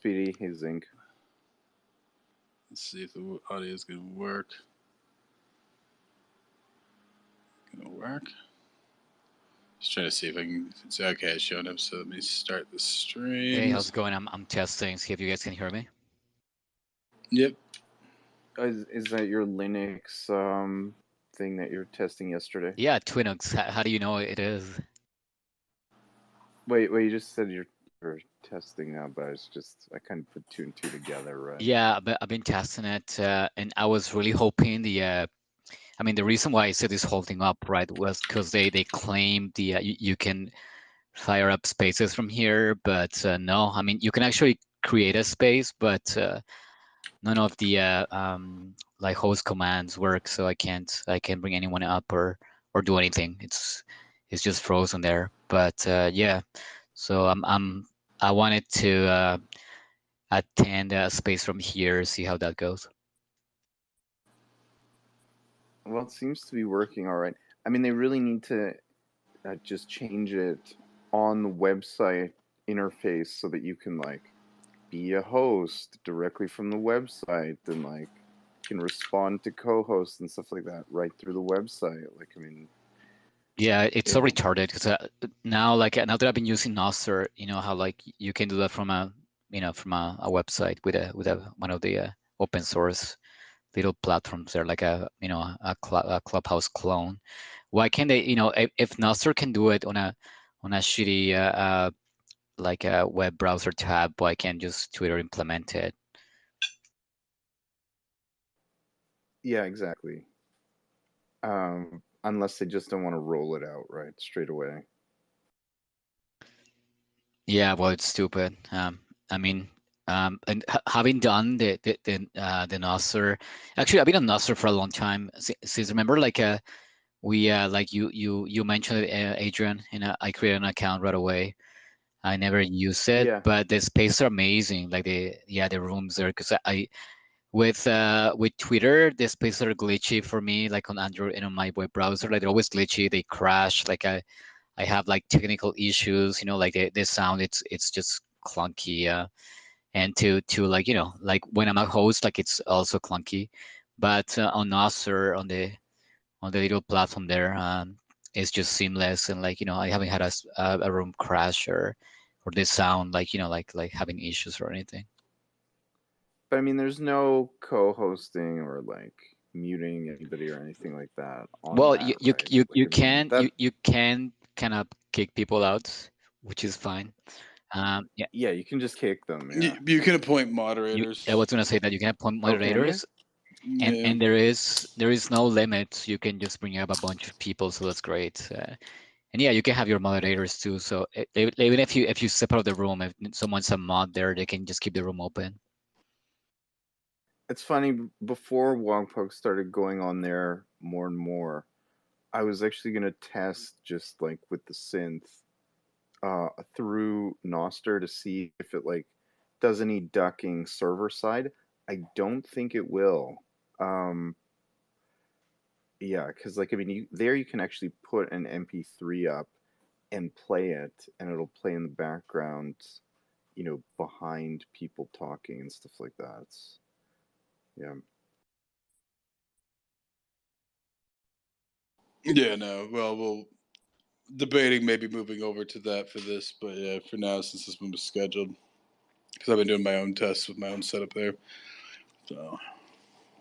Speedy. Hey, Zinc. Let's see if the audio is gonna work. Gonna work. Just trying to see if I can. It's okay. It's showing up. So let me start the Hey, how's streams. it going? I'm testing. See if you guys can hear me. Yep. Is that your Linux thing that you're testing yesterday? Yeah, Twinox. How do you know it is? Wait. You just said you're testing now, but I kind of put two and two together, right? Yeah, but I've been testing it, and I was really hoping I mean, the reason why I set this whole thing up, right, was because they claim you can fire up spaces from here, but no. I mean, you can actually create a space, but none of the like host commands work, so I can't bring anyone up or do anything. It's just frozen there. But yeah, so I wanted to attend a space from here, see how that goes. Well, it seems to be working all right. I mean, they really need to just change it on the website interface so that you can like be a host directly from the website and like can respond to co-hosts and stuff like that right through the website. Like, I mean, Yeah, it's so retarded because now now that I've been using Nostr, you know how like you can do that from a website with one of the open source little platforms there, like a Clubhouse clone. Why can't they? If Nostr can do it on a shitty like a web browser tab, why can't just Twitter implement it? yeah, exactly. Unless they just don't want to roll it out right straight away. Yeah, well, it's stupid. I mean, and having done the Nostr, actually, I've been on Nostr for a long time. Since remember, like we like you mentioned it, Adrian, and I created an account right away. I never used it, Yeah. but the spaces are amazing. Like the rooms there, because I with Twitter, the spaces are glitchy for me. Like on Android and on my web browser, like they're always glitchy. They crash. Like I have like technical issues. Like the sound, it's just clunky. And to like like when I'm a host, like it's also clunky. But on Nostr, on the little platform there, it's just seamless, and like I haven't had a room crash or this sound like like having issues or anything. But I mean, there's no co-hosting or like muting anybody or anything like that on Well, that, right? Like, I mean, that you can kind of kick people out, which is fine. Yeah, yeah, you can just kick them. Yeah. You can appoint I was moderators. gonna say that you can appoint Oh, can you? moderators, Yeah. and there is no limit. You can just bring up a bunch of people, so that's great. And yeah, you can have your moderators too. So even if you step out of the room, if someone's a mod there, they can just keep the room open. It's funny. Before Wogpug started going on there more and more, I was actually gonna test just like with the synth through Noster to see if it like does any ducking server side. I don't think it will. Um, yeah, because like I mean, you can actually put an MP3 up and play it, and it'll play in the background, behind people talking and stuff like that. Yeah. Yeah. No. Well, we'll debating maybe moving over to that for this, but yeah, for now since this one was scheduled, because I've been doing my own tests with my own setup there. So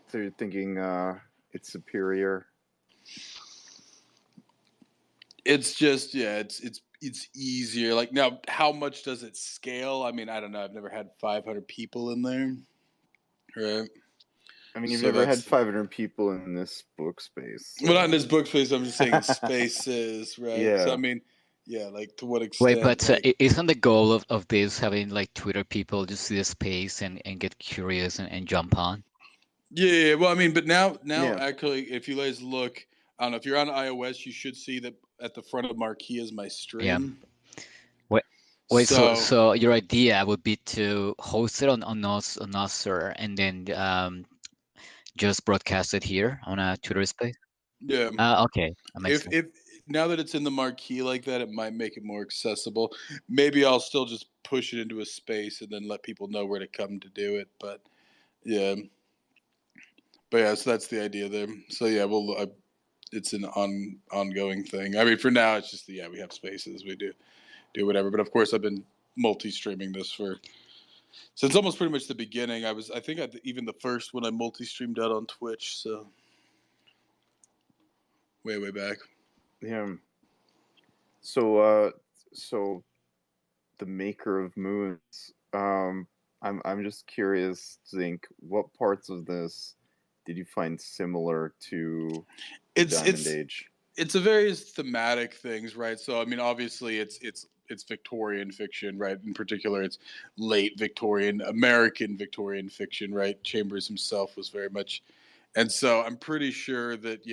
So you're thinking it's superior? it's just it's easier. Like now, how much does it scale? I mean, I don't know. I've never had 500 people in there, right? I mean, you've So never had that's 500 people in this book space, well, not in so. this book space. I'm just saying in spaces, right? So I Yeah. mean, yeah, like to what Wait, extent, but like isn't the goal of this having like Twitter people just see the space and get curious and jump on? yeah. Well, I mean, but now Yeah. actually, if you guys look, I don't know if you're on iOS, you should see that at the front of marquee is my Yeah. stream. Wait, so So so your idea would be to host it on Nostr and then just broadcast it here on a Twitter space? yeah, Okay, that makes if sense. if now that it's in the marquee like that, it might make it more accessible. Maybe I'll still just push it into a space and then let people know where to come to do it. But yeah, so that's the idea there. So yeah, it's an ongoing thing. I mean, for now, it's just we have spaces, we do whatever. But of course, I've been multi-streaming this since almost pretty much the beginning. I think even the first one I multi-streamed out on Twitch. So way back. Yeah. So the maker of Moons. I'm just curious, Zink, what parts of this did you find similar to Diamond Age? It's a various thematic things, right? So I mean, obviously, it's Victorian fiction, right? In particular, it's late Victorian, American Victorian fiction, right? Chambers himself was very much, and so I'm pretty sure that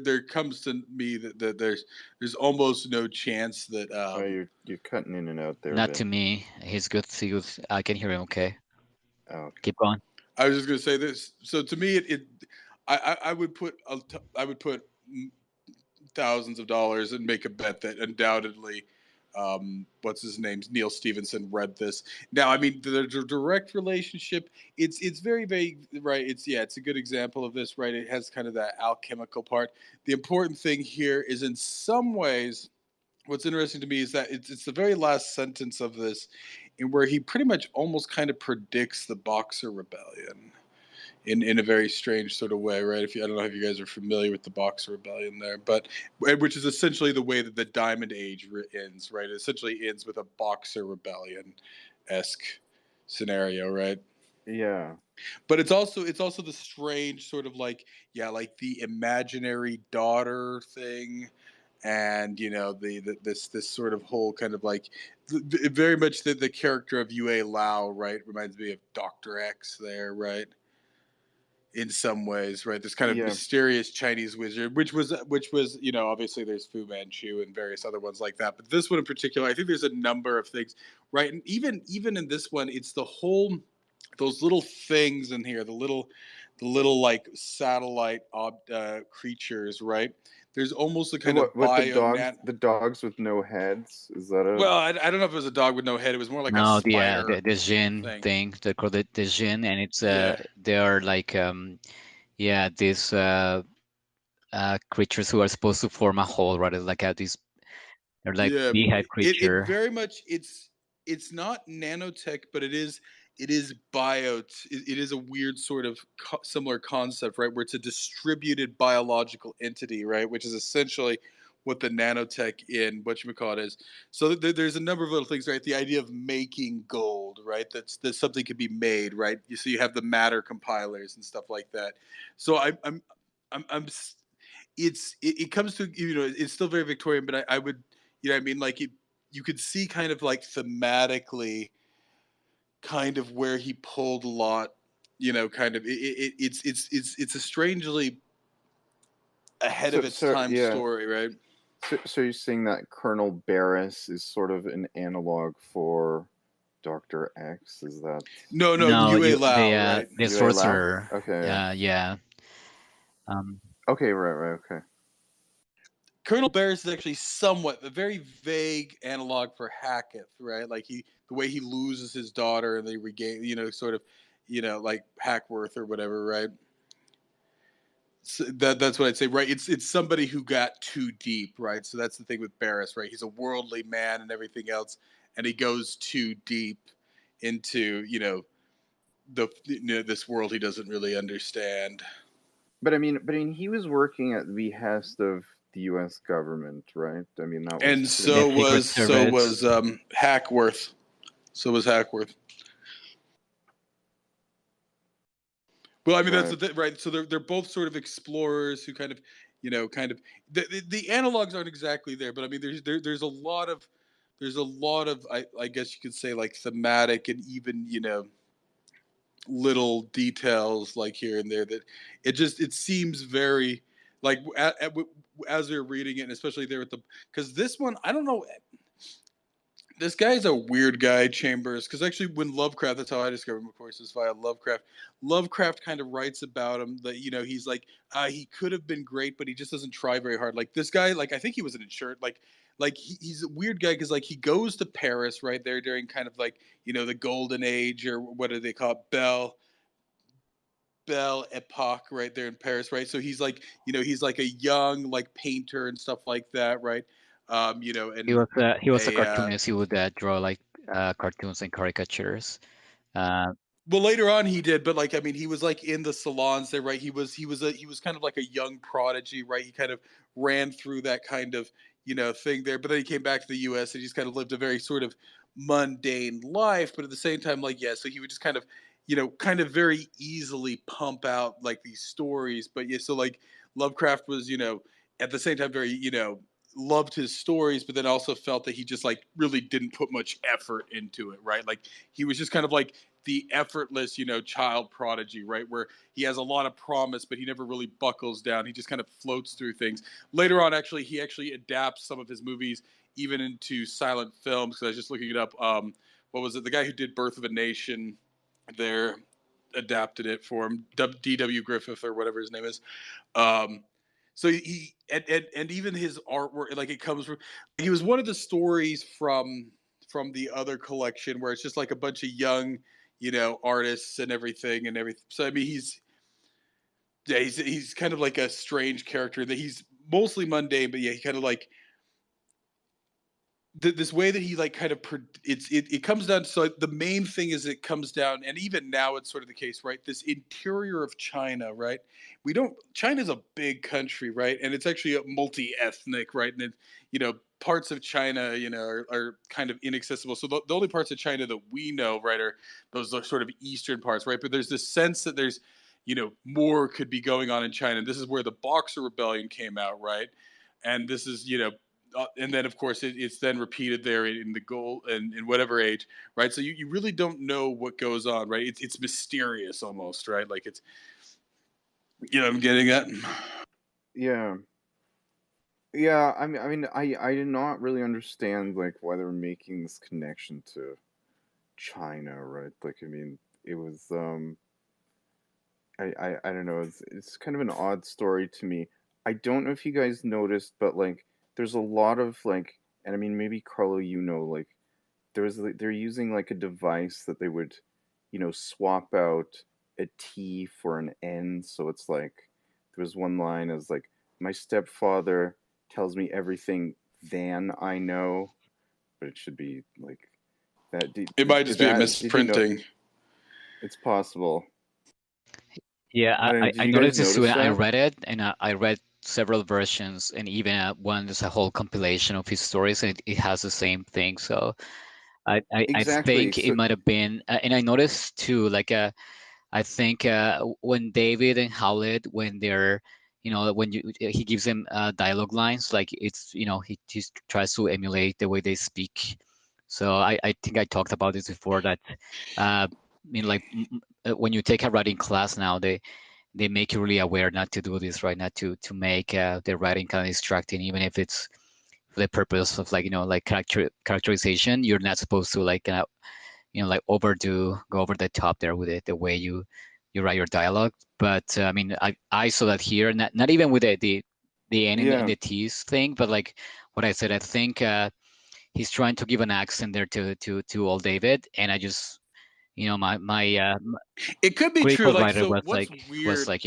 there comes to me that there's almost no chance that you're cutting in and out there. Not to me. He's good. I can hear him. Okay. Oh, keep going. I was just gonna say this. So to me, I would put thousands of dollars and make a bet that undoubtedly, what's his name, Neil Stephenson read this. Now, I mean, the direct relationship, it's very vague, right? It's a good example of this, right? It has kind of that alchemical part. The important thing here is, in some ways, what's interesting to me is that it's the very last sentence of this, in where he pretty much almost kind of predicts the Boxer Rebellion in a very strange sort of way, right? I don't know if you guys are familiar with the Boxer Rebellion there, but which is essentially the way that the Diamond Age ends, right? It essentially ends with a Boxer Rebellion-esque scenario, right? Yeah. But it's also the strange sort of like the imaginary daughter thing, and this sort of whole kind of like very much the character of Yue Lao, right? Reminds me of Dr. X there, right? In some ways, right? This kind of mysterious Chinese wizard, which was obviously there's Fu Manchu and various other ones like that, but this one in particular, I think there's a number of things, right? And even in this one, it's the whole, those little things in here, the little like satellite creatures, right? There's almost a kind of the dogs with no heads. Is that Well, I don't know if it was a dog with no head. It was more like a spider. The Jin thing. They're called the Jin, and it's they are like these creatures who are supposed to form a whole, right? Like these, they're like beehive creature. It very much it's not nanotech, but it is bio. It is a weird sort of similar concept, right? Where it's a distributed biological entity, right? Which is essentially what the nanotech in whatchamacallit is. So there's a number of little things, right? The idea of making gold, right? That something could be made, right? So you have the matter compilers and stuff like that. So I'm it comes to, it's still very Victorian, but I would, I mean, like you could see kind of like thematically kind of where he pulled a lot, kind of it's a strangely ahead of its time story, right? So you're saying that Colonel Barris is sort of an analog for Dr. X? Is that no Yue Lao, right? The sorcerer. Okay. Yeah. Okay, right, okay. Colonel Barris is actually somewhat a very vague analog for Hacketh, right? Like the way he loses his daughter and they regain, sort of, like Hackworth or whatever, right? So that's what I'd say, right? It's somebody who got too deep, right? So that's the thing with Barris, right? He's a worldly man and everything else, and he goes too deep into this world he doesn't really understand. But I mean, he was working at the behest of the U.S. government, right? I mean, that was, and so was Hackworth. So was Hackworth. Well, I mean, that's the thing, right? So they're both sort of explorers who kind of, the analogs aren't exactly there, but I mean, there's a lot of I guess you could say like thematic and even little details like here and there that it seems very like as they're reading it, and especially there with because this one, I don't know. This guy's a weird guy, Chambers, because actually, when Lovecraft, that's how I discovered him, of course, is via Lovecraft. Lovecraft kind of writes about him that, he's like, he could have been great, but he just doesn't try very hard. Like this guy, like, I think he was an insured, he's a weird guy because, like, he goes to Paris right there during kind of like, the golden age, or what do they call it? Belle Epoque right there in Paris, right? So he's like a young, like, painter and stuff like that, right? And He was a a cartoonist. He would draw like cartoons and caricatures. Uh, Well, later on he did, but, like, I mean, he was, like, in the salons there, right? He was kind of like a young prodigy, right? He kind of ran through that kind of, thing there, but then he came back to the US and he's kind of lived a very sort of mundane life, but at the same time, like, yeah, so he would just kind of very easily pump out, like, these stories, but yeah, so, like, Lovecraft was, at the same time very, loved his stories, but then also felt that he just, like, really didn't put much effort into it, right? Like, he was just kind of like the effortless, child prodigy, right? Where he has a lot of promise, but he never really buckles down. He just kind of floats through things. Later on, actually, he actually adapts some of his movies even into silent films. Because I was just looking it up. What was it? The guy who did Birth of a Nation, there, adapted it for him. D.W. Griffith, or whatever his name is. Um, so and even his artwork, like, it comes from. He was one of the stories from the other collection where it's just like a bunch of young, artists and everything. So I mean, he's kind of like a strange character that he's mostly mundane, but yeah, he kind of like this way that he, like, kind of it comes down to, so, like, the main thing is it comes down, and even now it's sort of the case, right? This interior of China, right? We don't China's a big country, right? And it's actually a multi-ethnic, right? And parts of China, are kind of inaccessible. So the only parts of China that we know, right, are those sort of eastern parts, right? But there's this sense that there's, more could be going on in China. And this is where the Boxer Rebellion came out, right? And this is, and then, of course, it's then repeated there in the goal and in whatever age, right? So you really don't know what goes on, right? It's mysterious almost, right? Like, it's, I'm getting at. Yeah. Yeah, I did not really understand like why they were making this connection to China, right? Like, I mean, it was I don't know, it's kind of an odd story to me. I don't know if you guys noticed, but like there's a lot of like, and I mean maybe Carlo, like they're using like a device that they would, swap out a T for an N, so it's like there was one line as like my stepfather tells me everything than I know, but it should be like that. It might just be a Did you know? misprinting. It's possible. yeah, I don't know. Did I you guys noticed this notice when I that? read it, and I read several versions, and even one there's a whole compilation of his stories, and it has the same thing. So I Exactly. think it So might have been, and I noticed too, like I think when David and Howlett, when they're, when he gives them dialogue lines, like it's, he just tries to emulate the way they speak. So I think I talked about this before that, I mean, like when you take a writing class now, they make you really aware not to do this, right? Not to make the writing kind of distracting, even if it's for the purpose of, like, like characterization. You're not supposed to, like, like go over the top there with it, the way you write your dialogue. But I mean, I saw that here, not even with the N and yeah, the T's thing, but like what I said, I think he's trying to give an accent there to old David, and I just, my It could be true. critical Like, writer so was what's weird. like,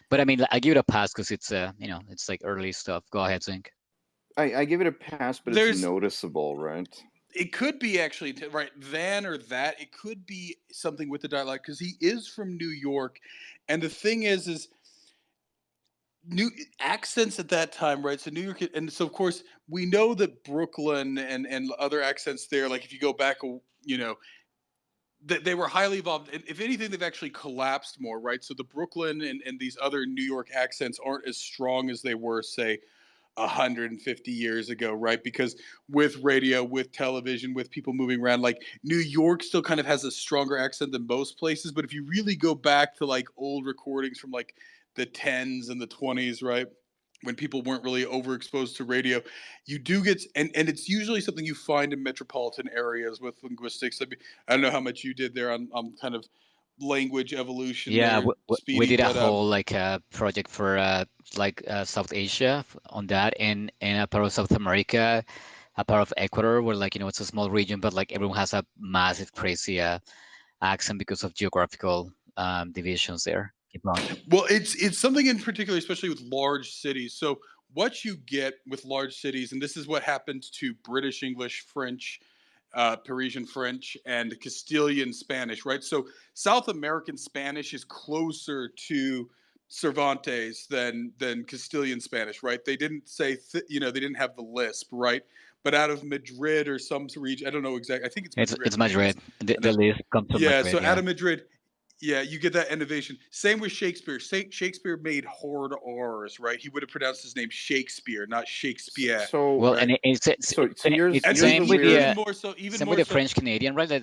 but I mean, I give it a pass because it's it's like early stuff. Go ahead, Zink. I give it a pass, but it's There's noticeable, right? It could be actually right than or that. It could be something with the dialect because he is from New York, and the thing is new accents at that time, right? So New York, and so of course we know that Brooklyn and other accents there. Like, if you go back, they were highly evolved. And if anything, they've actually collapsed more, right? So the Brooklyn and these other New York accents aren't as strong as they were, say, 150 years ago, right? Because with radio, with television, with people moving around, like, New York still kind of has a stronger accent than most places. But if you really go back to, like, old recordings from, like, the 10s and the 20s, right? when people weren't really overexposed to radio, you do get, and it's usually something you find in metropolitan areas with linguistics. I mean, I don't know how much you did there on kind of language evolution Yeah, there, we Speedy, did a but whole like project for South Asia on that, and a part of South America, a part of Ecuador, where like it's a small region, but like everyone has a massive, crazy accent because of geographical divisions there. Keep going. well, it's something in particular, especially with large cities. So what you get with large cities, and this is what happens to British English, French, Parisian French, and Castilian Spanish, right? So South American Spanish is closer to Cervantes than Castilian Spanish, right? They didn't say, they didn't have the lisp, right? But out of Madrid or some region, I don't know exactly. I think it's It's Madrid, maybe Madrid. and The then list comes from yeah. Madrid. So out Yeah. of Madrid, yeah, you get that innovation. Same with Shakespeare. Shakespeare made hard R's, right? He would have pronounced his name Shakespeare, not Shakespeare, So Well, right? and so here's And here's a same with weird. Same with more the so. French Canadian, right? Like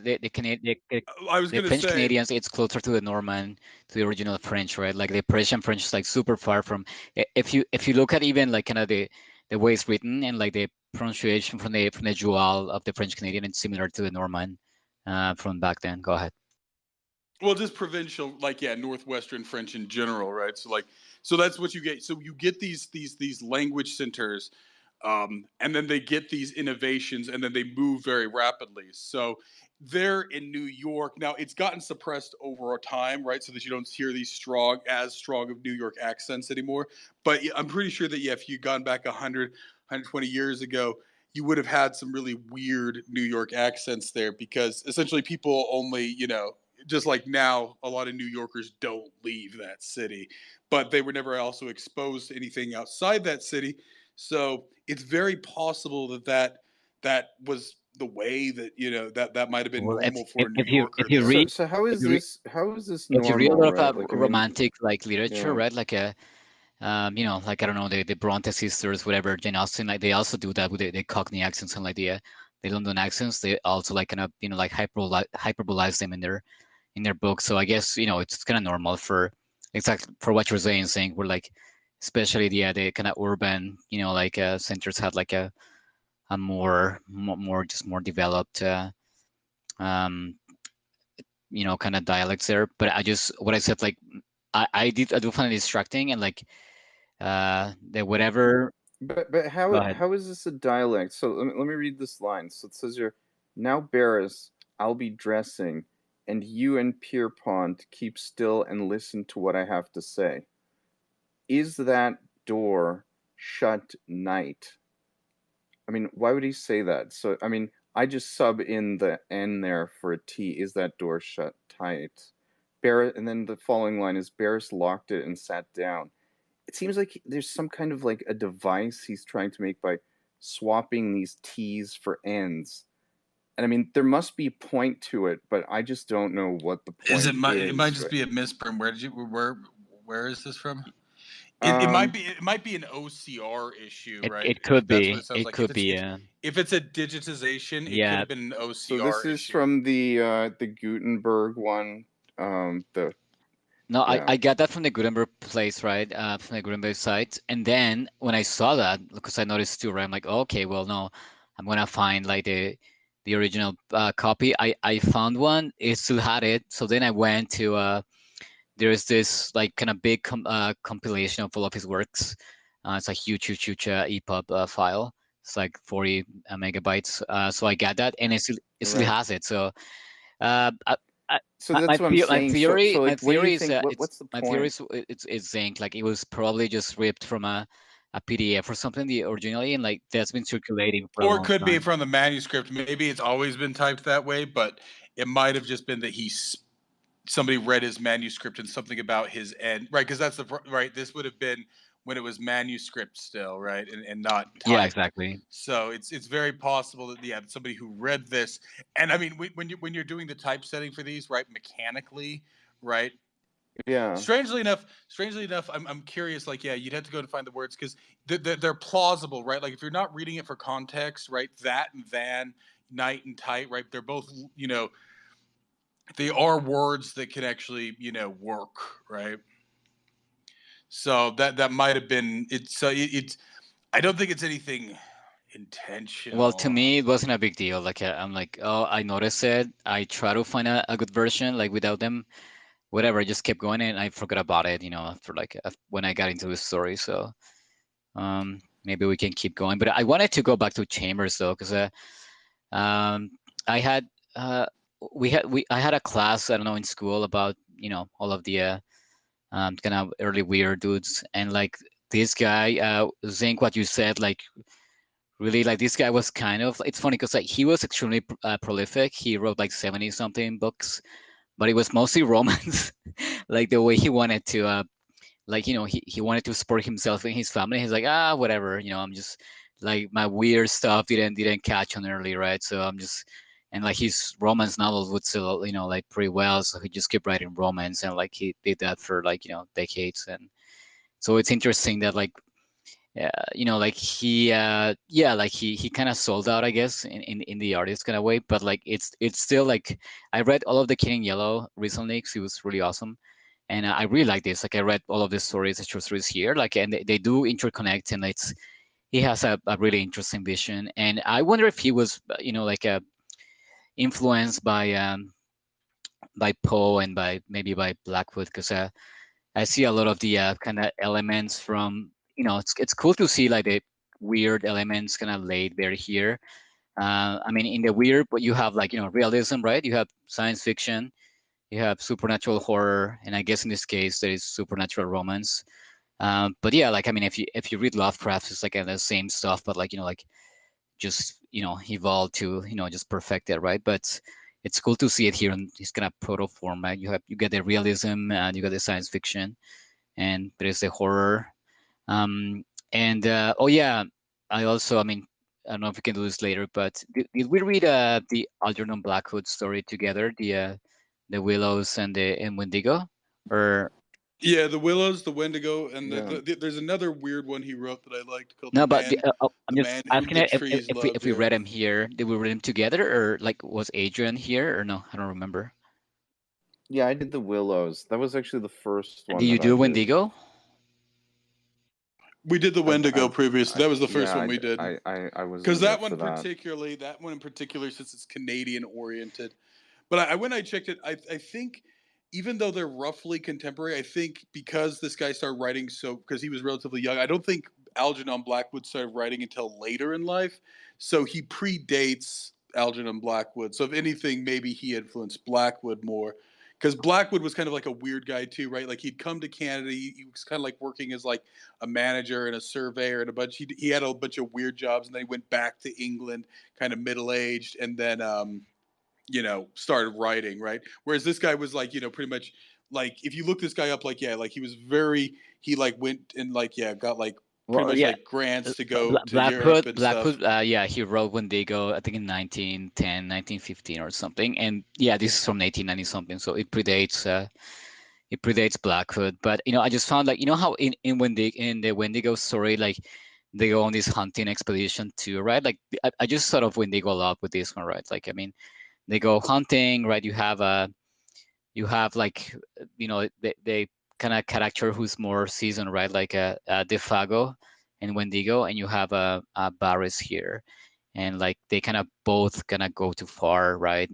I was the gonna French say, Canadians, it's closer to the Norman, to the original French, right? Like the Parisian French is like super far from. If you look at even like kind of the way it's written and like the pronunciation from the Joual of the French Canadian, it's similar to the Norman from back then. Go ahead. well, just provincial, like yeah, Northwestern French in general, right? So that's what you get. So you get these language centers, and then they get these innovations, and then they move very rapidly. So they're in New York now. It's gotten suppressed over time, right? So that you don't hear these as strong of New York accents anymore. But I'm pretty sure that yeah, if you'd gone back 120 years ago, you would have had some really weird New York accents there because essentially people only, just like now, a lot of New Yorkers don't leave that city, but they were never also exposed to anything outside that city. So it's very possible that was the way that that might have been Well, normal for a New if Yorker you there. read So how if is you read this if you read a normal, lot right? of Like I mean, romantic like literature, yeah. right? Like like I don't know, the Bronte sisters, whatever, Jane Austen, like they also do that with the Cockney accents and like the London accents. They also like kind of like hyperbolize them in their books. So I guess it's kind of normal for exactly for what you're saying we're like, especially the kind of urban like centers had like a more just more developed um kind of dialects there. But what I said, like I do find it distracting and like the whatever. But Go ahead. how is this a dialect? So let me read this line. So it says here, now Barris, I'll be dressing, and you and Pierpont keep still and listen to what I have to say. Is that door shut night? I mean, why would he say that? So I mean, I just sub in the N there for a T. Is that door shut tight? Barris, and then the following line is Barris locked it and sat down. It seems like there's some kind of like a device he's trying to make by swapping these T's for N's. And I mean, there must be a point to it, but I just don't know what the Is point it might is. just Right? be a misprint. Where is this from? Um, It might be an OCR issue, It right? it could That's what be. it sounds It like. could be. If it's a digitization, it could Yeah. have been an so this OCR is issue. from the Gutenberg one. The No, I, yeah. I got that from the Gutenberg place, right? From the Gutenberg site. And then when I saw that, because I noticed too, right? I'm like, okay, well, no, I'm gonna find like the original copy. I found one. It still had it. So then I went to there's this like kind of big compilation of all of his works. It's a huge EPUB file. It's like 40 megabytes. So I got that, and it still Right. has it. So uh, I, So that's what I'm my saying. So theory my like, what do you theory is think? it's What's the my theory point? is it's zinc. Like it was probably just ripped from a PDF or something originally, and like that's been circulating for a Or it long could be time. from the manuscript. Maybe it's always been typed that way, but it might have just been that somebody read his manuscript and something about his end, right? Because that's right. This would have been when it was manuscript still, right, and not Yeah, typed. exactly. So it's very possible that yeah, somebody who read this, and I mean when you're doing the typesetting for these, right, mechanically, right. Yeah. Strangely enough, I'm curious. Like, yeah, you'd have to go and find the words because they're plausible, right? Like, if you're not reading it for context, right? That and van, night and tight, right? They're both, they are words that can actually, work, right? So that might have been it. So it's I don't think it's anything Well, to intentional. me, it wasn't a big deal. Like I'm like, oh, I noticed it. I try to find a good version, like without them, whatever. I just kept going and I forgot about it, after when I got into the story. So maybe we can keep going. But I wanted to go back to Chambers though, because um, I had I had a class, I don't know, in school about all of the kind of early weird dudes, and like this guy, Zink, what you said, like really, like this guy was kind of, it's funny because like he was extremely prolific. He wrote like 70 something books, but it was mostly romance. Like the way he wanted to like he wanted to support himself and his family. He's like, whatever, I'm just like, my weird stuff didn't catch on early, right? So I'm just, and like his romance novels would sell, like pretty well, so he just kept writing romance, and like he did that for like decades. And so it's interesting that like like he yeah, like he kind of sold out, I guess, in the artist kind of way. But like it's still like, I read all of the King in Yellow recently because it was really awesome, and I really like this. Like I read all of the stories, the short stories here, like, and they do interconnect, and it's, he has a really interesting vision. And I wonder if he was like influenced by Poe and by maybe by Blackwood, because I see a lot of the kind of elements from, it's cool to see like the weird elements kind of laid bare here. I mean, in the weird, but you have like, realism, right? You have science fiction, you have supernatural horror, and I guess in this case there is supernatural romance. But yeah, like, I mean, if you read Lovecraft, it's like the same stuff, but like, like just, evolved to, just perfect it, right? But it's cool to see it here in this kind of proto format. You get the realism and you got the science fiction, and there's the horror. Um, and oh yeah, I also, I mean, I don't know if we can do this later, but did we read the Algernon Blackwood story together, the Willows and Wendigo, or Yeah, the Willows, the Wendigo, and Yeah. there's another weird one he wrote that I liked called no? But I'm the just man whom asking the if, trees if we loved. if we Yeah. read them here, did we read them together, or like was Adrian here, or no? I don't remember. Yeah, I did the Willows. That was actually the first Did one you that I do did. Wendigo? We did the Wendigo previously. That was the first one we did. I Because wasn't there that for one that. particularly, that one in particular, since it's Canadian oriented. But when I checked it, I think even though they're roughly contemporary, I think because this guy started writing because he was relatively young, I don't think Algernon Blackwood started writing until later in life. So he predates Algernon Blackwood. So if anything, maybe he influenced Blackwood more. Because Blackwood was kind of like a weird guy too, right? Like he'd come to Canada, he was kind of like working as like a manager and a surveyor and a bunch. He had a bunch of weird jobs, and then he went back to England, kind of middle aged, and then started writing, right? Whereas this guy was like, pretty much like, if you look this guy up, like, yeah, like he like went and like, yeah, got like pretty Well, much yeah, like grants to go to Europe Blackwood, and stuff. Blackwood, yeah, he wrote Wendigo, I think in 1910, 1915 or something. And yeah, this is from 1890 something, so it predates Blackwood. But I just found, like, how in the Wendigo story, like they go on this hunting expedition too, right? Like I just sort of Wendigo a lot with this one, right? Like, I mean, they go hunting, right? You have like, they kind of character who's more seasoned, right? Like a Defago and Wendigo, and you have a Barris here, and like they kind of both kind of go too far, right?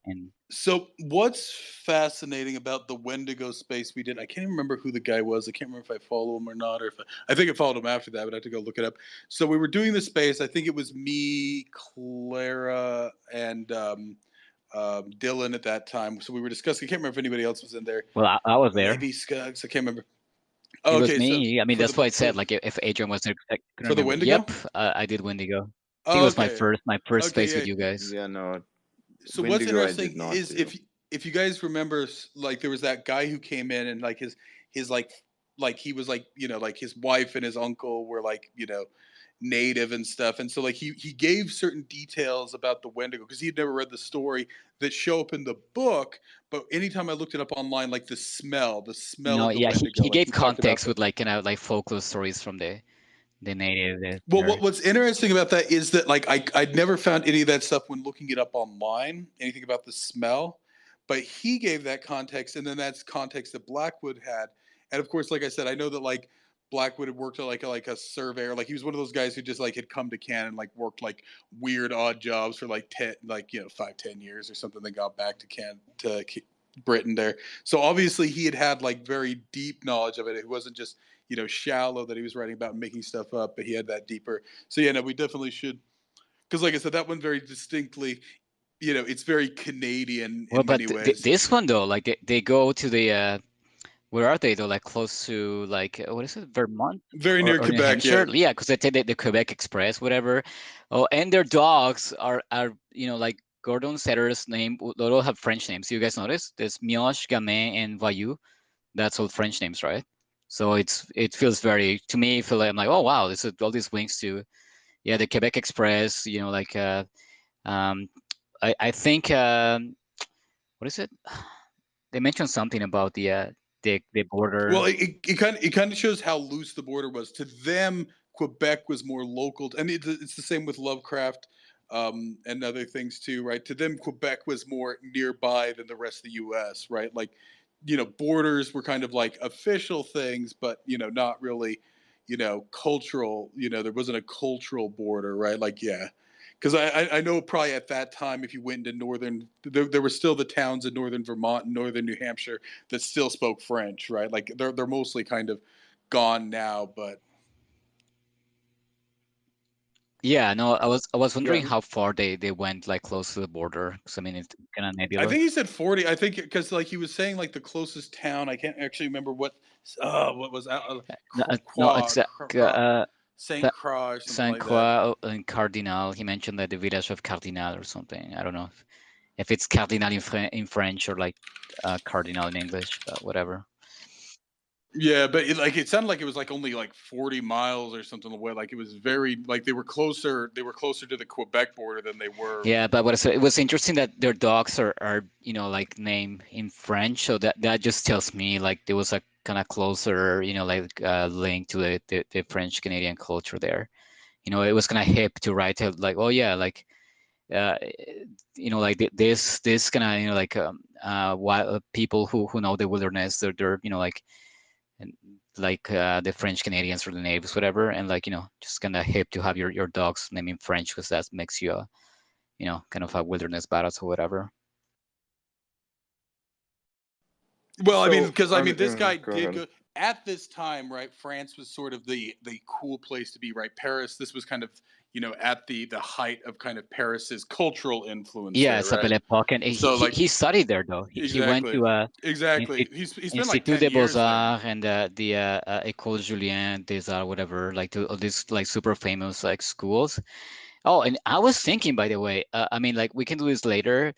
And So what's fascinating about the Wendigo space we did? I can't even remember who the guy was. I can't remember if I follow him or not, or if I think I followed him after that, but I have to go look it up. So we were doing the space. I think it was me, Clara, and Dylan at that time. So we were discussing. I can't remember if anybody else was in there. well, I was there. Maybe Skuggs. I can't remember. It Oh, was okay. So me. I mean, for that's the why I said, like, if Adrian was there, I couldn't for the remember. Wendigo. Yep, I did Wendigo. I think it Oh, was my okay. first Okay. space with Yeah. you guys. Yeah, no. So what's Wendigo I did interesting not is do. if you guys remember, like there was that guy who came in and like his like he was like like his wife and his uncle were like native and stuff, and so like he gave certain details about the Wendigo because he had never read the story that show up in the book. But anytime I looked it up online, like the smell No, of the yeah, Wendigo, he like gave he talked about context the. with like kind of like folklore stories from the native Well, there. what's interesting about that is that like I'd never found any of that stuff when looking it up online, anything about the smell, but he gave that context, and then that's context that Blackwood had, And of course, like I said, I know that like Blackwood had worked like a surveyor. Like he was one of those guys who just like had come to Canada and like worked like weird odd jobs for like 10, like 5, 10 years or something. Then got back to Britain there. So obviously he had had like very deep knowledge of it. It wasn't just shallow that he was writing about and making stuff up, but he had that deeper. So yeah, no, we definitely should, because like I said, that one very distinctly, it's very Canadian Well, in but many ways. this one though, like they go to the where are they though? Like close to like what is it, Vermont Very near or New Quebec, yeah. Hampshire? Yeah, because they take the Quebec Express, whatever. Oh, and their dogs are like Gordon Setter's name. They all have French names. You guys notice? There's Mioche, Gamin, and Vailloux. That's all French names, right? So it feels very, to me, feel like I'm like, oh wow, this is all these links to the Quebec Express. Like um, I think what is it? They mentioned something about the Well, border. it kind of shows how loose the border was. To them, Quebec was more local, and it's the same with Lovecraft and other things too, right? To them, Quebec was more nearby than the rest of the U.S., right? Like, borders were kind of like official things, but not really, cultural. There wasn't a cultural border, right? Like, yeah. Because I know probably at that time, if you went into there were still the towns in northern Vermont and northern New Hampshire that still spoke French, right? Like they're mostly kind of gone now, but Yeah, no, I was Yeah, wondering how far they went, like close to the border. Because I mean, it's kind of I nebulous. think he said 40. I think because like he was saying like the closest town. I can't actually remember what was No, no, it's Saint Sa- Croix or something Saint like that. Croix and Cardinal. He mentioned that the village of Cardinal or something. I don't know if it's Cardinal in French or like Cardinal in English, but whatever. Yeah, but it sounded like it was like only like 40 miles or something away. Like it was very like they were closer. They were closer to the Quebec border than they were. Yeah, but it was interesting that their dogs are like named in French, so that just tells me like there was a kind of closer like link to the French Canadian culture there. It was kind of hip to write it like, oh yeah, like uh, like this kind of like wild people who know the wilderness, they're like and like the French Canadians or the natives, whatever, and like just kind of hip to have your dogs named in French because that makes you a kind of a wilderness badass or whatever. Well, I mean, so because I mean, this guy go did ahead. go at this time, right? France was sort of the cool place to be, right? Paris, this was kind of at the height of kind of Paris's cultural influence Yeah, there, it's a right? belle époque, and So like he studied there though. He went exactly, to exactly. He spent like Institut 10 des years there. Beaux-Arts and the École Julien des Arts, whatever, like all these like super famous like schools. Oh, and I was thinking, by the way, I mean, like we can do this later,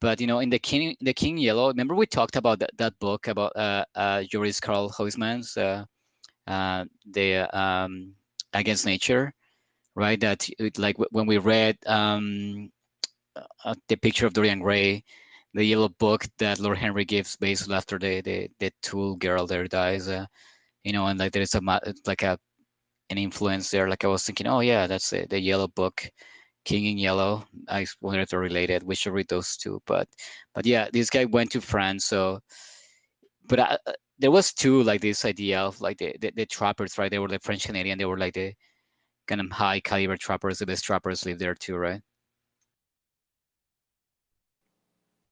but in the King Yellow, remember we talked about that book about Joris Karl Huysmans, the Against Nature, right? That like when we read the picture of Dorian Gray, the yellow book that Lord Henry gives basically after the Tool girl there dies, and like there's like an influence there. Like I was thinking, oh yeah, that's the yellow book, King in Yellow. I wonder if they're related. We should read those two. But yeah, this guy went to France. So, but there was too like this idea of like the trappers, right? They were the French Canadian. They were like the kind of high caliber trappers. The best trappers live there too, right?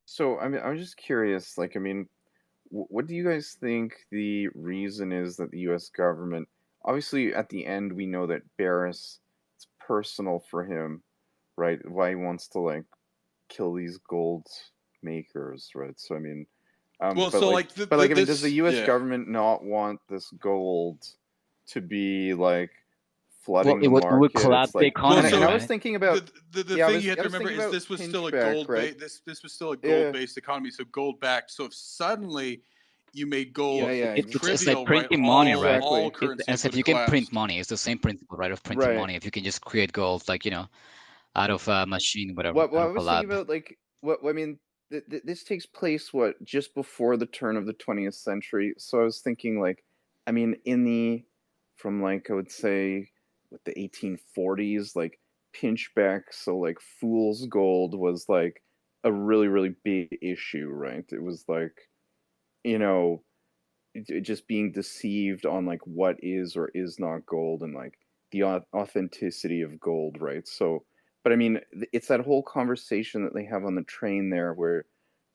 So I mean, I'm just curious. Like, I mean, what do you guys think the reason is that the U.S. government? Obviously, at the end, we know that Barris, it's personal for him, right? Why he wants to like kill these gold makers, right? So I mean, Well, so like I mean, does the this, U.S. yeah. government not want this gold to be like Well, flooding it the would market? It's collapse the like, Well, economy, and I so was right? thinking about, the yeah, thing you have I to was remember thinking is about this was still a pinchback, right? this was still a gold Yeah, based economy, so gold backed. So if suddenly you made gold Well, yeah, it's like trivial, right? printing money, right? All exactly, It's currencies as would if have you can print collapsed. money. It's the same principle, right, of printing right. money. If you can just create gold, like out of a machine, whatever, What out I of a was thinking lab. about, like, what I mean, this takes place what just before the turn of the 20th century. So I was thinking, like, I mean, in the from like I would say with the 1840s, like pinchback, so like fool's gold was like a really big issue, right? It was like, you know, just being deceived on like what is or is not gold, and like the authenticity of gold, right? So, but I mean, it's that whole conversation that they have on the train there where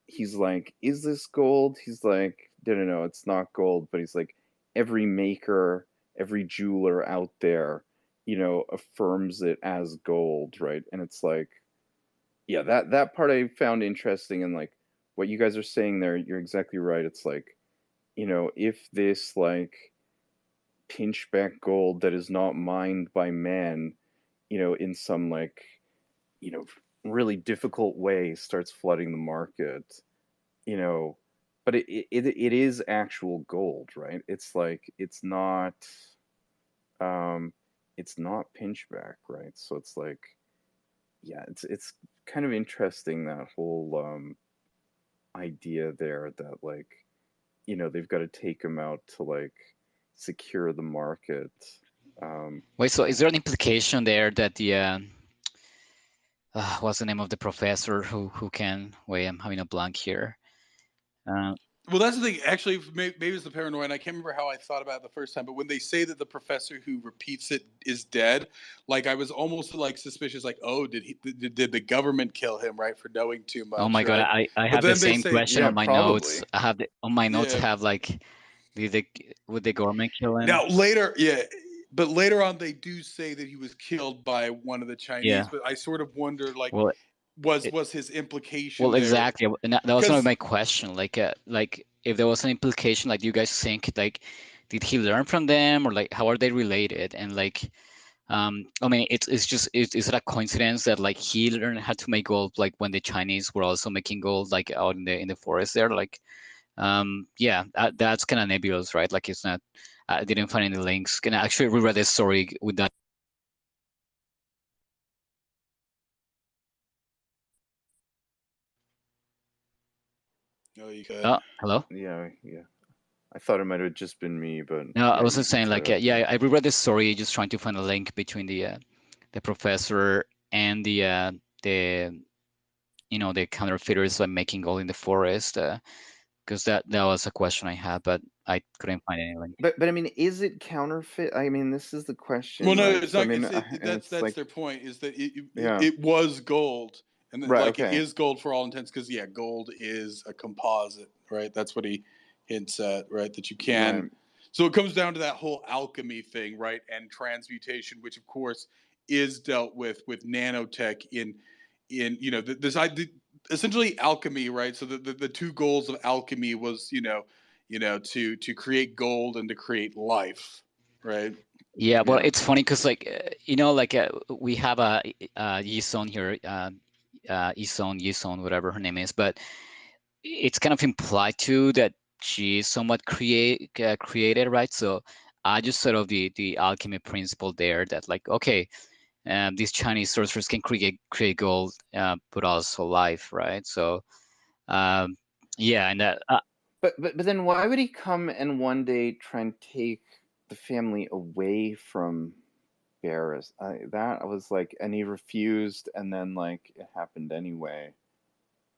he's like, "Is this gold?" He's like, "No, no, no, it's not gold." But he's like, every maker, every jeweler out there, affirms it as gold, right? And it's like, yeah, that part I found interesting, and like what you guys are saying there, you're exactly right. It's like, if this like pinchback gold that is not mined by man, in some like, you know, really difficult way starts flooding the market, you know, but it is actual gold, right? It's like um it's not pinchback, right? So it's like, yeah, it's kind of interesting, that whole idea there, that like, they've got to take them out to like secure the market. Wait, so Yeah. is there an implication there that the what's the name of the professor who can? Wait, I'm having a blank here. Well, that's the thing. Actually, maybe it's the paranoia. And I can't remember how I thought about it the first time. But when they say that the professor who repeats it is dead, like I was almost like suspicious. Like, oh, did the government kill him, right, for knowing too Oh much, my God, right? I But have the then they same say, question Yeah, on my notes. probably. I have on my notes yeah. have like, did would the government kill him? Now later, yeah. But later on, they do say that he was killed by one of the Yeah. Chinese. But I sort of wonder, like, Well, was his implication well, there? exactly. And that was one of Because my question. Like if there was an implication, like, do you guys think like, did he learn from them, or like how are they related? And like, I mean, it's just is it a coincidence that like he learned how to make gold like when the Chinese were also making gold like out in the forest there? Like, yeah, that's kind of nebulous, right? Like it's not. I didn't find any links. Can I actually reread this story with that? oh, you could. Oh, hello. Yeah, yeah. I thought it might have just been me, but No, I yeah, was you just can saying try like, it out yeah, again. I reread this story just trying to find a link between the professor and the the counterfeiters like making gold in the forest, because that was a question I had, but I couldn't find any link. But I mean, is it counterfeit? I mean, this is the Well, question, no, right? it's So I not. mean, and That's it's like, their point, is that yeah, it was gold, and then, right, like, it okay, is gold for all intents, because yeah, gold is a composite, right? That's what he hints at, right? That you can. right, So it comes down to that whole alchemy thing, right? And transmutation, which of course is dealt with nanotech in this essentially alchemy, right? So the two goals of alchemy was to create gold and to create life, right? Yeah, well, yeah, it's funny because like like we have a Yison here, Yison, whatever her name is, but it's kind of implied too that she is somewhat created, right? So I just sort of the alchemy principle there, that like, okay, these Chinese sorcerers can create gold, but also life, right? So um, yeah, and that but then why would he come and one day try and take the family away from Barris? That was like, and he refused, and then like it happened anyway.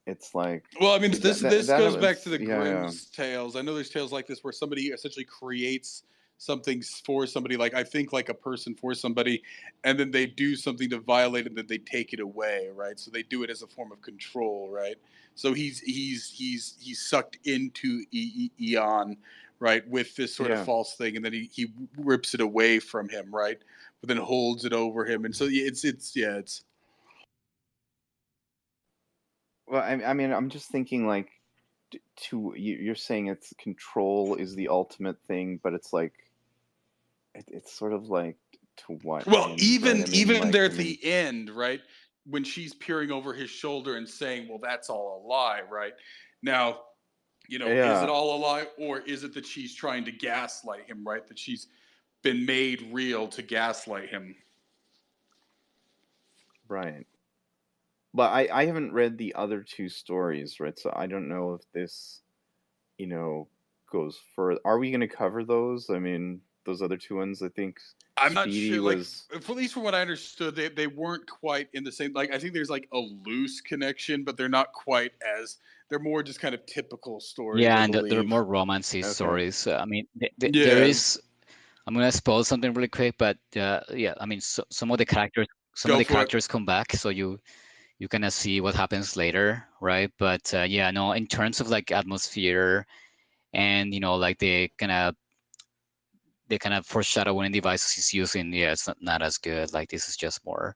It's like Well, I mean, this that goes back to was, the yeah, yeah, Grimm's tales. I know there's tales like this where somebody essentially creates something for somebody, like I think like a person for somebody, and then they do something to violate it, and then they take it away, right? So they do it as a form of control, right? So he's sucked into Eon, right, with this sort of yeah. false thing, and then he rips it away from him, right? But then holds it over him, and so yeah, it's. Well, I mean, I'm just thinking like, you're saying it's control is the ultimate thing, but it's like, it's sort of like, to what Well, end, right? even I mean, even like, there I at mean, the end, right, when she's peering over his shoulder and saying, "Well, that's all a lie," right? Now, is it yeah, all a lie, or is it that she's trying to gaslight him, right? That she's been made real to gaslight him. right. But I haven't read the other two stories, right? So I don't know if this, you know, goes further. Are we going to cover those? I mean, those other two ones, I think I'm not Speedy sure. Like, was. at least from what I understood, they weren't quite in the same. Like, I think there's like a loose connection, but they're not quite as. they're more just kind of typical stories, I Yeah, and they're believe. more romancy Okay. stories. I mean, there Yeah, is. I'm gonna spoil something really quick, but yeah, I mean, some of the characters, go for it. come back, so you kind of see what happens later, right? But yeah, no, in terms of like atmosphere and like the kind of foreshadowing devices he's using, yeah, it's not as good. Like this is just more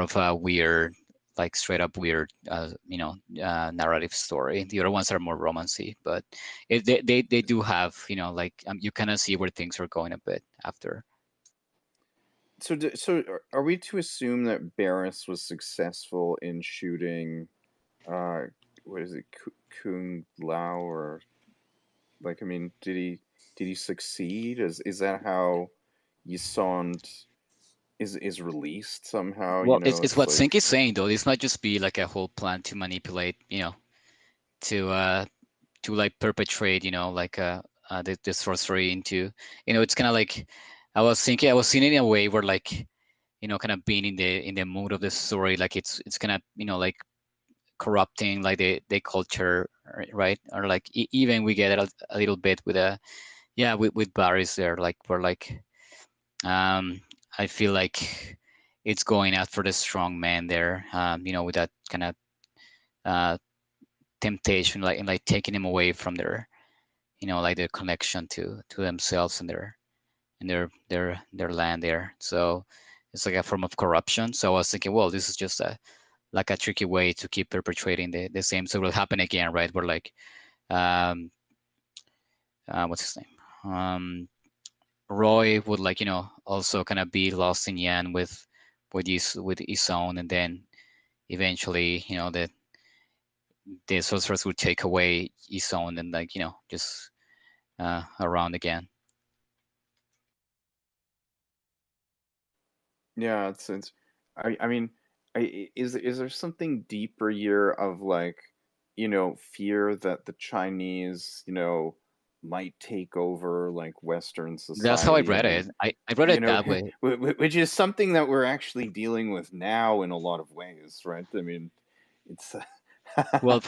of a weird, like straight up weird, narrative story. The other ones are more romancy, but they do have, like you kind of see where things are going a bit after. So are we to assume that Barris was successful in shooting, uh, what is it, Kung Lao, or like, I mean, did he succeed? Is that how Yisond is released somehow? Well, it's It's what like, Sink is saying though. This might just be like a whole plan to manipulate, to like perpetrate, like the sorcery into, it's kind of like I was seeing it in a way where like, kind of being in the mood of the story, like it's kind of, like corrupting like the culture, right? Or like even we get it a little bit with yeah, with Barry's there, like we're like, um, I feel like it's going out for the strong man there, with that kind of uh, temptation, like and like taking him away from their, like their connection to themselves and their land there. So it's like a form of corruption. So I was thinking, well, this is just a tricky way to keep perpetrating the same. So it will happen again, right? Where like, um, what's his name? Roy would like, also kind of be lost in Yan with his own, and then eventually, the sorcerers would take away his own and like, just around again. yeah, it's I mean, is there something deeper here of like, fear that the Chinese, might take over like Western That's how I society? I read mean, it. I read it that way. which is something that we're actually dealing with now in a lot of ways, right? I mean, it's Well,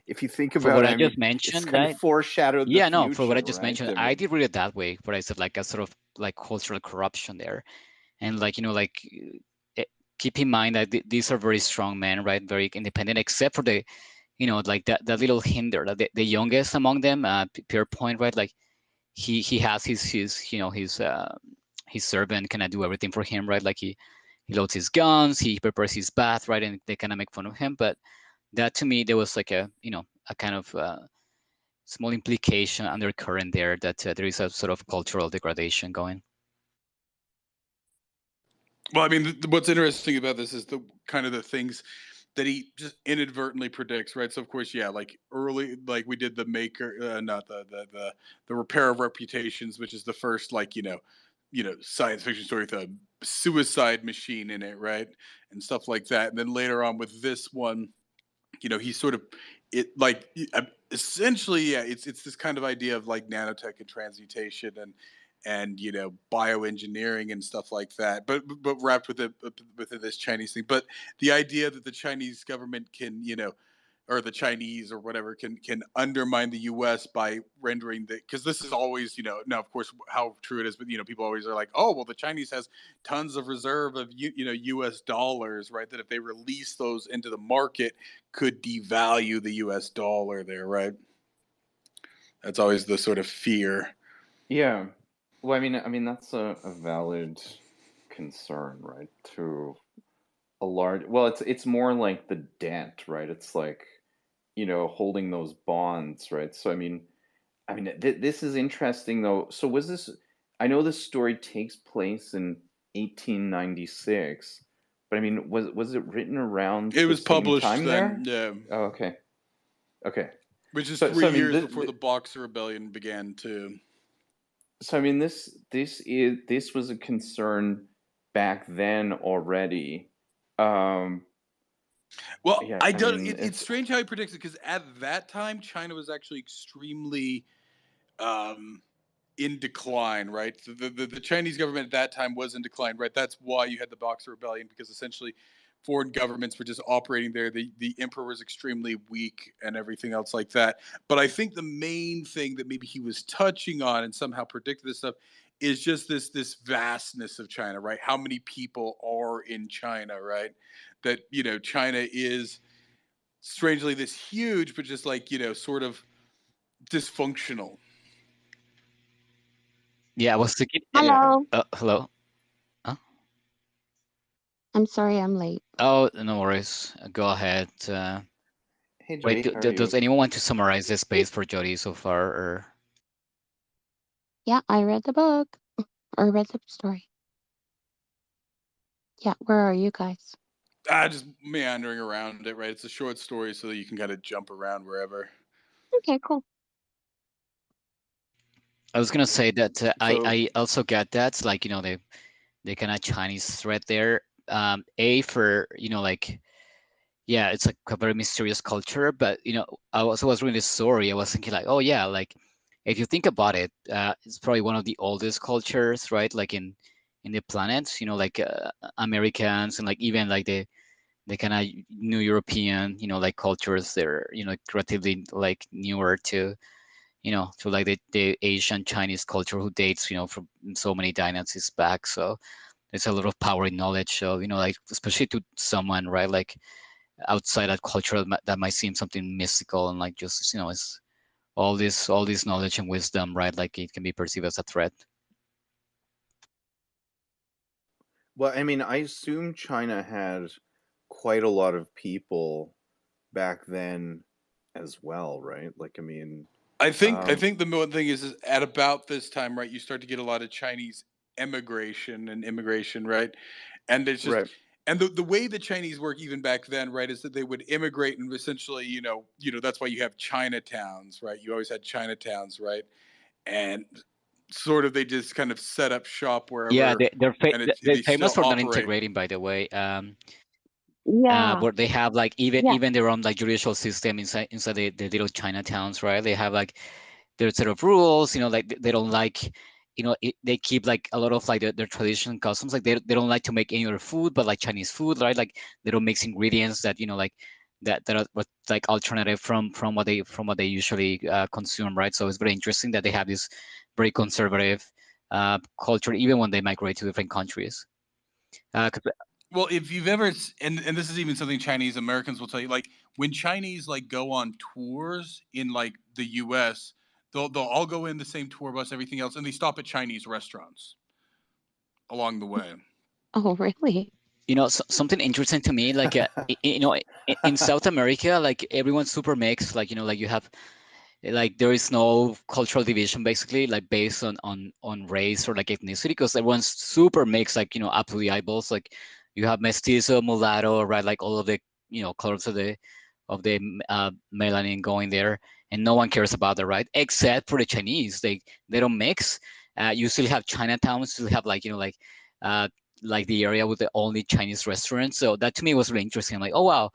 if you think for about what it, I I mean, just it's mentioned, kind of right? foreshadowed the Yeah, no, for what I future, just right? mentioned, I I mean, did read it that way, where I said like a sort of like cultural corruption there, and like like eh, keep in mind that these are very strong men, right? Very independent, except for the like that little hinder, like the youngest among them, Pierre Point, right? Like he has his servant kind of do everything for him, right? Like he loads his guns, he prepares his bath, right? And they kind of make fun of him, but that to me there was like a kind of small implication undercurrent there that there is a sort of cultural degradation going. Well, I mean, what's interesting about this is the kind of the things that he just inadvertently predicts, right? So of course, yeah, like early, like we did the maker, not the repair of reputations, which is the first, like science fiction story with a suicide machine in it, right, and stuff like that. And then later on with this one, he sort of it like essentially, yeah, it's this kind of idea of like nanotech and transmutation and bioengineering and stuff like that, but wrapped within this Chinese thing. But the idea that the Chinese government can, or the Chinese or whatever can undermine the U.S. by rendering the, because this is always, now of course how true it is, but people always are like, oh well, the Chinese has tons of reserve of U.S. dollars, right? That if they release those into the market, could devalue the U.S. dollar there, right? That's always the sort of fear. yeah. Well, I mean that's a valid concern, right? To a large, well, it's more like the debt, right? It's like, holding those bonds, right? So I mean, this is interesting though. So was this? I know this story takes place in 1896, but I mean, was it written around It the was same published time then, there? yeah, Oh, okay, okay. which is So three so I mean, years before the Boxer Rebellion began too. this was a concern back then already. Um, Well, yeah, I I don't. mean, It's it's strange how he predicts it because at that time China was actually extremely um, in decline, right? So the Chinese government at that time was in decline, right? That's why you had the Boxer Rebellion, because essentially foreign governments were just operating there. The emperor was extremely weak and everything else like that. But I think the main thing that maybe he was touching on and somehow predicted this stuff is just this vastness of China, right? How many people are in China, right? That China is strangely this huge, but just like sort of dysfunctional. Yeah, I was thinking. Hello. Hello. Huh? I'm sorry I'm late. Oh, no worries. Go ahead. Hey, Wait, Jody, how are does you? anyone want to summarize the space for Jody so far? Or Yeah, I read the book or read the story. Yeah, where are you guys? Just meandering around it, right? It's a short story, so that you can kind of jump around wherever. Okay, cool. I was gonna say that So- I also get that, like the kind of Chinese thread there. For like, yeah, it's like a very mysterious culture. But I was reading this story. I was thinking like, oh yeah, like if you think about it, it's probably one of the oldest cultures, right? Like in the planet. Like Americans and like even like the kind of new European, like cultures. They're relatively like newer to like the Asian Chinese culture who dates from so many dynasties back. So there's a lot of power in knowledge. So like especially to someone, right, like outside that culture that might seem something mystical and like just it's all this knowledge and wisdom, right? Like it can be perceived as a threat. Well, I mean, I assume China had quite a lot of people back then as well, right? Like, I mean, I think the one thing is at about this time, right? You start to get a lot of Chinese immigration, right? And it's just right. and the way the Chinese work even back then, right, is that they would immigrate and essentially, that's why you have Chinatowns, right? You always had Chinatowns, right? And sort of they just kind of set up shop wherever. Yeah, and they're they famous still for not operate. integrating, by the way. Yeah. Where they have like Yeah. even their own like judicial system inside the little Chinatowns, right? They have like their set of rules, like they don't like, they keep like a lot of like their traditional customs. Like they don't like to make any other food but like Chinese food, right? Like they don't mix ingredients that like that are like alternative from what they usually consume, right? So it's very interesting that they have this very conservative culture even when they migrate to different countries. 'Cause Well, if you've ever and this is even something Chinese Americans will tell you, like when Chinese like go on tours in like the U.S., they'll all go in the same tour bus, everything else, and they stop at Chinese restaurants along the way. Oh, really? Something interesting to me, like in South America, like everyone's super mixed. Like like you have like there is no cultural division basically, like based on race or like ethnicity, because everyone's super mixed, like up to the eyeballs. Like you have mestizo, mulatto, right? Like all of the colors of the melanin going there, and no one cares about that, right? Except for the Chinese, they don't mix. You still have Chinatown, still have uh, like the area with the only Chinese restaurants. So that to me was really interesting. I'm like, oh wow,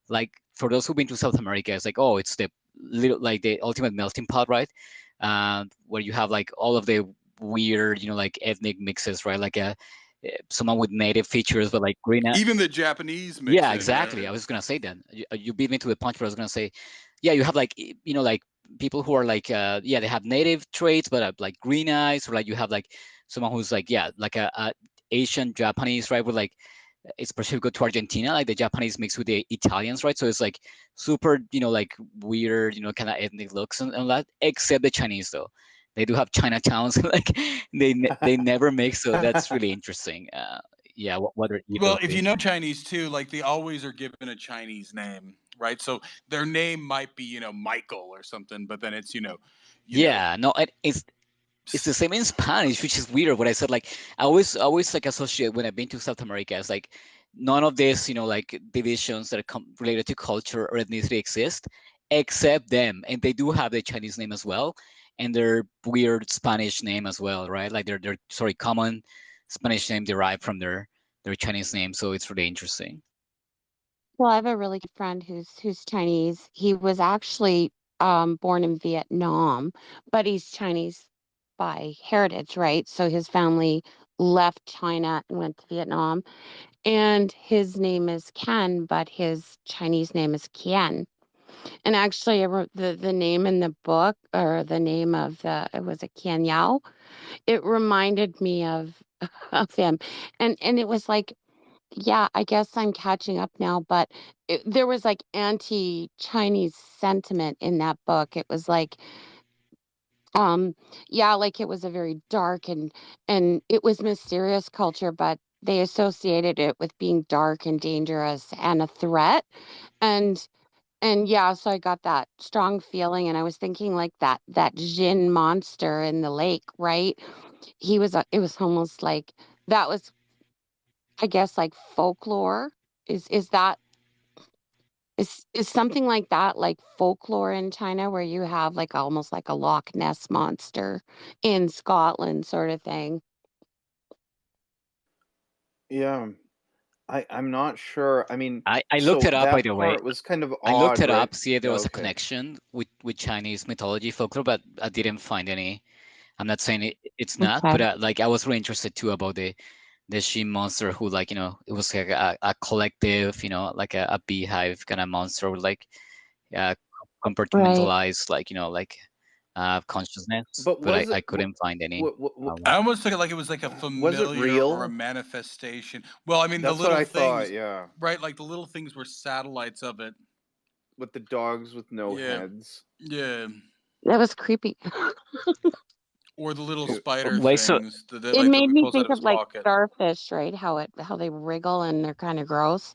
like for those who've been to South America, it's like, oh, it's the little like the ultimate melting pot, right? Where you have like all of the weird, like ethnic mixes, right? Like someone with native features, but like green. Even the Japanese mix. Yeah, in, exactly. right? I was gonna say that. You beat me to the punch, but I was gonna say, yeah, you have like like people who are like yeah, they have native traits, but like green eyes, or like you have like someone who's like yeah, like a Asian Japanese, right? With like it's particularly good to Argentina, like the Japanese mixed with the Italians, right? So it's like super, like weird, kind of ethnic looks and that. Except the Chinese, though, they do have Chinatowns, like they never mix. So that's really interesting. Yeah, what their Well, ethos if you is. know Chinese too, like they always are given a Chinese name, right? So their name might be, Michael or something, but then it's, Yeah, no, it's the same in Spanish, which is weird. What I said, like I always like associate when I've been to South America as like none of this, like divisions that are related to culture or ethnicity exist, except them, and they do have the Chinese name as well, and their weird Spanish name as well, right? Like their sorry common Spanish name derived from their Chinese name, so it's really interesting. Well, I have a really good friend who's Chinese. He was actually born in Vietnam, but he's Chinese by heritage, right? So his family left China and went to Vietnam. and his name is Ken, but his Chinese name is Qian. And actually, the name in the book, or the name of it was a Qian Yao. It reminded me of of him, and it was like, yeah, I guess I'm catching up now, but there was like anti-Chinese sentiment in that book. It was like, um, yeah, like it was a very dark and it was mysterious culture, but they associated it with being dark and dangerous and a threat. And and yeah, so I got that strong feeling, and I was thinking like that Jin monster in the lake, right? It was almost like that was, I guess, like folklore. Is that is something like that like folklore in China, where you have like almost like a Loch Ness monster in Scotland sort of thing? Yeah. I'm not sure. I mean, I looked so it up, by that the way. part was kind of I looked odd, it right? up, see if there was a Okay. connection with Chinese mythology folklore, but I didn't find any. I'm not saying it's not, Okay. but like I was really interested too about the she monster who, like, it was like a collective, like a beehive kind of monster with like uh, Right. compartmentalized, like, like consciousness, But but was I it couldn't find any. I almost took it like it was like a was it familiar or a real? manifestation. Well, I mean, the That's what little I thought, things, yeah. right? Like the little things were satellites of it. With the dogs with no Yeah, heads. yeah. That was creepy. Or the little Dude, spider Wait, so things that, It like that made he me pulls out think of of his like pocket. starfish, right? How they wriggle and they're kind of gross.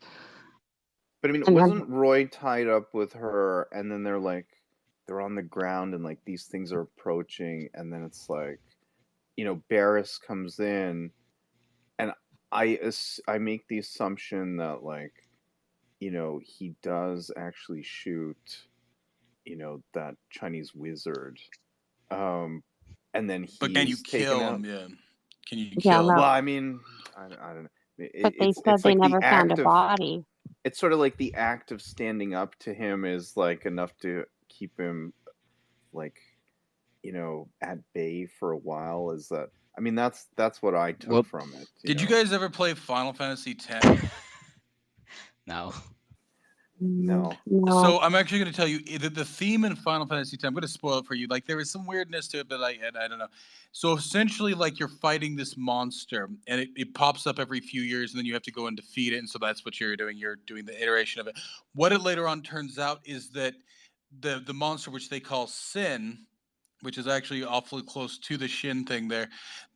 But I mean, And then wasn't Roy tied up with her and then they're on the ground and like these things are approaching and then it's like, Barris comes in and I make the assumption that like, he does actually shoot, that Chinese wizard. Um and then But can you he's taken kill out. him? Yeah. Can you yeah, kill no, Well, him? I mean, I don't know. but they It's said they like the never found a act of body. it's sort of like the act of standing up to him is like enough to keep him like at bay for a while. Is that? I mean, that's what I took well, from it. Did you guys ever play Final Fantasy X? no. No. No. So I'm actually going to tell you the theme in Final Fantasy X. I'm going to spoil it for you. Like there is some weirdness to it, but I don't know. So essentially, like you're fighting this monster, and it pops up every few years, and then you have to go and defeat it. And so that's what you're doing. You're doing the iteration of it. What it later on turns out is that the monster, which they call Sin, which is actually awfully close to the Shin thing there.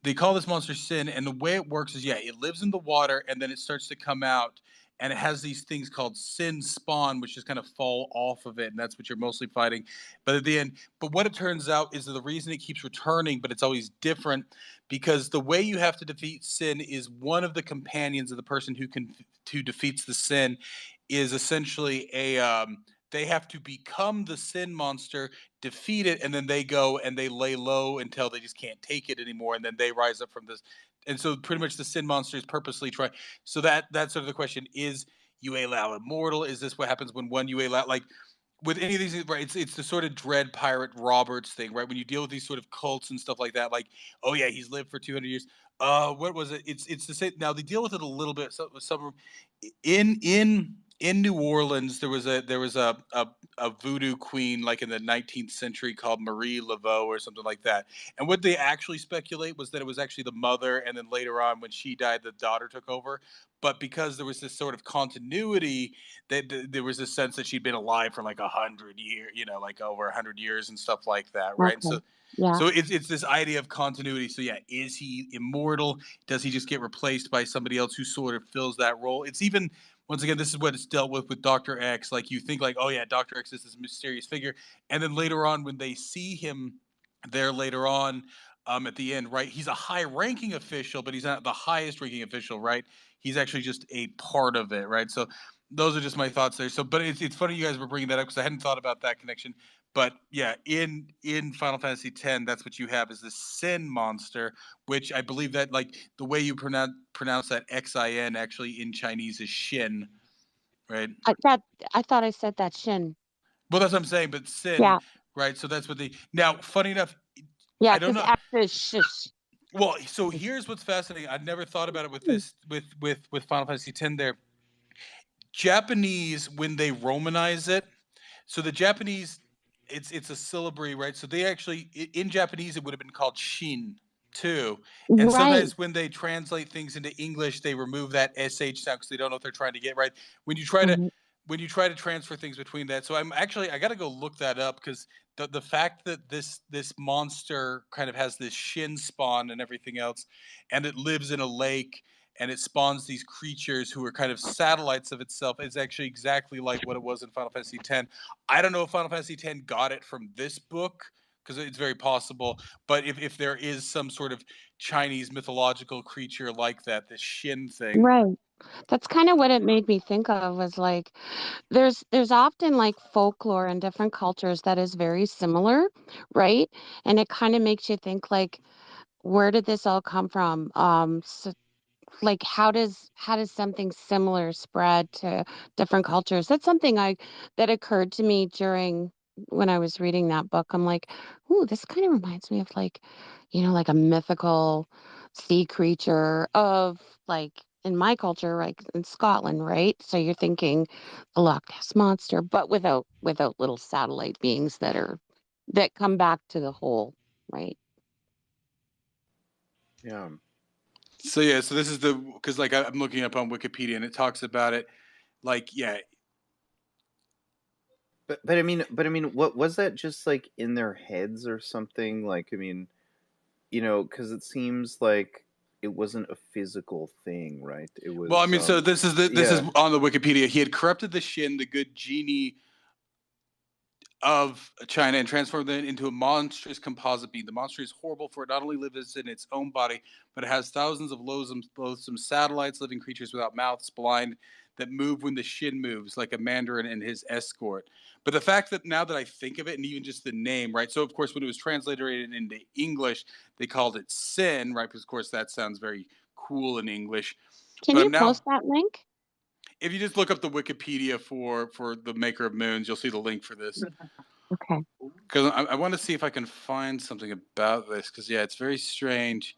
They call this monster Sin, and the way it works is, yeah, it lives in the water, and then it starts to come out, and it has these things called Sin spawn, which just kind of fall off of it, and that's what you're mostly fighting. But at the end, but what it turns out is that the reason it keeps returning, but it's always different, because the way you have to defeat Sin is one of the companions of the person who defeats the Sin is essentially they have to become the Sin monster, defeat it, and then they go and they lay low until they just can't take it anymore, and then they rise up from this. And so pretty much the Sin monster is purposely trying. So that's sort of the question: is Yue Lao immortal? Is this what happens when one Yue Lao, like with any of these, right? It's the sort of Dread Pirate Roberts thing, right? When you deal with these sort of cults and stuff like that, like, oh yeah, he's lived for 200 years. What was it? It's the same. Now they deal with it a little bit. So some in New Orleans, there was a voodoo queen like in the 19th century called Marie Laveau or something like that. And what they actually speculate was that it was actually the mother, and then later on when she died, the daughter took over. But because there was this sort of continuity, there was this sense that she'd been alive for like 100 years, like over 100 years and stuff like that, right? And Okay. Yeah. so it's this idea of continuity. So yeah, is he immortal? Does he just get replaced by somebody else who sort of fills that role? It's even, once again, this is what it's dealt with Dr. X. Like you think like, oh yeah, Dr. X is this mysterious figure, and then later on when they see him there later on, at the end, right? He's a high-ranking official, but he's not the highest-ranking official, right? He's actually just a part of it, right? So those are just my thoughts there. So, but it's funny you guys were bringing that up because I hadn't thought about that connection. But yeah, in Final Fantasy X, that's what you have is this Sin monster, which I believe that like the way you pronounce that Xin actually in Chinese is Shin, right? I thought I said that Shin. Well, that's what I'm saying, but Sin, Yeah. right? So that's what they now. Funny enough, Yeah, I don't because know. X is shush. Well, so here's what's fascinating. I'd never thought about it with this with Final Fantasy X. There, Japanese, when they Romanize it, so the Japanese, it's a syllabary, right? So they actually in Japanese it would have been called Shin too. And Right. sometimes when they translate things into English, they remove that sh sound because they don't know what they're trying to get right. When you try to Mhm. when you try to transfer things between that, so I'm actually I got to go look that up because the fact that this monster kind of has this shin spawn and everything else, and it lives in a lake and it spawns these creatures who are kind of satellites of itself is actually exactly like what it was in Final Fantasy X. I don't know if Final Fantasy X got it from this book because it's very possible, but if there is some sort of Chinese mythological creature like that, the Shin thing. Right. That's kind of what it made me think of, was like there's often like folklore in different cultures that is very similar, right? And it kind of makes you think like, where did this all come from? So like how does something similar spread to different cultures? That's something I that occurred to me during when I was reading that book. I'm like, ooh, this kind of reminds me of like, like a mythical sea creature of like in my culture, like in Scotland, right? So you're thinking the Loch Ness monster, but without little satellite beings that come back to the whole, right? Yeah. So yeah, so this is the because like I'm looking up on Wikipedia and it talks about it like yeah. But I mean, what was that just like in their heads or something? Like, I mean, because it seems like it wasn't a physical thing, right? It Well, I was, mean, so this is yeah, on the Wikipedia. He had corrupted the Shin, the good genie of China, and transformed it into a monstrous composite being. The monster is horrible, for it not only lives in its own body, but it has thousands of loathsome satellites, living creatures without mouths, blind, that move when the Shin moves, like a mandarin and his escort. But the fact that now that I think of it, and even just the name, right? So, of course, when it was translated into English, they called it Sin, right? Because, of course, that sounds very cool in English. Can But you I'm now post that link? if you just look up the Wikipedia for the maker of moons, you'll see the link for this. Okay. Because I want to see if I can find something about this. Because yeah, it's very strange.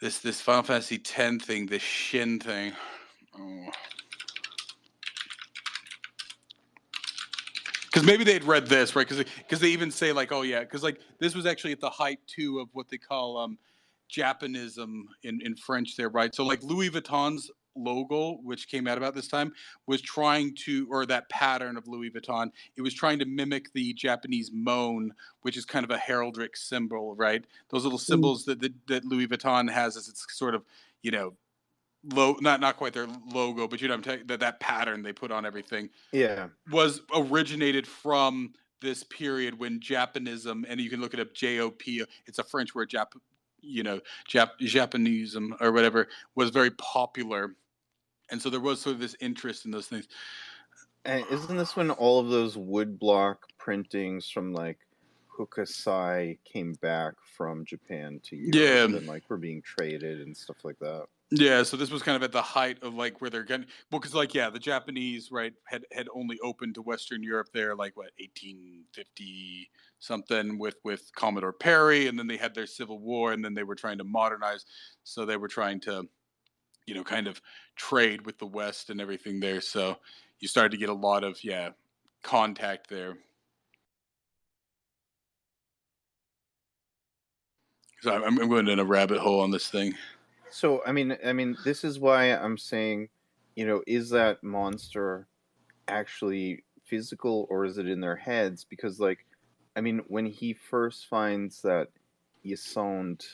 This Final Fantasy X thing, this Shin thing. Oh. Because maybe they'd read this, right? Because they even say like, oh yeah, because like this was actually at the height too of what they call Japanism in French there, right? So like Louis Vuitton's logo, which came out about this time, was trying to, or that pattern of Louis Vuitton, it was trying to mimic the Japanese mon, which is kind of a heraldic symbol, right? Those little Mm. symbols that Louis Vuitton has as its sort of, you know, not quite their logo, but you know, that pattern they put on everything yeah, was originated from this period when Japanism, and you can look it up, JOP, it's a French word, Japanism or whatever, was very popular. And so there was sort of this interest in those things. and isn't this when all of those woodblock printings from like Hokusai came back from Japan to Europe Yeah. and like were being traded and stuff like that? Yeah, so this was kind of at the height of like where they're getting well, because like yeah, the Japanese right had only opened to Western Europe there like what 1850 something with Commodore Perry, and then they had their Civil War, and then they were trying to modernize, so they were trying to kind of trade with the West and everything there. So you started to get a lot of contact there. So I'm going in a rabbit hole on this thing. So I mean, this is why I'm saying, is that monster actually physical or is it in their heads? Because like, I mean, when he first finds that Yasond,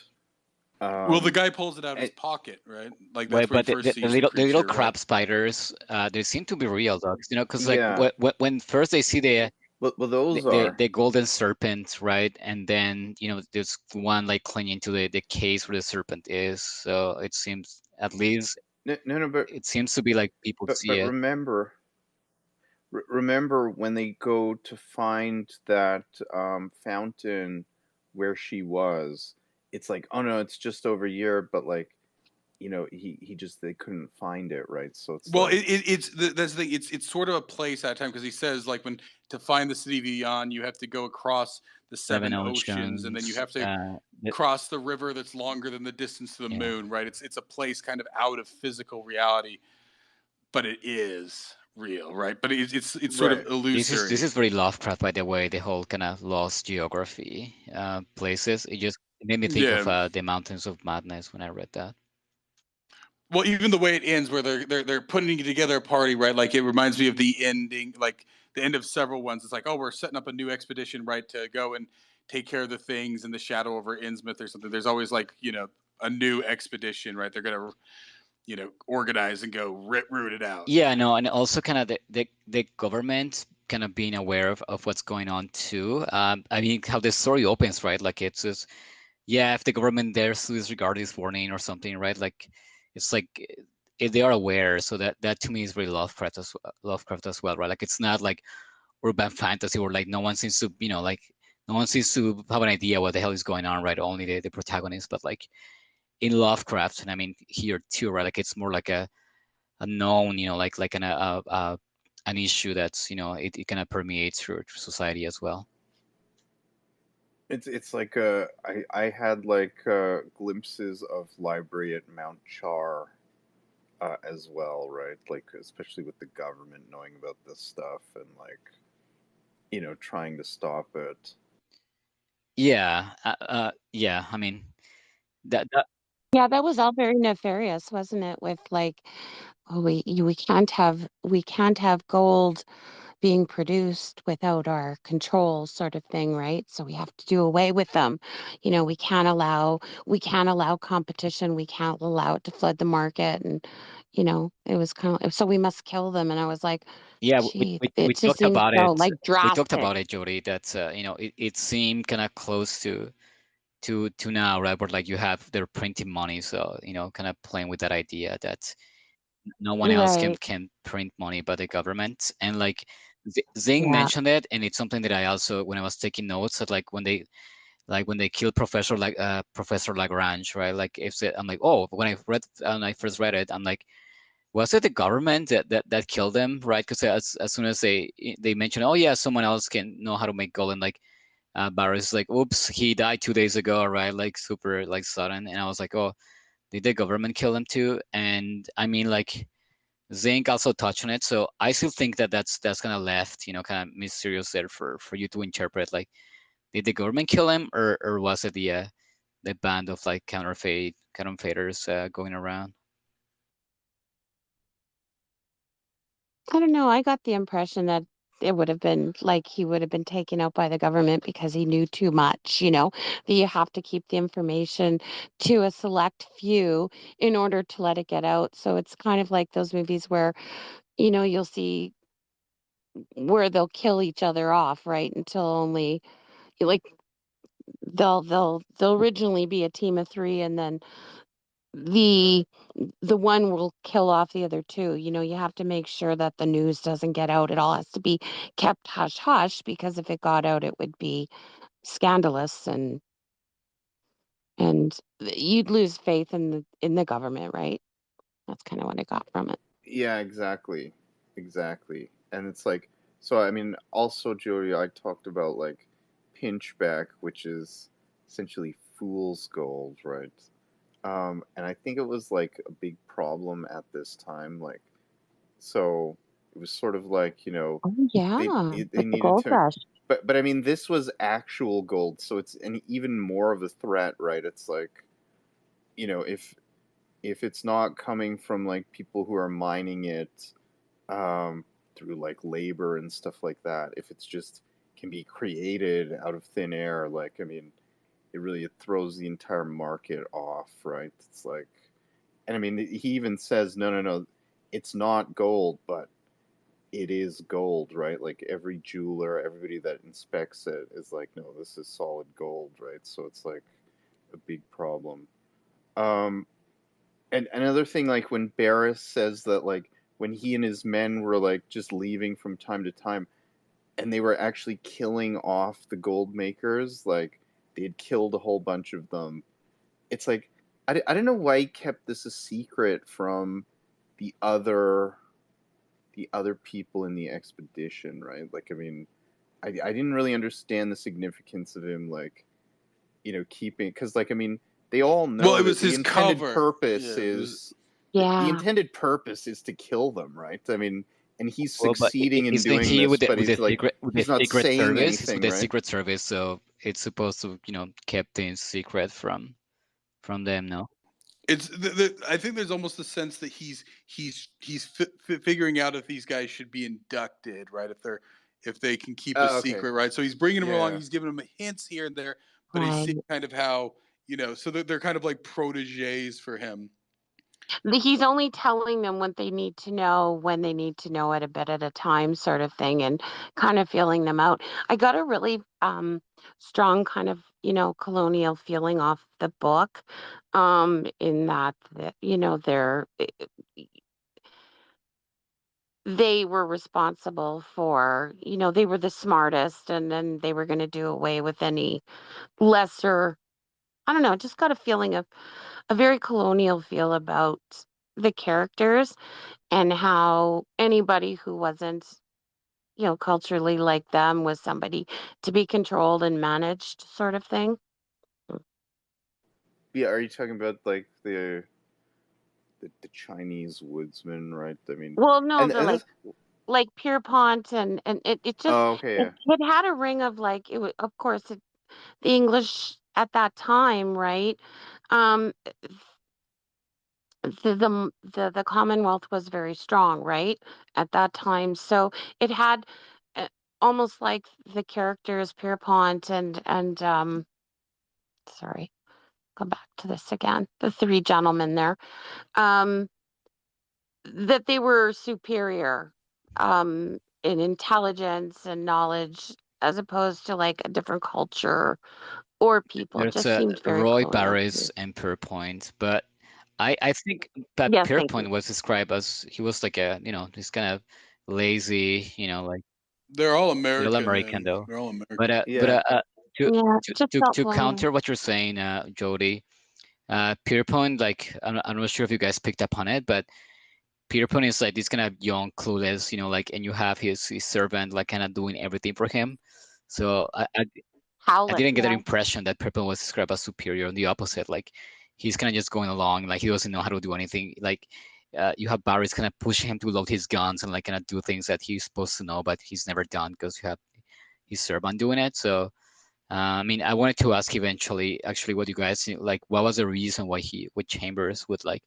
Well, the um, guy pulls it out of his and, pocket, right? Like that's Right, where he but first the sees the little creature, right? crab spiders, they seem to be real dogs, because like yeah, when first they see well, those are, the golden serpent, right, and then there's one like clinging to the case where the serpent is, so it seems at least no, no, no, it seems to be like people see but it. remember when they go to find that fountain where she was, it's like, oh no, it's just over here, but like he just they couldn't find it, right? So it's Well, like, that's the thing. It's sort of a place at a time because he says like when to find the city of Yon, you have to go across the Seven seven oceans, and then you Oceans. have to cross the river that's longer than the distance to the Yeah. moon. Right? It's a place kind of out of physical reality, but it is real, right? But it's sort of right. illusory. This is very Lovecraft, by the way. The whole kind of lost geography places. It made me think of Yeah. the Mountains of Madness when I read that. Well, even the way it ends, where they're putting together a party, right? Like it reminds me of the ending, like the end of several ones. It's like, oh, we're setting up a new expedition, right, to go and take care of the things in the shadow over Innsmouth or something. There's always like a new expedition, right? They're gonna organize and go root it out. Yeah, no, and also kind of the government kind of being aware of what's going on too. I mean, how the story opens, right? Like it's just, yeah, if the government dares to disregard this warning or something, right? Like it's like they are aware. So that to me is very Lovecraft as well, right? Like it's not like urban fantasy where like no one seems to, like no one seems to have an idea what the hell is going on, right? Only the protagonist, but like in Lovecraft, and I mean here too, right? Like it's more like a known, like an issue that's, it kind of permeates through society as well. It's like I had like glimpses of library at Mount Char as well, right? Like especially with the government knowing about this stuff and like trying to stop it. Yeah, yeah. I mean, that Yeah, that was all very nefarious, wasn't it? With like, oh, we can't have gold being produced without our control, sort of thing, right? So we have to do away with them. We can't allow competition. We can't allow it to flood the market, and it was kind of so we must kill them. And I was like, yeah, gee, it just seems so like we talked drastic. about it, Jody. That it seemed kind of close to now, right? Where like you have they're printing money, so kind of playing with that idea that no one else Right. can print money but the government. And like Zing Yeah. mentioned it, and it's something that I also, when I was taking notes, that like when they killed Professor Lagrange, right? Like I'm like, oh, when I first read it, I'm like, was it the government that killed them, right? Because as soon as they mentioned, oh yeah, someone else can know how to make gold, and like Barris is like, oops, he died 2 days ago, right? Like super like sudden, and I was like, oh, did the government kill him too? And I mean, like Zink also touched on it, so I still think that that's kind of left, kind of mysterious there for you to interpret. Like, did the government kill him, or was it the band of like counterfeiters going around? I don't know. I got the impression that it would have been like he would have been taken out by the government because he knew too much, that you have to keep the information to a select few in order to let it get out. So it's kind of like those movies where, you'll see where they'll kill each other off, right? Until only like they'll originally be a team of three, and then the the one will kill off the other two. You have to make sure that the news doesn't get out. It all has to be kept hush hush, because if it got out, it would be scandalous, and you'd lose faith in the government, right? That's kind of what I got from it. Yeah, exactly. And it's like, so I mean, also Julia, I talked about like pinchback, which is essentially fool's gold, right? And I think it was like a big problem at this time. Like, so it was sort of like Oh they yeah, they with the needed gold to, rush. but I mean, this was actual gold, so it's an even more of a threat, right? It's like, if it's not coming from like people who are mining it through like labor and stuff like that, if it's just can be created out of thin air, like I mean, it throws the entire market off, right? It's like, and I mean, he even says, no, it's not gold, but it is gold, right? Like every jeweler, everybody that inspects it is like, no, this is solid gold, right? So it's like a big problem. Um, and another thing, like when Barris says that, like when he and his men were like just leaving from time to time, and they were actually killing off the gold makers, like they had killed a whole bunch of them. It's like, I don't know why he kept this a secret from the other people in the expedition, right? Like, I mean, I didn't really understand the significance of him, like, you know, keeping, because, like, I mean, they all know Well, it was that the his intended cover. purpose Yeah, is the Yeah. intended purpose is to kill them, right? I mean, and he's Well, but succeeding in isn't doing he this, with but he's like, he's not Secret saying Service? He's with anything, the right? Secret Service, so it's supposed to, you know, kept things secret from them, no? it's I think there's almost a sense that he's figuring out if these guys should be inducted, right? If they can keep a Oh, okay. secret, right? So he's bringing them along. Yeah. He's giving them hints here and there, but he's Right. seeing kind of how, you know, so they're kind of like proteges for him. He's only telling them what they need to know when they need to know it, a bit at a time, sort of thing, and kind of feeling them out. I got a really strong kind of, you know, colonial feeling off the book, in that, you know, they were responsible for, you know, they were the smartest, and then they were going to do away with any lesser. I don't know, just got a feeling of a very colonial feel about the characters, and how anybody who wasn't, you know, culturally like them was somebody to be controlled and managed, sort of thing. Yeah, are you talking about like the Chinese woodsman, right? I mean, Well, no, and the like Pierpont, and it just, oh, okay, yeah. it had a ring of, like, it was, of course, the English at that time, right? Um, the Commonwealth was very strong, right, at that time. So it had, uh, almost like the characters Pierpont and sorry, go back to this again. The three gentlemen there, um, that they were superior, in intelligence and knowledge, as opposed to like a different culture or people. It There's just seemed very Roy colonial to Barris me. and Pierpont, but I think that Yes, thank Pierpont you. was described as he was like a, you know, he's kind of lazy, you know, like They're all middle American, American man. though. They're all But American. Yeah. Yeah, it just felt to colonial. counter what you're saying, Jody, Pierpont, like I'm not sure if you guys picked up on it, but Pierpont is like this kind of young, clueless, you know, like, and you have his servant like kind of doing everything for him. So I Howlett, didn't get that yeah. impression that Pierpont was described as superior. On the opposite, like he's kind of just going along, like he doesn't know how to do anything. Like you have Barris kind of pushing him to load his guns and like kind of do things that he's supposed to know, but he's never done because you have his servant doing it. So I mean, I wanted to ask eventually, actually, what you guys think, like, what was the reason why with Chambers would like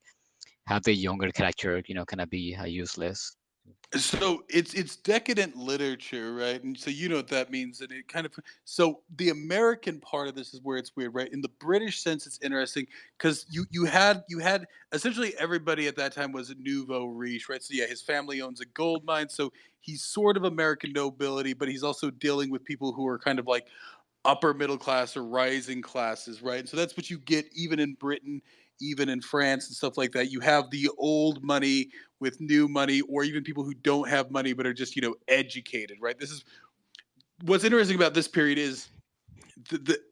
have the younger character, you know, kind of be useless? So it's decadent literature, right? And so you know what that means, and it kind of, so the American part of this is where it's weird, right? In the British sense, it's interesting because you had essentially everybody at that time was a nouveau riche, right? So yeah, his family owns a gold mine, so he's sort of American nobility, but he's also dealing with people who are kind of like upper middle class or rising classes, right? And so that's what you get even in Britain, even in France and stuff like that. You have the old money with new money, or even people who don't have money but are just, you know, educated, right? This is what's interesting about this period is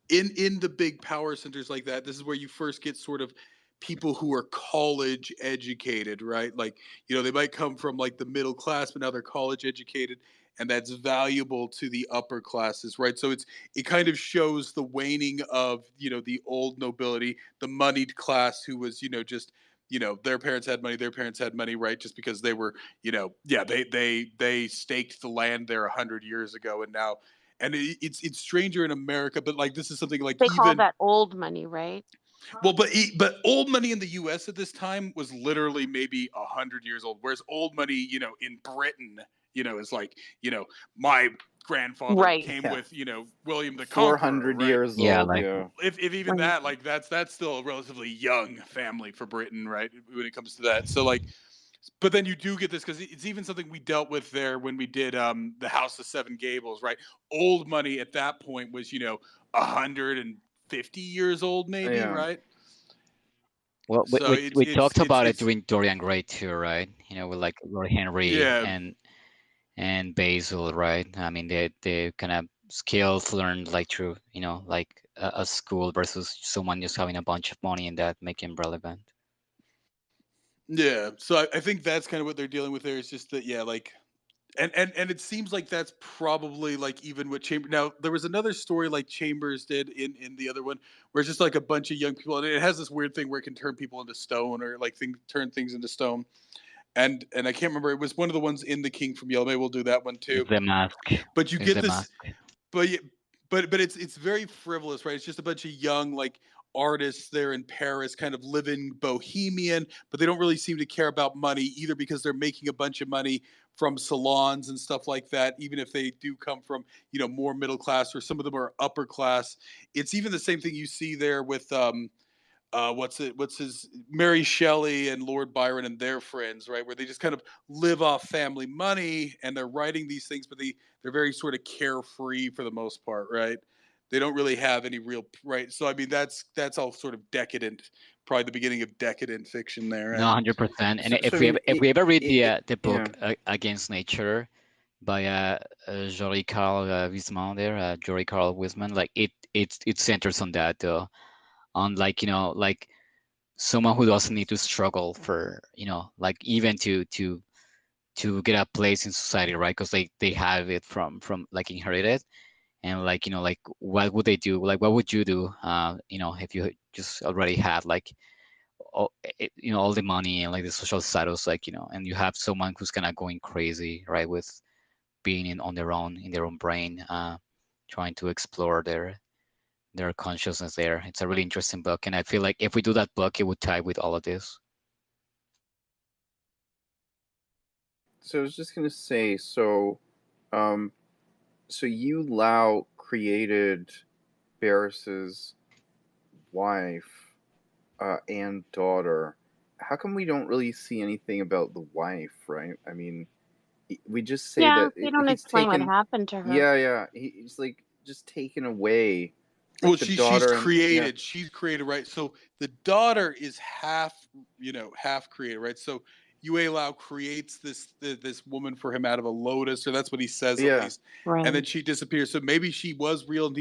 in the big power centers like that. This is where you first get sort of people who are college educated, right? Like, you know, they might come from like the middle class, but now they're college educated, and that's valuable to the upper classes, right? So it kind of shows the waning of, you know, the old nobility, the moneyed class who was, you know, just, you know, their parents had money, their parents had money, right? Just because they were, you know, yeah, they staked the land there 100 years ago, and now, and it's stranger in America, but like this is something like They call even, that old money, right? well, but old money in the U.S. at this time was literally maybe 100 years old, whereas old money, you know, in Britain, you know, is like, you know, my grandfather Right. came Yeah. with, you know, William the Conqueror, 400 right? years Yeah, old, like yeah. If even Right. that, like that's still a relatively young family for Britain, right? When it comes to that, so like, but then you do get this because it's even something we dealt with there when we did the House of Seven Gables, right? Old money at that point was, you know, 150 years old, maybe, Yeah. right? well, So we talked about it it's during Dorian Gray too, right? You know, with like Lord Henry yeah. and Basil, right? I mean, they kind of skills learned like through, you know, like a school versus someone just having a bunch of money and that make him relevant. Yeah, so I think that's kind of what they're dealing with there. Is just that, yeah, like, and it seems like that's probably like even what Chamber. Now there was another story like Chambers did in the other one, where it's just like a bunch of young people, and it has this weird thing where it can turn people into stone or like turn things into stone. And I can't remember. It was one of the ones in The King from Yellow. Maybe we'll do that one too. The Mask. But you It's get The this, Mask. but but it's very frivolous, right? It's just a bunch of young like artists there in Paris, kind of living bohemian, but they don't really seem to care about money either because they're making a bunch of money from salons and stuff like that. Even if they do come from more middle class, or some of them are upper class. It's even the same thing you see there with what's his Mary Shelley and Lord Byron and their friends, right? Where they just kind of live off family money and they're writing these things, but they're very sort of carefree for the most part, right? They don't really have any real right. So I mean that's all sort of decadent, probably the beginning of decadent fiction there, No, right? 100%. And So, if I we mean, if we ever read the book yeah. Against Nature by Jory Carl Wiesman there, Jory Carl Wiesman, like it centers on that though, on like like someone who doesn't need to struggle for like even to get a place in society, right? Because they have it from like inherited, and like like what would they do? Like what would you do? If you just already had like all, all the money and like the social status, like and you have someone who's kind of going crazy, right, with being on their own in their own brain, trying to explore their consciousness there. It's a really interesting book, and I feel like if we do that book, it would tie with all of this. So I was just gonna say, um, so Yu Lao created Barris's wife and daughter. How come we don't really see anything about the wife, right? I mean, we just say Yeah, that they don't he's explain what taken. happened to her. Yeah, he's like just taken away, Well, like the she's daughter and yeah. created. She's created, right? So the daughter is half created, right? So Yue Lao creates this woman for him out of a lotus, or that's what he says at Yeah. least. Right. And then she disappears. So maybe she was real, and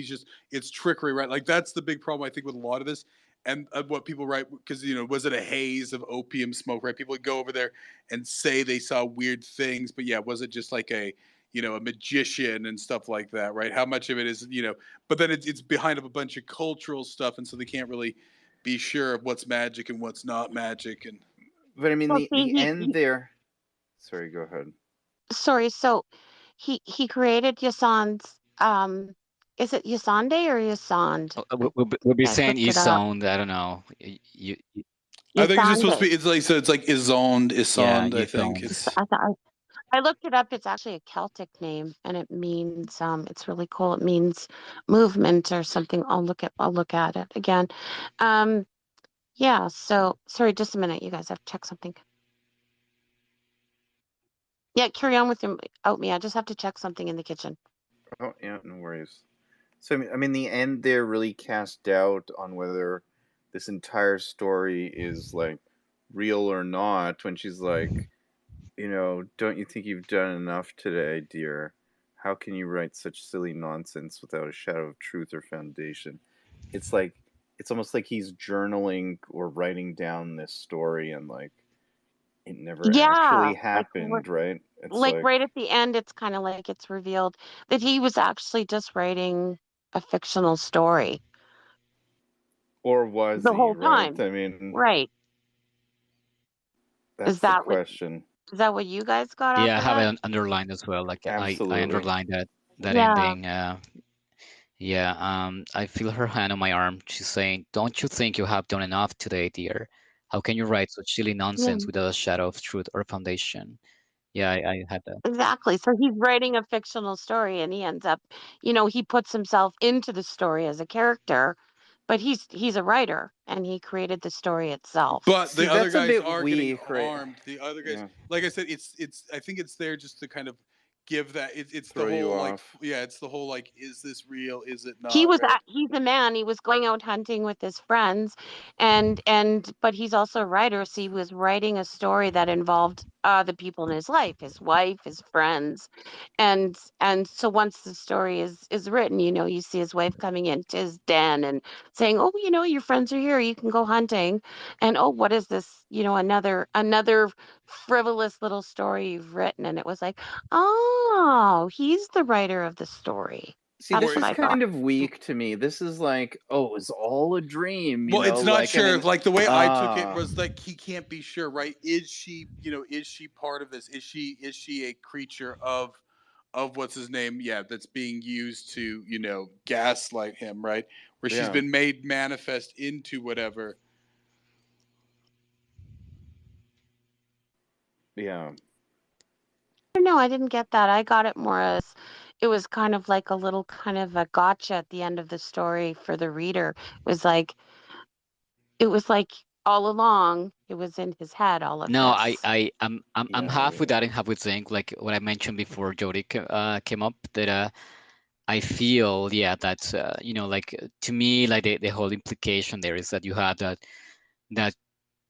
it's trickery, right? Like that's the big problem I think with a lot of this, and what people write because was it a haze of opium smoke, right? People would go over there and say they saw weird things, but yeah, was it just like a magician and stuff like that, right? How much of it is but then it's behind of a bunch of cultural stuff, and so they can't really be sure of what's magic and what's not magic. And But I mean, Well, the see, end there. Sorry, go ahead. sorry, so he created Yasand's is it Yasande or Yasand? We'll be I saying looked it up. Isonde. I don't know. You I think it's just supposed to Yasande. be. It's like so. It's like Isonde. yeah, I think Isonde. it's. I looked it up. It's actually a Celtic name, and it means it's really cool. It means movement or something. I'll look at it again. Yeah. So sorry, just a minute. You guys have to check something. Yeah, carry on with your oatmeal. I just have to check something in the kitchen. Oh yeah, no worries. So I mean, the end there really cast doubt on whether this entire story is like real or not. When she's like, don't you think you've done enough today, dear? How can you write such silly nonsense without a shadow of truth or foundation? It's like it's almost like he's journaling or writing down this story, and like it never Yeah, actually happened, right? It's like like, right at the end, it's kind of like it's revealed that he was actually just writing a fictional story or was the he, whole right? time. I mean, Right. Is that's the that question. what you guys got off Yeah, I of have that? it underlined as well. Like I Absolutely. underlined that Yeah, ending. Yeah. I feel her hand on my arm. She's saying, "Don't you think you have done enough today, dear? How can you write such silly yeah, nonsense without a shadow of truth or foundation?" Yeah, I had that. exactly. So he's writing a fictional story and he ends up, he puts himself into the story as a character, but he's a writer and he created the story itself. But See, the other that's a guys bit are getting weak, right? harmed. The other guys, Yeah. like I said, it's. I think it's there just to kind of give that. It's the Throw you whole like, off. yeah, it's the whole like, is this real? Is it He not? was Right? he's a man. He was going out hunting with his friends, and but he's also a writer, so he was writing a story that involved the people in his life, his wife, his friends, and so once the story is written, you see his wife coming into his den and saying, "Oh, your friends are here. You can go hunting." And oh, what is this? Another frivolous little story you've written, and it was like, oh, he's the writer of the story. See, That's this what is I thought. kind of weak to me. This is like, oh, it's all a dream, Well, it's not like, and sure. then, Like the way I took it was like he can't be sure, right? Is she, is she part of this? Is she a creature of what's his name? Yeah, that's being used to, gaslight him, right? Where she's yeah, been made manifest into whatever. yeah, No, I didn't get that. I got it more as it was kind of like a little kind of a gotcha at the end of the story for the reader. It was like all along it was in his head, all of No, this. I'm yeah, half with yeah. that and half with Zink, like what I mentioned before Jody came up, that I feel, yeah, that like to me, like the whole implication there is that you have that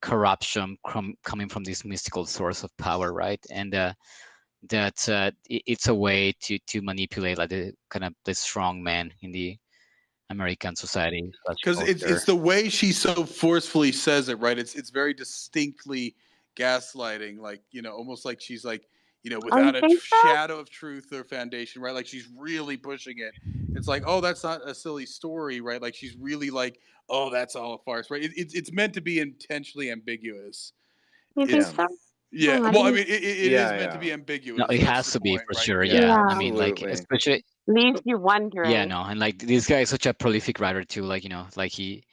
corruption coming from this mystical source of power, right? And that it's a way to manipulate like the kind of the strong man in the American society slash Because it's culture. the way she so forcefully says it, right? It's very distinctly gaslighting, like, almost like she's like, Oh, you without a think so? shadow of truth or foundation, right? Like she's really pushing it. It's like, oh, that's not a silly story, right? Like she's really like, oh, that's all a farce, right? It's meant to be intentionally ambiguous. You think Yeah, It's so? Yeah. I Well, I didn't. mean, it is yeah, meant to yeah, be No, ambiguous. it That's has the to be point, for right? sure. Yeah. Yeah, Yeah, I mean, like absolutely. especially, leaves you yeah, wondering. no, and like this guy is such a prolific writer too. Like like he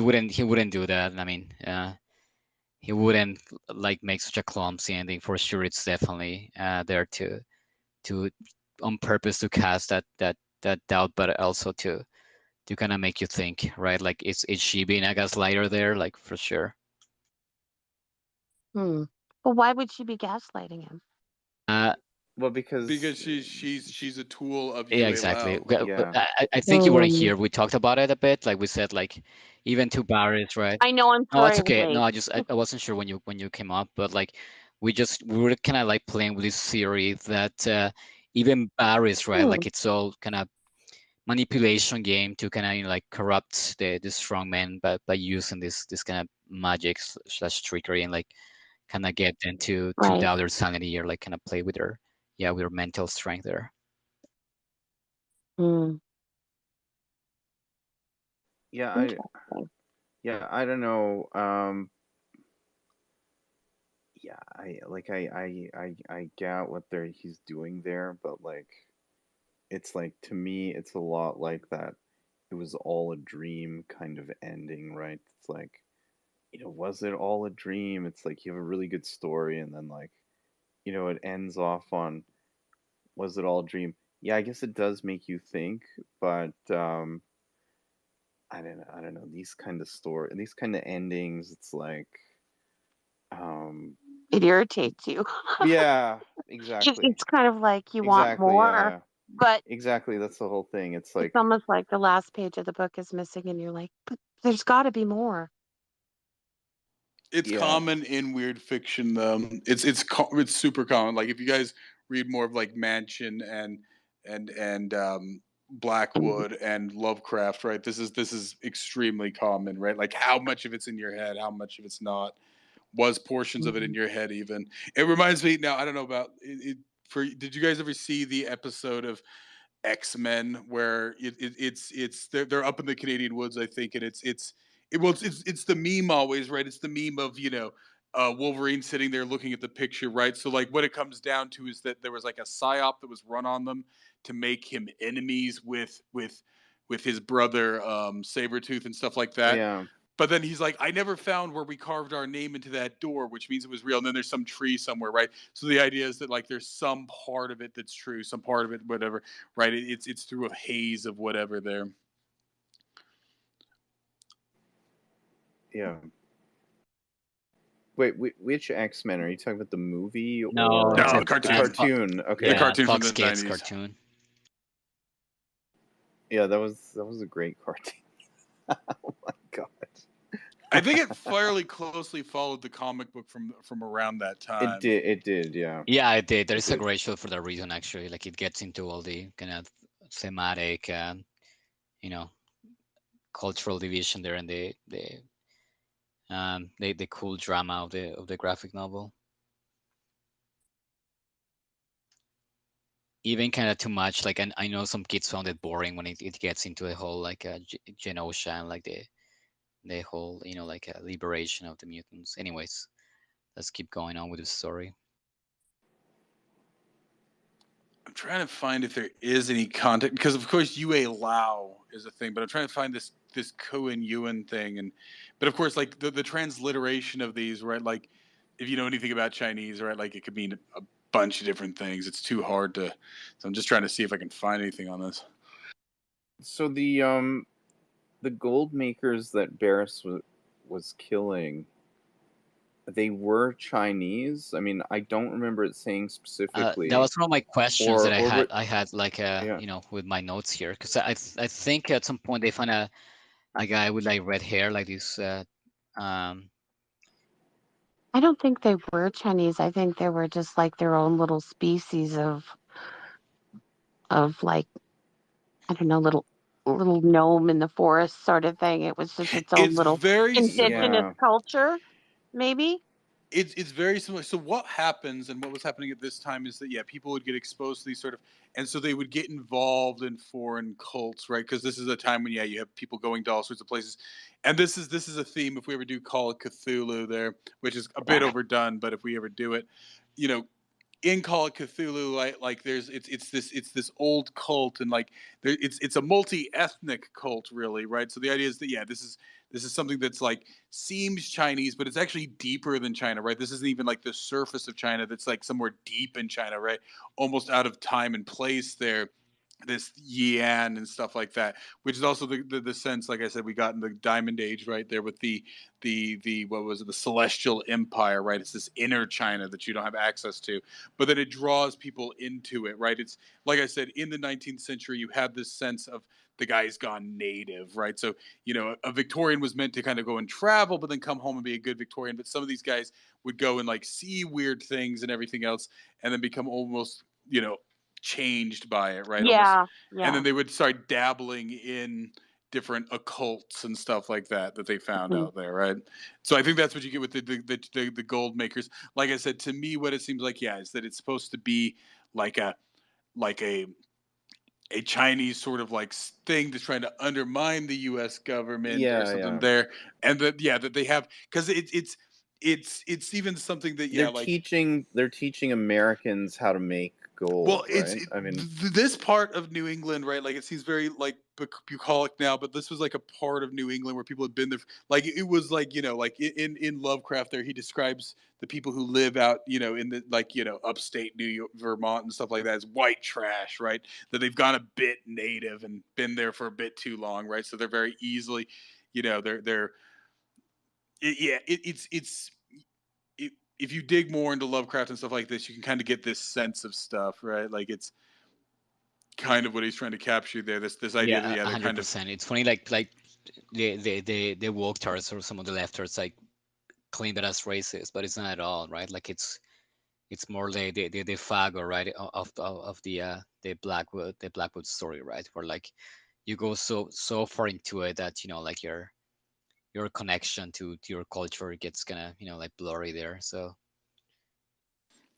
wouldn't do that. I mean, he wouldn't like make such a clumsy ending for sure. It's definitely there to on purpose to cast that doubt, but also to kind of make you think, right? Like is she being a gaslighter there? Like for sure. Hmm. But why would she be gaslighting him? Uh, Well, because Because she's a tool of yeah, Yue exactly. Lao. But yeah, I think you weren't Hmm. here. We talked about it a bit. Like we said, like even to Barris, right? I know. I'm No, sorry it's I was okay. No, late. I wasn't sure when you came up, but like we were kind of like playing with this theory that even Barris, right? Hmm. Like it's all kind of manipulation game to kind of like corrupt the strong man by using this kind of magic slash trickery and like kind of get them to Right. doubt their sanity or like kind of play with their with their mental strength there. Hmm. yeah, Interesting. I don't know. Yeah, I get what he's doing there, but like, it's like, to me, it's a lot like that. It was all a dream kind of ending, right? It's like, was it all a dream? It's like you have a really good story, and then like, it ends off on, was it all a dream? Yeah, I guess it does make you think, but I don't know, these kind of endings. It's like, um, It irritates you. yeah, It, exactly, it's kind of like you want exactly, more, yeah, but exactly. That's the whole thing. It's it's like, almost like the last page of the book is missing, and you're like, but there's got to be more. It's yeah, common in weird fiction, though. It's super common. Like if you guys read more of like Mansion and And Blackwood and Lovecraft, right? This is extremely common, right? Like how much of it's in your head, how much of it's not. Was portions of it in mhm. your head even? It reminds me now. I don't know about it. For did you guys ever see the episode of X-Men where it's they're up in the Canadian woods, I think, and it's the meme always, right? It's the meme of Wolverine sitting there looking at the picture, right? So like what it comes down to is that there was like a psyop that was run on them to make him enemies with his brother Sabretooth and stuff like that. yeah, But then he's like, I never found where we carved our name into that door, which means it was real. And then there's some tree somewhere, right? So the idea is that like there's some part of it that's true, some part of it, whatever, right? It's through a haze of whatever there. yeah. Wait, which X-Men? Are you talking about the movie No, or No, it's the a the cartoon. cartoon? Okay. The yeah, cartoon from Fox the Kids 90s. cartoon. Yeah, that was a great cartoon. Oh my god. I think it fairly closely followed the comic book from around that time. It did, yeah. Yeah, it did. It There's a did. great show for that reason, actually. Like it gets into all the kind of thematic, you know, cultural division there, and the cool drama of the graphic novel. Even kind of too much. Like, and I know some kids found it boring when it gets into the whole like Genosha and like the whole like liberation of the mutants. Anyways, let's keep going on with the story. I'm trying to find if there is any content because, of course, Yue Lao is a thing, but I'm trying to find this Koen Ewan thing, but of course, like the transliteration of these, right? Like, if you know anything about Chinese, right? Like, it could mean a bunch of different things. It's too hard to. So I'm just trying to see if I can find anything on this. So the gold makers that Barris was killing, they were Chinese. I mean, I don't remember it saying specifically. That was one of my questions that I had. what- I had like Yeah. with my notes here, because I think at some point they found a guy with like red hair, like this. I don't think they were Chinese. I think they were just like their own little species of like, I don't know, little gnome in the forest sort of thing. It was just its own It's little very indigenous Yeah. culture, maybe. It's very similar. So what happens, and what was happening at this time, is that people would get exposed to these sort of, and so they would get involved in foreign cults, right? Because this is a time when you have people going to all sorts of places, and this is a theme. If we ever do Call of Cthulhu, there, which is a bit overdone, but if we ever do it, you know, in Call of Cthulhu, like there's it's this old cult, and like it's a multi-ethnic cult, really, right? So the idea is that this is something that's like seems Chinese, but it's actually deeper than China, right? This isn't even like the surface of China. That's like somewhere deep in China, right? Almost out of time and place there. This Yan and stuff like that, which is also the sense, like I said, we got in the Diamond Age, right there with the what was it, the Celestial Empire, right? It's this inner China that you don't have access to, but then it draws people into it, right? It's like I said, in the 19th century, you have this sense of the guy's gone native, right? So, a Victorian was meant to kind of go and travel, but then come home and be a good Victorian. But some of these guys would go and like see weird things and everything else, and then become almost, changed by it, right? Almost, Yeah, and yeah. then they would start dabbling in different occults and stuff like that they found Mhm. out there, right? So I think that's what you get with the gold makers. Like I said, to me, what it seems like, is that it's supposed to be like a like a Chinese sort of like thing that's trying to undermine the U.S. government or something Yeah. there, and that they have, because it's even something that They're teaching Americans how to make well, gold, right? I mean, this part of New England, right? Like, it seems very like bucolic now, but this was like a part of New England where people had been there. Like, it was like, like in Lovecraft, there he describes the people who live out, in the like, upstate New York, Vermont, and stuff like that as white trash, right? That they've gone a bit native and been there for a bit too long, right? So they're very easily, they're it's if you dig more into Lovecraft and stuff like this, you can kind of get this sense of stuff, right? Like, it's kind of what he's trying to capture there. This idea that they're kind of 100%. It's funny, like the woke-tards or some of the leftards like claim that as racist, but it's not at all, right? Like it's more like the Fago, right, the Blackwood story, right, where like you go so far into it that like your connection to your culture gets kind of like blurry there. So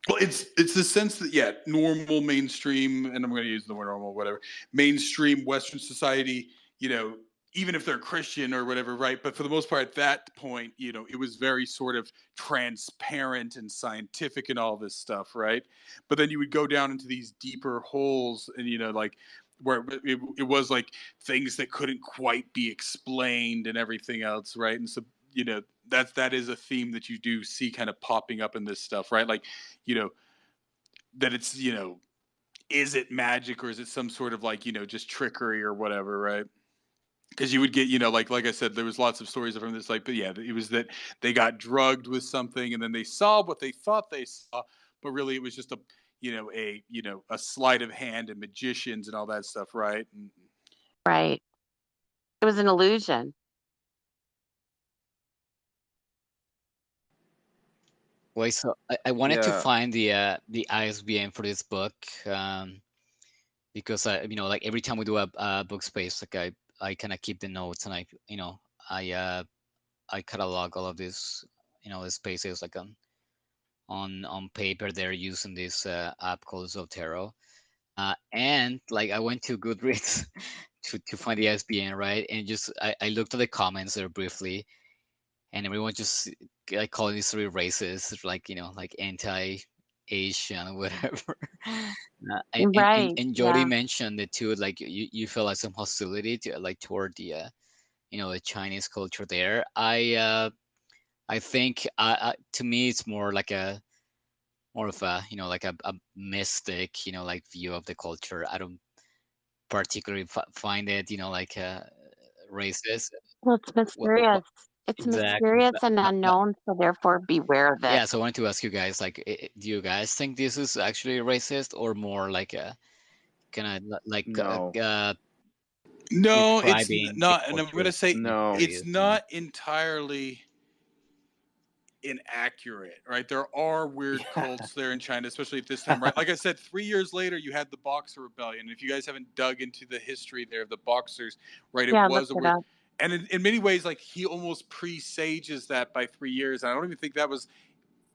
well, it's the sense that normal mainstream, and I'm going to use the word normal, whatever, mainstream Western society, even if they're Christian or whatever, right? But for the most part, at that point, it was very sort of transparent and scientific and all this stuff, right? But then you would go down into these deeper holes, and like where it was like things that couldn't quite be explained and everything else, right? And so that is a theme that you do see kind of popping up in this stuff, right? Like, that it's, is it magic, or is it some sort of like, just trickery or whatever, right? because you would get, like I said, there was lots of stories from this, like, but yeah, it was that they got drugged with something and then they saw what they thought they saw, but really it was just a sleight of hand and magicians and all that stuff, right? And Right. It was an illusion. Wait, so I wanted to Yeah. find the ISBN for this book, because like every time we do a book space, like I kind of keep the notes, and I catalog all of this, the spaces like on paper. They're using this app called Zotero, and like I went to Goodreads to find the ISBN, right, and just I looked at the comments there briefly, and everyone just like calling these three races, like like anti-Asian, whatever. Right. And Jody Yeah. mentioned it too, like you feel like some hostility to like toward the the Chinese culture there. I think to me it's more like more of a like a mystic like view of the culture. I don't particularly find it like racist. Well, it's What mysterious. It's exactly? mysterious and unknown, so therefore beware of it. Yeah, so I wanted to ask you guys, like, do you guys think this is actually racist or more like a kind of like No. no, it's describing the not, and I'm culture gonna as say No. it it's is? not entirely inaccurate, right? There are weird Yeah. cults there in China, especially at this time, right? Like I said, 3 years later, you had the Boxer Rebellion. If you guys haven't dug into the history there of the Boxers, right, it Yeah, look was a it weird, up. and in many ways, like he almost presages that by 3 years. And I don't even think that was,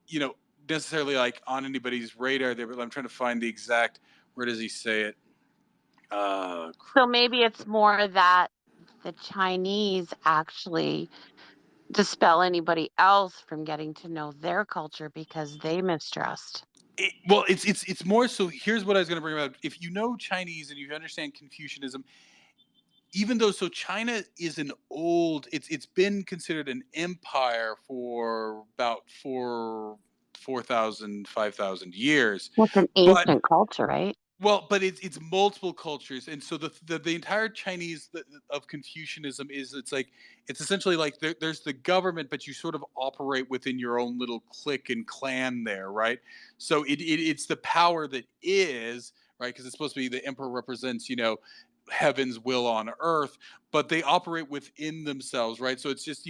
you know, necessarily like on anybody's radar there. But I'm trying to find the exact. Where does he say it? So Crap. maybe it's more that the Chinese actually dispel anybody else from getting to know their culture because they mistrust. Well, it's more so. Here's what I was going to bring up. If you know Chinese and you understand Confucianism, even though so China is an old, it's been considered an empire for about 4,000 5,000 years, Well, it's an but ancient culture, right? but it's multiple cultures, and so the entire Chinese of Confucianism is it's like it's essentially like there's the government, but you sort of operate within your own little clique and clan there, right? So it's the power that is right because it's supposed to be the emperor represents heaven's will on earth, but they operate within themselves, right? So it's just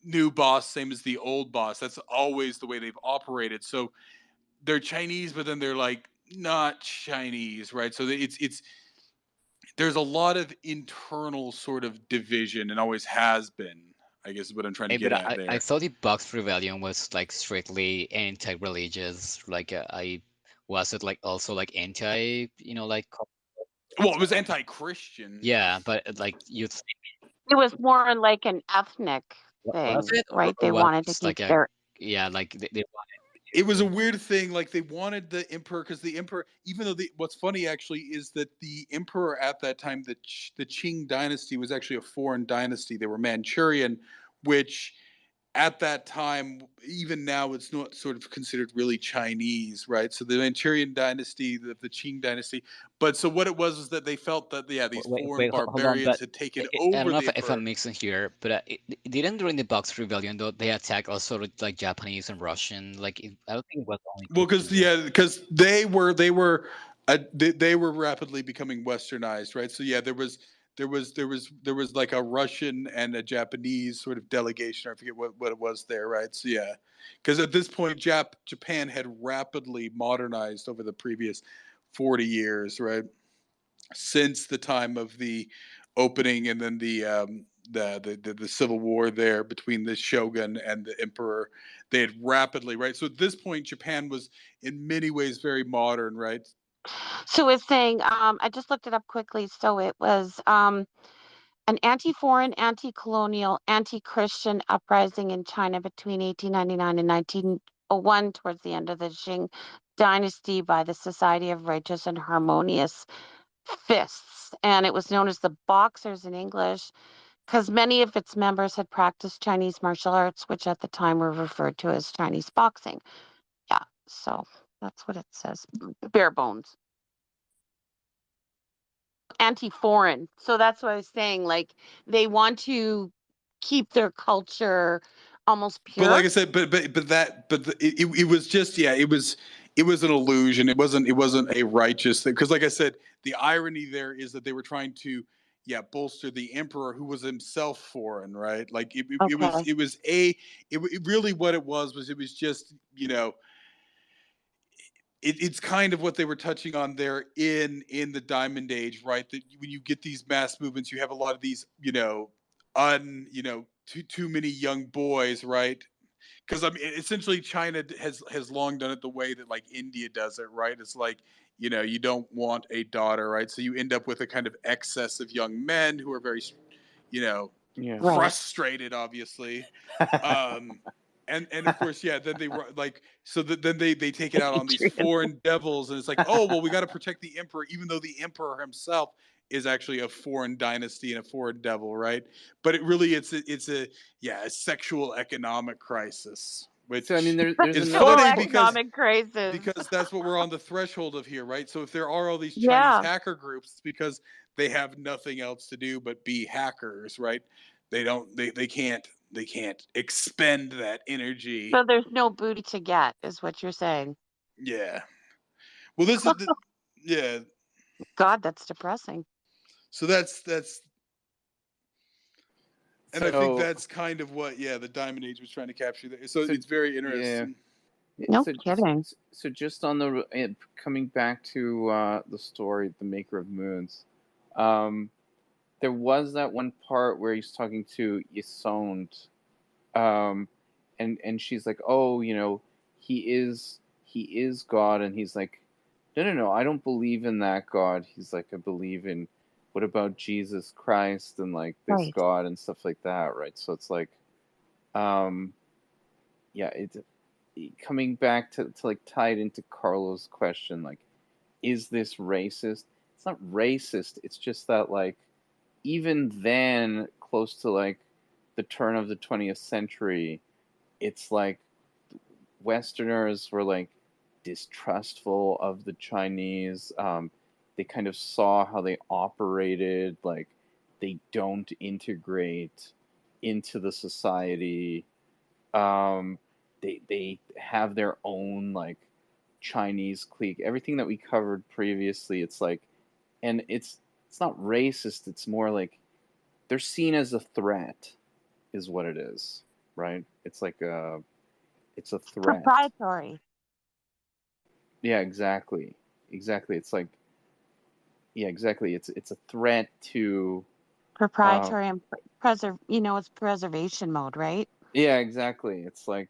new boss same as the old boss. That's always the way they've operated. So they're Chinese, but then they're like not Chinese, right? So it's there's a lot of internal sort of division and always has been. I guess is what I'm trying to Hey, get but at I there. thought the Box Rebellion was like strictly anti-religious. Like I was it like also like anti, like Well, it was anti-Christian. yeah, but like you think It was more like an ethnic was thing, it right? or They was wanted it to just keep like a their yeah, like they wanted It was a to weird thing. Like they wanted the emperor because the emperor, even though what's funny actually is that the emperor at that time, the Qing dynasty was actually a foreign dynasty. They were Manchurian, which at that time, even now, it's not sort of considered really Chinese, right? So the Manchurian dynasty, the Qing dynasty. But so what it was is that they felt that yeah, these foreign Hold on, barbarians but had taken I don't over know the if I'm emperor. mixing here, but didn't during the Box Rebellion though they attack also like Japanese and Russian? Like I don't think it was only Well, because Christians. yeah, because they were rapidly becoming westernized, right? So yeah, there was like a Russian and a Japanese sort of delegation. I forget what it was there, right? So yeah, because at this point, Japan had rapidly modernized over the previous 40 years, right? Since the time of the opening and then the civil war there between the shogun and the emperor, they had rapidly, right? So at this point Japan was in many ways very modern, right? So it's saying, I just looked it up quickly. So it was an anti-foreign, anti-colonial, anti-Christian uprising in China between 1899 and 1901 towards the end of the Qing dynasty by the Society of Righteous and Harmonious Fists. And it was known as the Boxers in English because many of its members had practiced Chinese martial arts, which at the time were referred to as Chinese boxing. Yeah, so that's what it says. Bare bones. anti-foreign. So that's what I was saying. Like they want to keep their culture almost But pure. like I said, it was just, yeah, it was an illusion. It wasn't a righteous thing, because like I said, the irony there is that they were trying to, yeah, bolster the emperor, who was himself foreign, right? Like Okay. really what it was it was just, it's kind of what they were touching on there in the Diamond Age, right? That when you get these mass movements, you have a lot of these, too many young boys, right? Because I mean, essentially, China has long done it the way that like India does it, right? It's like, you don't want a daughter, right? So you end up with a kind of excess of young men who are very, you know, Yeah. Right. frustrated, obviously. And of course, yeah, then they were like, so then they take it out on these Adrian. foreign devils, and it's like, oh well, we got to protect the emperor, even though the emperor himself is actually a foreign dynasty and a foreign devil, right? But it's a sexual economic crisis, So I mean, which there's is another Sexual funny point. economic crisis. because that's what we're on the threshold of here, right? So if there are all these Chinese Yeah. hacker groups, it's because they have nothing else to do but be hackers, right? They can't expend that energy. So there's no booty to get, is what you're saying. Yeah. Well, this is yeah. God, that's depressing. So that's and I think So that's kind of what, yeah, the Diamond Age was trying to capture there. So so it's very yeah. interesting. No So kidding. so just on coming back to the story, the Maker of Moons, um, there was that one part where he's talking to Yasond, um, and she's like, oh, he is God, and he's like, no, I don't believe in that God. He's like, I believe in, what about Jesus Christ and like this Right. God and stuff like that, right? So it's like, um, yeah, it's coming back to like tie it into Carlos' question, like, is this racist? It's not racist. It's just that like even then, close to like the turn of the 20th century, it's like Westerners were like distrustful of the Chinese. They kind of saw how they operated, like they don't integrate into the society. Um, they have their own like Chinese clique. Everything that we covered previously, it's like, and it's not racist. It's more like they're seen as a threat, is what it is, right? It's a threat. Proprietary. Yeah, exactly. It's like, yeah, exactly. It's a threat to, Proprietary and it's preservation mode, right? yeah, exactly. It's like,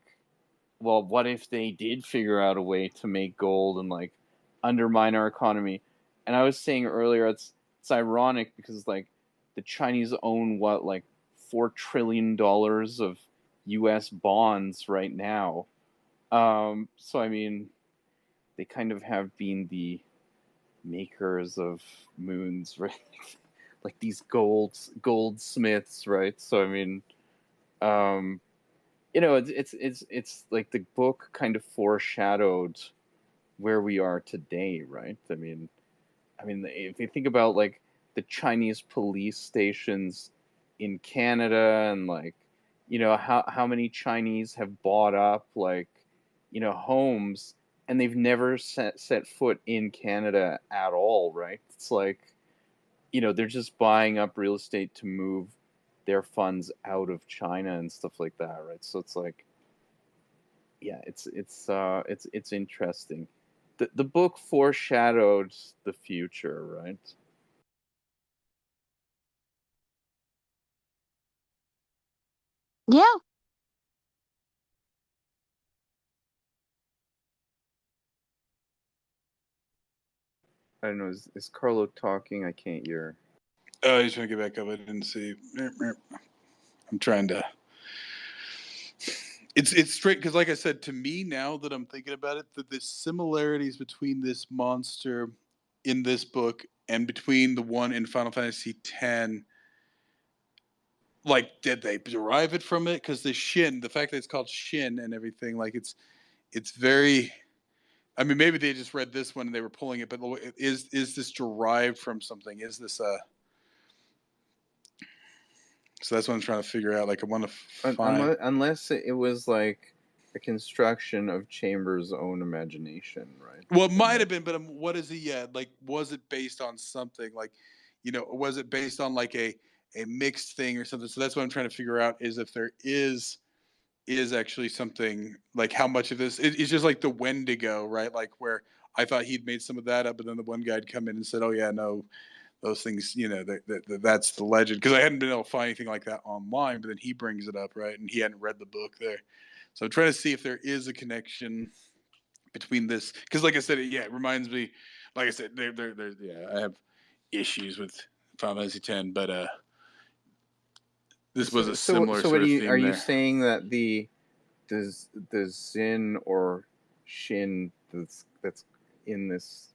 well, what if they did figure out a way to make gold and like undermine our economy? And I was saying earlier, it's ironic because like the Chinese own what, like $4 trillion of U.S. bonds right now. So I mean, they kind of have been the makers of moons, right? Like these goldsmiths, right? So I mean, um, it's like the book kind of foreshadowed where we are today, right? I mean, if you think about like the Chinese police stations in Canada, and like, how many Chinese have bought up like, homes, and they've never set foot in Canada at all, right? It's like, they're just buying up real estate to move their funds out of China and stuff like that, right? So it's like, yeah, it's interesting. The book foreshadowed the future, right? Yeah. I don't know. Is Carlo talking? I can't hear. Oh, he's trying to get back up. I didn't see. I'm trying to. It's straight because, like I said, to me now that I'm thinking about it, the similarities between this monster in this book and between the one in Final Fantasy X, like, did they derive it from it? Because the fact that it's called Shin and everything, like it's very I mean, maybe they just read this one and they were pulling it, but is this derived from something? Is this So that's what I'm trying to figure out. Like, I want to find. Unless it was like a construction of Chambers' own imagination, right? Well, it might have been, but what is it yet? Like, was it based on something? Like, was it based on like a mixed thing or something? So that's what I'm trying to figure out, is if there is actually something, like how much of this it's just like the Wendigo, right? Like, where I thought he'd made some of that up, but then the one guy'd come in and said, "Oh yeah, no, those things, that's the legend." Because I hadn't been able to find anything like that online, but then he brings it up, right? And he hadn't read the book there, so I'm trying to see if there is a connection between this. Because, like I said, it reminds me. Like I said, I have issues with Final Fantasy X, but this was a similar so sort of are theme you there. saying that the Zin or Shin that's in this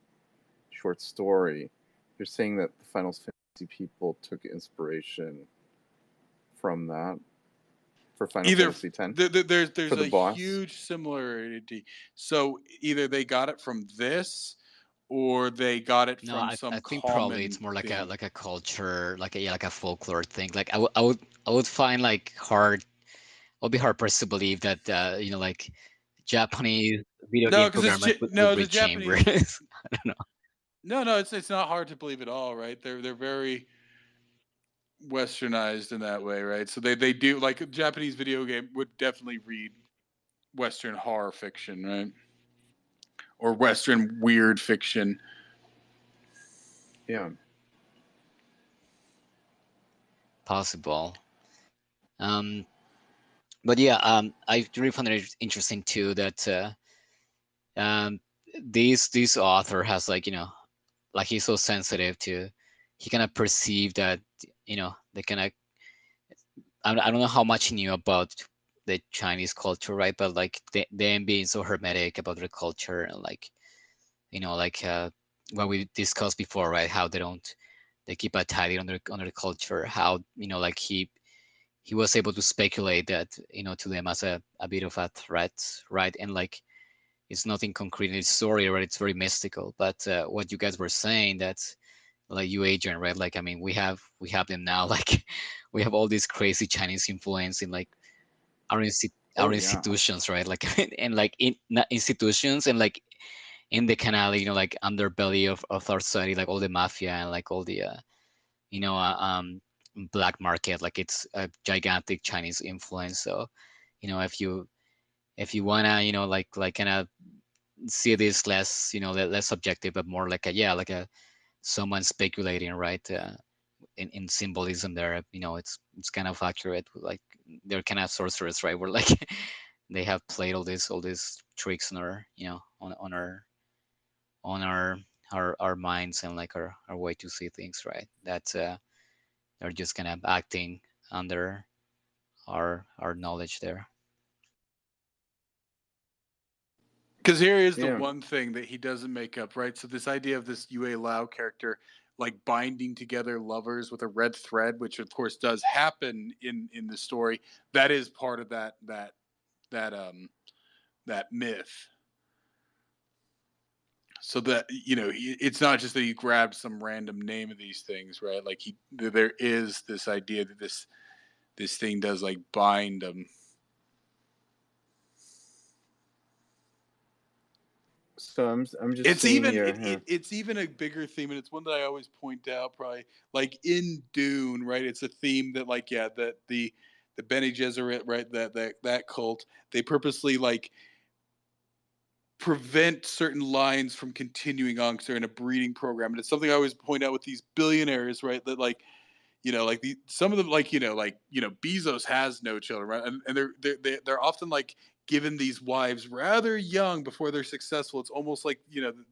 short story, you're saying that the Final Fantasy people took inspiration from that for Final Fantasy X? There's a huge similarity. So either they got it from this, or they got it from I some think common probably it's more like thing. a culture, like a folklore thing. Like I would find like I'll be hard pressed to believe that like Japanese video No, game because programmers would read Chambers. I don't know. No, it's not hard to believe at all, right? They're very westernized in that way, right? So they do, like, a Japanese video game would definitely read Western horror fiction, right? Or Western weird fiction. Yeah. Possible. But yeah, I really found it interesting too that this author has, like, like, he's so sensitive to, he kind of perceived that, they kind of, I don't know how much he knew about the Chinese culture, right? But like them being so hermetic about their culture, and like, like what we discussed before, right? How they keep a tidy on their culture. How, like he was able to speculate that, to them as a bit of a threat, right? And like, it's nothing concrete in its story, right? It's very mystical. But what you guys were saying, that's like you, Adrian, right? Like, I mean, we have them now. Like, we have all this crazy Chinese influence in, like, our institutions, right? Like, and like in not institutions, and like in the canal, like underbelly of our society, like all the mafia and like all the you know uh, um black market. Like, it's a gigantic Chinese influence. So, if you wanna, like kind of see this less, less subjective, but more like a someone speculating, right? In symbolism there, it's kind of accurate. Like, they're kind of sorcerers, right? Where like they have played all these tricks on our, on our minds, and like our way to see things, right? That they're just kind of acting under our knowledge there. Because here is the one thing that he doesn't make up, right? So this idea of this Yue Lao character, like, binding together lovers with a red thread, which of course does happen in the story, that is part of that myth. So that, it's not just that he grabbed some random name of these things, right? Like, there is this idea that this thing does, like, bind them. So I'm just. It's even a bigger theme, and it's one that I always point out. Probably, like, in Dune, right? It's a theme that, like, that the Bene Gesserit, right? That cult, they purposely, like, prevent certain lines from continuing on because they're in a breeding program, and it's something I always point out with these billionaires, right? That, like, like some of them, like, Bezos has no children, right? And they're often, like, given these wives rather young before they're successful. It's almost like,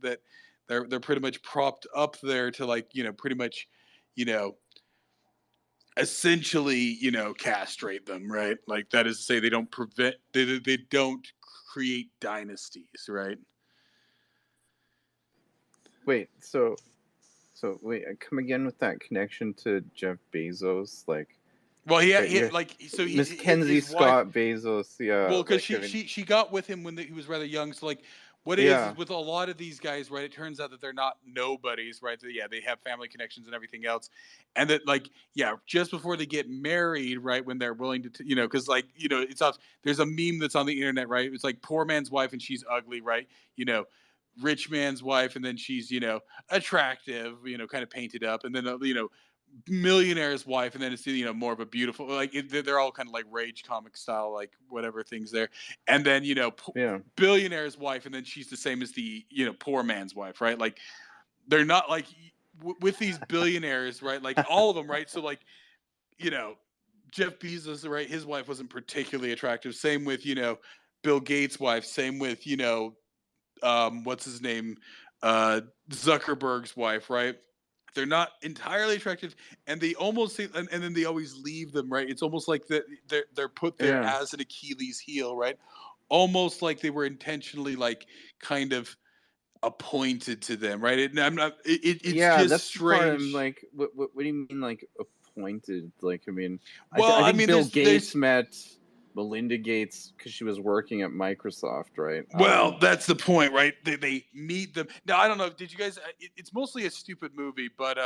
that they're pretty much propped up there to, like, pretty much, essentially, castrate them, right? Like, that is to say, they don't create dynasties, right? Wait, so wait, come again with that connection to Jeff Bezos, like. Well, like, so Miss Kenzie Scott Bezos, yeah. Well, because she got with him when he was rather young. So, like, what it is Yeah. with a lot of these guys, right? It turns out that they're not nobodies, right? So, yeah, they have family connections and everything else, and that like yeah, just before they get married, right? When they're willing to, because like it's off. There's a meme that's on the internet, right? It's like poor man's wife and she's ugly, right? You know, rich man's wife and then she's attractive, kind of painted up, and then millionaire's wife and then it's more of a beautiful like they're all kind of like rage comic style like whatever things there, and then Yeah. billionaire's wife and then she's the same as the poor man's wife, right? Like they're not like with these billionaires, right? Like all of them, right? So like Jeff Bezos, right? His wife wasn't particularly attractive. Same with Bill Gates' wife. Same with what's his name, Zuckerberg's wife, right? They're not entirely attractive, and they almost and then they always leave them, right? It's almost like that they're put there Yeah. as an Achilles heel, right? Almost like they were intentionally like kind of appointed to them, right? I'm not. It's Yeah, just that's the part I'm strange. like, what do you mean, like, appointed? Like, I mean, Well, I I think mean, Bill there's Gates met Melinda Gates because she was working at Microsoft, right? Well, that's the point, right? They meet them. Now, I don't know. Did you guys? It's mostly a stupid movie, but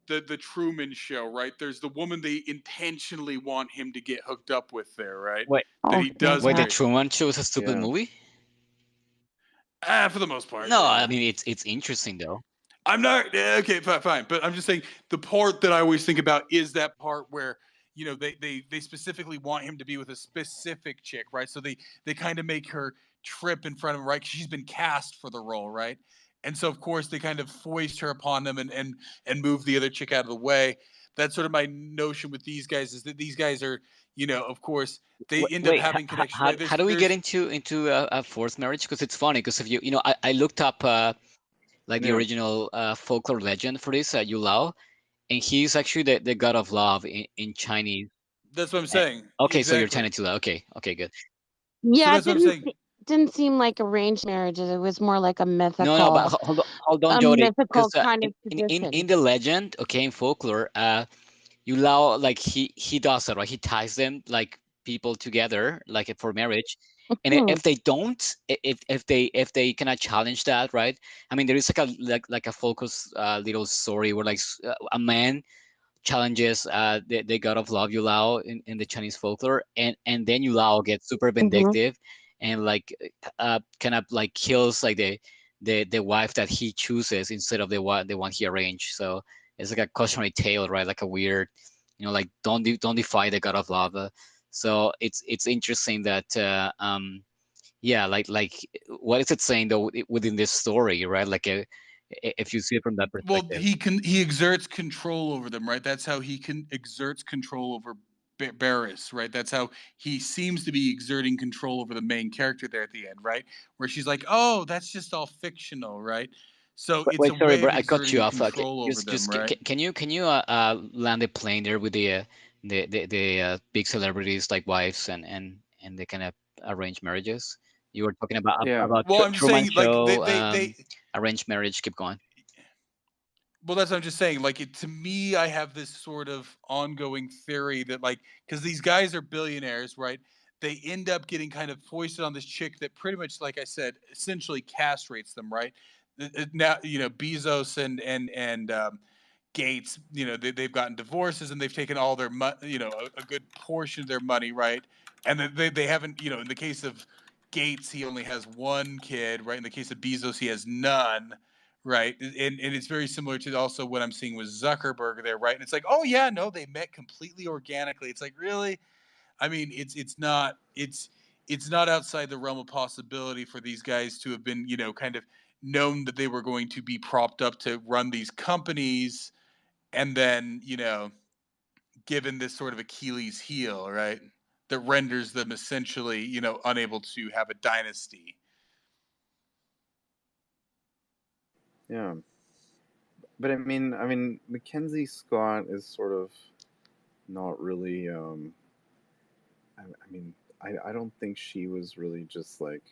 the Truman Show, right? There's the woman they intentionally want him to get hooked up with there, right? Wait, That Oh, he does wait, the marry. Truman Show is a stupid Yeah. movie? For the most part. No, yeah. I mean it's interesting though. I'm not okay, fine, but I'm just saying the part that I always think about is that part where they specifically want him to be with a specific chick, right? So they kind of make her trip in front of him, right? 'Cause she's been cast for the role, right? And so of course they kind of foist her upon them and move the other chick out of the way. That's sort of my notion with these guys is that these guys are, of course, they end up Wait, having connections, right? how do we get into a forced marriage? Because it's funny because if I looked up like the Yeah. original folklore legend for this, Yu Lao, and he's actually the god of love in Chinese. That's what I'm saying. Okay, so you're Exactly. China Tzu. Okay, good. Yeah, that's it what I'm saying. didn't seem like arranged marriages. It was more like a No, mythical, but hold on, a Jody, mythical because kind of in tradition. the legend, okay, in folklore, Yu Lao, like he does that, right? He ties them like people together, like for marriage. And Hmm. if they don't, if they cannot challenge that, right? I mean, there is like a focus little story where like a man challenges the god of love, Yu Lao, in the Chinese folklore, and then Yu Lao gets super vindictive and like kind of like kills like the wife that he chooses instead of the one he arranged. So it's like a cautionary tale, right? Like a weird, like don't defy the god of love. So it's interesting that yeah, like what is it saying though within this story, right? Like if you see it from that Well, perspective. he exerts control over them, right? That's how he exerts control over Barris, right? That's how he seems to be exerting control over the main character there at the end, right? Where she's like, "Oh, that's just all fictional," right? So it's Wait, a sorry, way bro. of I cut exerting you off. control over them, right? Can you land the plane there with the big celebrities like wives and the kind of arranged marriages? You were talking about Yeah. Well, I'm just Truman saying, like Show, they arranged marriage. Keep going. well, that's what I'm just saying. Like to me, I have this sort of ongoing theory that like because these guys are billionaires, right? They end up getting kind of foisted on this chick that pretty much, like I said, essentially castrates them, right? Now Bezos and Gates, they've gotten divorces and they've taken all their a good portion of their money, right? And then they haven't, in the case of Gates, he only has one kid, right? In the case of Bezos, he has none, right? And it's very similar to also what I'm seeing with Zuckerberg there, right? And it's like, oh yeah, no, they met completely organically. It's like, really? I mean, it's not outside the realm of possibility for these guys to have been, kind of known that they were going to be propped up to run these companies and then, given this sort of Achilles heel, right? That renders them essentially, unable to have a dynasty. Yeah. But I mean, Mackenzie Scott is sort of not really. I mean, I don't think she was really just like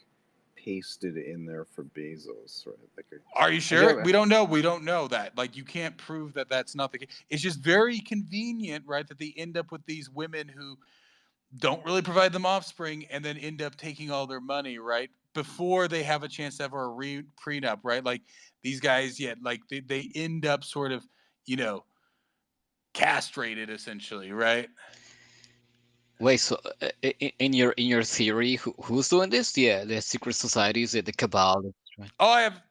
pasted in there for Bezos, right? Like, Are you I sure? get, We don't know. We don't know that. Like, you can't prove that that's not the case. It's just very convenient, right? That they end up with these women who don't really provide them offspring and then end up taking all their money, right? before they have a chance to have a prenup, right? Like these guys, like they end up sort of, castrated essentially, right? Wait, so in your theory, who's doing this? Yeah, the secret societies, the cabal. Right? Oh, I have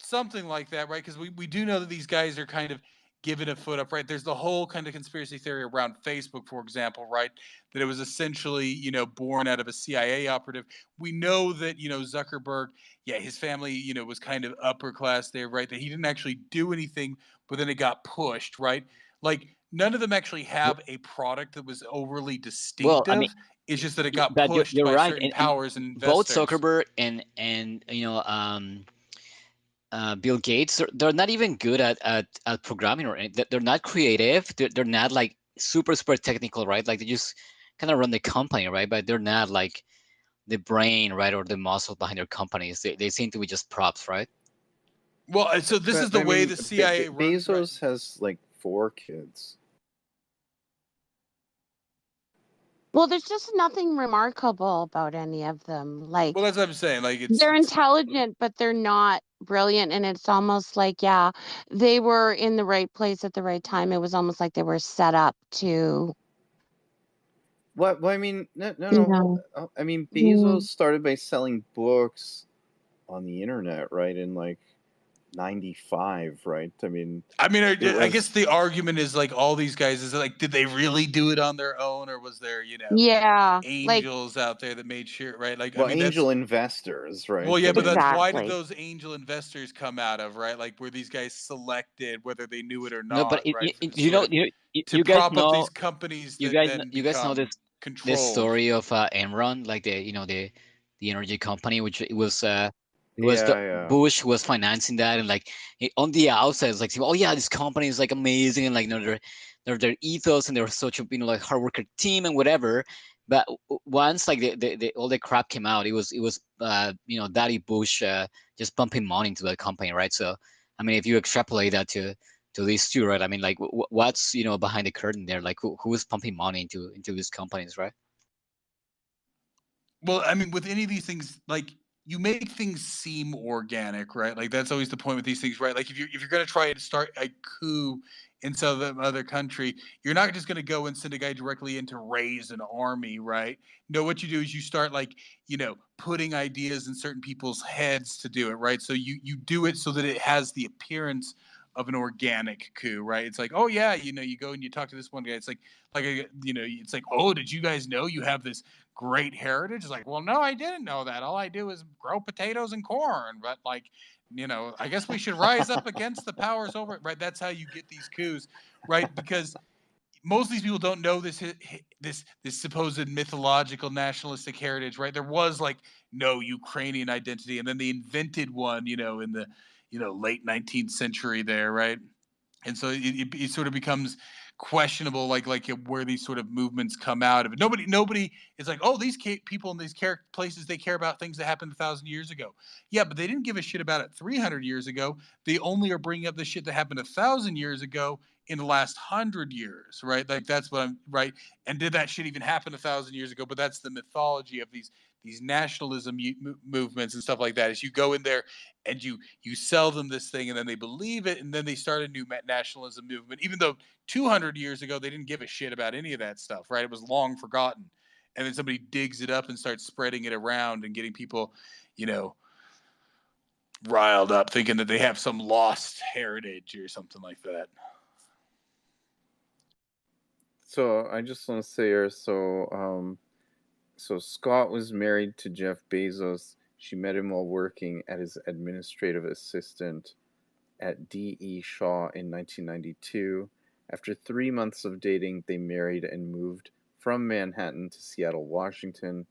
something like that, right? Because we do know that these guys are kind of giving a foot up, right? There's the whole kind of conspiracy theory around Facebook, for example, right? That it was essentially, born out of a CIA operative. We know that, Zuckerberg, his family, was kind of upper class there, right? That he didn't actually do anything, but then it got pushed, right? Like none of them actually have a product that was overly Well, I mean, distinctive. It's just that it got that pushed you're by right, certain and powers and both investors. Zuckerberg and Bill Gates, they're not even good at programming, or they're not creative. They're not like super technical, right? Like they just kind of run the company, right? But they're not like the brain, right, or the muscle behind their companies. They seem to be just props, right? Well, so this is the way the CIA runs. Bezos has like 4 kids. Well, there's just nothing remarkable about any of them. Like, Well, that's what I'm saying. Like they're intelligent, but they're not brilliant. And it's almost like, they were in the right place at the right time. It was almost like they were set up to. Well, I mean, no. I mean, Bezos started by selling books on the internet, right? In like 95, right? I mean, I guess the argument is like all these guys is like, did they really do it on their own, or was there, angels out there that made sure, right? Like, well, angel investors, right? Well, yeah, but Exactly. why did those angel investors come out of, right? Like, were these guys selected, whether they knew it or not? No, but right? You guys prop know up these companies. You That guys, then you guys know become this controlled. story of Enron, like the energy company, which it was Bush was financing that, and like on the outside, it's like, oh yeah, this company is like amazing, and like their ethos, and they're such a like hard worker team and whatever. But once like the all the crap came out, it was Daddy Bush just pumping money into the company, right? So I mean, if you extrapolate that to these two, right? I mean, like what's behind the curtain there? Like who is pumping money into these companies, right? Well, I mean, with any of these things, like you make things seem organic, right? Like that's always the point with these things, right? Like if you're going to try to start a coup in some other country, you're not just going to go and send a guy directly in to raise an army, right? No, what you do is you start like putting ideas in certain people's heads to do it, right? So you do it so that it has the appearance of an organic coup, right? It's like, oh yeah, you go and you talk to this one guy. It's like it's like, oh, did you guys know you have this great heritage? It's like, well, no, I didn't know that. All I do is grow potatoes and corn. But like, I guess we should rise up against the powers over it, right? That's how you get these coups, right? Because most of these people don't know this supposed mythological nationalistic heritage, right? There was like no Ukrainian identity, and then they invented one, in the late 19th century there, right? And so it sort of becomes questionable, like where these sort of movements come out of it. Nobody is like, oh, these people in these places, they care about things that happened 1,000 years ago. Yeah, but they didn't give a shit about it 300 years ago. They only are bringing up the shit that happened 1,000 years ago in the last 100 years, right? Like that's what I'm right. And did that shit even happen 1,000 years ago? But that's the mythology of these nationalism movements and stuff like that. Is you go in there and you sell them this thing, and then they believe it, and then they start a new nationalism movement, even though 200 years ago they didn't give a shit about any of that stuff, right? It was long forgotten, and then somebody digs it up and starts spreading it around and getting people riled up, thinking that they have some lost heritage or something like that. So I just want to say here, so Scott was married to Jeff Bezos. She met him while working as his administrative assistant at D.E. Shaw in 1992. After 3 months of dating, they married and moved from Manhattan to Seattle, Washington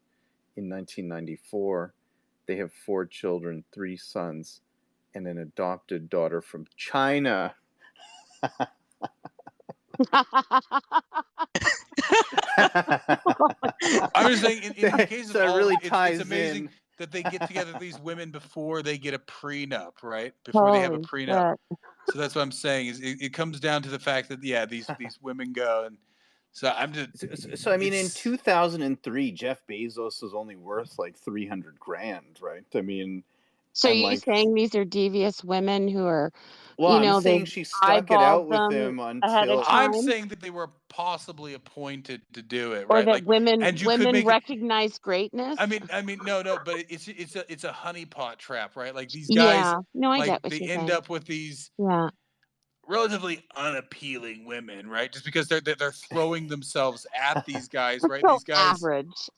in 1994. They have 4 children, 3 sons, and an adopted daughter from China. I'm just saying, in the case of So it all, really it's ties amazing in. that they get together, these women, before they get a prenup, right? Before they have a prenup. So that's what I'm saying. Is it comes down to the fact that these women go and So I'm just. So I mean, in It's 2003, Jeff Bezos was only worth like 300 grand, right? I mean, So are and you like, saying these are devious women who are, well, I'm they've saying she stuck it out eyeballed with them him ahead of until I'm time? saying that they were possibly appointed to do it, Or right? that Like, and you could women make it. recognize greatness? No, but it's a honeypot trap, right? Like these guys, Yeah. No, I get like what they you're end saying. up with these Yeah. relatively unappealing women, right? Just because they're throwing themselves at these guys, right? So These guys.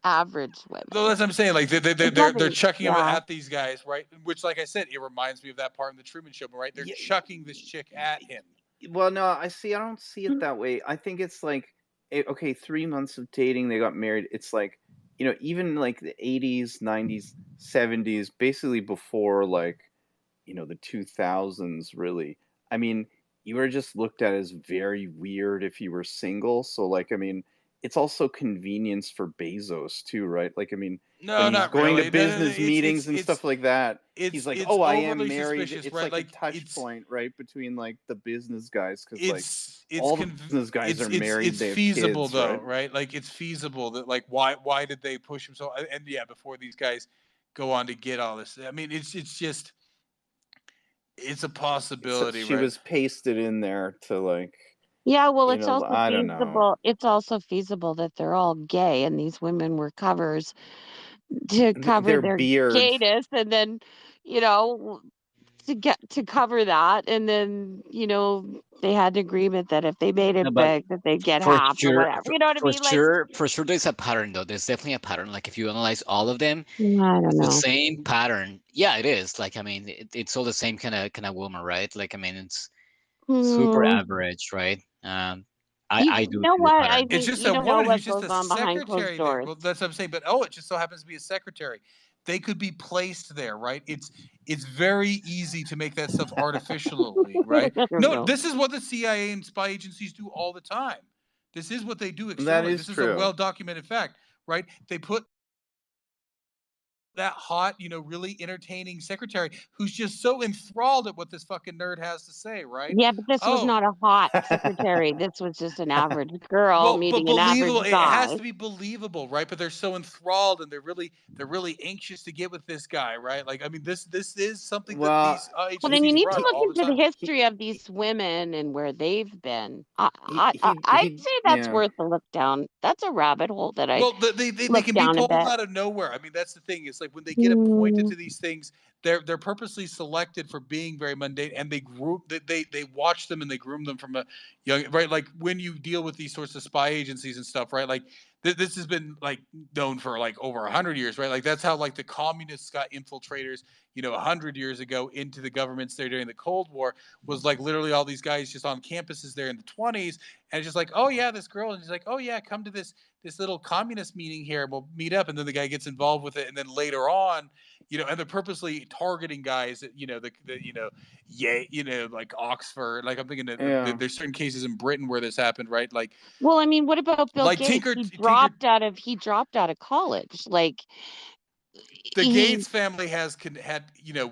average No, women. that's what I'm saying. Like It they're doesn't, chucking them yeah. at these guys, right? Which, like I said, it reminds me of that part in the Truman Show, right? They're yeah, chucking this chick at him. well, no, I don't see it that way. I think it's like, okay, 3 months of dating, they got married. It's like, even like the 80s, 90s, 70s, basically before like, the 2000s, really. I mean, you were just looked at as very weird if you were single. So, like, I mean, it's also convenience for Bezos too, right? Like, I mean, when No, he's not going to really. No, business meetings and stuff like that, he's like, it's "Oh, I am overly married." suspicious, It's right? like a Like touch it's point, right, between like the business guys, because like it's all the conv- business guys are married, it's they have feasible kids, though, right? right? Like it's feasible that like why did they push him so? And yeah, before these guys go on to get all this, I mean, it's just it's a So possibility, she right? was pasted in there to like, Yeah, well, it's also I don't know. feasible. It's also feasible that they're all gay and these women were covers to cover Their their beard. gayness, and then, you know, to cover that, and then, they had an agreement that if they made No, it but big, that they'd get for half or sure, whatever. You know what I mean? Like, for sure, there's a pattern though. There's definitely a pattern. Like if you analyze all of them, I don't it's the know. same pattern. Yeah, it is. Like I mean, it's all the same kind of woman, right? Like I mean, it's super Hmm. average, right? I You do know see the what? I pattern. It's think just you a don't know woman what who's just goes a on behind closed secretary there. doors. Well, that's what I'm saying. But it just so happens to be a secretary. They could be placed there, right? It's very easy to make that stuff artificially, right? I don't No, know. this is what the CIA and spy agencies do all the time. This is what they do That externally. is This is a true. well documented fact, right? They put that hot, really entertaining secretary who's just so enthralled at what this fucking nerd has to say, right? Yeah, but this was Oh, not a hot secretary. This was just an average girl well, but meeting an believable. average It has guy. to be believable, right? But they're so enthralled, and they're really anxious to get with this guy, right? Like, I mean, this is something that Well, these Well, then you agencies need to run look all the into the time. he history of these women and where they've been. I'd he say that's yeah. worth a look down. That's a rabbit hole that I'd Well, they look can be down a pulled bit. out of nowhere. I mean, that's the thing. It's like when they get appointed Hmm. to these things, they're purposely selected for being very mundane, and they watch them and they groom them from a young, right. Like when you deal with these sorts of spy agencies and stuff, right? Like this has been like known for like over 100 years, right? Like that's how like the communists got infiltrators, 100 years ago into the governments there during the Cold War, was like literally all these guys just on campuses there in the 20s, and it's just like, oh yeah, this girl, and he's like, oh yeah, come to this little communist meeting here. We'll meet up, and then the guy gets involved with it, and then later on, and they're purposely targeting guys that yeah, like Oxford. Like I'm thinking that Yeah. there's certain cases in Britain where this happened, right? Well, I mean, what about Bill Like Gates? Tinker. He dropped out of college. Like The he Gates family had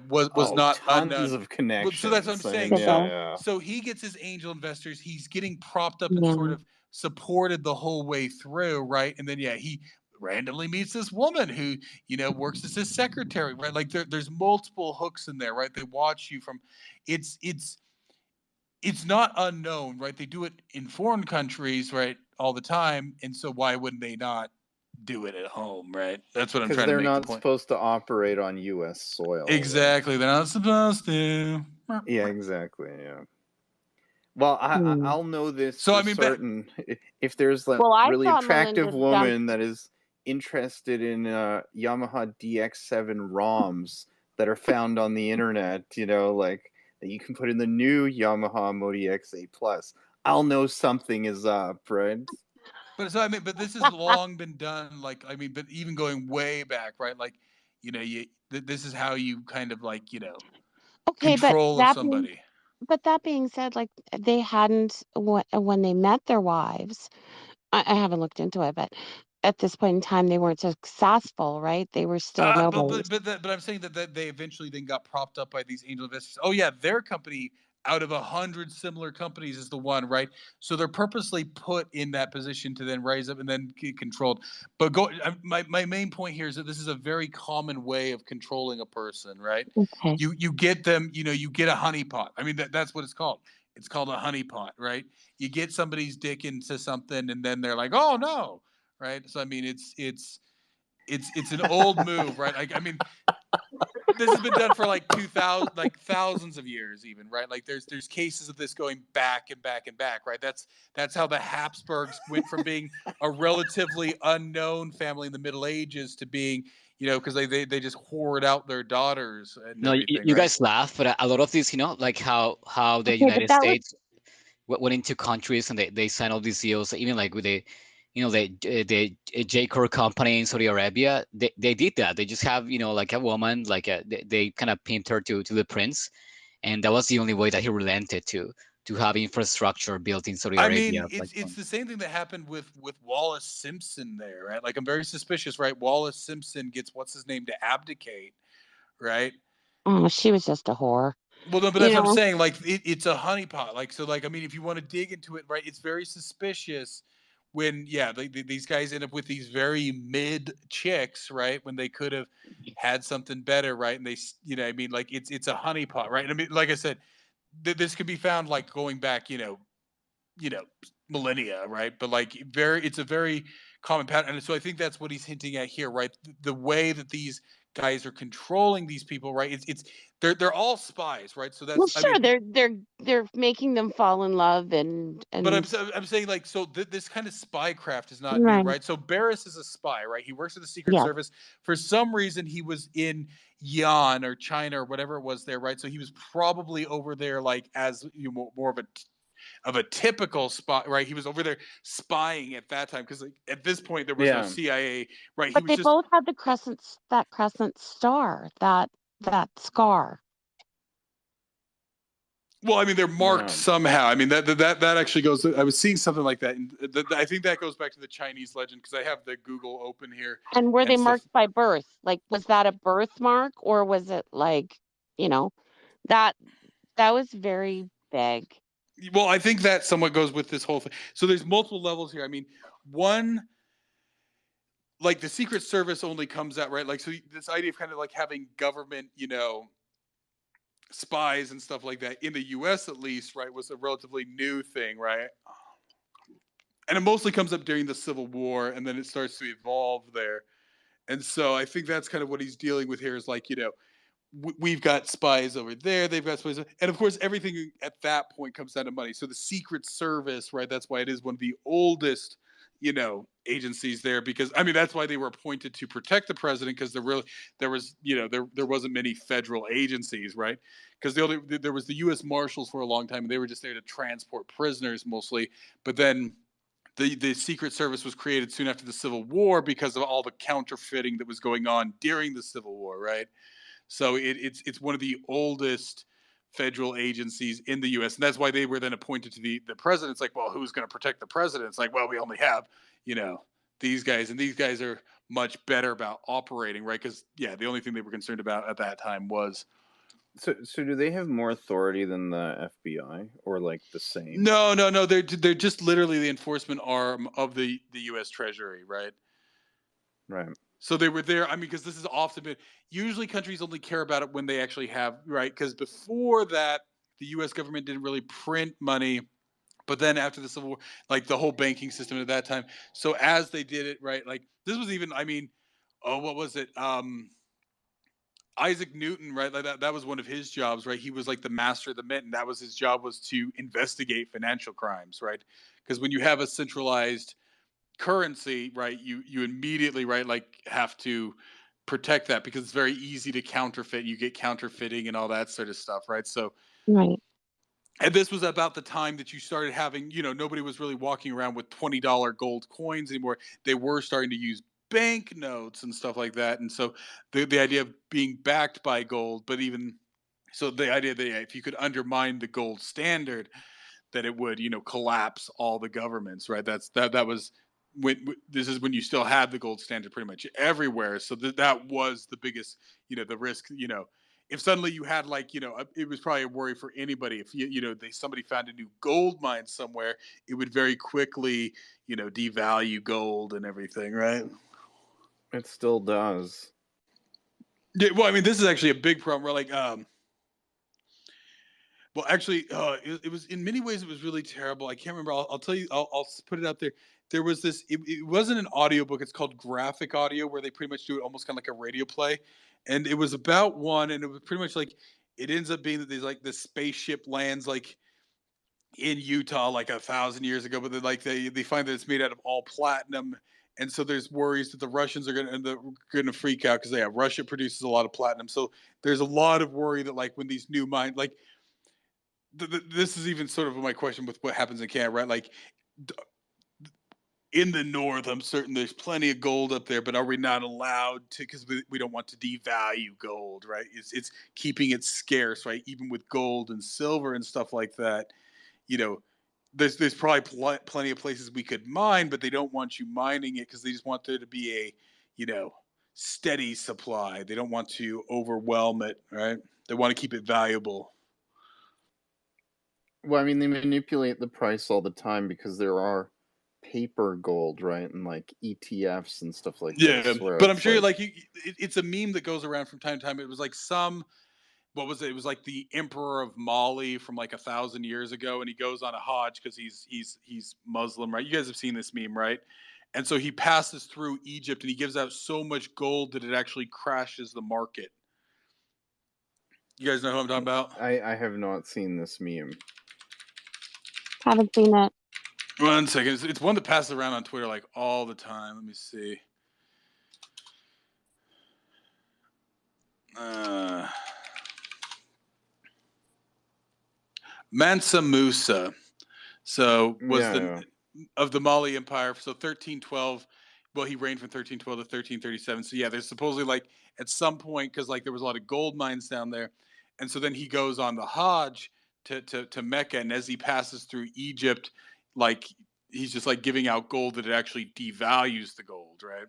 was Oh, not tons unknown. of Well, so that's what I'm connections. I mean, saying. did yeah, So they? yeah. so he gets his angel investors. He's getting propped up and sort Yeah. of supported the whole way through, right? And then yeah, he randomly meets this woman who works as his secretary, right? Like there's multiple hooks in there, right? They watch you from. It's not unknown, right? They do it in foreign countries, right, all the time, and so why wouldn't they not do it at home, right? That's what I'm Because trying to they're make the not point. supposed to operate on U.S. soil, right? Exactly, they're not supposed to. Yeah, exactly. Yeah. Well, Hmm. I'll know this So for I mean, certain. If there's like Well, I really thought attractive Melinda jumped. woman that is interested in Yamaha DX7 ROMs that are found on the internet, like that you can put in the new Yamaha Modi X8 Plus, I'll know something is up, right? but this has long been done. Like I mean, but even going way back, right? Like this is how you kind of like Okay, control of somebody. but that being said, like they hadn't when they met their wives. I haven't looked into it, but at this point in time, they weren't successful, right? They were still But nobodies. I'm saying that they eventually then got propped up by these angel investors. Oh yeah, their company out of 100 similar companies is the one, right? So they're purposely put in that position to then rise up and then get controlled. But my main point here is that this is a very common way of controlling a person, right? Okay. You get them, you get a honeypot. I mean, that's what it's called. It's called a honeypot, right? You get somebody's dick into something, and then they're like, "Oh no," right? So I mean, it's an old move, right? Like, I mean, this has been done for like 2000, like thousands of years, even, right? Like there's cases of this going back and back and back, right? That's how the Habsburgs went from being a relatively unknown family in the Middle Ages to being, because they just hoard out their daughters and No, everything, you right? guys laugh, but a lot of these, like how the Okay, but United that was States went into countries and they signed all these deals, even like with the J-Core company in Saudi Arabia. They did that. They just have, like a woman, like they kind of pimped her to the prince, and that was the only way that he relented to have infrastructure built in Saudi I mean, Arabia. Like, it's the same thing that happened with Wallace Simpson there, right? Like, I'm very suspicious, right? Wallace Simpson gets what's his name to abdicate, right? oh, she was just a whore. Well, no, but You that's what I'm know, saying. Like, it's a honeypot. Like, so, like, I mean, if you want to dig into it, right, it's very suspicious when, yeah, these guys end up with these very mid chicks, right? When they could have had something better, right? And I mean, like, it's a honeypot, right? And I mean, like I said, this could be found like going back, you know millennia, right? But like, it's a very common pattern, and so I think that's what he's hinting at here, right? The way that these guys are controlling these people, right? It's they're all spies, right? So well, that's, I sure, mean, they're making them fall in love but and I'm saying, like, so this kind of spy craft is not new, right. right? So Barris is a spy, right? He works for the Secret Yes. Service. For some reason, he was in Yan or China or whatever it was there, right? So he was probably over there, like, as more of a typical spy, right? He was over there spying at that time because, like, at this point there was no Yeah. CIA, right? He But was they just, both had that crescent star, that scar. well, I mean, they're marked Yeah. somehow. I mean, that actually goes. I was seeing something like that, and I think that goes back to the Chinese legend, because I have the Google open here And were they and stuff. marked by birth? Like, was that a birthmark or was it like, you know, that that was very big. Well, I think that somewhat goes with this whole thing. So there's multiple levels here. I mean, one, like, the Secret Service only comes out, right? Like, so this idea of kind of like having government, spies and stuff like that in the U.S. at least, right, was a relatively new thing, right? And it mostly comes up during the Civil War, and then it starts to evolve there. And so I think that's kind of what he's dealing with here, is like, we've got spies over there, they've got spies, and of course everything at that point comes down to money. So the Secret Service, right, that's why it is one of the oldest, agencies there, because, I mean, that's why they were appointed to protect the president, because there was, there wasn't many federal agencies, right? Because there was the U.S. Marshals for a long time, and they were just there to transport prisoners mostly. But then the Secret Service was created soon after the Civil War because of all the counterfeiting that was going on during the Civil War, right? So it's one of the oldest federal agencies in the U.S., and that's why they were then appointed to the president. It's like, well, who's going to protect the president? It's like, well, we only have, these guys, and these guys are much better about operating, right? Because, yeah, the only thing they were concerned about at that time was, So do they have more authority than the FBI, or like the same? no. They're just literally the enforcement arm of the U.S. Treasury, right? Right. So they were there. I mean, because this is often been, usually countries only care about it when they actually have, right? Because before that, the U.S. government didn't really print money. But then after the Civil War, like, the whole banking system at that time. So as they did it, right? Like, this was even, I mean, oh, what was it? Isaac Newton, right? Like, that was one of his jobs, right? He was like the master of the mint, and that was his job, was to investigate financial crimes, right? Because when you have a centralized currency, right, you immediately, right, like, have to protect that, because it's very easy to counterfeit. You get counterfeiting and all that sort of stuff, right? So, Right. and this was about the time that you started having, nobody was really walking around with $20 gold coins anymore. They were starting to use banknotes and stuff like that. And so the idea of being backed by gold, but even so, the idea that, yeah, if you could undermine the gold standard, that it would, collapse all the governments, right? That was when, this is when you still had the gold standard pretty much everywhere. So that was the biggest, the risk, if suddenly you had like, it was probably a worry for anybody if somebody found a new gold mine somewhere, it would very quickly, devalue gold and everything, right? It still does. Yeah, well, I mean, this is actually a big problem. We're like, well, actually, it was in many ways it was really terrible. I can't remember. I'll tell you. I'll put it out there. There was this. It wasn't an audiobook. It's called graphic audio, where they pretty much do it almost kind of like a radio play, and it was about one, and it was pretty much like it ends up being that there's like this spaceship lands like in Utah like 1,000 years ago, but then like they find that it's made out of all platinum. And so there's worries that the Russians are going to freak out because Russia produces a lot of platinum. So there's a lot of worry that like when these new mines, like this is even sort of my question with what happens in Canada, right? Like in the north, I'm certain there's plenty of gold up there, but are we not allowed to, because we don't want to devalue gold, right? It's keeping it scarce, right? Even with gold and silver and stuff like that, there's probably plenty of places we could mine, but they don't want you mining it because they just want there to be a, steady supply. They don't want to overwhelm it, right? They want to keep it valuable. Well, I mean, they manipulate the price all the time because there are paper gold, right, and like ETFs and stuff like this. Yeah, but I'm sure it's a meme that goes around from time to time. It was like what was it? It was like the Emperor of Mali from like 1,000 years ago, and he goes on a Hajj because he's Muslim, right? You guys have seen this meme, right? And so he passes through Egypt, and he gives out so much gold that it actually crashes the market. You guys know who I'm talking about? I have not seen this meme. Haven't seen it. 1 second. It's one that passes around on Twitter like all the time. Let me see. Mansa Musa. So was of the Mali Empire. So 1312. Well, he reigned from 1312 to 1337. So yeah, there's supposedly like at some point, because like there was a lot of gold mines down there, and so then he goes on the Hajj to Mecca, and as he passes through Egypt, like he's just like giving out gold that it actually devalues the gold, right?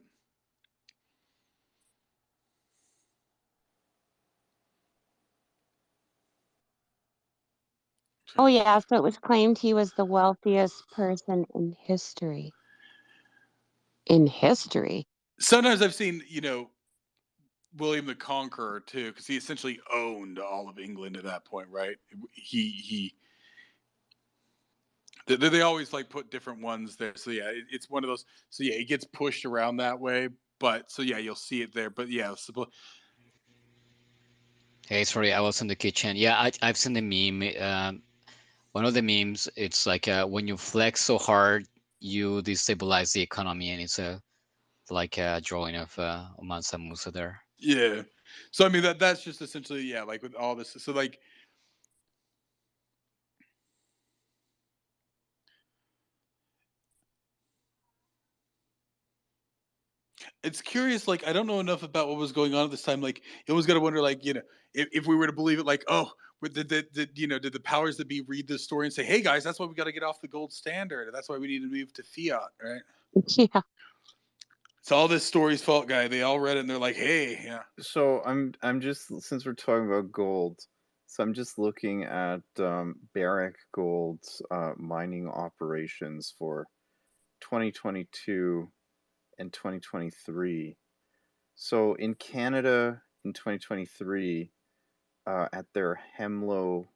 Oh yeah, so it was claimed he was the wealthiest person in history. In history. Sometimes I've seen, William the Conqueror too, because he essentially owned all of England at that point, right? They always like put different ones there. So yeah, it's one of those. So yeah, it gets pushed around that way. But so yeah, you'll see it there. But yeah, Hey, sorry, I was in the kitchen. Yeah, I've seen the meme. One of the memes, it's like when you flex so hard, you destabilize the economy, and it's like a drawing of Mansa Musa there. Yeah. So I mean that's just essentially like with all this. So like it's curious, like I don't know enough about what was going on at this time. Like you always got to wonder, like if we were to believe it, like did the powers that be read this story and say, hey guys, that's why we got to get off the gold standard, that's why we need to move to fiat, right? Yeah. It's all this story's fault, guy. They all read it and they're like, hey, yeah. So I'm just, since we're talking about gold, so I'm just looking at Barrick Gold's mining operations for 2022 and 2023. So in Canada in 2023, at their Hemlo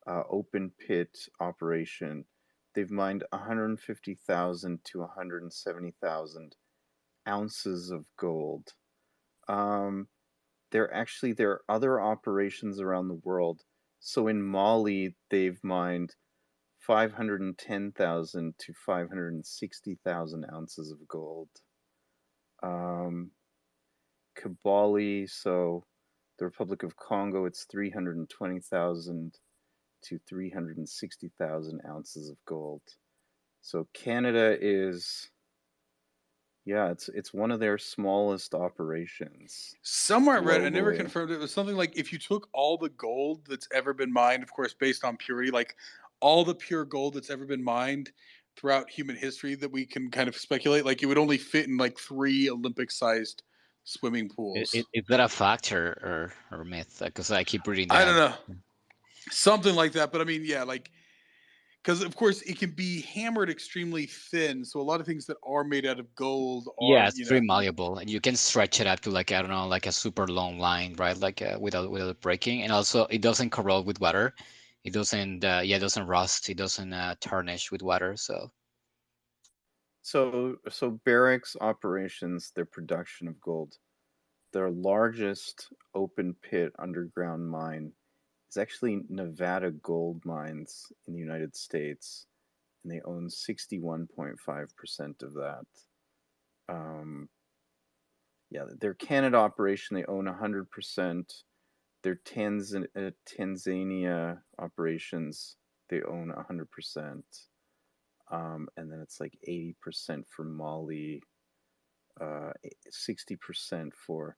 open pit operation, they've mined 150,000 to 170,000 ounces of gold. There are other operations around the world. So in Mali, they've mined 510,000 to 560,000 ounces of gold. Kibali, so the Republic of Congo, it's 320,000 to 360,000 ounces of gold. So Canada is, it's one of their smallest operations. Somewhere I read, I never globally. confirmed it was something like if you took all the gold that's ever been mined, of course, based on purity, like all the pure gold that's ever been mined throughout human history that we can kind of speculate, like it would only fit in like 3 Olympic-sized swimming pools. Is that a fact or myth? Because I keep reading I don't that. know, something like that. But I mean, yeah, like because of course it can be hammered extremely thin. So a lot of things that are made out of gold are, Yeah, it's very malleable, and you can stretch it up to like I don't know, like a super long line, right? Like without breaking, and also it doesn't corrode with water. It doesn't, it doesn't rust. It doesn't tarnish with water. So So Barrick's operations, their production of gold, their largest open pit underground mine is actually Nevada Gold Mines in the United States, and they own 61.5% of that. Yeah, their Canada operation, they own 100%. Their Tanzania operations, they own 100%. And then it's like 80% for Mali, 60% for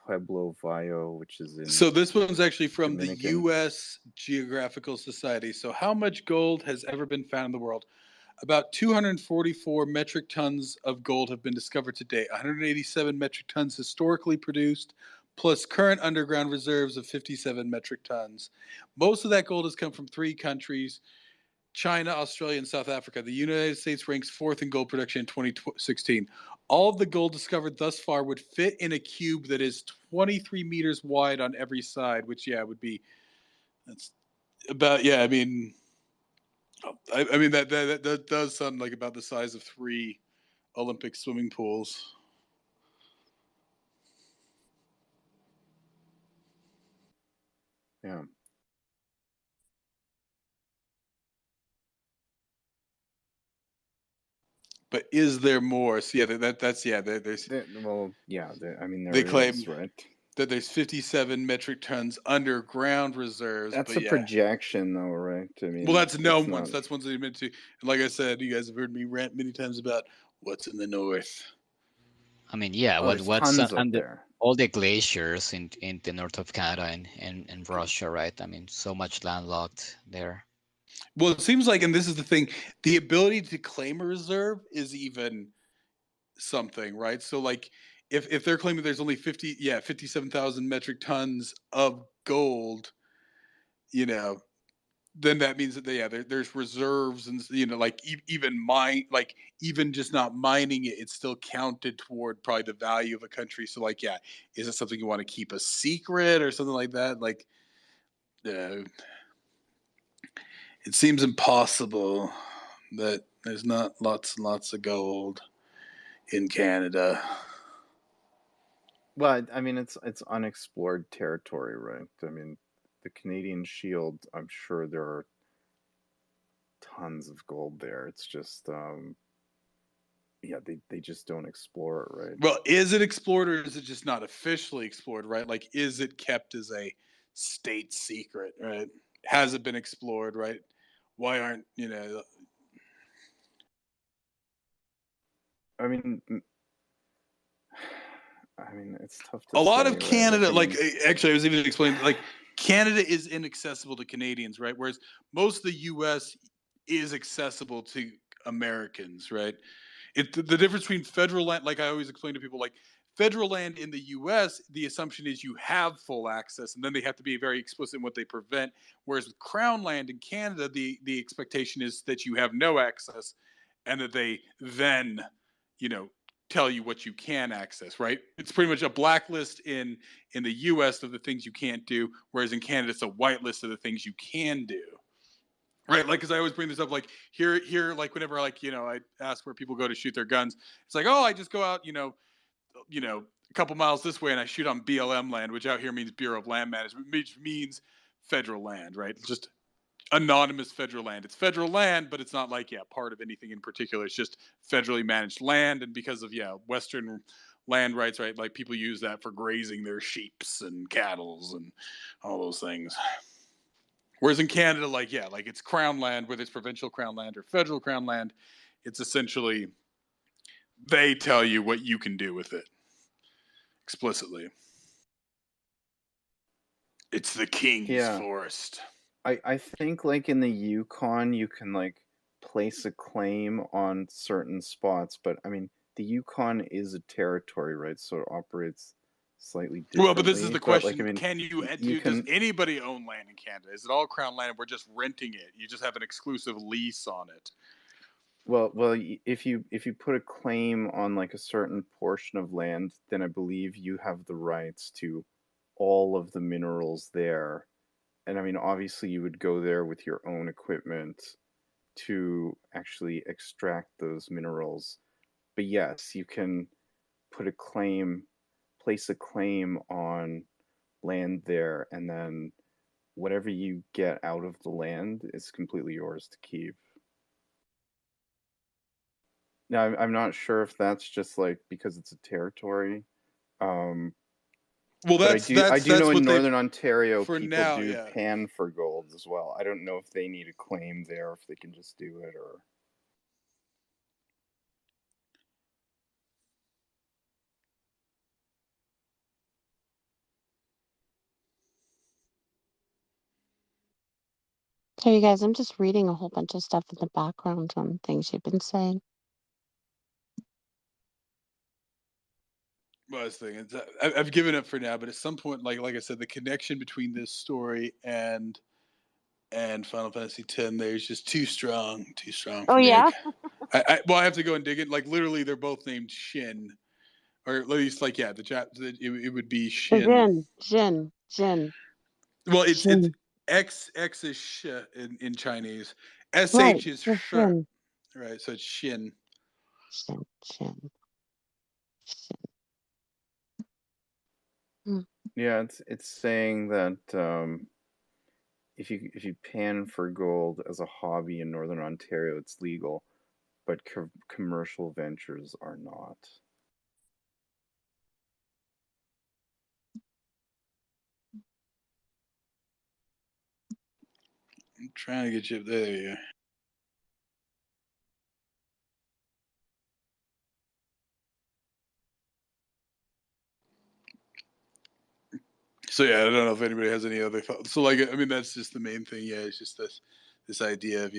Pueblo Valle, which is in So this one's actually from the Dominican. U.S. Geographical Society. So how much gold has ever been found in the world? About 244 metric tons of gold have been discovered to date. 187 metric tons historically produced, plus current underground reserves of 57 metric tons. Most of that gold has come from 3 countries: China, Australia, and South Africa. The United States ranks 4th in gold production in 2016. All of the gold discovered thus far would fit in a cube that is 23 meters wide on every side, which, yeah, would be, that's about, yeah, I mean, that does sound like about the size of 3 Olympic swimming pools. Yeah. But is there more? So yeah, that's yeah. There's Well, yeah, I mean, they there claim is, right? that there's 57 metric tons underground reserves. That's But a yeah, projection, though, right? I well, mean, that's known it's ones. not. That's ones they admit to. And like I said, you guys have heard me rant many times about what's in the north. I mean, yeah, Oh, there's what's tons up under there. all the glaciers in the north of Canada and Russia, right? I mean, so much landlocked there. Well, it seems like, and this is the thing, the ability to claim a reserve is even something, right? So like if they're claiming there's only 57,000 metric tons of gold, you know, then that means that there's reserves, and like even mine, like even just not mining it, it's still counted toward probably the value of a country. So like, yeah, is it something you want to keep a secret or something like that? Like, uh, it seems impossible that there's not lots and lots of gold in Canada. Well, I mean, it's unexplored territory, right? I mean, the Canadian Shield, I'm sure there are tons of gold there. It's just, yeah, they just don't explore it, right? Well, is it explored or is it just not officially explored, right? Like, is it kept as a state secret, right? Has it been explored, right? Why aren't, I mean, I mean, it's tough to a lot say, of right? Canada, Like, I mean, actually, I was even explaining, like, Canada is inaccessible to Canadians, right? Whereas most of the US is accessible to Americans, right? The difference between federal land, like I always explain to people, like federal land in the US, the assumption is you have full access, and then they have to be very explicit in what they prevent. Whereas with crown land in Canada, the expectation is that you have no access, and that they then, you know, tell you what you can access, right? It's pretty much a blacklist in the US of the things you can't do, whereas in Canada it's a whitelist of the things you can do. Right, like, because I always bring this up, like here, like whenever, like, I ask where people go to shoot their guns. It's like, oh, I just go out, a couple miles this way, and I shoot on BLM land, which out here means Bureau of Land Management, which means federal land, right? Just anonymous federal land. It's federal land, but it's not like, part of anything in particular. It's just federally managed land, and because of Western land rights, right? Like people use that for grazing their sheeps and cattles and all those things. Whereas in Canada, like it's crown land, whether it's provincial crown land or federal crown land, it's essentially they tell you what you can do with it explicitly. It's the king's yeah, forest. I think like in the Yukon, you can like place a claim on certain spots, but I mean, the Yukon is a territory, right? So it operates slightly Well, but this is differently. the But like, I question: mean, can you you does can. anybody own land in Canada? Is it all Crown land? And we're just renting it. You just have an exclusive lease on it. Well, if you put a claim on like a certain portion of land, then I believe you have the rights to all of the minerals there. And I mean, obviously, you would go there with your own equipment to actually extract those minerals. But yes, you can put a claim, place a claim on land there, and then whatever you get out of the land is completely yours to keep. Now, I'm not sure if that's just like because it's a territory. Um, Well, but I do know that's in what they've Northern Ontario for people now. do Yeah. pan for gold as well. I don't know if they need a claim there, or if they can just do it, or So you guys, I'm just reading a whole bunch of stuff in the background on things you've been saying. Well, I was thinking, I've given up for now, but at some point, like I said, the connection between this story and Final Fantasy X, there's just too strong Oh for me. yeah, I have to go and dig it. Like literally, they're both named Shin, or at least like yeah, it would be Shin. Jin. Well, it's Shin. X is sh in Chinese, Right, sh is just sh, Shin. right? So it's Shin. Shin. Hmm. yeah, it's saying that if you pan for gold as a hobby in Northern Ontario, it's legal, but commercial ventures are not. I'm trying to get you there. You. So yeah, I don't know if anybody has any other thoughts. So like, I mean, that's just the main thing. Yeah, it's just this idea of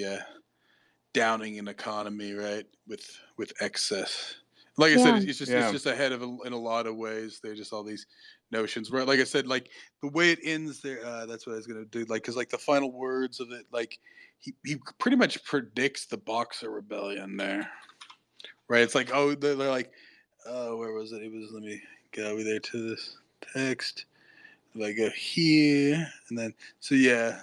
downing an economy, right? With excess. Like I said, Yeah. it's Yeah, just ahead of in a lot of ways. They're just all these notions, right? Like I said, like the way it ends there. That's what I was gonna do. Like, because like the final words of it, like he pretty much predicts the Boxer Rebellion there, right? It's like oh they're like oh where was it? It was let me get over there to this text. If I go here and then so yeah.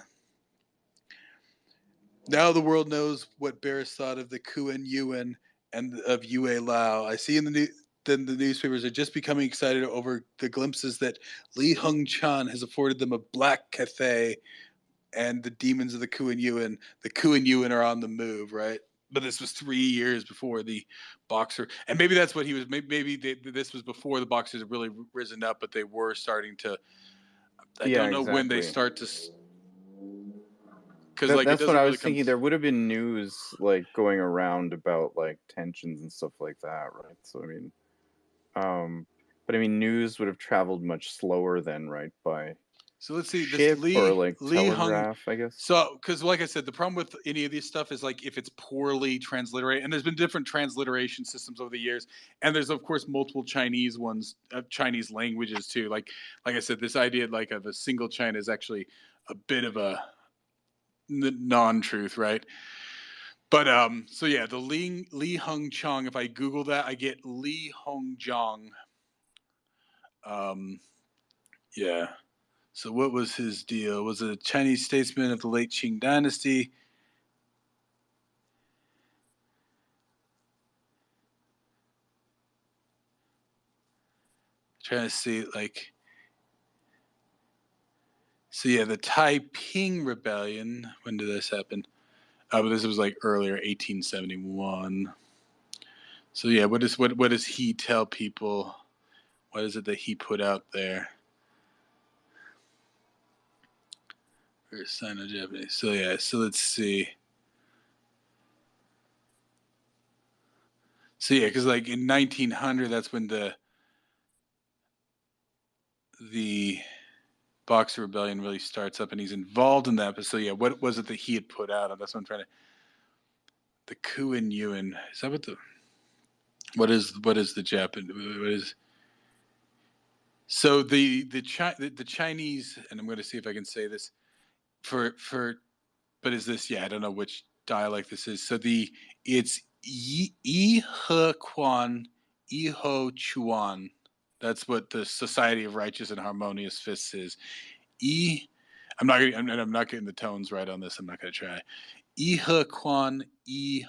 Now the world knows what Barris thought of the Kuen Yuan and of Yue Lao. I see in the newspapers are just becoming excited over the glimpses that Li Hung Chan has afforded them of Black Cathay and the demons of the Kuen Yuan. The Kuen Yuan are on the move, right? But this was 3 years before the Boxer, and maybe that's what he was. Maybe this was before the Boxers had really risen up, but they were starting to. I yeah, don't know when they exactly. start to, because like it That's what doesn't I really was come. thinking. There would have been news like going around about like tensions and stuff like that, right? So I mean, but I mean, news would have traveled much slower then, right? By So let's see this ship or like Lee Hung. telegraph, I guess. So because like I said, the problem with any of these stuff is like if it's poorly transliterated, and there's been different transliteration systems over the years, and there's of course multiple Chinese ones of Chinese languages too. Like I said, this idea like of a single China is actually a bit of a non-truth, right? But so yeah, the Li Hung Chong. If I Google that, I get Li Hong Zhang. Um, yeah. So what was his deal? Was it a Chinese statesman of the late Qing dynasty? Trying to see like so yeah, the Taiping Rebellion. When did this happen? But this was like earlier, 1871. So yeah, what does he tell people? What is it that he put out there? Or Sino-Japanese. So yeah, so let's see. So yeah, because like in 1900, that's when the Boxer Rebellion really starts up, and he's involved in that. But so yeah, what was it that he had put out? That's what I'm trying to. The Kuen Yuan. Is that what the? What is the Japanese? What is so the Chinese? And I'm going to see if I can say this for. But is this? Yeah, I don't know which dialect this is. So it's Yi He Quan Yi Ho Chuan. That's what the Society of Righteous and Harmonious Fists is. E. I'm not getting the tones right on this. I'm not going to try. Yi Quan Yi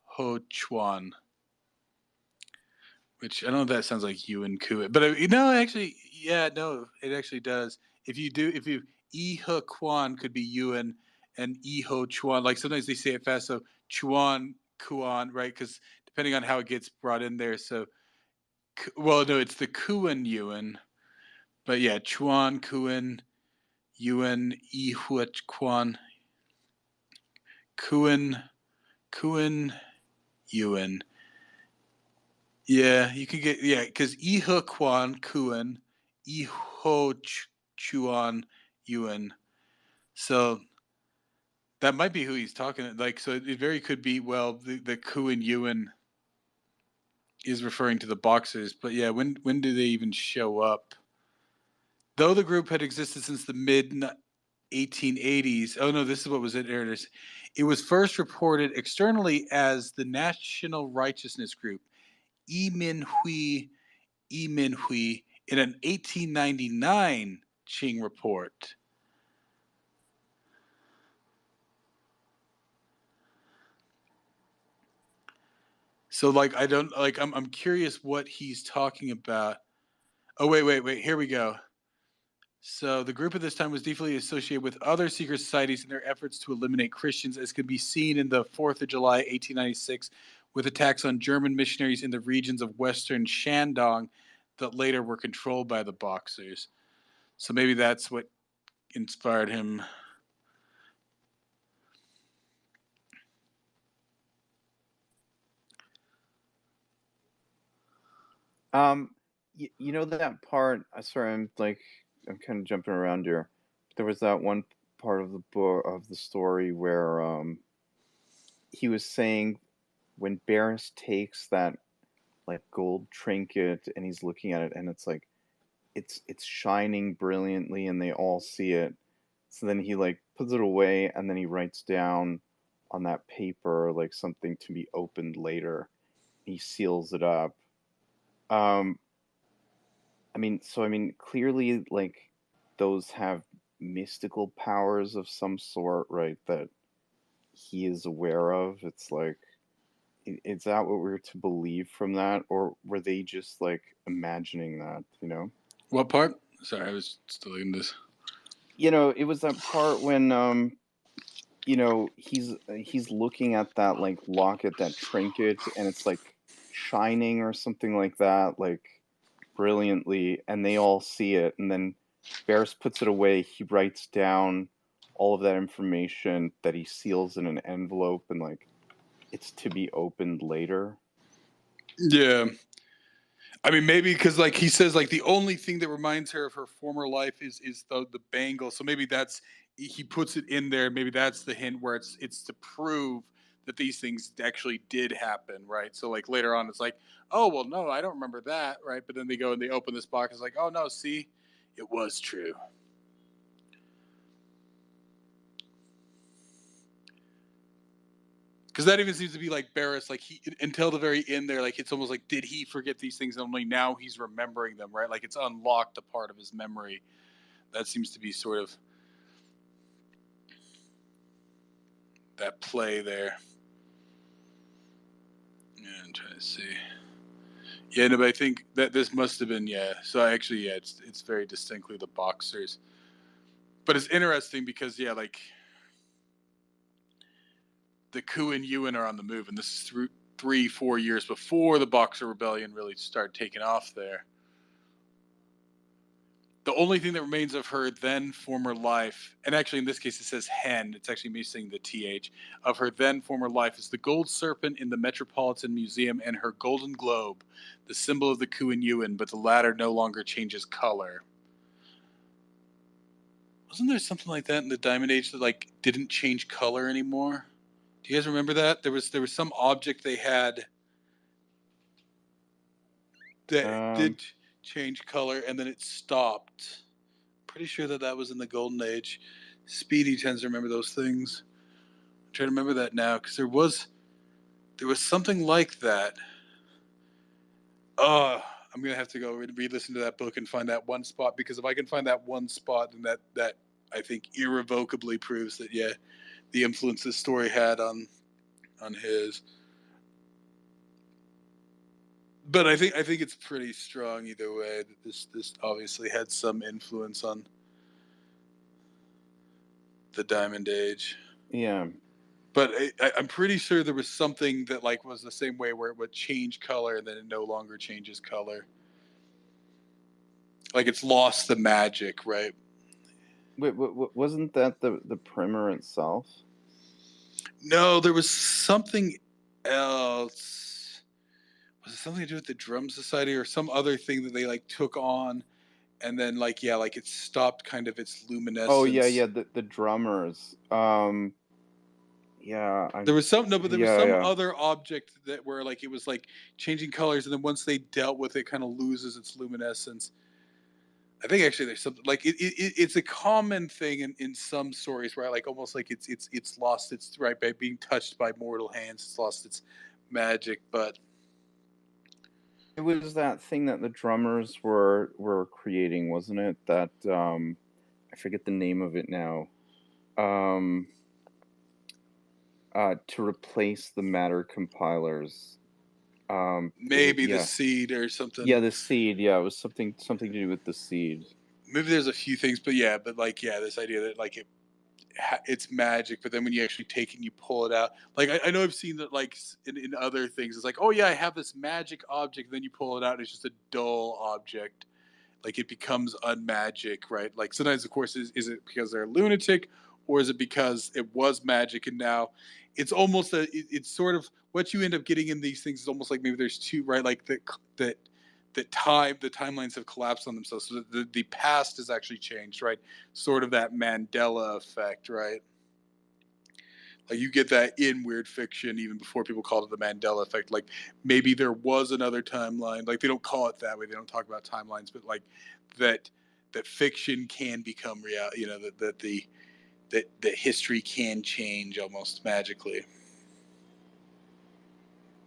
Ho Chuan. Which I don't know if that sounds like you and Ku, but no, actually, yeah, no, it actually does. If you Iho Kwan could be Yuan and Iho Chuan. Like sometimes they say it fast, so Chuan Kuan, right? Because depending on how it gets brought in there, so well, no, it's the Kuan Yuan, but yeah, Chuan Kuan Yuan Iho Kwan Kuan Kuan Yuan. Yeah, you could get because Iho Kwan Kuan, Iho Chuan Yuan. So that might be who he's talking. Like, so it very could be. Well, the Kuan Yuan is referring to the Boxers, but yeah, when do they even show up? Though the group had existed since the mid 1880s. Oh no, this is what was it. It was first reported externally as the National Righteousness Group, Yimin Hui Yimin in an 1899 Qing report. So like I don't like I'm curious what he's talking about. Oh wait, here we go. So the group at this time was deeply associated with other secret societies in their efforts to eliminate Christians, as could be seen in the 4th of July 1896 with attacks on German missionaries in the regions of western Shandong that later were controlled by the Boxers. So maybe that's what inspired him. You know that part. Sorry, I'm kind of jumping around here. There was that one part of the book of the story where he was saying when Barris takes that like gold trinket and he's looking at it and it's like it's shining brilliantly and they all see it. So then he like puts it away and then he writes down on that paper like something to be opened later. He seals it up. Um, I mean, clearly, like, those have mystical powers of some sort, right? That he is aware of. It's like, is that what we're to believe from that, or were they just like imagining that? You know? What part? Sorry, I was still in this. You know, it was that part when you know, he's looking at that like locket, that trinket, and it's like shining or something like that, like brilliantly, and they all see it, and then Barris puts it away. He writes down all of that information that he seals in an envelope, and like it's to be opened later. Yeah. I mean, maybe because like he says, like the only thing that reminds her of her former life is the bangle. So maybe that's he puts it in there. Maybe that's the hint where it's to prove that these things actually did happen, right? So like later on, it's like, oh well, no, I don't remember that, right? But then they go and they open this box. It's like, oh no, see, it was true. Because that even seems to be like Barris, like he until the very end there, like it's almost like did he forget these things? Only now he's remembering them, right? Like it's unlocked a part of his memory. That seems to be sort of that play there. Yeah, I'm trying to see. Yeah, no, but I think that this must have been So actually, it's very distinctly the Boxers. But it's interesting because like the Ku and Yuan are on the move, and this is 3-4 years before the Boxer Rebellion really started taking off there. The only thing that remains of her then former life, and actually in this case it says hen, it's actually missing the th, of her then former life is the gold serpent in the Metropolitan Museum and her golden globe, the symbol of the Ku and Yuan, but the latter no longer changes color. Wasn't there something like that in the Diamond Age that like didn't change color anymore? Do you guys remember that? There was some object they had. that did change color, and then it stopped. Pretty sure that was in the Golden Age. Speedy tends to remember those things. I'm trying to remember that now because there was something like that. I'm gonna have to go re-listen to that book and find that one spot, because if I can find that one spot, then that I think irrevocably proves that the influence this story had on his. But I think it's pretty strong either way that this obviously had some influence on the Diamond Age. Yeah. But I'm pretty sure there was something that like was the same way where it would change color and then it no longer changes color. Like it's lost the magic, right? Wait, wasn't that the primer itself? No, there was something else. Was it something to do with the Drum Society or some other thing that they like took on, and then like it stopped kind of its luminescence. Oh yeah, the drummers. Yeah, there was some yeah. other object that where like it was like changing colors, and then once they dealt with it, kind of loses its luminescence. I think actually there's something like it's a common thing in some stories, right? Like almost like it's lost its right by being touched by mortal hands. It's lost its magic, but it was that thing that the drummers were creating, wasn't it? That I forget the name of it now. To replace the matter compilers. Maybe the seed or something. Yeah, the seed. Yeah, it was something to do with the seed. Maybe there's a few things, but this idea that like it's magic, but then when you actually take it and you pull it out, like I know I've seen that like in other things, it's like, oh yeah, I have this magic object, and then you pull it out and it's just a dull object. Like it becomes unmagic, right? Like sometimes, of course, is it because they're a lunatic, or is it because it was magic and now it's almost it's sort of what you end up getting in these things is almost like maybe there's two, right? Like the timelines have collapsed on themselves, so the past has actually changed, right? Sort of that Mandela effect, right? Like you get that in weird fiction even before people called it the Mandela effect. Like maybe there was another timeline. Like they don't call it that way. They don't talk about timelines, but like that fiction can become real. You know, that history can change almost magically.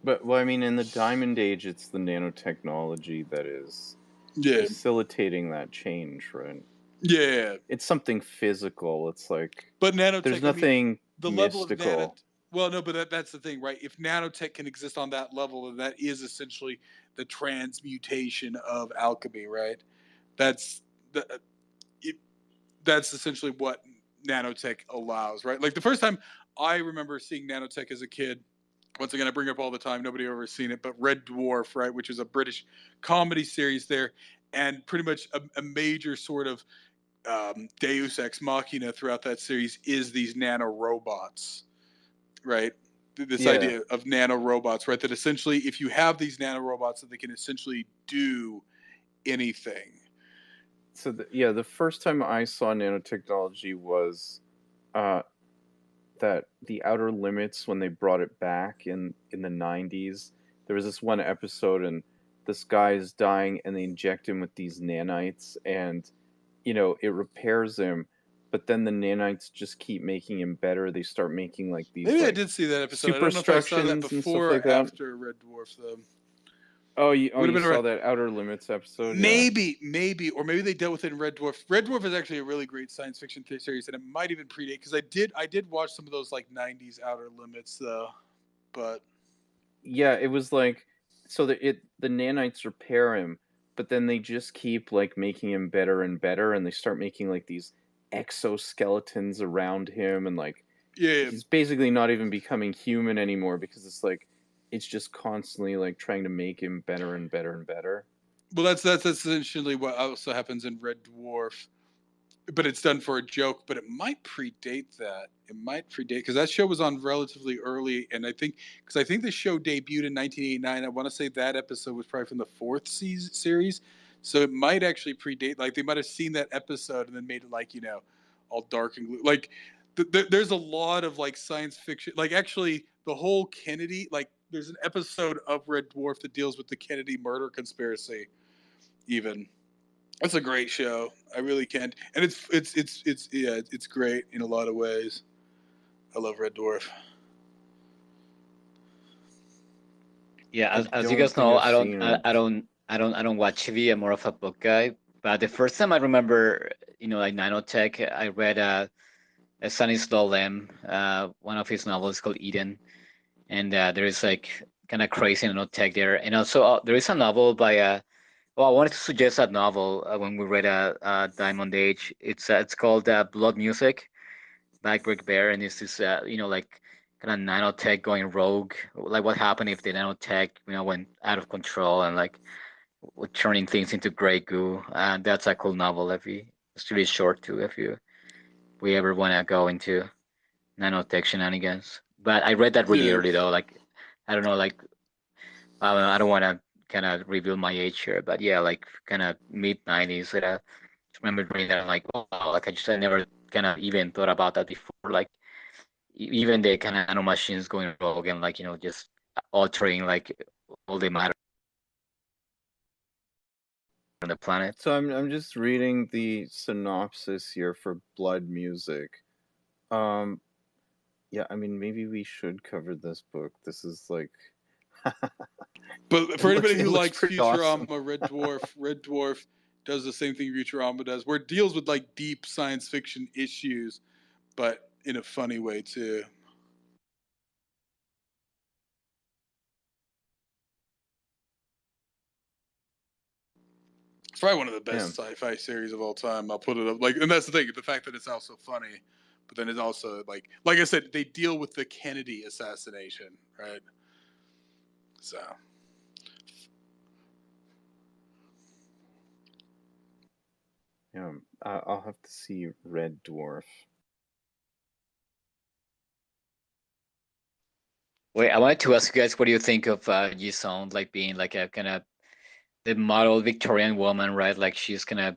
But well, I mean, in the Diamond Age, it's the nanotechnology that is facilitating that change, right? Yeah, it's something physical. It's like, but nanotech. There's nothing the mystical. Level of well, no, but that's the thing, right? If nanotech can exist on that level, then that is essentially the transmutation of alchemy, right? That's essentially what nanotech allows, right? Like the first time I remember seeing nanotech as a kid, once again, I bring up all the time, nobody ever seen it, but Red Dwarf, right, which is a British comedy series there, and pretty much a major sort of Deus Ex Machina throughout that series is these nano robots, right? This idea of nano robots, right? That essentially, if you have these nano robots, that they can essentially do anything. So the first time I saw nanotechnology was that the Outer Limits, when they brought it back in the 90s. There was this one episode, and this guy is dying, and they inject him with these nanites, and it repairs him. But then the nanites just keep making him better. They start making like these. Maybe I did see that episode. I don't know if I saw that before or after Red Dwarf, though. Oh, you saw that Outer Limits episode? Maybe, or maybe they dealt with it in Red Dwarf. Red Dwarf is actually a really great science fiction series, and it might even predate, because I did watch some of those like 90s Outer Limits though, but yeah, it was like, so the nanites repair him, but then they just keep like making him better and better, and they start making like these exoskeletons around him, and like he's basically not even becoming human anymore, because it's just constantly like trying to make him better and better and better. Well, that's essentially what also happens in Red Dwarf, but it's done for a joke. But it might predate that. It might predate, because that show was on relatively early, and I think the show debuted in 1989. I want to say that episode was probably from the 4th series, so it might actually predate. Like they might have seen that episode and then made it like all dark and like. There's a lot of like science fiction, like actually the whole Kennedy, like there's an episode of Red Dwarf that deals with the Kennedy murder conspiracy. Even it's a great show. I really can't, and it's great in a lot of ways. I love Red Dwarf. Yeah, I as you don't guys think know, I've seen it. I don't watch TV. I'm more of a book guy. But the first time I remember, like Nanotech, I read Stanislaw Lem, one of his novels called Eden, and there is like kind of crazy nanotech there. And also there is a novel by well, I wanted to suggest that novel when we read Diamond Age. It's called Blood Music by Greg Bear, and it's this like kind of nanotech going rogue. Like what happened if the nanotech went out of control and like turning things into gray goo. And that's a cool novel. It's really short too. If we ever want to go into nanotech shenanigans. But I read that really Yeah. early though. Like I don't know, like I don't want to kind of reveal my age here, but yeah, like kind of mid '90s. That I remember reading that. I'm like, wow, like I never kind of even thought about that before. Like even the kind of nanomachines going rogue and like just altering like all the matter on the planet. So I'm just reading the synopsis here for Blood Music. Yeah, I mean maybe we should cover this book. This is like But for anybody who it looks likes pretty Futurama, awesome. Red Dwarf does the same thing Futurama does, where it deals with like deep science fiction issues, but in a funny way too. It's probably one of the best sci-fi series of all time. I'll put it up and that's the thing, the fact that it's also funny, but then it's also like I said, they deal with the Kennedy assassination, right? So. Yeah, I'll have to see Red Dwarf. Wait, I wanted to ask you guys, what do you think of Ji-sung, like being like a kind of the model Victorian woman, right? Like she's kind of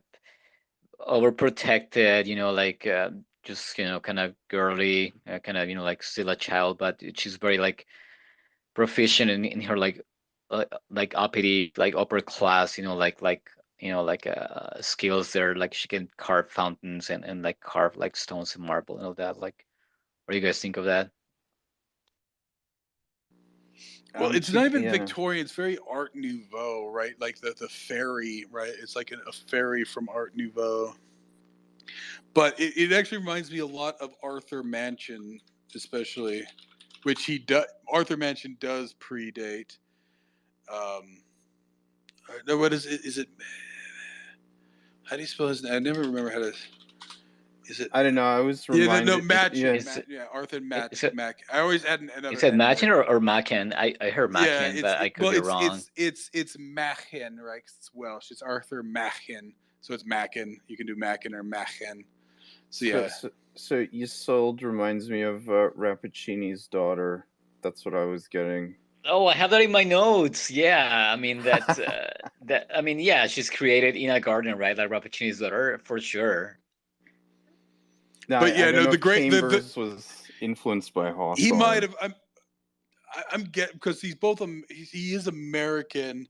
overprotected, like just kind of girly, kind of like still a child, but she's very like proficient in her like uppity, like upper class, skills there. Like she can carve fountains and like carve like stones and marble and all that. Like, what do you guys think of that? Well, it's not even yeah. Victorian. It's very Art Nouveau, right? Like the fairy, right? It's like a fairy from Art Nouveau. But it actually reminds me a lot of Arthur Mansion, especially, which he does. Arthur Mansion does predate. What is it? Is it? How do you spell his name? I never remember how to. Is it? I don't know. I was Yeah, reminded. Machen. Is it, Arthur is it, Mack. I always add another. is it N there. Machen or Machen? I heard Yeah, Machen, but I could be it's wrong. it's Machen, right? 'Cause it's Welsh. It's Arthur Machen, so it's Machen. You can do Machen or Machen. So yeah. So Isolde reminds me of Rappaccini's daughter. That's what I was getting. Oh, I have that in my notes. Yeah, I mean yeah, she's created in a garden, right? Like Rappaccini's daughter, for sure. Now, But yeah, I don't know the if great Chambers was influenced by Hawthorne. he might have. I'm getting because he's both he is American,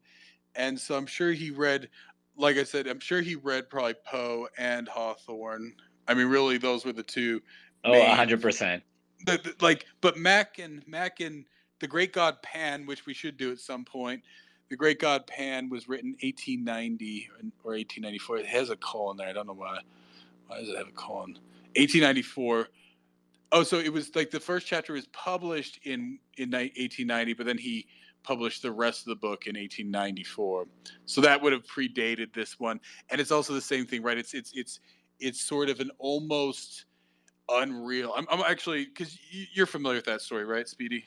and so I'm sure he read. Like I said, I'm sure he read probably Poe and Hawthorne. I mean, really, those were the two. Oh, 100%. But Machen, the Great God Pan, which we should do at some point. The Great God Pan was written 1890 or 1894. It has a colon there. I don't know why. Why does it have a colon? 1894. Oh, so it was like the first chapter was published in 1890, but then he published the rest of the book in 1894. So that would have predated this one, and it's also the same thing, right? It's sort of an almost unreal. I'm actually, because you're familiar with that story, right, Speedy?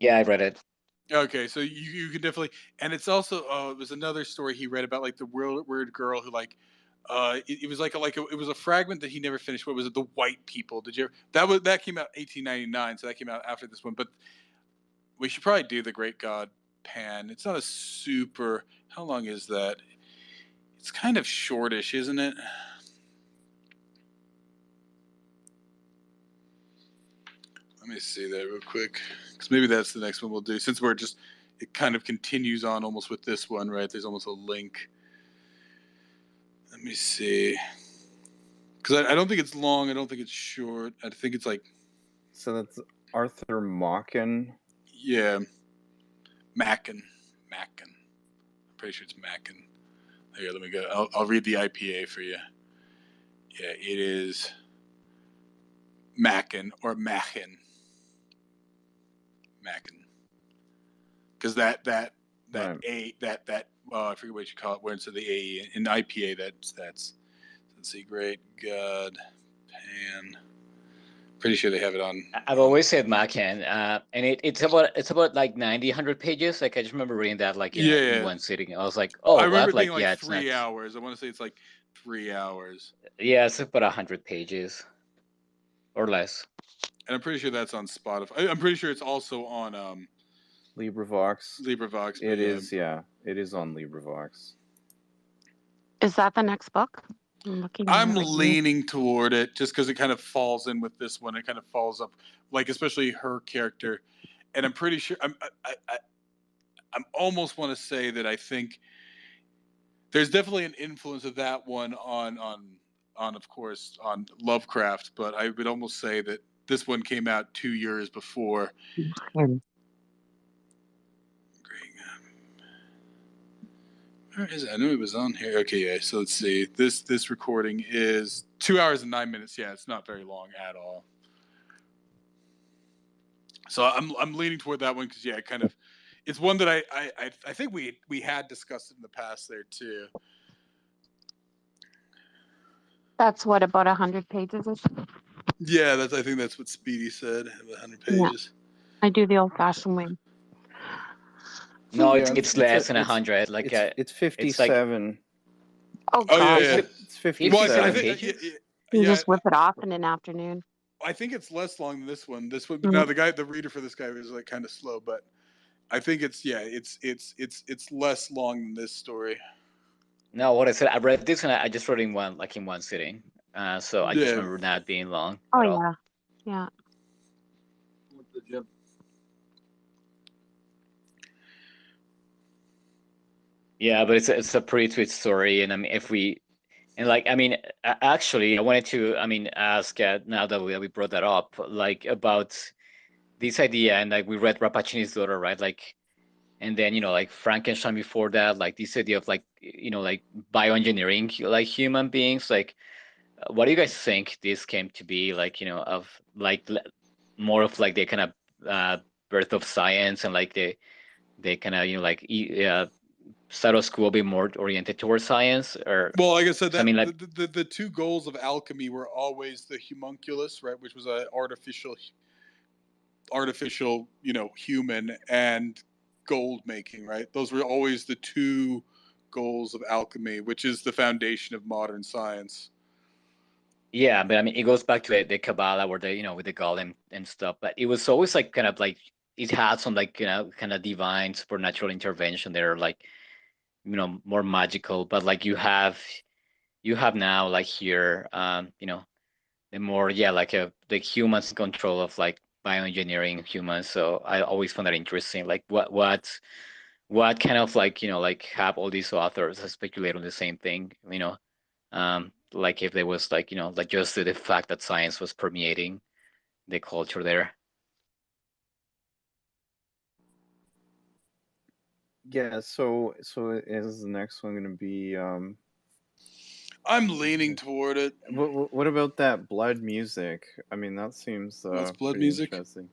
Yeah, I read it. Okay, so you can definitely, and it's also it was another story he read about like the weird girl who like it was it was a fragment that he never finished. What was it? The White People. Did you? That came out 1899, so that came out after this one. But we should probably do the Great God Pan. It's not a super. How long is that? It's kind of shortish, isn't it? Let me see that real quick, because maybe that's the next one we'll do. Since it kind of continues on almost with this one, right? There's almost a link. Let me see, because I don't think it's long. I don't think it's short. I think it's like. So that's Arthur Machen. Yeah, Machen. I'm pretty sure it's Machen. Here, let me go. I'll read the IPA for you. Yeah, it is Machen or Machen. Because that right. I forget what you call it. Where it's the A in IPA. That's let's see. Great God, Pan. Pretty sure they have it on. I've always said Machen, and it's about like 90, 100 pages. Like I just remember reading that like in one sitting. I was like, oh, I remember what? it being like 3 hours. I want to say it's like 3 hours. Yeah, it's about 100 pages or less. And I'm pretty sure that's on Spotify. I'm pretty sure it's also on LibriVox. It is, yeah. It is on LibriVox. Is that the next book? I'm leaning toward it just because it kind of falls in with this one. It kind of falls up, like especially her character, and I'm pretty sure I'm almost want to say that I think there's definitely an influence of that one on of course on Lovecraft, but I would almost say that this one came out 2 years before. Where is it? I knew it was on here. Okay, yeah. So let's see. This recording is 2 hours and 9 minutes. Yeah, it's not very long at all. So I'm leaning toward that one because yeah, kind of, it's one that I think we had discussed it in the past there too. That's what, about 100 pages or something? Yeah, I think that's what Speedy said. 100 pages. Yeah. I do the old-fashioned way. No, it's less than 100. Like it's 57. Like, oh God, yeah. It's 57 well, pages. You just whip it off in an afternoon. I think it's less long than this one. Mm-hmm. Now the reader for this guy was like kind of slow, but I think it's less long than this story. No, what I said, I read this and I just read in one sitting. So I just remember not being long. Oh yeah, yeah. Yeah, but it's a pretty sweet story, and I mean, actually, I wanted to, ask now that we brought that up, like about this idea, and like we read Rappaccini's Daughter, right? Like, and then like Frankenstein before that, like this idea of like like bioengineering like human beings. Like, what do you guys think this came to be? Like, of like more of like the kind of birth of science, and like they kind of like status quo be more oriented towards science? Or well, like I said, that like the two goals of alchemy were always the homunculus, right, which was an artificial human, and gold making, right? Those were always the two goals of alchemy, which is the foundation of modern science. Yeah, but I mean, it goes back to the Kabbalah, where they with the golem and stuff. But it was always like kind of like it had some like kind of divine supernatural intervention there, like more magical. But like you have now like here, the more like the humans in control of like bioengineering humans. So I always found that interesting. Like what kind of like like have all these authors speculate on the same thing, like if there was like like just the fact that science was permeating the culture there. Yeah, so is the next one going to be I'm leaning toward it. What about that blood music? I mean, that seems what's blood music? Interesting.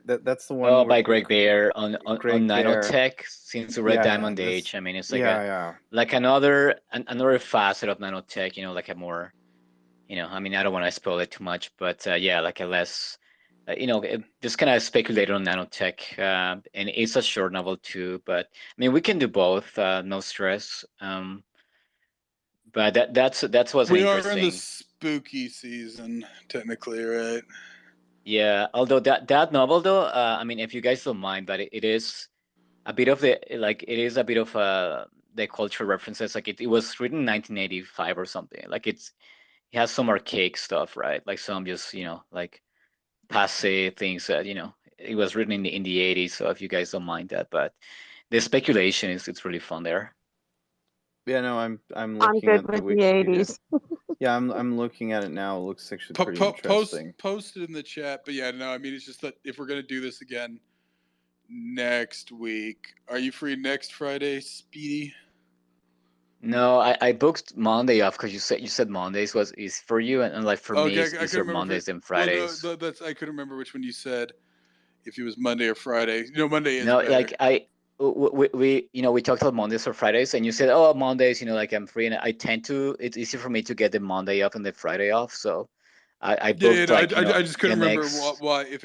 That's the one by Greg Bear on Nanotech, since the Red Diamond Age. I mean, it's like like another facet of nanotech, like a more I mean, I don't want to spoil it too much, but like a less just kind of speculated on nanotech, and it's a short novel too, but I mean, we can do both, no stress. But that's what's we interesting. are in the spooky season, technically, right? Yeah, although that novel though, I mean, if you guys don't mind, but it is a bit of the cultural references. Like it was written in 1985 or something. Like it has some archaic stuff, right? Like some just like passe things that it was written in the 80s. So if you guys don't mind that, but the speculation is it's really fun there. Yeah, no, I'm I'm looking good at the with the Wikipedia. 80s. Yeah, I'm looking at it now. It looks actually pretty interesting. Post it in the chat. But yeah, no, I mean, it's just that if we're gonna do this again next week, are you free next Friday, Speedy? No, I booked Monday off because you said Mondays was is for you, and like for me, it's I easier couldn't remember. Mondays than Fridays. Well, no, that's I couldn't remember which one you said. If it was Monday or Friday, Monday is No, better. like we talked about Mondays or Fridays, and you said, oh, Mondays, like I'm free, and I tend to. It's easy for me to get the Monday off and the Friday off, so I booked I just couldn't the remember next. why if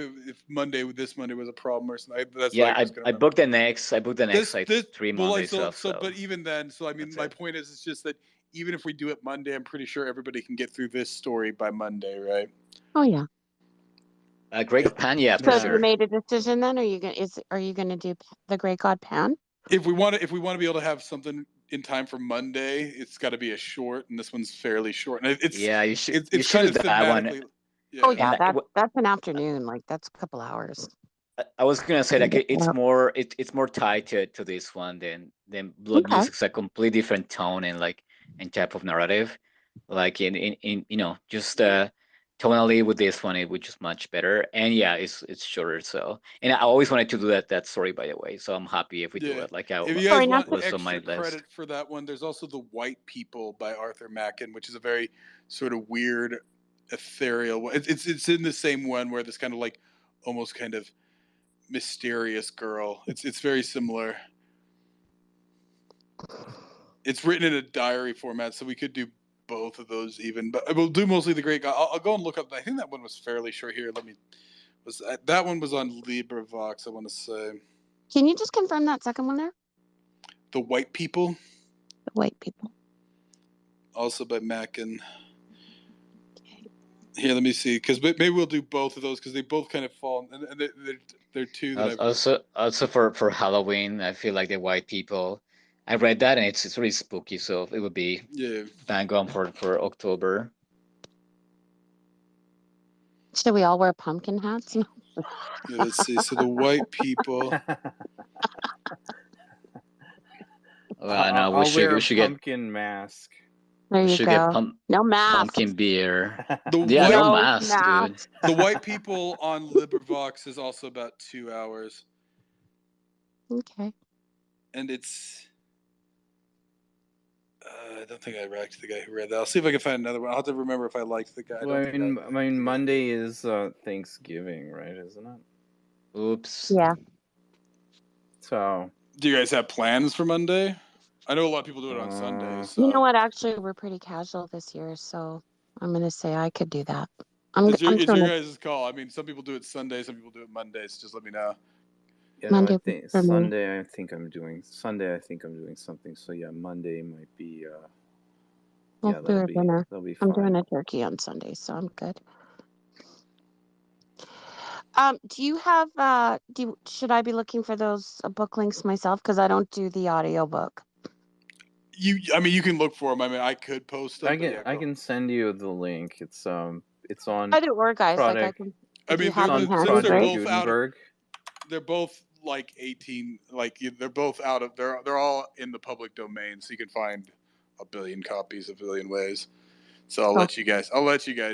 this Monday was a problem or something. That's Yeah, why I was gonna I remember. booked the next. I booked the next like This 3 well, like Mondays off. So but even then, so I mean, that's my it. point is, it's just that even if we do it Monday, I'm pretty sure everybody can get through this story by Monday, right? Oh yeah. Great Pan, yeah, So for have you sure. made a decision then? Are you gonna do the Great God Pan? If we want to be able to have something in time for Monday, it's got to be a short, and this one's fairly short. And You should it's kind do of that one. thematically. Oh yeah, And that's an afternoon. Like that's a couple hours. I was gonna say like it's more tied to this one than Blood Okay. Music's a completely different tone and type of narrative. Like in just tonally with this one it was just much better. And yeah, it's shorter. So and I always wanted to do that story, by the way. So I'm happy if we do it. Like if you guys want was on my extra list. credit for that one, there's also The White People by Arthur Machen, which is a very sort of weird, ethereal. It's in the same one where this kind of like almost kind of mysterious girl. It's very similar. It's written in a diary format, so we could do both of those even, but we'll do mostly The Great God. I'll go and look up. I think that one was fairly short here. That one was on LibriVox, I want to say. Can you just confirm that second one there? The White People. The White People. Also by Machen. Here, let me see, because maybe we'll do both of those because they both kind of fall, and they're two that also for Halloween, I feel like The White People. I read that and it's really spooky, so it would be bang on for October. Should we all wear pumpkin hats? Yeah, let's see. So The White People. No, we should get pumpkin mask. There you go. No mask. Pumpkin beer. No mask, dude. The White People on LibriVox is also about 2 hours. Okay. And it's... I don't think I liked the guy who read that. I'll see if I can find another one. I'll have to remember if I liked the guy. Well, I mean, Monday is Thanksgiving, right? Isn't it? Oops. Yeah. So... Do you guys have plans for Monday? I know a lot of people do it on Sunday. So. You know what? Actually, we're pretty casual this year, so I'm going to say I could do that. It's your guys' call. I mean, some people do it Sunday, some people do it Monday. So just let me know. Yeah, Monday, Sunday, I think I'm doing something. So yeah, Monday might be. We'll do dinner. That'll be fun. I'm doing a turkey on Sunday, so I'm good. Do you have? Should I be looking for those book links myself? Because I don't do the audiobook. I mean, you can look for them. I mean, I could post them. I can send you the link. It's on. Either or, guys. Product, I mean, since they're both out of, they're both like 18. Like they're both out of. They're all in the public domain, so you can find a billion copies a billion ways. So I'll let you guys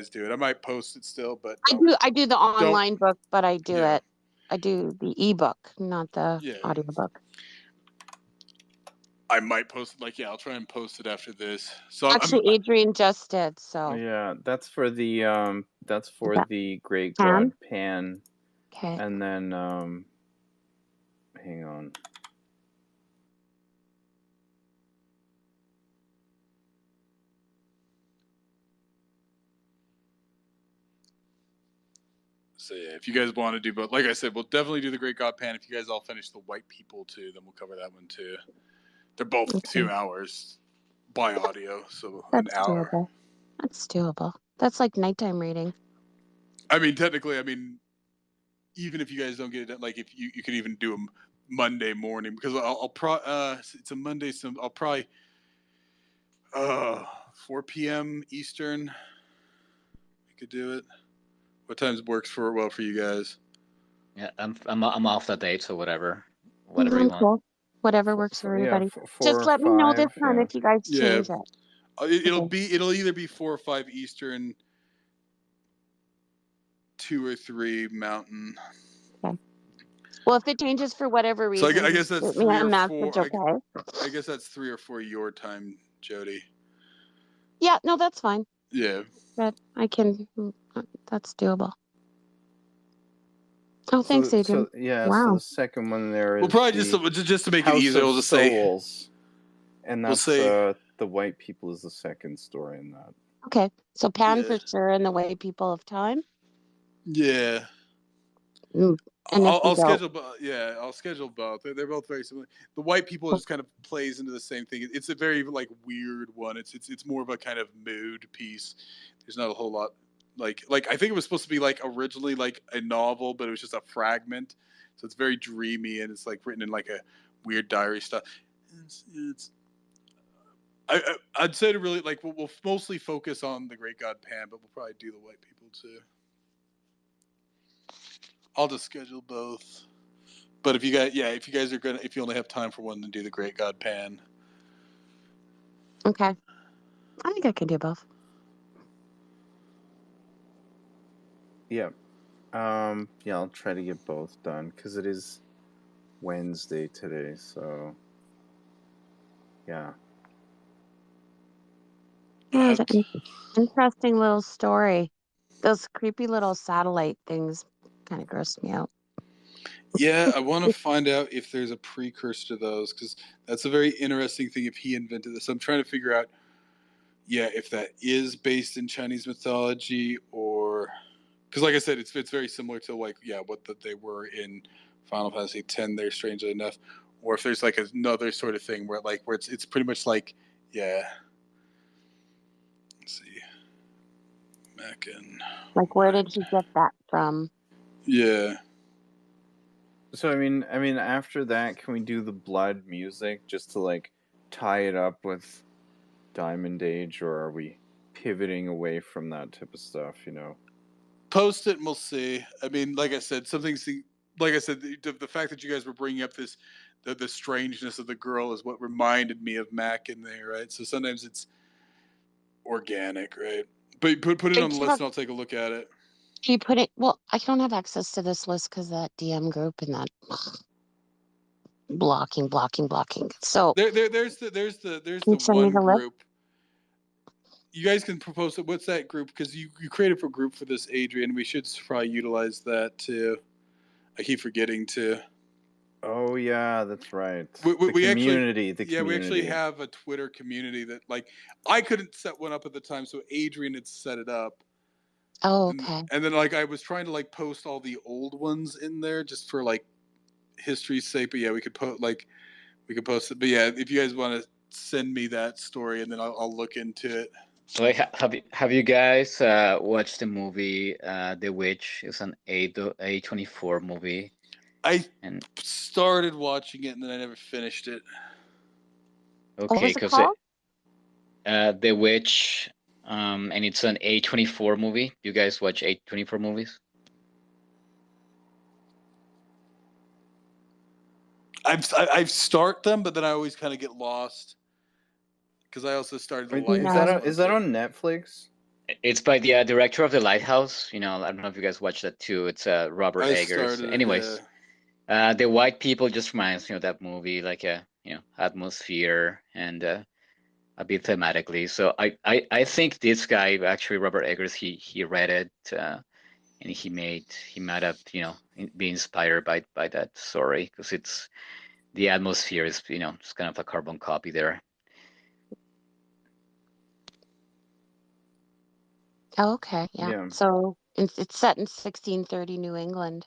do it. I might post it still, but I do the online book, but I do it. I do the ebook, not the audiobook. I might post it. I'll try and post it after this. So actually, Adrian just did. So yeah, that's for the Great God Pan. Okay. And then hang on. So yeah, if you guys want to do both, like I said, we'll definitely do the Great God Pan. If you guys all finish the White People too, then we'll cover that one too. They're both 2 hours by audio, so that's an hour. Doable. That's doable. That's like nighttime reading. I mean, technically, even if you guys don't get it, like if you could even do them Monday morning, because it's a Monday, so I'll probably 4 p.m. Eastern. We could do it. What times works well for you guys? Yeah, I'm off that date, so whatever you want. Cool. Whatever works for yeah, everybody. 4 Just or let me know this 5. time Yeah. if you guys Yeah. change it. It'll either be 4 or 5 Eastern, 2 or 3 Mountain. Well, if it changes for whatever So reason, I guess just that's shoot me 3 a or message, 4. okay? I guess that's 3 or 4 your time, Jody. Yeah, no, that's fine. Yeah. But I can. That's doable. Oh, thanks, Adrian. So yeah, Wow. so the second one there is We'll probably just to make it House easier, of we'll just say Souls, and we'll that's say- the white people is the second story in that. Okay, so Pan Yeah. for sure, and the Way People of Time. yeah. And if I'll you don't, schedule. I'll schedule both. They're both very similar. The white people just kind of plays into the same thing. It's a very like weird one. It's more of a kind of mood piece. There's not a whole lot like I think it was supposed to be like originally like a novel, but it was just a fragment. So it's very dreamy and it's like written in like a weird diary stuff. I'd say to really like we'll mostly focus on the Great God Pan, but we'll probably do the white people too. I'll just schedule both. But if you guys are if you only have time for one, then do the Great God Pan. okay. I think I can do both. Yeah. Yeah, I'll try to get both done because it is Wednesday today, so yeah. Yeah, it's an interesting little story. Those creepy little satellite things kind of gross me out. Yeah, I want to find out if there's a precursor to those because that's a very interesting thing if he invented this. I'm trying to figure out, if that is based in Chinese mythology or because, like I said, it's very similar to what they were in Final Fantasy X. There, strangely enough, or if there's like another sort of thing where it's pretty much like Let's see, Mackin. Like, where did he get that from? Yeah. So I mean, after that, can we do the blood music just to like tie it up with Diamond Age, or are we pivoting away from that type of stuff? Post it and we'll see. I mean, like I said, the fact that you guys were bringing up the strangeness of the girl is what reminded me of Mac in there, right? So sometimes it's organic, right? But put it on the list and I'll take a look at it. Do you put it? Well, I don't have access to this list because that DM group and that blocking. So There's the one group. You guys can propose it. What's that group? Because you created a group for this, Adrian. We should probably utilize that too. I keep forgetting to. Oh yeah, that's right. We community. We actually have a Twitter community that I couldn't set one up at the time, so Adrian had set it up. Oh, okay. And then I was trying to post all the old ones in there just for history's sake. But yeah, we could post it. But yeah, if you guys want to send me that story, and then I'll look into it. So have you guys watched the movie The Witch? It's an A24 movie. I started watching it and then I never finished it. Okay, because The Witch, and it's an A24 movie. You guys watch A24 movies? I've start them, but then I always kind of get lost because I also started the Lighthouse. Is that on Netflix? It's by the director of The Lighthouse. I don't know if you guys watched that too. It's Robert Eggers. Anyways, The White People just reminds me of that movie, like a atmosphere and a bit thematically. So I think this guy actually, Robert Eggers, he read it and he might have be inspired by that story because it's the atmosphere is it's kind of a carbon copy there. Oh, okay, yeah. So it's set in 1630 New England.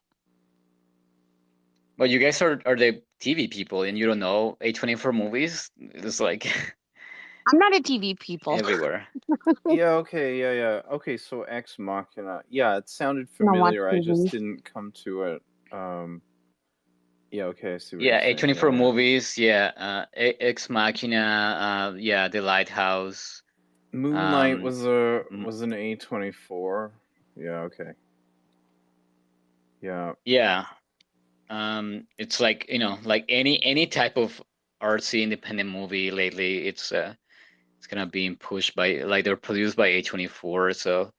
Well, you guys are the TV people, and you don't know A24 movies. It's like I'm not a TV people. Everywhere. Yeah. Okay. Yeah. Okay. So Ex Machina. Yeah, it sounded familiar. I just didn't come to it. Yeah. Okay. I see what you're saying. A24 movies. Yeah. Ex Machina. Yeah. The Lighthouse. Moonlight was an A24. Yeah. Okay. Yeah. Yeah. It's like, like any type of artsy independent movie lately, it's kind of being pushed by, like, they're produced by A24, so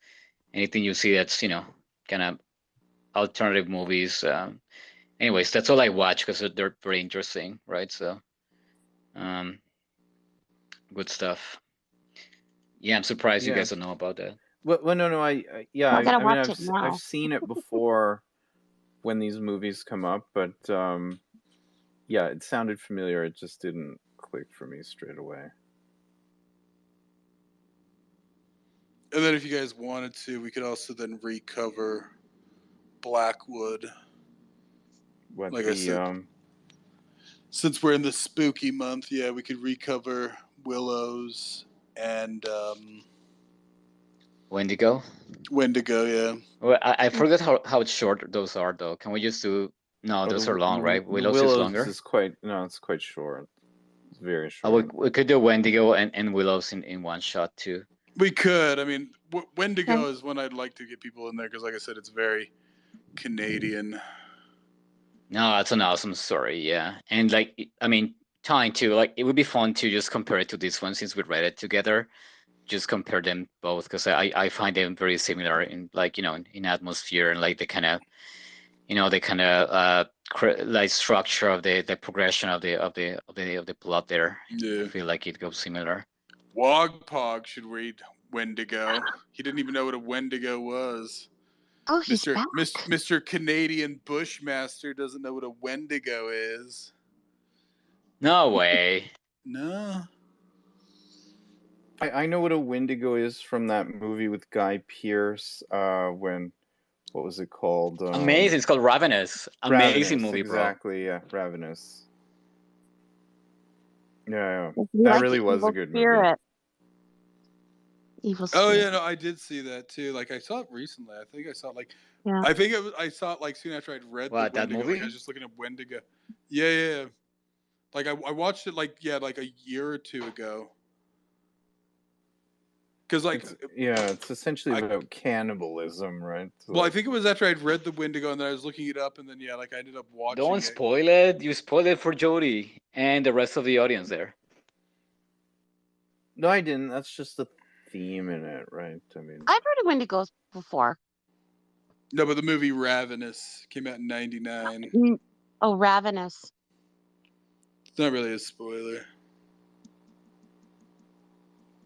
anything you see that's, kind of alternative movies. Anyways, that's all I watch because they're very interesting, right? So, good stuff. Yeah, I'm surprised you Yeah. guys don't know about that. Well, no, yeah. I gotta mean, watch it now. I've seen it before when these movies come up, but yeah, it sounded familiar. It just didn't click for me straight away. And then if you guys wanted to, we could also then recover Blackwood. What Like I said, since we're in the spooky month, yeah, we could recover Willows and Wendigo? Wendigo, yeah. Well, I forgot how short those are, though. Can we just do... No, those are long, right? Willows is longer? It's quite short. It's very Oh, short. we could do Wendigo and Willows in one shot, too. We could. I mean, Wendigo is one I'd like to get people in there because, like I said, it's very Canadian. No, that's an awesome story, yeah. And, like, I mean, tying to, like, it would be fun to just compare it to this one since we read it together. Just compare them both because I find them very similar in, like, in atmosphere and, like, the kind of, like, structure of the progression of the plot there. Yeah. I feel like it goes similar. Wogpog should read Wendigo. He didn't even know what a Wendigo was. Oh, he's back. Mr. Canadian Bushmaster doesn't know what a Wendigo is. No way. No. I know what a Wendigo is from that movie with Guy Pearce. What was it called? Amazing. It's called Ravenous. Amazing movie, exactly, bro. Yeah, Ravenous. Yeah. That Like really was a good movie. Evil Spirit. Oh yeah, no, I did see that too. Like I saw it recently. I think I saw it like I saw it like soon after I'd read the Wendigo. That movie? Like, I was just looking at Wendigo. Yeah. Like I watched it like a year or two ago. Because like it's essentially about cannibalism, right? So, well, I think it was after I'd read the Wendigo and then I was looking it up and then I ended up watching. Don't spoil it. You spoiled it for Jody and the rest of the audience there. No, I didn't. That's just the theme in it, right? I mean, I've heard of Wendigos before. No, but the movie Ravenous came out in '99. Oh, Ravenous. It's not really a spoiler.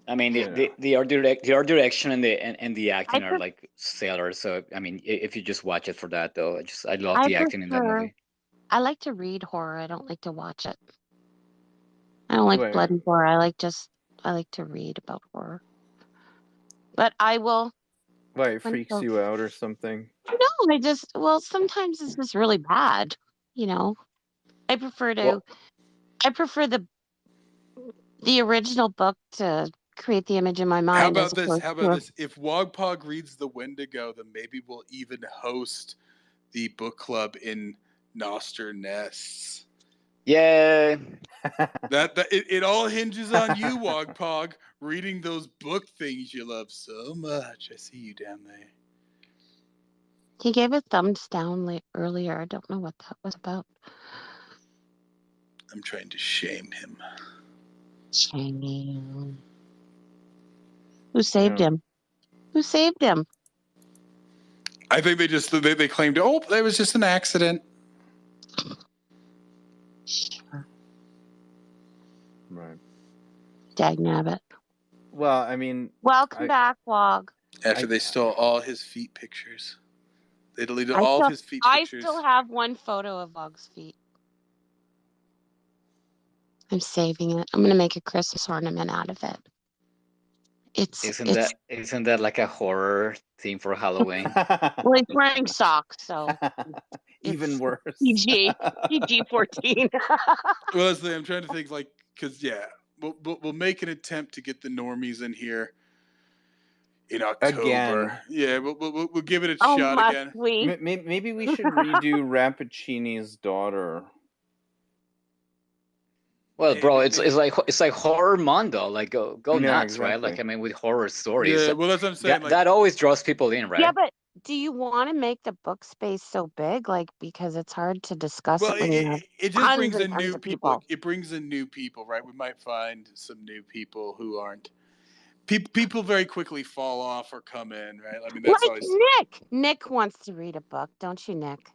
I mean, the art direction and the acting are like stellar. So I mean, if you just watch it for that, though, I love the acting in that movie. I like to read horror. I don't like to watch it. I don't like blood and gore. I like to read about horror. But I will. Why, it freaks you out or something? No, sometimes it's just really bad. I prefer the original book to create the image in my mind. How about this? If Wogpog reads the Wendigo, then maybe we'll even host the book club in Noster Nests. Yeah. It all hinges on you, Wogpog, reading those book things you love so much. I see you down there. He gave a thumbs down earlier. I don't know what that was about. I'm trying to shame him. Shame. Who saved him? Who saved him? I think they claimed, oh, that was just an accident. Right. Dagnabbit. Well, I mean... Welcome back, Wog. After they stole all his feet pictures. They deleted all of his feet pictures. I still have one photo of Wog's feet. I'm saving it. I'm going to make a Christmas ornament out of it. Isn't that like a horror theme for Halloween? Well, he's wearing socks, so even worse. PG-14. Well, Leslie, I'm trying to think because we'll make an attempt to get the normies in here in October. Again. Yeah, we'll give it a shot again. Maybe we should redo Rappaccini's daughter. Well, bro, it's like horror mondo. Like go nuts, exactly. Right? Like I mean, with horror stories. Yeah, well, that's what I'm saying. That always draws people in, right? Yeah, but do you want to make the book space so big, like because it's hard to discuss Well, it when you have it just tons brings and in tons new of people. people? It brings in new people, right? We might find some new people who aren't people very quickly fall off or come in, right? I mean, that's Like always Nick. Nick wants to read a book, don't you, Nick?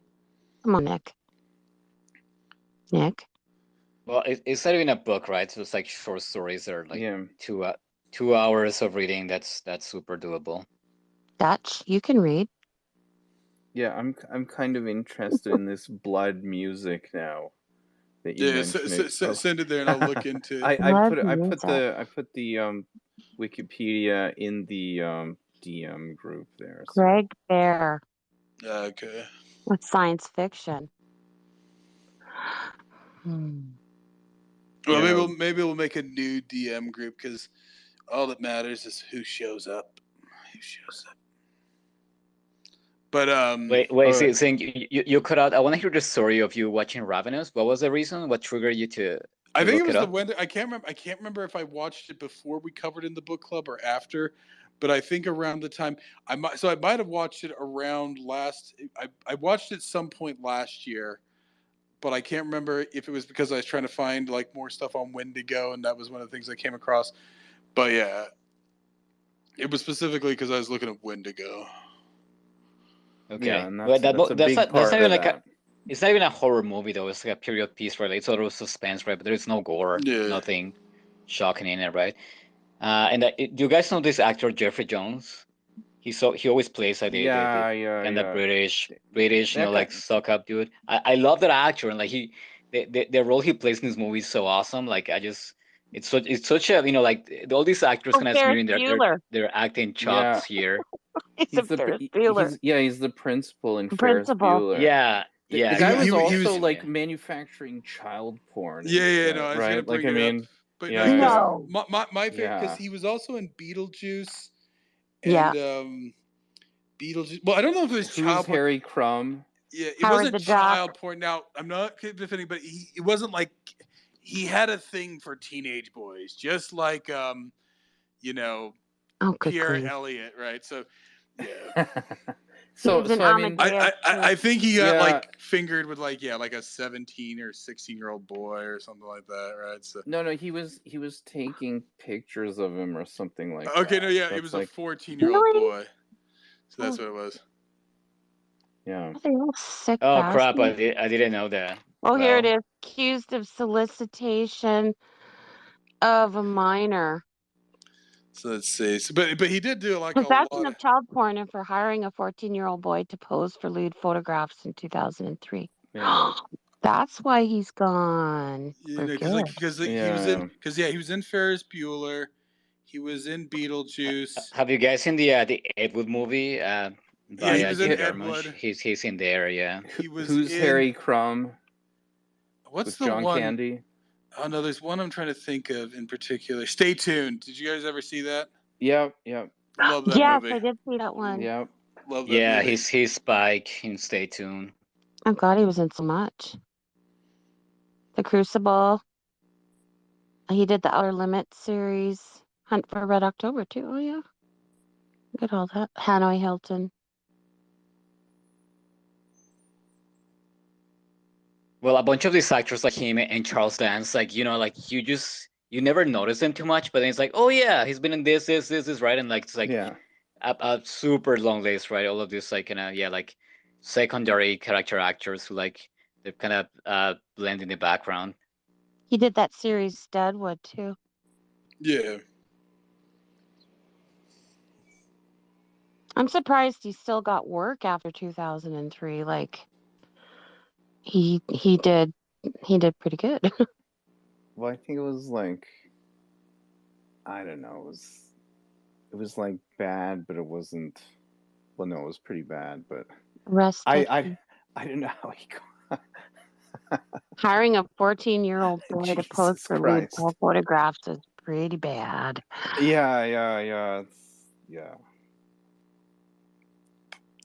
Come on, Nick. Nick. Well, it's not even a book, right? So it's like short stories that are like Yeah. 2 hours of reading. That's super doable. Dutch, you can read. Yeah, I'm kind of interested in this blood music now that you mentioned it. Oh. send it there and I'll look into it. I put Blood the Wikipedia in the DM group there. So. Greg Bear Okay. with science fiction. Hmm. Well, Yeah. maybe we'll make a new DM group because all that matters is who shows up. Who shows up. But Wait, alright. saying you cut out. I want to hear the story of you watching Ravenous. What was the reason? What triggered you to I think it look was it the up? Wendigo. I can't remember if I watched it before we covered in the book club or after. But I think around the time I might have watched it around last. I watched it some point last year, but I can't remember if it was because I was trying to find like more stuff on Wendigo, and that was one of the things I came across. But yeah, it was specifically because I was looking at Wendigo. Okay. Yeah, and Well, that's a big that's part not even of like that. it's not even a horror movie though. It's like a period piece, right? It's a little suspense, right? But there is no gore, Yeah. nothing shocking in it, right? And do you guys know this actor Jeffrey Jones? He always plays like the kind of Yeah. British, That guy. like suck up dude. I love that actor, and like the role he plays in this movie is so awesome. Like it's such a like all these actors Oh, kind of Ferris smearing Bueller. their acting Yeah, chops here. He's a Ferris Bueller. he's the principal in Ferris Principal. Bueller. Yeah, The yeah, guy was He also was like manufacturing child porn. And Yeah, shit, no, I was gonna right? Like bring I it up, mean, but no, because yeah, No. my favorite because yeah. he was also in Beetlejuice Yeah. and Beetlejuice. Well, I don't know if it was Who's child porn. Harry Crumb? Yeah, it Howard wasn't the Duck. child porn. Now I'm not defending, but it wasn't like he had a thing for teenage boys, just like you know, Oh, good Pierre grief. Elliott, right? So yeah. So He's an I mean, Amadeus. I think he got Yeah. like fingered with like a 17 or 16-year-old boy or something like that, right? So no, he was taking pictures of him or something like that. okay, no, yeah, it That's was like, a 14-year-old Really? boy. So that's what it was. yeah. Are they all sick Oh crap! bastards? I didn't know that. Oh, here it Well, is. Accused of solicitation of a minor. So let's see. So, but he did do like a Possession lot of child porn and for hiring a 14-year-old boy to pose for lewd photographs in 2003. Yeah. That's why he's gone. you know, For because good. he was in he was in Ferris Bueller, he was in Beetlejuice. have you guys seen the Ed Wood movie? Yeah, By he was in Jim Ed Jarmusch? Wood. He's in there, yeah. He was Who's in Harry Crumb? what's With the John one? Candy? Oh no, there's one I'm trying to think of in particular. Stay tuned. Did you guys ever see that? Yep. Love that Yes, movie. I did see that one. Yep. Love that Yeah, movie. he's Spike in Stay Tuned. Oh God, he was in so much. The Crucible. He did the Outer Limits series. Hunt for Red October too. Oh yeah. Look at all that. Hanoi Hilton. Well, a bunch of these actors like him and Charles Dance, like like you never notice them too much, but then it's like, oh yeah, he's been in this, right, and like it's like Yeah. a super long list, right? All of this like like secondary character actors who like they kind of blend in the background. He did that series Deadwood too. Yeah. I'm surprised he still got work after 2003. Like he did pretty good. Well, I think it was like, I don't know. It was like bad, but it wasn't. Well, no, it was pretty bad. But Rest. I don't know how he got. Hiring a 14-year-old boy to pose Jesus for lewd Christ. photographs is pretty bad. Yeah. Yeah.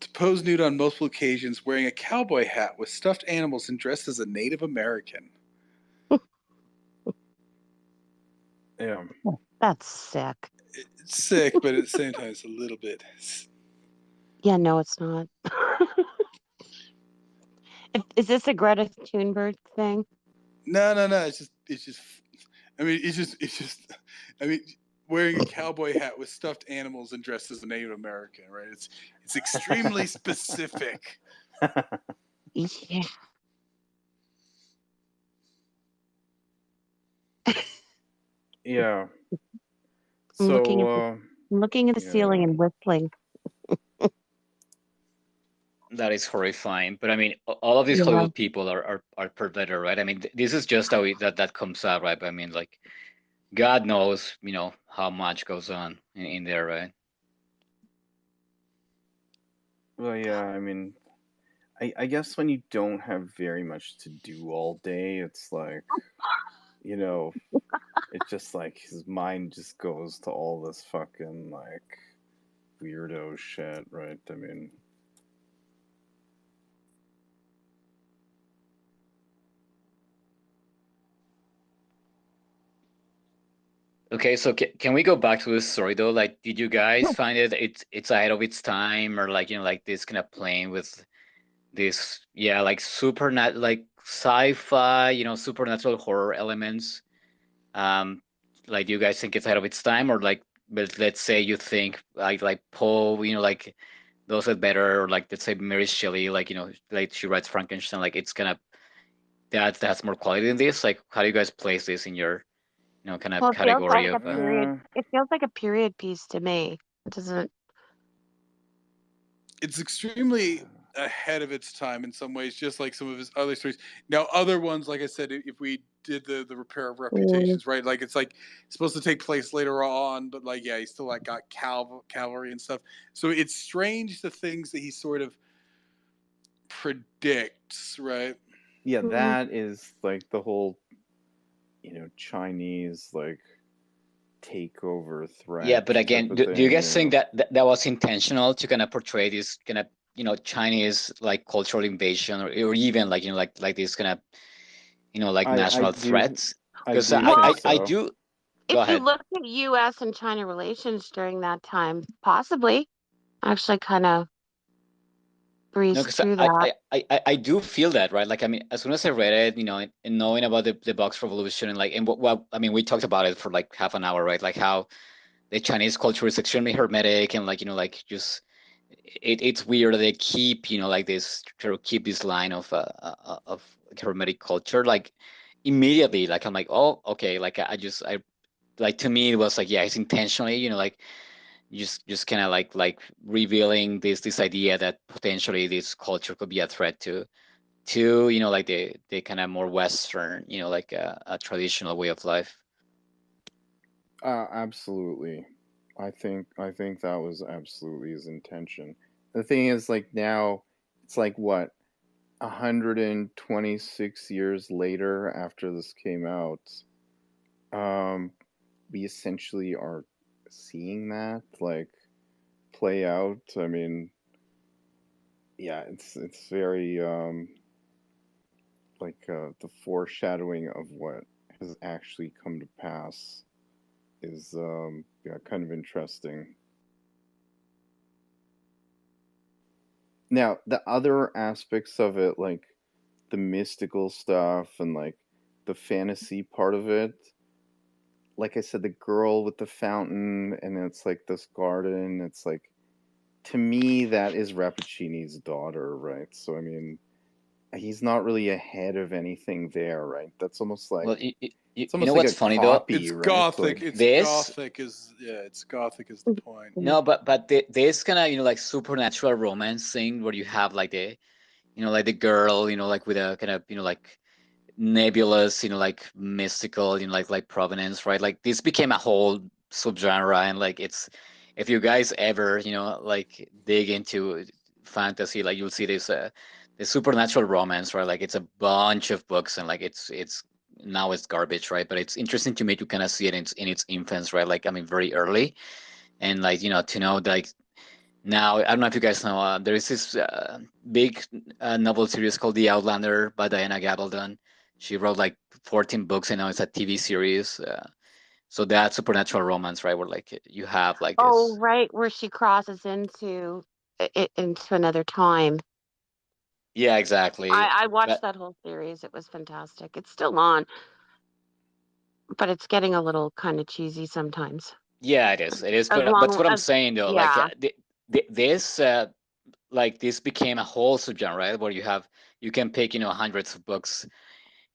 To pose nude on multiple occasions, wearing a cowboy hat with stuffed animals and dressed as a Native American. Yeah. That's sick. It's sick, but at the same time, it's a little bit. Yeah, no, it's not. Is this a Greta Thunberg thing? No. It's just. I mean, it's just. I mean, wearing a cowboy hat with stuffed animals and dressed as a Native American, right? It's extremely specific. Yeah. Yeah. I'm looking at So, I'm looking at the ceiling yeah. and whistling. That is horrifying. But I mean, all of these Yeah. Hollywood people are perverted, right? I mean, this is just how that comes out, right? But I mean, like, God knows, how much goes on in there, right? Well, yeah, I mean, I guess when you don't have very much to do all day, it's like, it's just like his mind just goes to all this fucking, like, weirdo shit, right? I mean, Okay, so can we go back to this story though? Like, did you guys find it's ahead of its time, or like like this kind of playing with this, yeah, like like sci-fi, supernatural horror elements? Like, do you guys think it's ahead of its time, or like, but let's say you think like Poe, like those are better, or like let's say Mary Shelley, like like she writes Frankenstein, like it's kind of that's more quality than this. Like, how do you guys place this in your kind of Well, it feels category like a of period. It feels like a period piece to me. It doesn't. It's extremely ahead of its time in some ways, just like some of his other stories. Now, other ones, like I said, if we did the repair of reputations, right? Like it's supposed to take place later on, but like yeah, he still like got cavalry and stuff. So it's strange the things that he sort of predicts, right? yeah, that is like the whole, Chinese like takeover threat. Yeah, but type again, of do you thing, guys think that was intentional to kind of portray this kind of Chinese like cultural invasion, or even like like this kind of like I national do threats? I Because do Well, think I so. do. Go if you ahead. look at U.S. and China relations during that time, possibly, actually, kind of No, breezed because through that. I do feel that, right? Like, I mean, as soon as I read it, and knowing about the Box Revolution, and like, and well, I mean, we talked about it for like half an hour, right? Like how the Chinese culture is extremely hermetic, and like, like just it's weird that they keep, like this, to keep this line of hermetic culture. Like immediately, like I'm like, oh, okay. Like I like, to me it was like, yeah, it's intentionally, like just kind of like revealing this idea that potentially this culture could be a threat to like the kind of more Western, like a traditional way of life. Absolutely. I think that was absolutely his intention. The thing is, like, now it's like what, 126 years later after this came out, um, we essentially are seeing that like play out. I mean, yeah, it's very like the foreshadowing of what has actually come to pass is yeah, kind of interesting. Now, the other aspects of it, like the mystical stuff and like the fantasy part of it, like I said, the girl with the fountain and it's like this garden, it's like, to me that is Rappaccini's daughter, right? So I mean, he's not really ahead of anything there, right? That's almost like, Well, it's you know almost like what's a funny though? copy, It's right? gothic. Like, It's This gothic is yeah. It's gothic is the point. No, but this kind of like supernatural romance thing where you have like the like the girl, like with a kind of like nebulous, like mystical, like provenance, right? Like this became a whole subgenre, and like it's, if you guys ever like dig into fantasy, like you'll see this the supernatural romance, right? Like it's a bunch of books, and like it's now it's garbage, right? But it's interesting to me to kind of see it in its infants, right? Like, I mean, very early, and like to know like now, I don't know if you guys know, there is this big novel series called The Outlander by Diana Gabaldon. She wrote like 14 books, and now it's a TV series. So that's supernatural romance, right? Where like you have like Oh, this. right, where she crosses into into another time. Yeah, exactly. I watched But that whole series. It was fantastic. It's still on, but it's getting a little kind of cheesy sometimes. yeah, it is. It is. As But that's long what I'm as, saying though. Like yeah. this, like this became a whole subgenre, right? Where you can pick, hundreds of books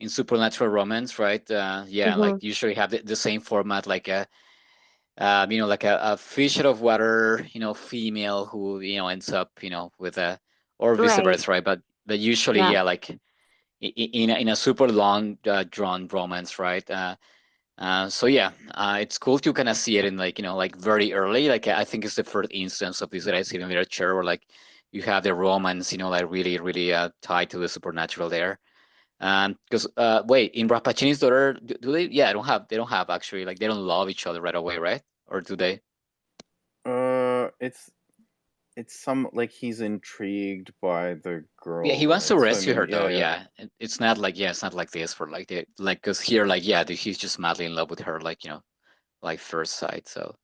in supernatural romance, right? Yeah, Hmm. like usually have the same format, like like a fish out of water, female who, ends up, with or vice Right. versa, right? But usually, Yeah. yeah, like in a super long drawn romance, right? So yeah, it's cool to kind of see it in like, like very early. Like I think it's the first instance of this that I see in literature where like you have the romance, like really, really tied to the supernatural there. Because wait, in Rappaccini's daughter, do they? Yeah, they don't have actually, like they don't love each other right away, right? Or do they? It's some like he's intrigued by the Yeah, he girl, wants to right? So I rescue mean, her though. yeah, yeah, Yeah, it's not like, it's not like this for like because here, like, yeah, he's just madly in love with her, like, like first sight. So,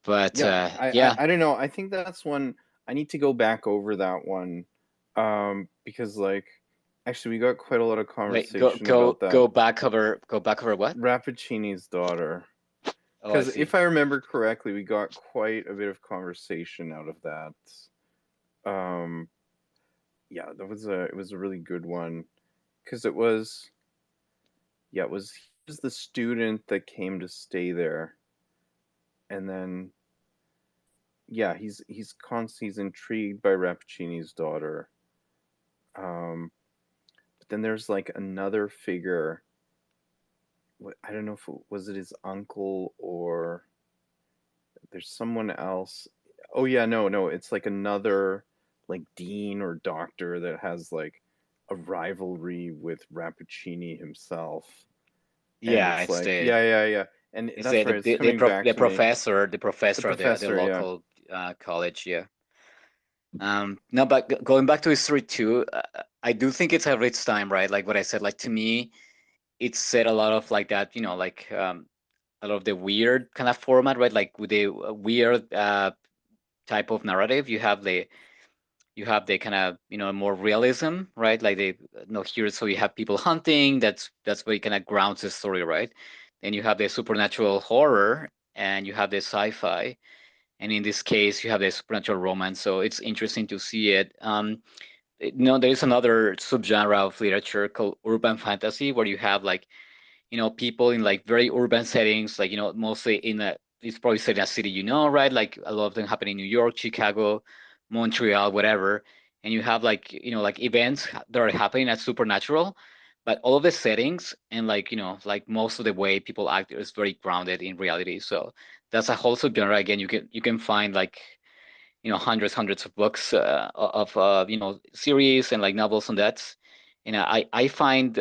but yeah. yeah, I don't know. I think that's one I need to go back over that one, because like actually we got quite a lot of wait, conversation about that. go back over what? Rappaccini's daughter. Oh, I Because see. if I remember correctly, we got quite a bit of conversation out of that. Um, yeah, it was a really good one because he was the student that came to stay there, and then yeah, he's intrigued by Rappaccini's daughter. But then there's like another figure. I don't know if was it his uncle or there's someone else. Oh yeah, no, it's like another like dean or doctor that has like a rivalry with Rappaccini himself, and Yeah, it's like yeah, and it's that's right. It's coming back to me. the The professor at the professor, yeah. local college. Yeah. No, but going back to history too, I do think it's a rich time, right? Like what I said, like to me, it said a lot of like that, like a lot of the weird kind of format, right? Like with the weird type of narrative, you have the kind of, more realism, right? Like they, here, so you have people hunting. That's where it kind of grounds the story, right? Then you have the supernatural horror, and you have the sci-fi, and in this case, you have the supernatural romance. So it's interesting to see it. There is another subgenre of literature called urban fantasy, where you have like, people in like very urban settings, like, mostly it's probably set in a city, right? Like a lot of them happen in New York, Chicago, Montreal, whatever. And you have like, like events that are happening as supernatural, but all of the settings and like, like most of the way people act is very grounded in reality. So that's a whole subgenre. Again, you can find like, hundreds of books of series and like novels on that. And I find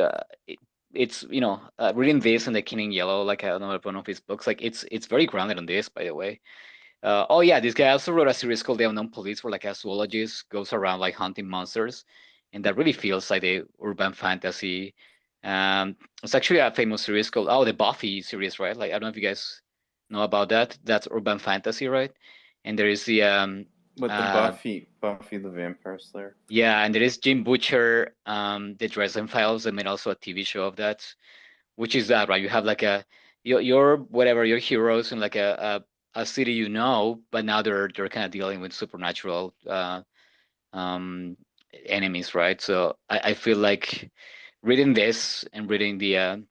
it's reading this and The King in Yellow, like another one of his books, like it's very grounded on this, by the way. Oh yeah, this guy also wrote a series called The Unknown Police, where like a zoologist goes around like hunting monsters, and that really feels like the urban fantasy. It's actually a famous series called the Buffy series, right? Like I don't know if you guys know about that. That's urban fantasy, right? And there is the What the uh, Buffy the Vampire Slayer? yeah, and there is Jim Butcher, the Dresden Files. They made also a TV show of that, which is that, right? You have like your whatever your heroes in like a city, but now they're kind of dealing with supernatural um enemies, right? So I feel like reading this and reading the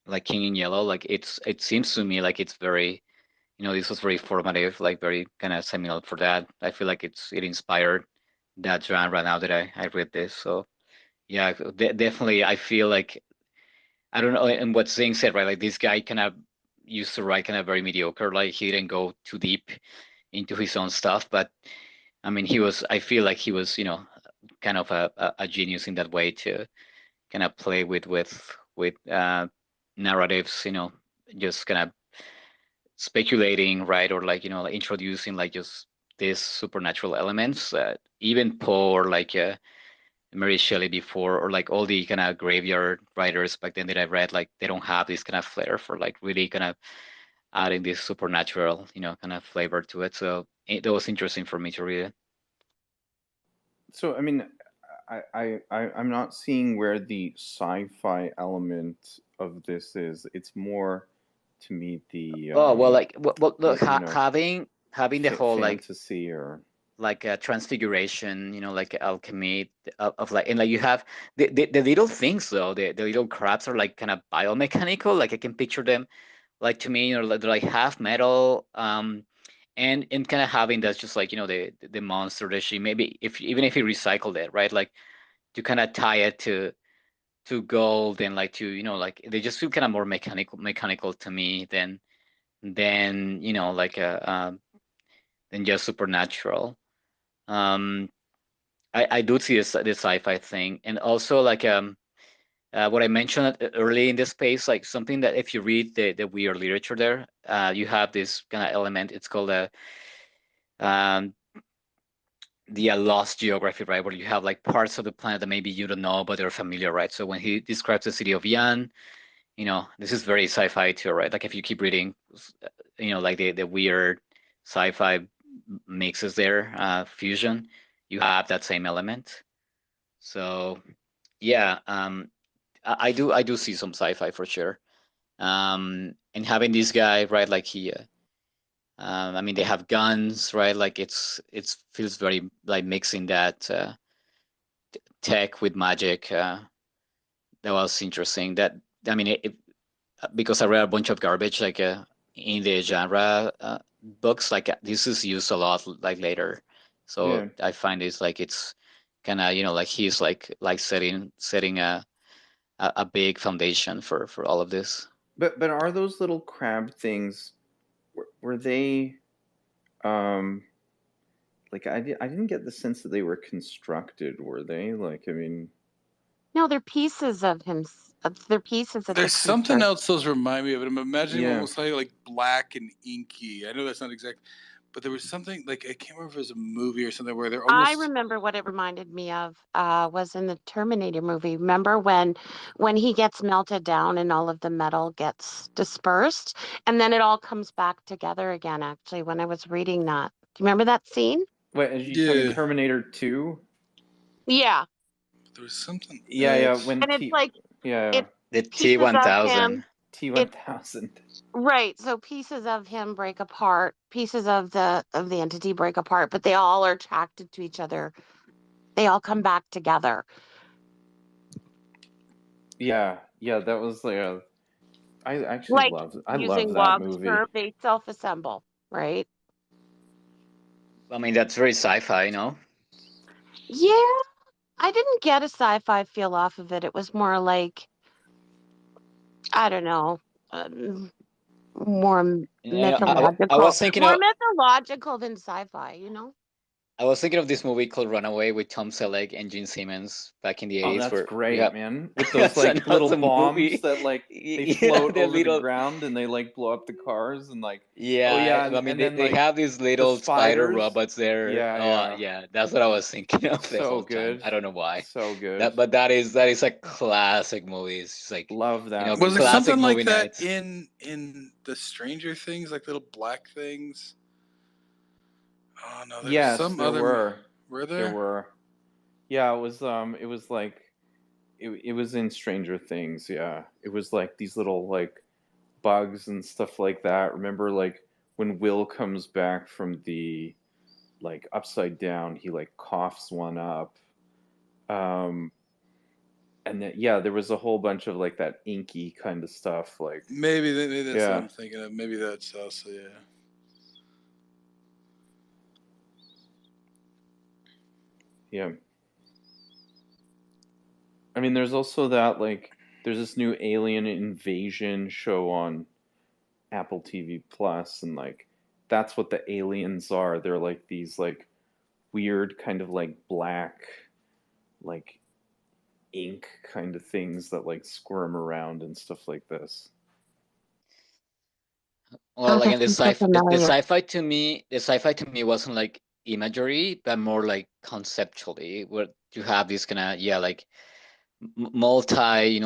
like King in Yellow, like it seems to me like it's very, this was very formative, like very kind of seminal for that. I feel like it inspired that genre now that I read this. So yeah, definitely I feel like, I don't know, and what Zing said, right? Like this guy kind of used to write kind of very mediocre. Like he didn't go too deep into his own stuff, but I mean, I feel like he was, kind of a genius in that way to kind of play with narratives, just kind of speculating, right? Or like, like introducing like just these supernatural elements. Even Poe or like Mary Shelley before, or like all the kind of graveyard writers back then that I've read, like they don't have this kind of flair for like really kind of adding this supernatural, kind of flavor to it. So that was interesting for me to read it. So I mean, I'm not seeing where the sci-fi element of this is. It's more to me the Oh well, look, you know, having the whole like fantasy or a transfiguration, like alchemy of like, and like you have the little things though, the little crabs are like kind of biomechanical. Like I can picture them, like to me, they're like half metal, and kind of having that's just like the monster that she maybe if even if he recycled it, right? Like to kind of tie it to gold and like to like they just feel kind of more mechanical to me than like than just supernatural. Um, I do see this sci-fi thing, and also like what I mentioned early in this space, like something that if you read the weird literature there, you have this kind of element. It's called um, the lost geography, right? Where you have like parts of the planet that maybe you don't know, but they're familiar, right? So when he describes the city of Yan, this is very sci-fi too, right? Like if you keep reading, like the weird sci-fi mixes there, fusion, you have that same element. So yeah, I do see some sci-fi for sure. And having this guy, right? Like I mean, they have guns, right? Like it's feels very like mixing that tech with magic. That was interesting. That I mean, because I read a bunch of garbage like in the genre books, like this is used a lot like later. So yeah. I find it's kind of like he's like setting a big foundation for all of this. But are those little crab things? Were they like I didn't get the sense that they were constructed. Were they like I mean? No, they're pieces of him. They're pieces of the There's something creature. else those remind me of it. I'm imagining Yeah. almost like black and inky. I know that's not exact, but there was something like I can't remember if it was a movie or something where they're I almost. remember what it reminded me of was in the Terminator movie. Remember when he gets melted down and all of the metal gets dispersed, and then it all comes back together again. Actually, when I was reading that, do you remember that scene? Wait, are you talking Yeah, Terminator 2? Yeah, there was something Yeah, yeah. else. When and it's like yeah, it's The pieces of T1000. him. It T1000. right. So pieces of him break apart. Pieces of the entity break apart, but they all are attracted to each other. They all come back together. Yeah, yeah. That was like I actually Like love using that Bob's movie. curve, they self-assemble, right? I mean, that's very sci-fi, Yeah, I didn't get a sci-fi feel off of it. It was more like, I don't know, more I mythological, was thinking more of mythological than sci-fi. I was thinking of this movie called Runaway with Tom Selleck and Gene Simmons back in the Oh, 80s, that's where you great, have man. With those that's an like little awesome bombs movie. that like they Yeah, float the over the little ground and they like blow up the cars and like oh yeah, yeah. I mean, and they, then they like have these the little spider spiders. robots there. Yeah, Oh yeah. yeah, that's what I was thinking of the So whole time. good. I don't know why. So good. But that is a classic movie. It's just like Love that Was there movie. classic something movie like that nights. in the Stranger Things, like little black things? Oh no, there was Yes, some there other. were. Were There there? were. Yeah, it was like it was in Stranger Things, yeah. It was like these little like bugs and stuff like that. Remember like when Will comes back from the like upside down, he like coughs one up. Um and then yeah, there was a whole bunch of like that inky kind of stuff like Maybe that's what yeah. I'm thinking of. Maybe that's also yeah. Yeah. I mean there's also that like there's this new alien invasion show on Apple TV Plus, and like that's what the aliens are. They're like these like weird kind of like black like ink kind of things that like squirm around and stuff like this. Well, Oh, again, that sounds so familiar. the sci-fi to me wasn't like imagery, but more like conceptually, where you have this kind of like multi,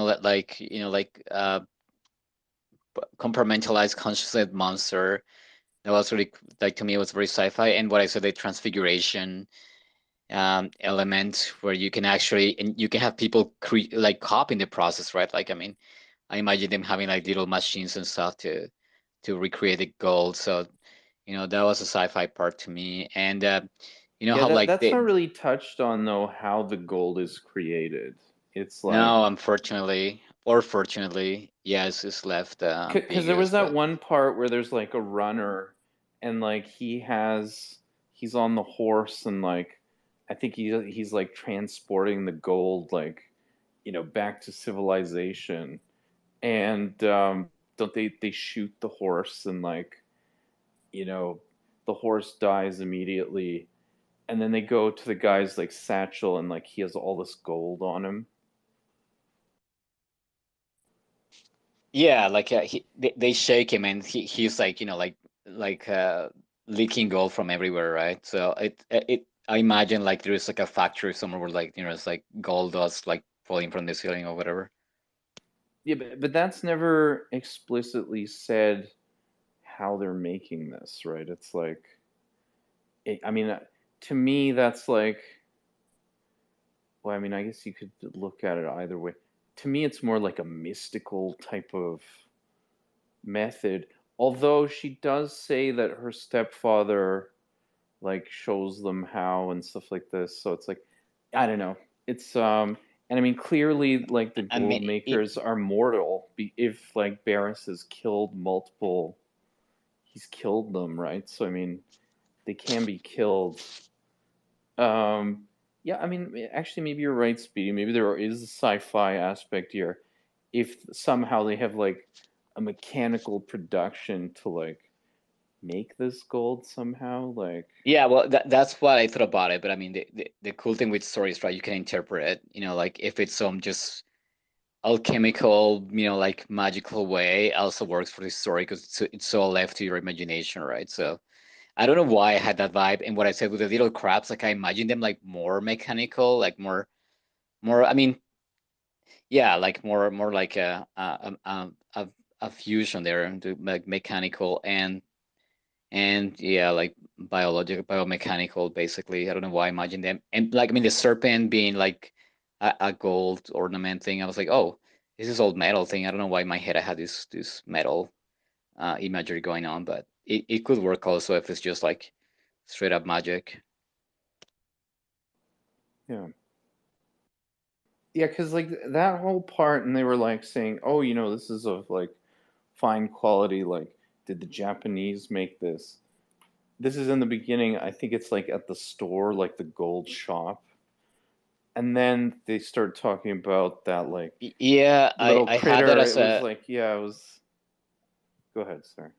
compartmentalized consciousness monster. That was really like to me it was very sci-fi, and what I said, the transfiguration, element where you can actually, and you can have people like copying the process, right? Like, I mean, I imagine them having like little machines and stuff to recreate the gold. So, that was a sci-fi part to me. And Yeah, how like that's not really touched on though how the gold is created. It's like no, unfortunately or fortunately, yes, it's left because there was ambiguous, that but one part where there's like a runner and like he's on the horse and like I think he's like transporting the gold like back to civilization and don't they shoot the horse and like you know the horse dies immediately and then they go to the guy's like satchel and like he has all this gold on him. yeah, like they shake him and he's like, like leaking gold from everywhere, right? So it I imagine like there's like a factory somewhere where like, it's like gold dust like falling from the ceiling or whatever. Yeah, but that's never explicitly said how they're making this, right? It's like, I mean, to me, that's like, well, I mean, I guess you could look at it either way. To me, it's more like a mystical type of method. Although she does say that her stepfather, like, shows them how and stuff like this. So it's like, I don't know. It's and I mean, clearly, like the I gold mean, makers are mortal. If like Barris has killed multiple, he's killed them, right? So I mean, they can be killed. Um, yeah, I mean, actually, maybe you're right, Speedy. Maybe there is a sci-fi aspect here. If somehow they have like a mechanical production to like make this gold somehow, like yeah, well, that's what I thought about it. But I mean, the cool thing with stories, right? You can interpret it, like if it's some just alchemical, like magical way, also works for the story because it's all left to your imagination, right? So I don't know why I had that vibe. And what I said with the little crabs, like I imagine them like more mechanical, like more. I mean, yeah, like more like a fusion there into like mechanical and yeah, like biological, biomechanical, basically. I don't know why I imagine them. And like, I mean, the serpent being like a gold ornament thing. I was like, oh, this is old metal thing. I don't know why in my head I had this metal imagery going on, but it could work also if it's just like straight up magic. yeah. Yeah, because like that whole part, and they were like saying, "Oh, this is of like fine quality. Like, did the Japanese make this?" This is in the beginning. I think it's like at the store, like the gold shop, and then they start talking about that like Yeah, little I had that critter. as It was a like, yeah, it was. Go ahead, sir.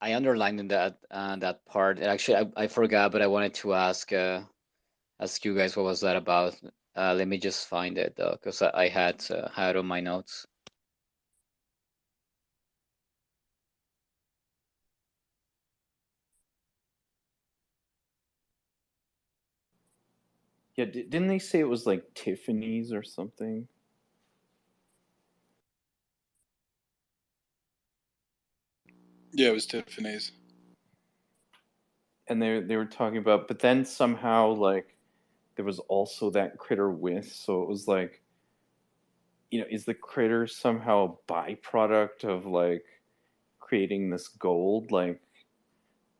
I underlined in that part. Actually, I forgot, but I wanted to ask you guys what was that about. Let me just find it though, because I had on my notes. Yeah, didn't they say it was like Tiffany's or something? Yeah, it was Tiffany's. And they were talking about, but then somehow like there was also that critter with, so it was like, is the critter somehow a byproduct of like creating this gold? Like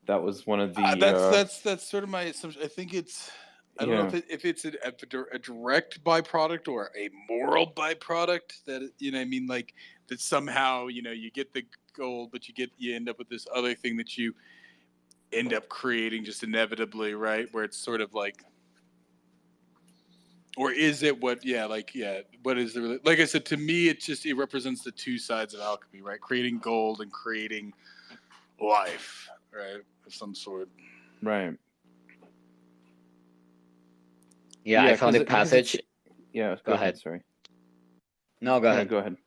that was one of the That's sort of my assumption. I think it's. I don't know yeah. if it's a direct byproduct or a moral byproduct that I mean like that somehow you get the gold but you end up with this other thing that you end up creating just inevitably, right? Where it's sort of like, or is it what? Yeah, like what is the like I said to me? It represents the two sides of alchemy, right? Creating gold and creating life, right, of some sort. Right. Yeah, I Yeah, found the because it's passage. yeah. Go Go ahead. ahead. Sorry. No, go No, ahead. go ahead.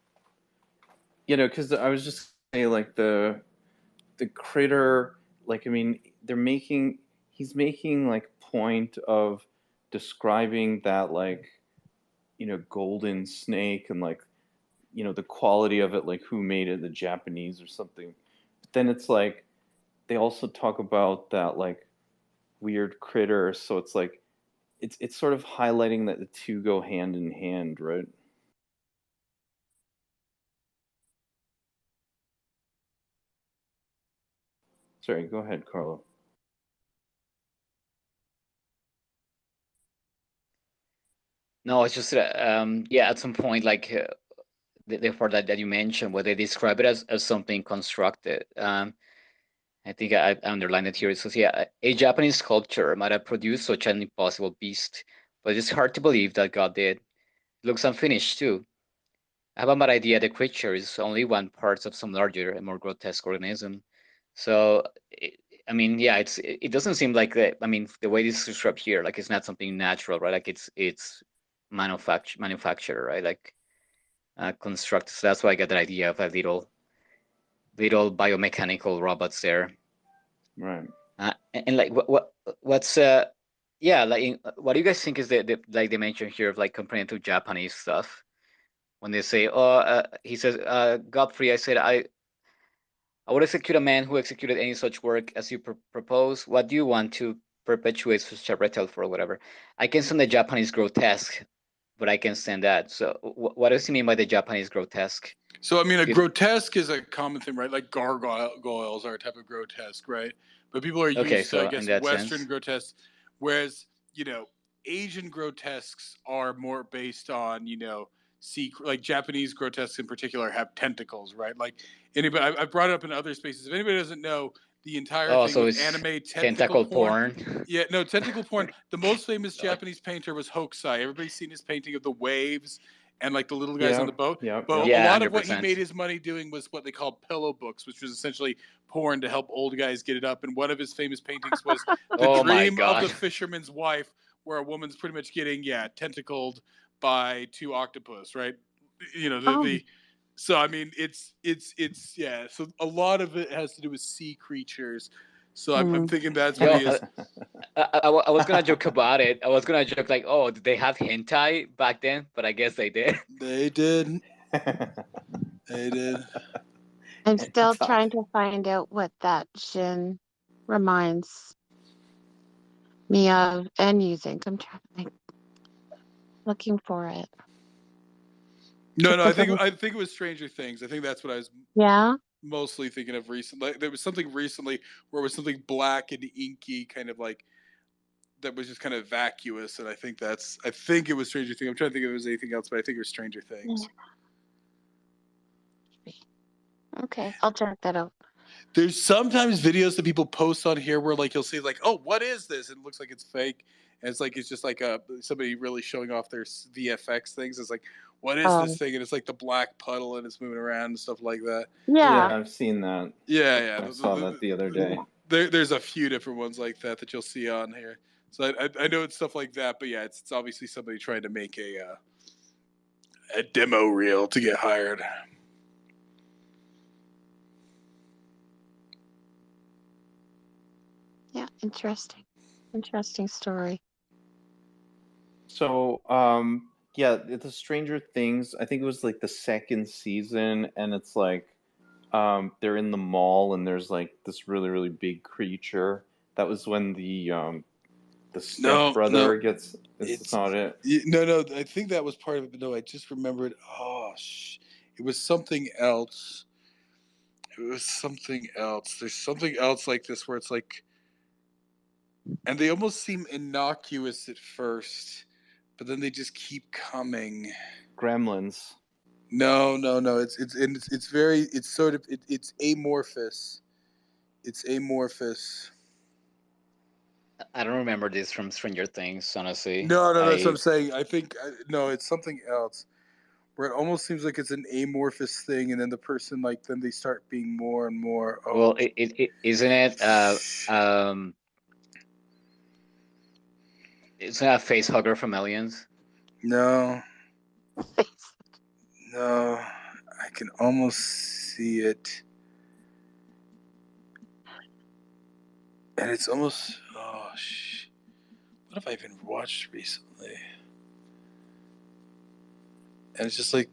Because I was just saying like the critter, like I mean, he's making like point of describing that like golden snake and like the quality of it, like who made it, the Japanese or something. But then it's like they also talk about that like weird critter, so it's like it's sort of highlighting that the two go hand in hand, right? Sorry, go ahead, Carlo. No, it's just yeah, at some point, like the part that you mentioned, where they describe it as something constructed. I think I underlined it here. It says, yeah, a Japanese sculptor might have produced such an impossible beast, but it's hard to believe that God did. It looks unfinished too. I have a bad idea the creature is only one part of some larger and more grotesque organism. So, I mean, yeah, it doesn't seem like that. I mean, the way this is described here, like it's not something natural, right? Like it's manufactured, right? Like constructed. So that's why I got that idea of a little biomechanical robots there. Right. And like what's yeah, like what do you guys think is the like they mentioned here of like comparing to Japanese stuff when they say, oh, he says, Godfrey, I said I would execute a man who executed any such work as you propose. What do you want to perpetuate such a retail for, or whatever? I can stand the Japanese grotesque, but I can stand that. So what does he mean by the Japanese grotesque? So, I mean, a grotesque is a common thing, right? Like gargoyles are a type of grotesque, right? But people are used to, I guess, Western grotesque, whereas, Asian grotesques are more based on, like Japanese grotesques in particular have tentacles, right? Like anybody, I brought it up in other spaces. If anybody doesn't know, the entire thing with anime tentacle porn. Yeah, no, tentacle porn. The most famous Japanese painter was Hokusai. Everybody's seen his painting of the waves and like the little guys on the boat. But a lot of what he made his money doing was what they called pillow books, which was essentially porn to help old guys get it up. And one of his famous paintings was The Dream of the Fisherman's Wife, where a woman's pretty much getting tentacled by two octopus, right? So I mean it's so a lot of it has to do with sea creatures. So I'm thinking that's what he is. I was gonna joke about it. I was gonna joke like, oh, did they have hentai back then? But I guess they did. They did. They did. I'm still trying to find out what that Jin reminds me of and using. I'm trying looking for it. No, I think it was Stranger Things. I think that's what I was mostly thinking of recently. There was something recently where it was something black and inky, kind of like that was just kind of vacuous, and I think it was Stranger Things. I'm trying to think if it was anything else, but I think it was Stranger Things. Okay, I'll check that out. There's sometimes videos that people post on here where like you'll see like, oh, what is this? And it looks like it's fake. And it's just like somebody really showing off their VFX things. It's like, what is this thing? And it's like the black puddle and it's moving around and stuff like that. Yeah, I've seen that. Yeah. I saw that the other day. There's a few different ones like that you'll see on here. So I know it's stuff like that, but yeah, it's obviously somebody trying to make a demo reel to get hired. Yeah, interesting story. So, the Stranger Things, I think it was like the second season, and it's like they're in the mall and there's like this really, really big creature. That was when the stepbrother gets. It's not it. No, I think that was part of it, but no, I just remembered. It was something else. There's something else like this where it's like, and they almost seem innocuous at first, but then they just keep coming. Gremlins. No. It's amorphous. It's amorphous. I don't remember this from Stranger Things, honestly. No, that's what I'm saying. I think it's something else where it almost seems like it's an amorphous thing, and then the person then they start being more and more. Oh. Well, it isn't it? It's not a face hugger from Aliens. No, I can almost see it, and it's almost. What have I been watched recently? And it's just like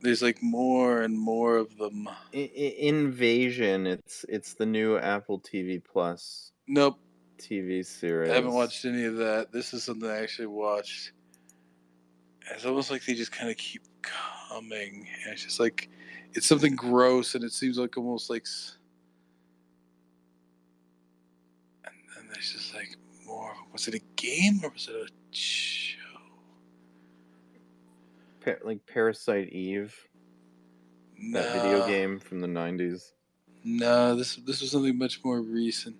there's like more and more of them. Invasion. It's the new Apple TV Plus. Nope. TV series. I haven't watched any of that. This is something I actually watched. It's almost like they just kind of keep coming. And it's just like, it's something gross, and it seems like almost like, and there's just like more. Was it a game or was it a show? Like Parasite Eve, No, that video game from the 90s. No, this was something much more recent.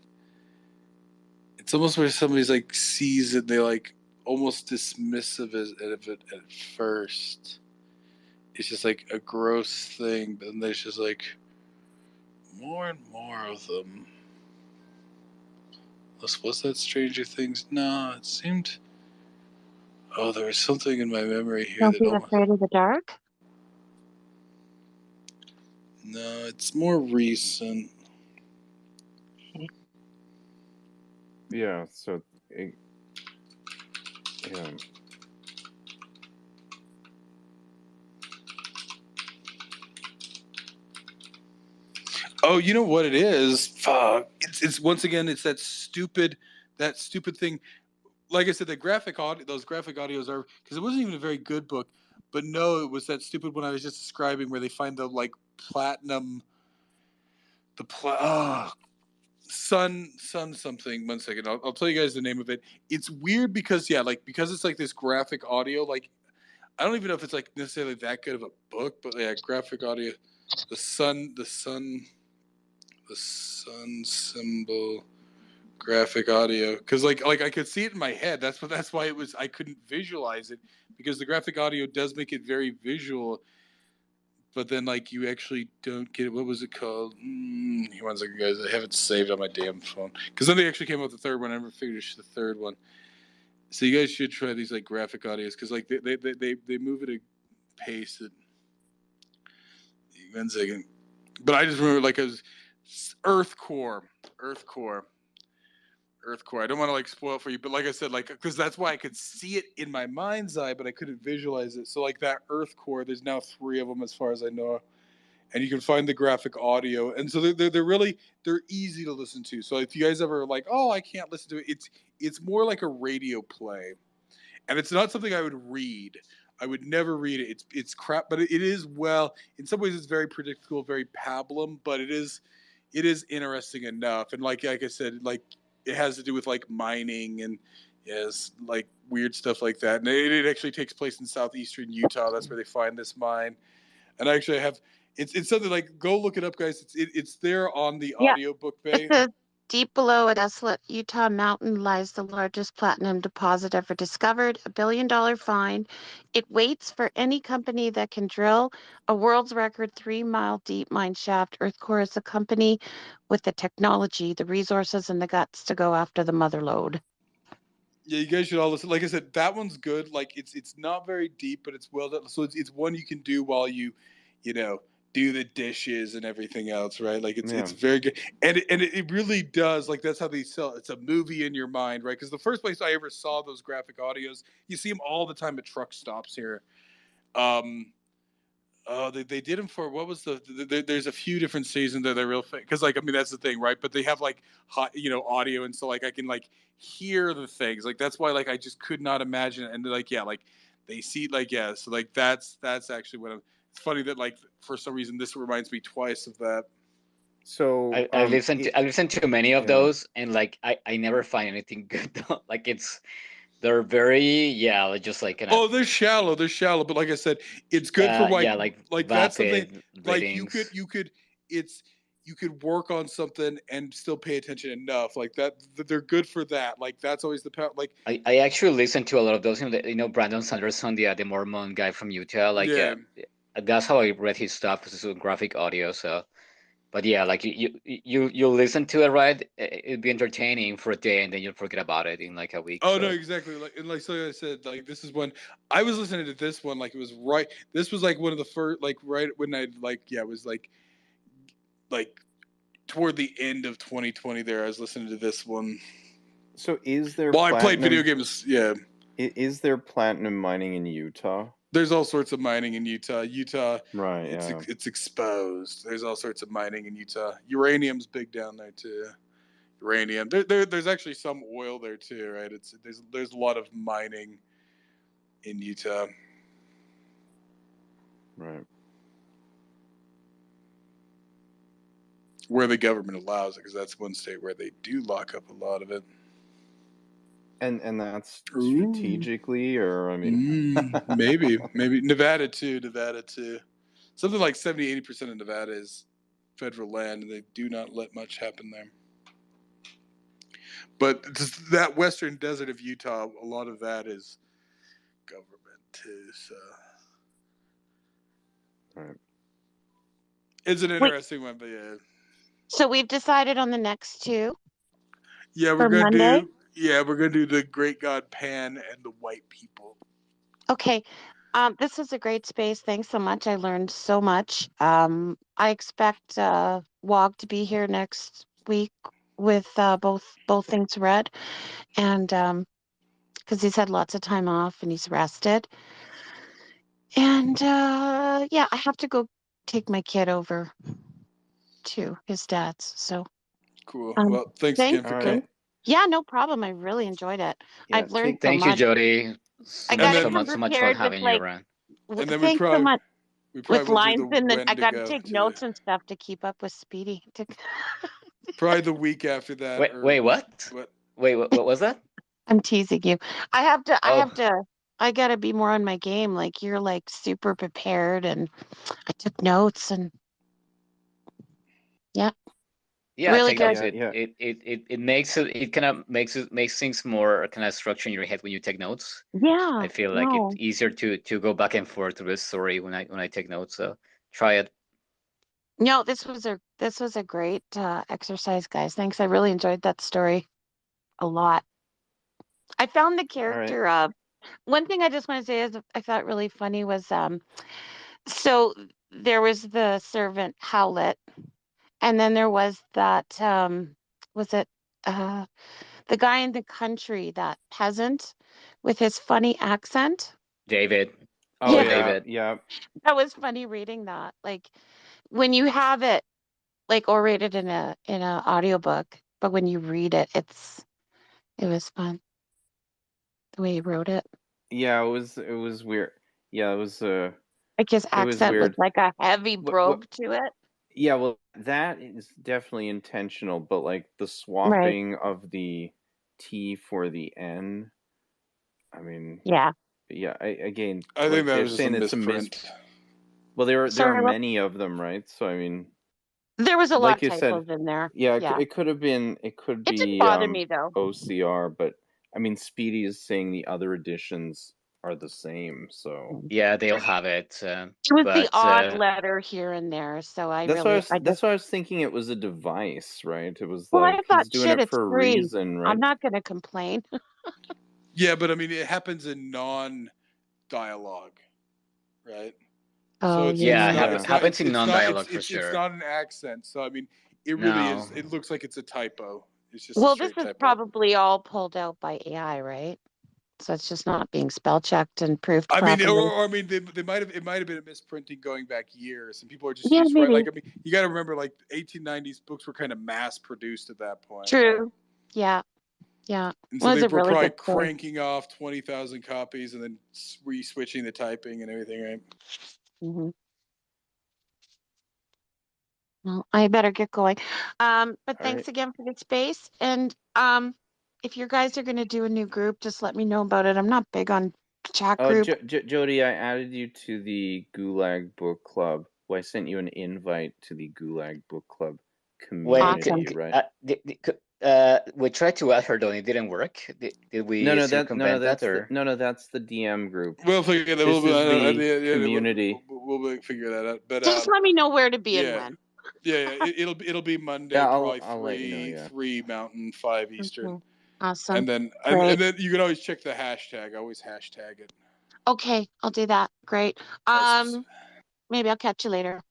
It's almost where somebody's like sees it, they like almost dismissive of it at first. It's just like a gross thing, but then there's just like more and more of them. Was that Stranger Things? No, it seemed. Oh, there was something in my memory here Don't that be almost. afraid of the dark. No, it's more recent. Yeah, so yeah. Oh, you know what it is? Fuck. It's once again, it's that stupid thing. Like I said, those graphic audios are, because it wasn't even a very good book, but no, it was that stupid one I was just describing where they find the like platinum, sun something. 1 second, I'll tell you guys the name of it. It's weird because because it's like this graphic audio. Like I don't even know if it's like necessarily that good of a book, but yeah, graphic audio. The sun symbol. Graphic audio, because like I could see it in my head. That's why it was, I couldn't visualize it, because the graphic audio does make it very visual, but then like you actually don't get it. What was it called? 1 second, guys. I have it saved on my damn phone, because then they actually came out with the third one. I never finished the third one. So you guys should try these like graphic audios, because like they move at a pace that. 1 second, but I just remember like it was Earthcore. I don't want to like spoil it for you, but like I said, like, because that's why I could see it in my mind's eye, but I couldn't visualize it. So like that Earthcore, there's now 3 of them as far as I know, and you can find the graphic audio, and so they're easy to listen to. So if you guys ever like, oh, I can't listen to it, it's more like a radio play, and it's not something I would read. I would never read it. It's crap, but it is, well, in some ways it's very predictable, very pablum, but it is interesting enough. And like I said, like it has to do with like mining and yes, like weird stuff like that. And it actually takes place in southeastern Utah. That's where they find this mine. And I actually have it's something like, go look it up, guys. It's there on the Yeah. audiobook bay. It says, deep below a desolate Utah mountain lies the largest platinum deposit ever discovered, $1 billion find. It waits for any company that can drill a world's record 3-mile deep mine shaft. Earthcore is a company with the technology, the resources, and the guts to go after the mother lode. Yeah, you guys should all listen. Like I said, that one's good. Like it's not very deep, but it's well done. So it's one you can do while you do the dishes and everything else, right? Like it's very good, and it really does. Like that's how they sell. It's a movie in your mind, right? Because the first place I ever saw those graphic audios, you see them all the time at truck stops here. They did them for, what was there's a few different seasons that they're real fake, because like I mean that's the thing, right? But they have like hot audio, and so like I can like hear the things, like that's why like I just could not imagine it. And they're like, yeah, like they see, like, yeah, so like that's actually what it's funny that like for some reason this reminds me twice of that. So I listened to many of those, and like I never find anything good though. Like they're very like just like kind of, they're shallow, but like I said, it's good for like that's something like you could you could work on something and still pay attention enough, like that they're good for that. Like that's always the power. Like I actually listen to a lot of those. Brandon Sanderson, the Mormon guy from Utah. Like that's how I read his stuff, because it's graphic audio. So, but yeah, like you listen to it, right? It'd be entertaining for a day, and then you'll forget about it in like a week. Oh, so. No, exactly. Like, and like, so I said, like, this is when I was listening to this one, like, it was right. This was like one of the first, like, right when I, like, yeah, it was like toward the end of 2020 there, I was listening to this one. So is there, I played video games. Yeah. Is there platinum mining in Utah? There's all sorts of mining in Utah. Right. It's exposed. There's all sorts of mining in Utah. Uranium's big down there too. uranium. There's actually some oil there too, right? There's a lot of mining in Utah. Right. Where the government allows it, because that's one state where they do lock up a lot of it. And that's strategically, or I mean, maybe Nevada too. Something like 70-80% of Nevada is federal land, and they do not let much happen there. But just that western desert of Utah, a lot of that is government too. So right. It's an interesting one, but yeah. So we've decided on the next two. Yeah, we're gonna do the Great God Pan and the White People. Okay. This was a great space. Thanks so much. I learned so much. I expect Wog to be here next week with both things read, and because he's had lots of time off and he's rested. And yeah, I have to go take my kid over to his dad's. So cool. Well, thanks again for coming. Yeah, no problem. I really enjoyed it. Yeah, I've learned so Thank you, much. Jody. I gotta so come much fun prepared having with you around. And then thanks so much. we With will lines do the and then I gotta Wendigo take too. notes and stuff to keep up with Speedy. Probably the week after that. Wait, what? Wait, what was that? I'm teasing you. I have to. I gotta be more on my game. Like you're like super prepared, and I took notes and yeah. Yeah, really take good. notes. It makes it kind of makes things more kind of structure in your head when you take notes. Yeah. I feel like it's easier to go back and forth through this story when I take notes. So try it. No, this was a great exercise, guys. Thanks. I really enjoyed that story a lot. I found the character of one thing I just want to say is I thought really funny was so there was the servant Howlett, and then there was that was it the guy in the country, that peasant with his funny accent. David. Oh yeah, David. Yeah. That was funny reading that. Like when you have it like orated in a audiobook, but when you read it, it was fun. The way he wrote it. Yeah, it was weird. Yeah, it was like his accent was like a heavy brogue to it. Yeah, well, that is definitely intentional, but like the swapping of the T for the N, I mean, yeah, I think that was just a misprint. Well, there are many of them, right? So I mean, there was a like lot of typos in there. Yeah, it could have been. It could be. It didn't bother me though. OCR, but I mean, Speedy is saying the other editions are the same, so yeah, they'll have it. It was the odd letter here and there, so that's why I was thinking it was a device, right? It was well, like I thought, he's doing it for a reason, right? I'm not going to complain. Yeah, but I mean, it happens in non-dialogue, right? Oh, so it happens in non-dialogue for sure. It's not an accent, so I mean, it really is. It looks like it's a typo. It's just this is probably all pulled out by AI, right? So it's just not being spell checked and proved properly. I mean, they might have. It might have been a misprinting going back years, and people are just used to it. Like, I mean, you got to remember, like 1890s books were kind of mass produced at that point. True. Right? Yeah. Yeah. And so they were probably cranking off 20,000 copies and then re-switching the typing and everything, right? Mm-hmm. Well, I better get going. But thanks again for the space. And if you guys are going to do a new group, just let me know about it. I'm not big on chat group. Jody, I added you to the Gulag Book Club. Well, I sent you an invite to the Gulag Book Club community, right? We tried to add her, though. It didn't work. Did we that's the DM group. We'll figure that out. The community. We'll figure that out. But just let me know where to be and when. Yeah, it'll be Monday, probably 3 Mountain, 5 Eastern. Mm-hmm. Awesome. And then you can always check the hashtag. I always hashtag it. Okay, I'll do that. Great. Maybe I'll catch you later.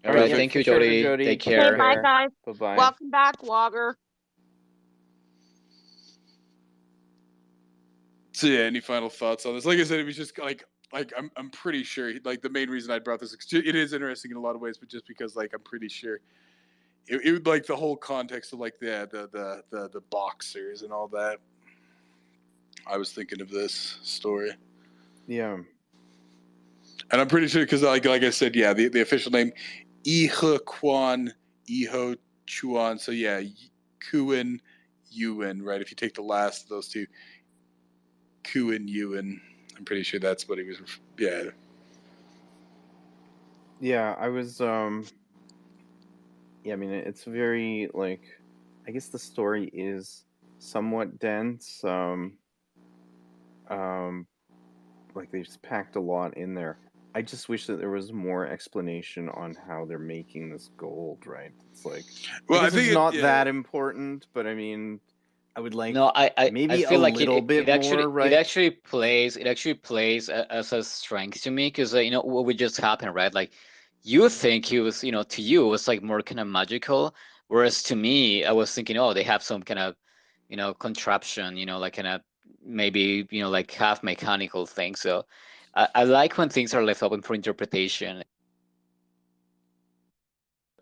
All right, thank you, Jody. Take care. Okay, bye, guys. Bye-bye. Welcome back, Wogger. So yeah, any final thoughts on this? Like I said, it was just like I'm pretty sure like the main reason I brought this, it is interesting in a lot of ways, but just because like I'm pretty sure it like the whole context of like the boxers and all that. I was thinking of this story. Yeah. And I'm pretty sure because like I said, yeah, the official name Ihe Kwan Iho Chuan. So yeah, Kuan Yuan, right? If you take the last of those two, Kuan Yuan, I'm pretty sure that's what he was. Yeah. Yeah, I was yeah, I mean it's very like I guess the story is somewhat dense. Like they just packed a lot in there. I just wish that there was more explanation on how they're making this gold, right? It's like Well, I I guess it's think not that important, but I mean I would like No, I maybe a feel like little bit more, it right? actually plays as a strength to me because you know what would just happen, right? Like you think he was, you know, to you it was like more kind of magical, whereas to me I was thinking, oh, they have some kind of, you know, contraption, you know, like kind of maybe, you know, like half mechanical thing. So I like when things are left open for interpretation.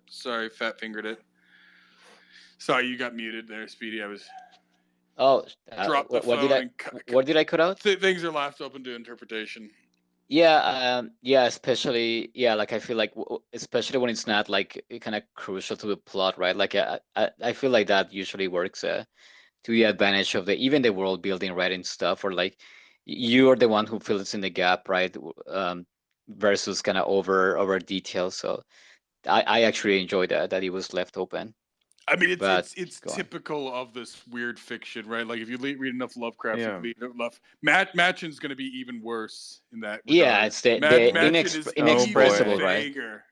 Sorry, fat fingered it. Sorry, you got muted there, Speedy. I was Oh, dropped the what did phone I and what did I cut out? things are left open to interpretation. Yeah, yeah, especially yeah, like I feel like especially when it's not like kind of crucial to the plot, right? Like I feel like that usually works to the advantage of the even the world building, right, and stuff, or like you are the one who fills in the gap, right? Versus kind of over detail. So I actually enjoyed that it was left open. I mean, But it's go on. typical of this weird fiction, right? Like if you read enough Lovecraft, Yeah. you read enough. Machin's going to be even worse in that Yeah, regard. it's the Machin is Oh, even inexpressible, boy. right? vaguer.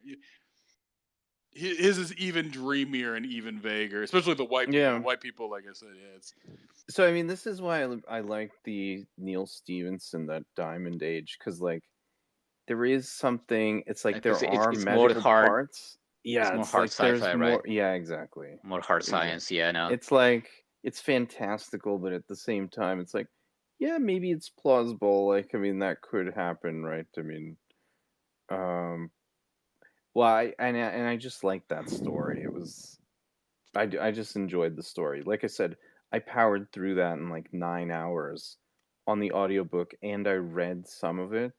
His is even dreamier and even vaguer, especially the white people. Yeah. White people, like I said, yeah, it's So I mean, this is why I like the Neil Stephenson, that Diamond Age, because like there is something. It's like Because there are it's more magical hard. parts. It's Yeah, more it's hard like there's sci-fi, right? more. Yeah, exactly. More hard Exactly. science. Yeah, no. It's like it's fantastical, but at the same time, it's like, yeah, maybe it's plausible. Like, I mean, that could happen, right? I mean, um, well, I just like that story. It was I just enjoyed the story. Like I said, I powered through that in like 9 hours on the audiobook, and I read some of it.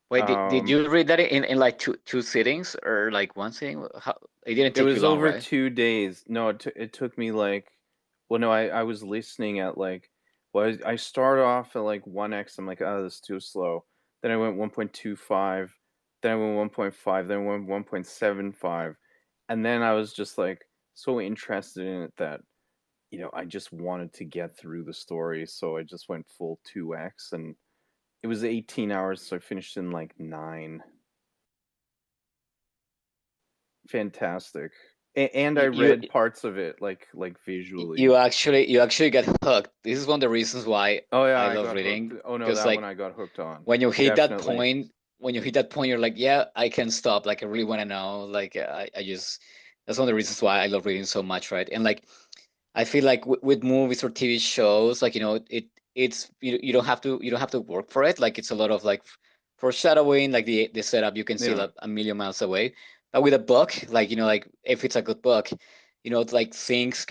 Wait, did Um, you read that in like two sittings or like one sitting? How, it didn't it take you was long, over right? 2 days. No, it took me like, well, no, I was listening at like, well, I started off at like 1x. I'm like, oh, this is too slow. Then I went 1.25. Then I went 1.5. Then I went 1.75. And then I was just like so interested in it that, you know, I just wanted to get through the story, so I just went full 2x, and it was 18 hours, so I finished in like 9. Fantastic. And I You read parts of it like visually. you actually get hooked. This is one of the reasons why Oh yeah, I I love got hooked. reading Oh no, because that one like I got hooked on. when you hit that Definitely. point, you're like, yeah, I can stop. Like I really want to know. Like I just that's one of the reasons why I love reading so much, right? And like I feel like with movies or TV shows, like you know, it's you don't have to work for it. Like it's a lot of like foreshadowing, like the setup you can see Yeah. like a million miles away. But with a book, like you know, like if it's a good book, you know, it's like things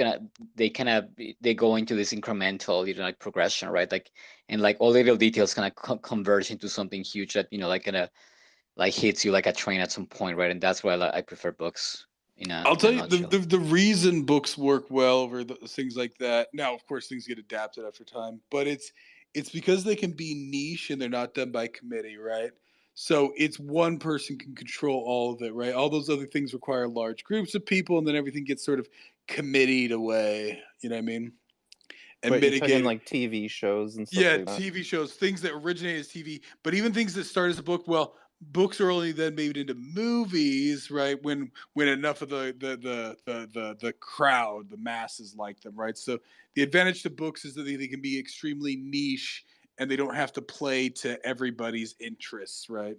they go into this incremental, you know, like progression, right? Like and like all the little details kind of converge into something huge that you know, like kind of like hits you like a train at some point, right? And that's why I prefer books I'll in a tell you nutshell. the reason books work well over things like that. Now, of course, things get adapted after time, but it's because they can be niche and they're not done by committee, right? So it's one person can control all of it, right? All those other things require large groups of people, and then everything gets sort of committeed away. You know what I mean? And But you're talking mitigated. like TV shows and stuff Yeah, like that. TV shows, things that originate as TV, but even things that start as a book. Well, books are only then made into movies, right? When enough of the crowd, the masses like them, right? So the advantage to books is that they can be extremely niche and they don't have to play to everybody's interests, right?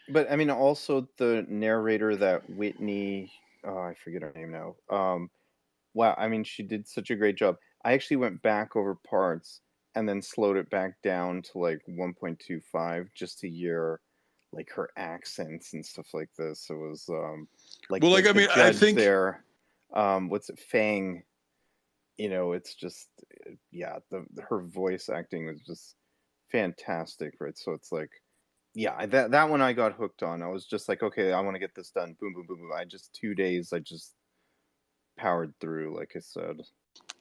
But I mean, also the narrator, that Whitney, oh, I forget her name now. Wow, I mean, she did such a great job. I actually went back over parts and then slowed it back down to like 1.25 just to hear like her accents and stuff like this. It was like Well, like I the mean, I judge think there. what's it, Fang. It's just, yeah, her voice acting was just fantastic, right? So it's like, yeah, that one I got hooked on. I was just like, okay, I want to get this done. Boom, boom, boom, boom. 2 days, I just powered through, like I said.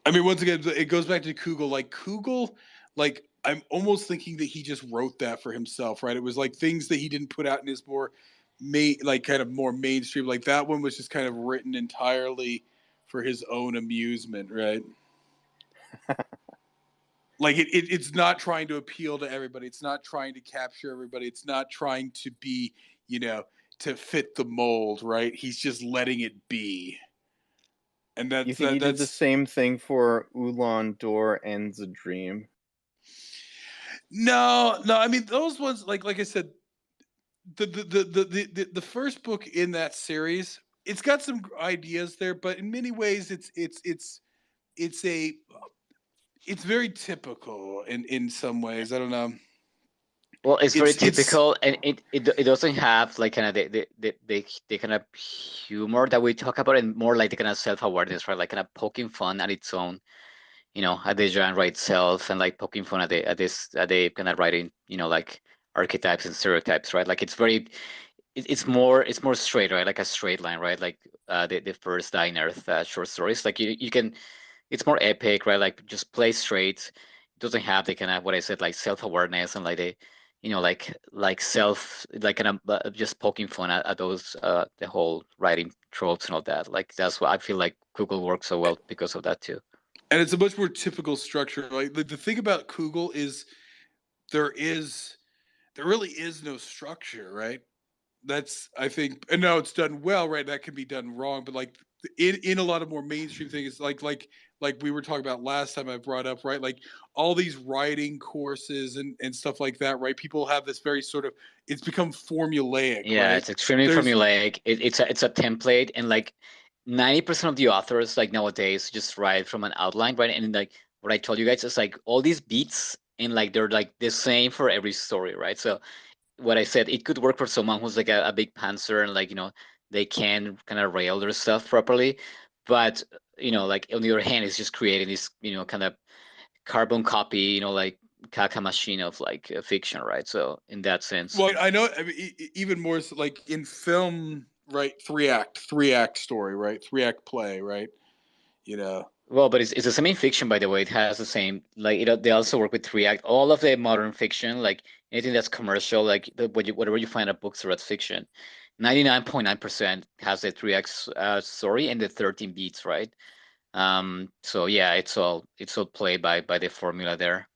I mean, once again, it goes back to Kugel. Like I'm almost thinking that he just wrote that for himself, right? It was like things that he didn't put out in his more kind of more mainstream. Like that one was just kind of written entirely for his own amusement, right? Like it's not trying to appeal to everybody. It's not trying to capture everybody. It's not trying to be, to fit the mold, right? He's just letting it be. And You think he did the same thing for Ulan Door Ends a Dream? No. I mean, those ones, like I said, the first book in that series, it's got some ideas there, but in many ways, it's very typical in some ways. I don't know. Well, it's very typical, and it doesn't have like kind of the kind of humor that we talk about, and more like the kind of self-awareness, right? Like kind of poking fun at its own, at the genre itself, and like poking fun at the kind of writing, like archetypes and stereotypes, right? Like it's more straight, right? Like a straight line, right? Like the first Dying Earth short stories, like you can, it's more epic, right? Like just play straight. It doesn't have the kind of what I said, like self-awareness and like the like self, like kind of just poking fun at those the whole writing tropes and all that. Like that's why I feel like Kugel works so well because of that too. And it's a much more typical structure. Like the thing about Kugel is there really is no structure, right? That's, I think, and no, it's done well, right? That can be done wrong, but like in a lot of more mainstream things, like we were talking about last time, I brought up, right? Like all these writing courses and stuff like that, right? People have this very sort of, it's become formulaic. Yeah, right? It's extremely formulaic. It's a template, and like 90% of the authors like nowadays just write from an outline, right? And like what I told you guys is like all these beats, and like they're like the same for every story, right? So what I said, it could work for someone who's like a big pantser, and like they can kind of rail their stuff properly, but like on the other hand, it's just creating this kind of carbon copy, like caca machine of like fiction, right? So in that sense, well, I know, I mean, even more so, like in film, right? Three act story, right? 3-act play, right? Well, but it's the same in fiction, by the way. It has the same, like, they also work with 3-act. All of the modern fiction, like anything that's commercial, like whatever you find at books or at fiction, 99.9% has a 3-act story and the 13 beats, right? So yeah, it's all played by the formula there.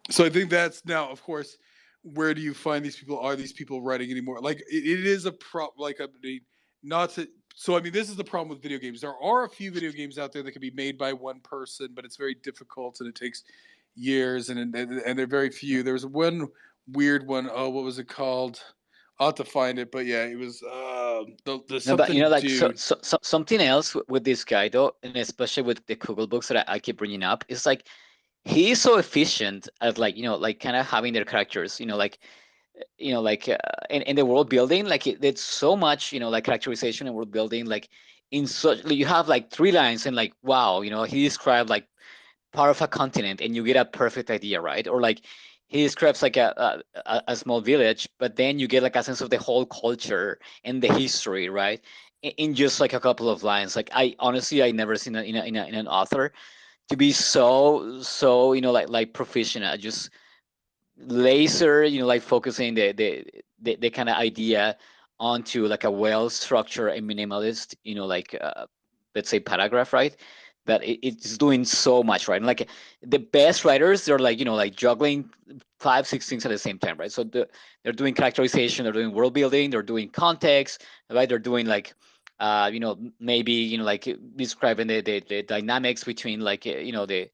So I think that's now, of course, where do you find these people? Are these people writing anymore? Like it is a like not to. So I mean, this is the problem with video games. There are a few video games out there that can be made by one person, but it's very difficult and it takes years, and they're very few. There was one weird one. Oh, what was it called? I'll have to find it, but yeah, it was the something. No, but like something else with this guy though, and especially with the Kugel books that I keep bringing up, is like he is so efficient at like like kind of having their characters, like in the world building, like it's so much like characterization and world building, like in such, you have like 3 lines and like wow, he described like part of a continent and you get a perfect idea, right? Or like he describes like a small village, but then you get like a sense of the whole culture and the history, right? In just like a couple of lines. Like I honestly, I never seen in an author to be so like proficient at just laser, like focusing the kind of idea onto like a well structured and minimalist, like let's say paragraph, right? That it's doing so much, right? And like the best writers, they're like like juggling 5-6 things at the same time, right? So they're doing characterization, they're doing world building, they're doing context, right? They're doing like maybe like describing the dynamics between like the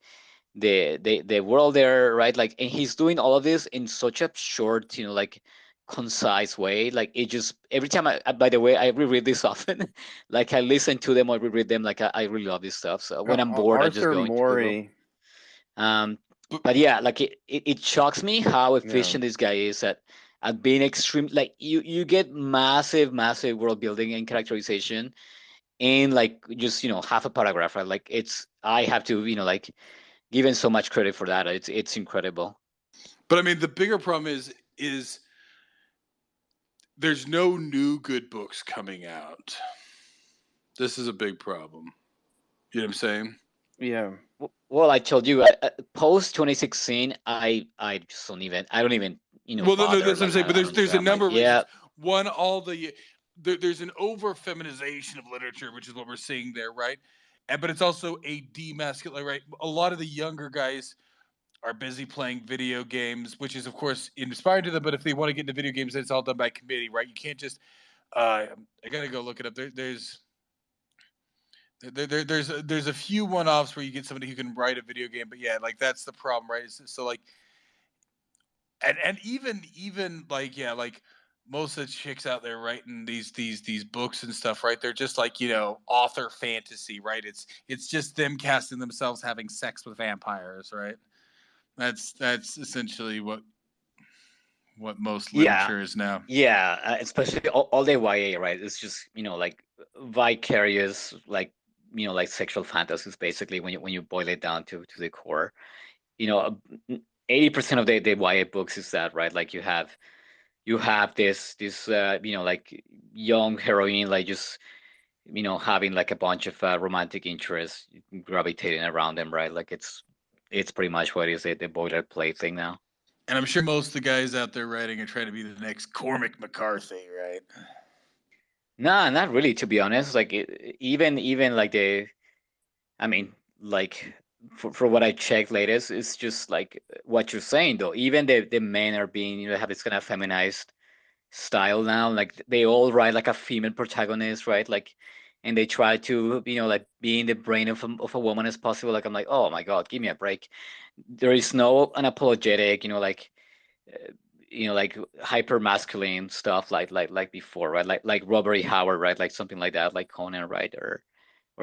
world there, right? Like, and he's doing all of this in such a short, like concise way. Like it just every time by the way, I reread this often. Like I listen to them or reread them. Like I really love this stuff. So when I'm bored, I just go into Google. But yeah, like it shocks me how efficient this guy is at being extreme. Like you get massive world building and characterization in like just half a paragraph, right? Like I have to like give him so much credit for that. It's incredible. But I mean, the bigger problem is there's no new good books coming out. This is a big problem. You know what I'm saying? Yeah. Well, I told you, post 2016, I just don't even Well, no, bother. that's what I'm Like saying. But there's a I'm like, number of yeah, reasons. One, there's an over feminization of literature, which is what we're seeing there, right? But it's also a demasculine, right? A lot of the younger guys are busy playing video games, which is of course inspiring to them. But if they want to get into video games, it's all done by committee, right? You can't just. I gotta go look it up. There's a few one-offs where you get somebody who can write a video game, but yeah, like that's the problem, right? So like, and even like yeah, like most of the chicks out there writing these books and stuff, right? They're just like author fantasy, right? It's just them casting themselves having sex with vampires, right? That's essentially what most yeah, literature is now. yeah. Especially all the YA, right? It's just like vicarious, like like sexual fantasies, basically, when you boil it down to the core. 80% of the YA books is that, right? Like you have this like young heroine, like just having like a bunch of romantic interests gravitating around them, right? Like it's pretty much what is the boilerplate thing now. And I'm sure most of the guys out there writing are trying to be the next Cormac McCarthy, right? Nah, not really, to be honest. Like even like I mean, like for what I checked latest, it's just like what you're saying though. Even the men are being have this kind of feminized style now. Like they all write like a female protagonist, right? Like, and they try to like be in the brain of a woman as possible. Like I'm like, oh my god, give me a break. There is no unapologetic, like uh, like hyper masculine stuff like before, right? Like Robert E. Howard, right? Like something like that, like Conan, right? Or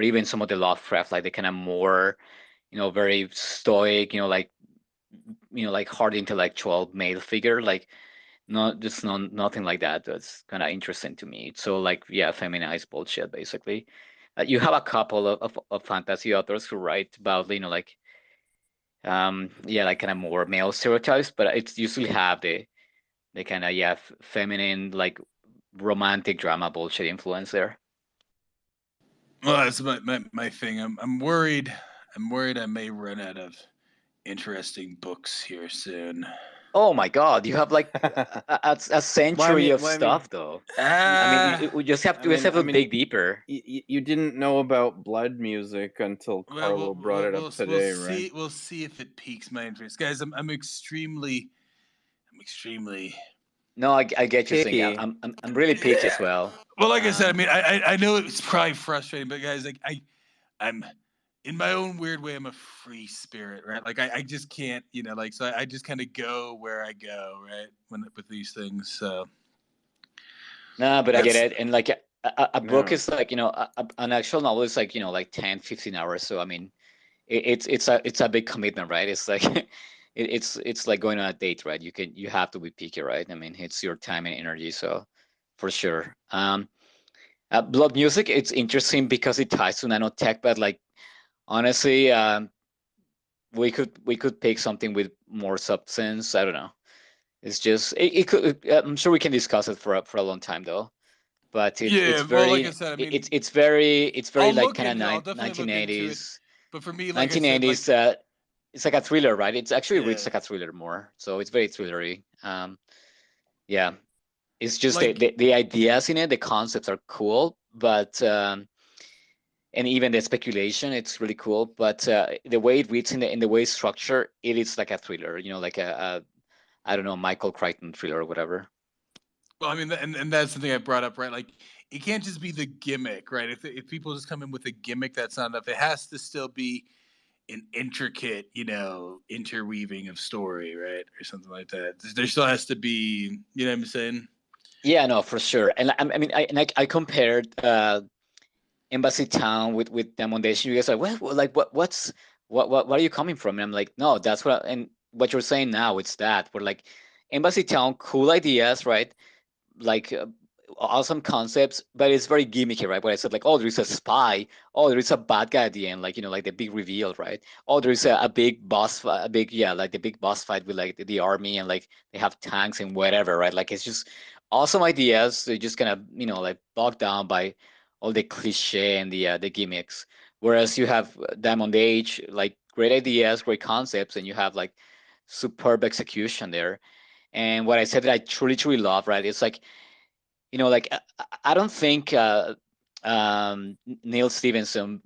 even some of the Lovecraft, like the kind of more very stoic, like hard intellectual male figure, like just nothing like that. That's kind of interesting to me. So like, yeah, feminized bullshit, basically. You have a couple of fantasy authors who write about, like, yeah, like kind of more male stereotypes, but it's usually have the kind of, yeah, feminine, like romantic drama bullshit influence there. Well, that's my thing. I'm worried. I'm worried I may run out of interesting books here soon. Oh my God, you have like a century of stuff, though. I mean, we just have to dig deeper. You didn't know about Blood Music until Carlo brought it up today, right? We'll see if it piques my interest, guys. I'm extremely. No, I get you saying. I'm really picky as well. Well, like I said, I mean, I know it's probably frustrating, but guys, like I'm in my own weird way, I'm a free spirit, right? Like I just can't, like so I just kind of go where I go, right? With these things, so. No, but I get it, and like a book is like an actual novel is like like 10, 15 hours. So I mean, it's a big commitment, right? It's like it's like going on a date, right? You have to be picky, right? I mean, it's your time and energy, so for sure. Blood Music, it's interesting because it ties to nanotech, but like honestly, we could pick something with more substance. I don't know. It's just it could. I'm sure we can discuss it for a long time though. But it's very well, like I said, I mean, it's very I'll like look kind into it. I'll of definitely look into it. 1980s. But for me, like 1980s, I said, it's like a thriller, right? It's actually Yeah. reads like a thriller more, so it's very thrillery. Yeah, it's just Like- the ideas in it, the concepts are cool, but and even the speculation, it's really cool. But the way it reads in the way it's structured, it is like a thriller, like a I don't know, Michael Crichton thriller or whatever. well, I mean, and that's something I brought up, right? Like, it can't just be the gimmick, right? If people just come in with a gimmick, that's not enough. It has to still be an intricate, interweaving of story, right, or something like that. There still has to be, you know what I'm saying? Yeah, no, for sure. And I mean, I compared Embassy Town with Demolition. You guys are like, well, like what are you coming from? And I'm like, no, that's and what you're saying now, it's that we're like Embassy Town, cool ideas, right? Like awesome concepts, but it's very gimmicky, right? What I said, like, oh, there's a spy, oh, there's a bad guy at the end, like, like the big reveal, right? Oh, there's a big boss fight, like the big boss fight with like the army, and like they have tanks and whatever, right? Like it's just awesome ideas. They're just kind of like bogged down by all the cliche and the gimmicks. Whereas you have Diamond Age, like great ideas, great concepts, and you have like superb execution there. And what I said that I truly, truly love, right? It's like, like I don't think Neil Stevenson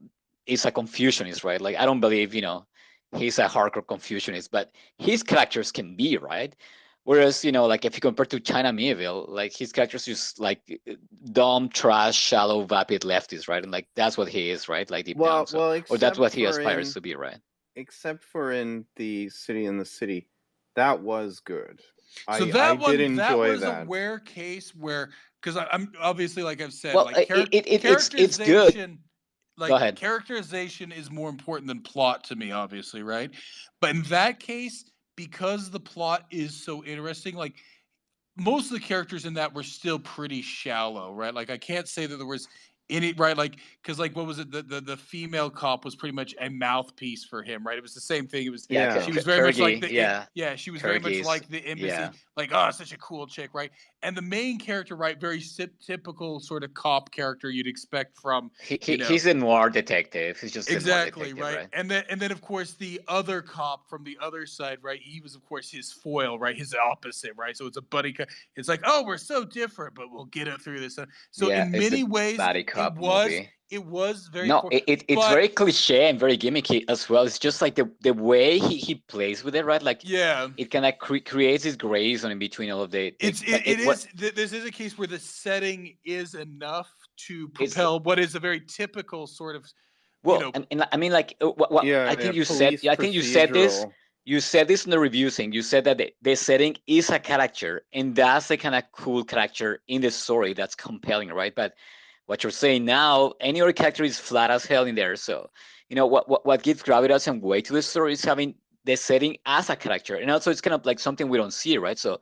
is a Confucianist, right? Like I don't believe, he's a hardcore Confucianist, but his characters can be, right? Whereas, like if you compare to China Miéville, like his characters just like dumb, trash, shallow, vapid lefties, right? And like that's what he is, right? Like deep down. So, or that's what he aspires to be, right? Except for in The City in the City, that was good. So I did enjoy was that. a rare case where, because I'm obviously, like I've said, Well, like it's good. like Go ahead. characterization is more important than plot to me, obviously, right? But in that case, because the plot is so interesting, like most of the characters in that were still pretty shallow, right? Like I can't say that there was any, right, like, because like what was it, the female cop was pretty much a mouthpiece for him, right? It was the same thing. It was, Yeah, she was very much like the yeah, she was very much Kyrgyz, like the embassy, yeah. like, oh, such a cool chick, right? And the main character, right, very typical sort of cop character you'd expect from, he's a noir detective. He's just exactly, a noir detective, right? And then of course the other cop from the other side, right? He was of course his foil, right? His opposite, right? So it's a buddy. It's like, oh, we're so different, but we'll get it through this. So yeah, in many ways, movie. It was very no, it's very cliche and very gimmicky as well. It's just like the way he plays with it, right? Like, yeah, it kind of creates this gray zone in between all of this is a case where the setting is enough to propel what is a very typical sort of, well, and I mean, like, I think you said this. You said this in the review thing. You said that the setting is a character, and that's the kind of cool character in the story that's compelling, right? But what you're saying now, any other character is flat as hell in there. So, what gives gravitas and weight to the story is having the setting as a character, and also it's kind of like something we don't see, right? So,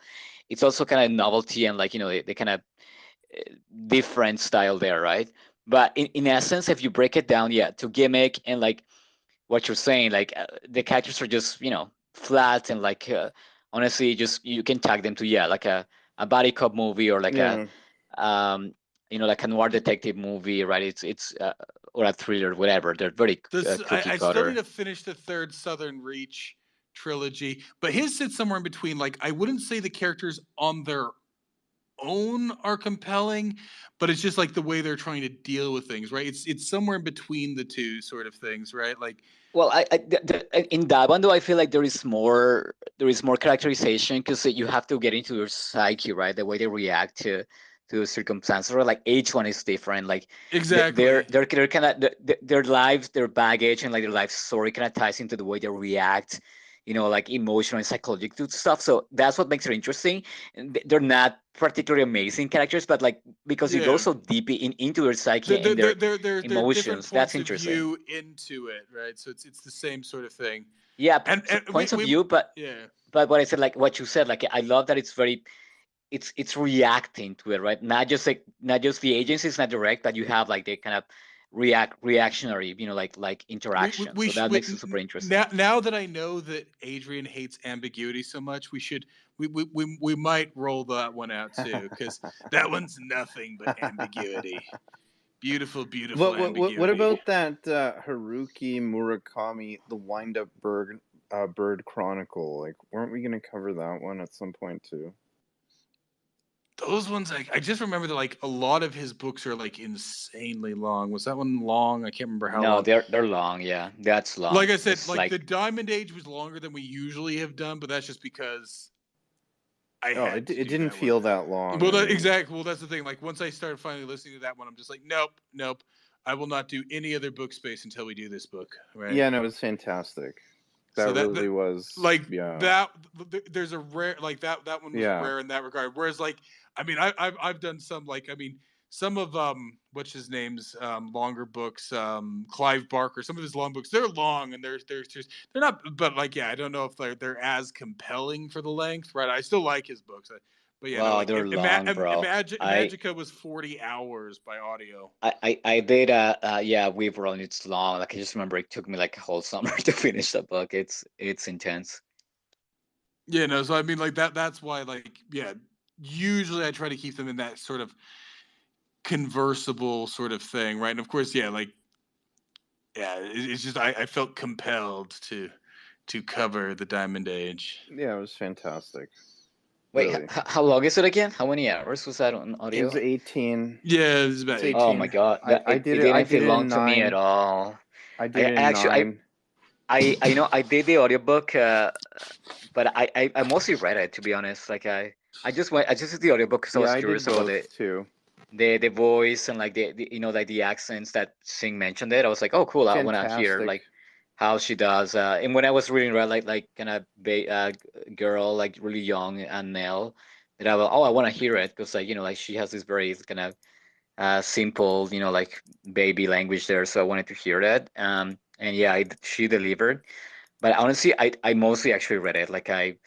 it's also kind of novelty and like the kind of different style there, right? But in essence, if you break it down, yeah, to gimmick and like what you're saying, like the characters are just flat and like honestly, just you can tag them to like a body cop movie or like a like a noir detective movie, right? It's or a thriller, whatever. They're very cookie cutter. I still need to finish the third Southern Reach trilogy, but his sits somewhere in between. Like I wouldn't say the characters on their own are compelling, but it's just like the way they're trying to deal with things, right? It's somewhere in between the two sort of things, right? Like, well, in that one though, I feel like there is more characterization because you have to get into their psyche, right? The way they react to circumstances, or like each one is different. Like exactly, they're kind of their lives, their baggage, and like their life story kind of ties into the way they react. Like emotional and psychological stuff. So that's what makes it interesting. And they're not particularly amazing characters, but like because you go so deep into their psyche and their emotions, that's interesting. View into it, right? So it's the same sort of thing. Yeah, and points of view, but but what I said, like what you said, like I love that it's very. It's reacting to it, right? Not just the agency is not direct, but you have like the kind of reactionary, like interaction. So that makes it super interesting. Now that I know that Adrian hates ambiguity so much, we might roll that one out too, because that one's nothing but ambiguity. Beautiful ambiguity. What about that Haruki Murakami, The Wind-Up Bird Chronicle? Like, weren't we going to cover that one at some point too? Those ones, I just remember that like a lot of his books are like insanely long. Was that one long? I can't remember how long. No, they're long. Yeah, that's long. Like I said, like the Diamond Age was longer than we usually have done, but that's just because it didn't feel that long. Well, exactly. Well, that's the thing. Like once I started finally listening to that one, I'm just like, nope. I will not do any other book space until we do this book. Right? Yeah, no, it was fantastic. That really was like that. There's a rare like that one was rare in that regard. Whereas like I mean I've done some like I mean some of what's his name's longer books, Clive Barker, some of his long books, they're long and they're not, but like I don't know if they're as compelling for the length, right? I still like his books, But yeah, no, Wow, like they're long, bro. Imagica was 40 hours by audio. I did yeah, We've Run. It's long. Like I just remember it took me like a whole summer to finish the book. It's intense. Yeah, no, so I mean like that's why like yeah, usually I try to keep them in that sort of conversible sort of thing, right? And of course, yeah, like yeah, it's just I felt compelled to cover the Diamond Age. Yeah, it was fantastic. Wait, Really. how long is it again? How many hours was that on It audio? was 18. Yeah, it's about It's 18. Oh 18. my God, I it did it. I didn't did feel it long in to me at 9. all. I did it in Actually, 9. I you know I did the audiobook, but I mostly read it, to be honest. Like I just did the audiobook because I Yeah, was I did curious about both too. the voice and like the you know like the accents that Sing mentioned it. I was like, oh cool, I want to hear Fantastic. like how she does. And when I was reading, right, like kind of girl, like really young and Nell, that I want to hear it because like like she has this very kind of simple, like baby language there. So I wanted to hear that. And yeah, she delivered. But honestly, I mostly actually read it. Like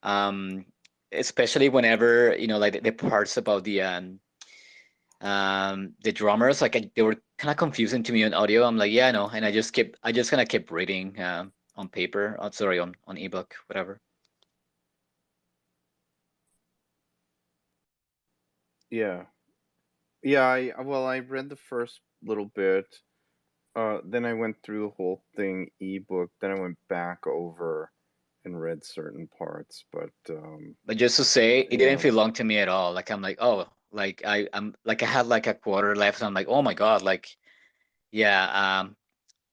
um, especially whenever like the parts about the drummers, like they were kind of confusing to me on audio. I'm like, yeah, I know, and I just kind of kept reading on paper. Oh, sorry, on ebook, whatever. Yeah. Yeah, I read the first little bit. Then I went through the whole thing ebook. Then I went back over and read certain parts, but But just to say, it didn't yeah. feel long to me at all. Like I'm like, oh, like I'm like I had like a quarter left. And I'm like, oh my God, like yeah.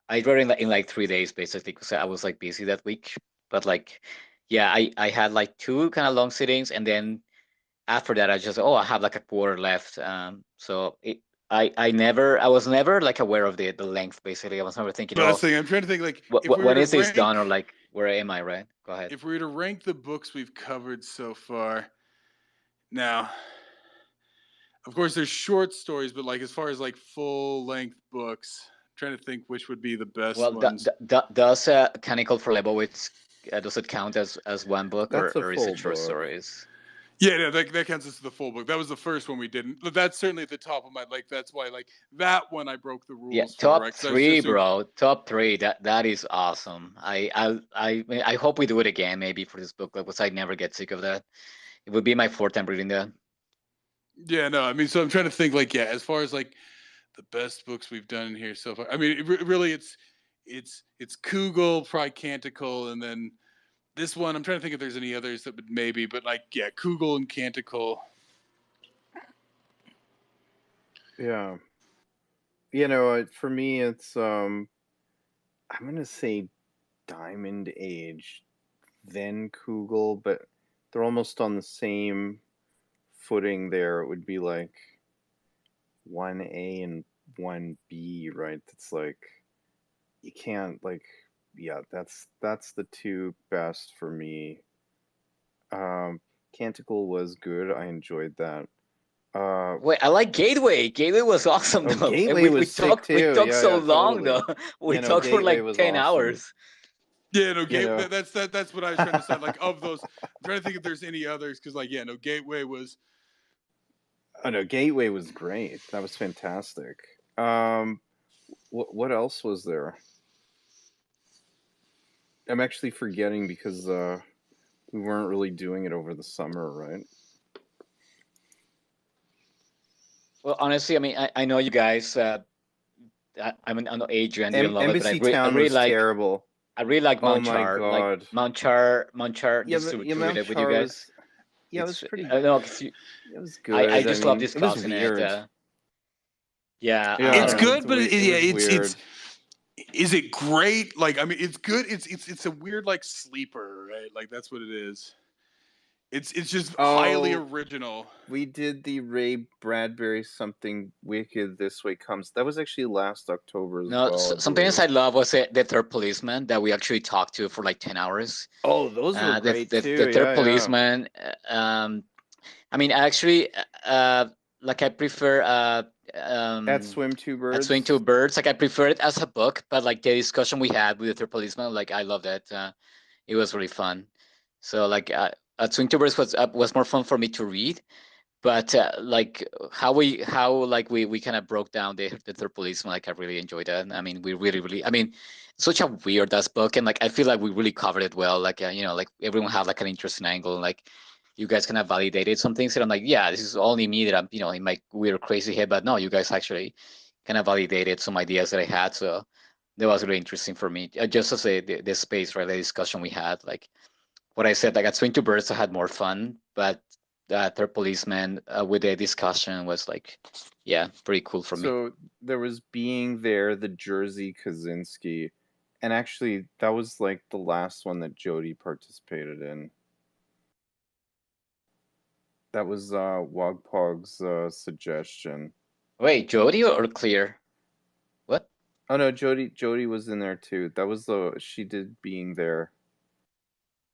I read in like 3 days basically because I was like busy that week. But like, yeah, I had like two kind of long sittings, and then after that I just I have like a quarter left. So I was never like aware of the length basically. I was never thinking, But that's the thing. I'm trying to think like if we were when to is this done, or rank like where am I, right? Go ahead. if we were to rank the books we've covered so far. Now, of course, there's short stories, but like as far as like full length books, I'm trying to think which would be the best Well, ones. does Canicle for Leibowitz does it count as one book, That's a or is full it short book. stories? Yeah, no, that counts as the full book. That was the first one we didn't. But that's certainly at the top of my like. That's why like that one I broke the Yeah, rules for. top Right? 'Cause I was three, just doing, bro. Top three. That is awesome. I hope we do it again, maybe for this book, because I never get sick of that. It would be my fourth time reading that. yeah, no, I mean, so I'm trying to think like yeah, as far as like the best books we've done in here so far. I mean, really, it's Kugel, probably Canticle, and then this one. I'm trying to think if there's any others that would maybe, but like yeah, Kugel and Canticle. Yeah. For me it's I'm gonna say Diamond Age, then Kugel, but they're almost on the same footing there. It would be like 1A and 1B, right? It's like you can't like yeah, that's the two best for me. Canticle was good. I enjoyed that. Wait, I like Gateway. Gateway was awesome Oh, though. And Gateway was sick we too. talked Yeah, so yeah, long totally. though. We talked for Gateway like was 10 awesome. hours. Yeah, no, You know. that's what I was trying to say. Like of those, I'm trying to think if there's any others because like yeah, no, Gateway was. Oh no, Gateway was great. That was fantastic. What else was there? I'm actually forgetting because we weren't really doing it over the summer, right? Well, honestly, I mean, I know you guys. I mean, I know Adrian didn't love it, but Embassy Town I really was like. terrible. I really like Oh Mount my Char. Like god. Mount Char, Yeah, just but to read Mount it with you Char guys. was it was pretty. I don't know, 'cause It was good. I just love it was discussing it. weird. Yeah, Yeah, It's good, it but was weird. it's. Is it great? Like I mean, it's good. It's a weird like sleeper, right? Like that's what it is. It's just highly original. We did the Ray Bradbury Something Wicked This Way Comes. That was actually last October as no, well. something else I love was the third policeman that we actually talked to for like 10 hours. Oh, those were great too. The third policeman. I mean, actually, like I prefer At Swim Two Birds. At Swim Two Birds. Like I prefer it as a book, but like the discussion we had with the third policeman, like I loved it. It was really fun. So like Twinterverse was more fun for me to read, but like how we kind of broke down the third policeman, like I really enjoyed that. I mean, we really, I mean, such a weird ass book, and like I feel like we really covered it well. Like like everyone had like an interesting angle, and like you guys kind of validated some things, and I'm like, yeah, this is only me that I'm in my weird crazy head, but no, you guys actually kind of validated some ideas that I had, so that was really interesting for me. Just to say the space, right, the discussion we had, like what I said, like at Swing to Birds, I had more fun, but Third Policeman with the discussion was like, yeah, pretty cool for me. So there was Being There, the Jersey Kaczynski, and actually that was like the last one that Jody participated in. That was Wogpog's suggestion. Wait, Jody or Clear? What? Oh no, Jody was in there too. That was she did Being There.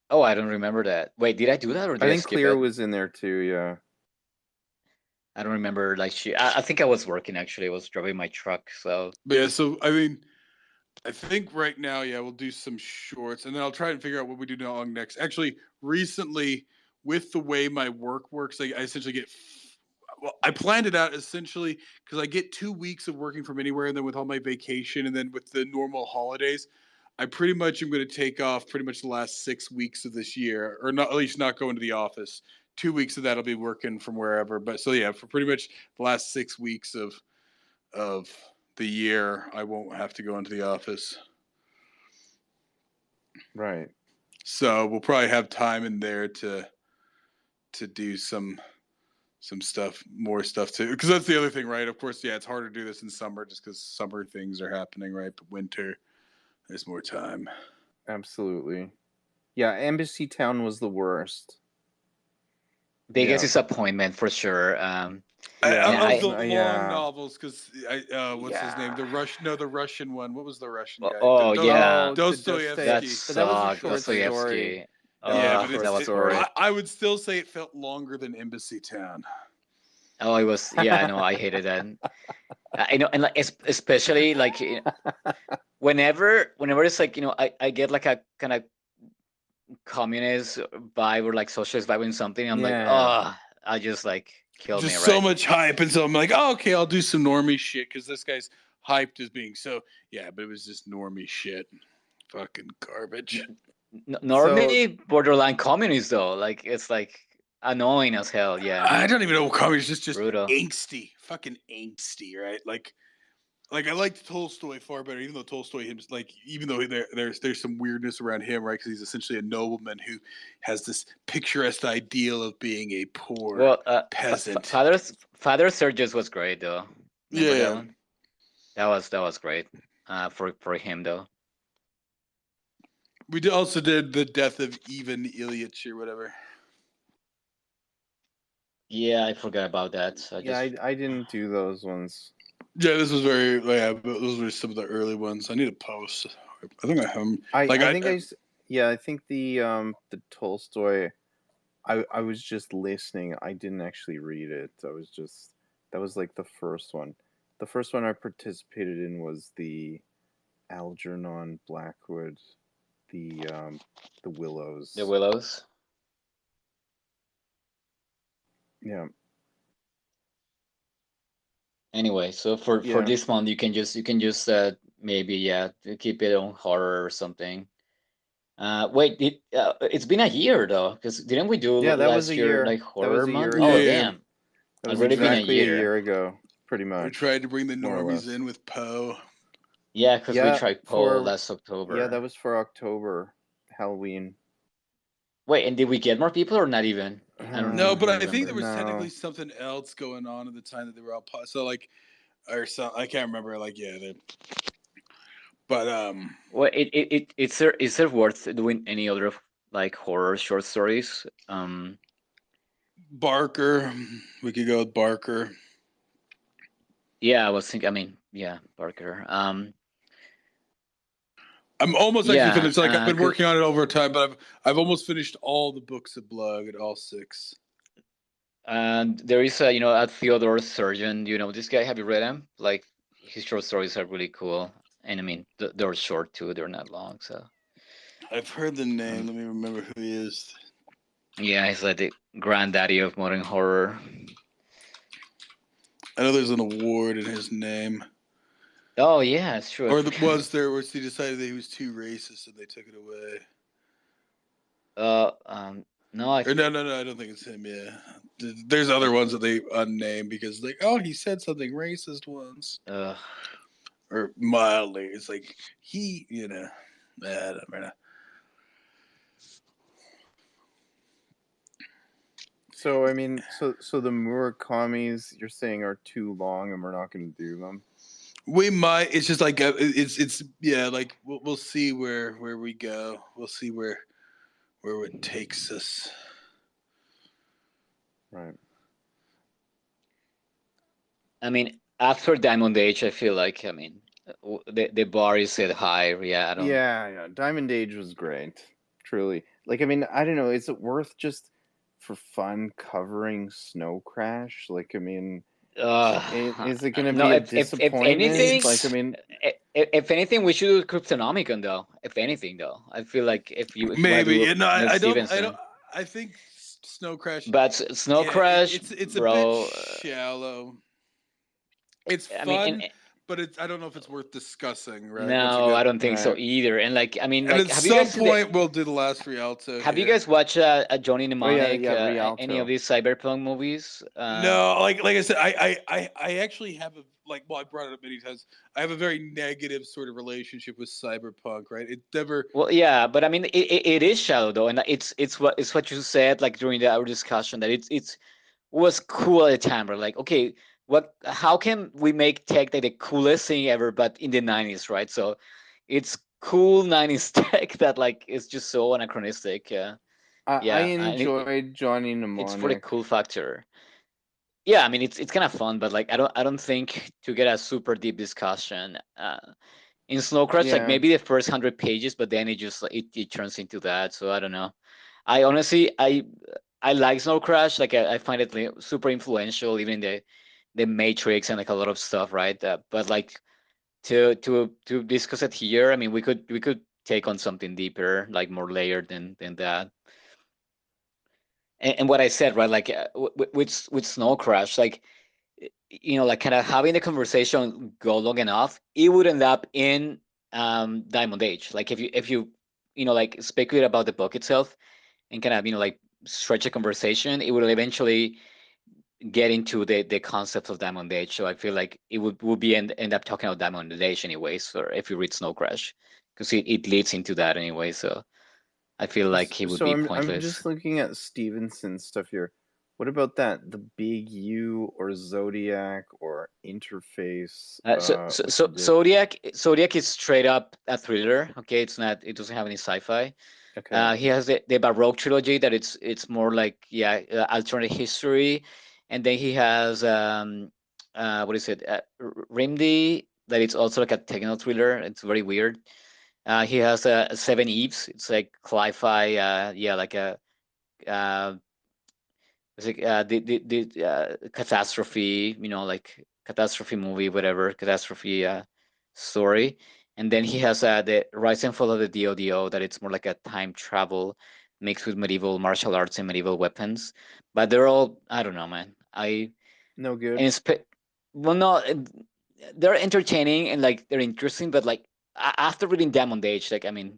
Oh, I don't remember that. Wait, did I do that or did I think skip Clear it? was in there too. Yeah. I don't remember. Like I think I was working actually. I was driving my truck. So. But yeah, so I mean, I think right now, yeah, we'll do some shorts, and then I'll try and figure out what we do now on next. Actually, recently, with the way my work works, I essentially get. Well, I planned it out essentially because I get 2 weeks of working from anywhere, and then with all my vacation, and then with the normal holidays, I pretty much am going to take off pretty much the last 6 weeks of this year, or not, at least not going to the office. 2 weeks of that I'll be working from wherever. But so yeah, for pretty much the last 6 weeks of the year, I won't have to go into the office. Right. So we'll probably have time in there to do some stuff, more stuff too. Because that's the other thing, right? Of course, yeah, it's harder to do this in summer just because summer things are happening, right? But winter, there's more time. Absolutely. Yeah, Embassy Town was the worst. Biggest disappointment for sure. I love the long novels because what's his name? The Russian one. What was the Russian guy? Oh yeah, Dostoevsky. That sucked. Dostoevsky. Yeah, but that was horrible. I would still say it felt longer than Embassy Town. Oh, it was. Yeah, I know. I hated that. I know, and like especially like whenever it's like I get like a kind of communist vibe or like socialist vibe in something. I'm like, oh, I just like kill just me. Just so much hype, and so I'm like, oh, okay, I'll do some normie shit because this guy's hyped as being so. Yeah, but it was just normie shit, fucking garbage. Normie borderline communist though, like it's like annoying as hell. Yeah, I don't even know what communist is. Just brutal. Angsty, fucking angsty, right? Like I liked Tolstoy far better, even though Tolstoy even though there's some weirdness around him, right? Because he's essentially a nobleman who has this picturesque ideal of being a poor peasant. Father Sergius was great though. Remember that was great. For him though. We also did the death of Ivan Ilyich or whatever. Yeah, I forgot about that. I didn't do those ones. Yeah, this was those were some of the early ones. I need to post. I think I have them. I think the Tolstoy. I was just listening. I didn't actually read it. That was like the first one. The first one I participated in was the Algernon Blackwood, the Willows. The Willows. Yeah. Anyway, so for this month, you can just maybe keep it on horror or something. Wait, it's been a year though, because didn't we do last year like horror month? Oh damn, that was exactly a year ago, pretty much. We tried to bring the normies in with Poe. Yeah, because we tried Poe last October. Yeah, that was for October, Halloween. Wait, and did we get more people or not even? No, but I think there was technically something else going on at the time that they were all so like, or so I can't remember. Like, but well, is there worth doing any other like horror short stories? Barker, we could go with Barker. Yeah, I was thinking. I mean, yeah, Barker. I'm almost actually finished. Like I've been working on it over time, but I've almost finished all the books of Blood, all 6. And there is a Theodore Surgeon. You know this guy? Have you read him? Like his short stories are really cool, and I mean they're short too. They're not long, so. I've heard the name. Let me remember who he is. Yeah, he's like the granddaddy of modern horror. I know there's an award in his name. Oh yeah, it's true. Or was there, or he decided that he was too racist and they took it away? No, I Or no, I don't think it's him. Yeah, there's other ones that they unnamed because like, oh, he said something racist once or mildly. It's like he, I don't know. So I mean, so the Murakamis you're saying are too long, and we're not going to do them. We might. It's just like it's yeah. Like we'll see where we go. We'll see where it takes us. Right. I mean, after Diamond Age, I feel like the bar is set high. Yeah, I don't. Yeah. Diamond Age was great. Truly. Like, I mean, I don't know. Is it worth just for fun covering Snow Crash? Like, I mean, is it going to No, be a if disappointment? anything, Like, I mean, if anything, we should do Cryptonomicon though. If anything, though, I feel like if you want to Maybe. do No, Neil I Stevenson, don't. I think Snow Crash. but Snow Yeah, Crash, it's a bro. bit shallow. It's I fun, mean, but I don't know if it's worth discussing. Right? Once no, again, I don't think so right. either. And like, I mean, and like, at have you some guys seen point we'll do the last Rialto. have you Here. guys watched Johnny Oh yeah, Mnemonic, any of Rialto. these cyberpunk movies? No, like I said, I actually have a I brought it up many times. I have a very negative sort of relationship with cyberpunk. Right? It never. Well, yeah, but I mean, it is shallow though, and it's what you said like during our discussion that it's was cool at the time. We're like, okay, how can we make tech like the coolest thing ever, but in the 90s, right? So it's cool 90s tech that like is just so anachronistic. I Yeah, and enjoyed Johnny it's for the Mnemonic. cool factor. Yeah, I mean, it's kind of fun, but like I don't think to get a super deep discussion. In Snow Crash, like Yeah. maybe the first 100 pages, but then it just it turns into that. So I don't know. I honestly I like Snow Crash. Like I find it super influential, even in the Matrix and like a lot of stuff, right? But like to discuss it here, I mean, we could take on something deeper, like more layered than that. And what I said, right? Like with Snow Crash, like like kind of having the conversation go long enough, it would end up in Diamond Age. Like if you like speculate about the book itself and kind of like stretch a conversation, it would eventually get into the concept of Diamond Age. So I feel like it would be end up talking about Diamond Age anyways, or if you read Snow Crash, because it leads into that anyway. So I feel like it would So be I'm pointless. just looking at Stevenson stuff here. What about that? The Big U or Zodiac or Interface? So Zodiac is straight up a thriller. Okay, it doesn't have any sci-fi. Okay. He has the Baroque trilogy that it's more like alternate history, and then he has what is it, Rimdi, that it's also like a techno thriller. It's very weird. He has Seven Eves. It's like sci-fi. Like a uh, it's like the catastrophe. Like catastrophe movie, whatever catastrophe story. And then he has the Rise and Fall of the DoDo, that it's more like a time travel mixed with medieval martial arts and medieval weapons. But they're all, I don't know, man. No good. And it's well, no, they're entertaining and like they're interesting, but like after reading Diamond Age, like I mean,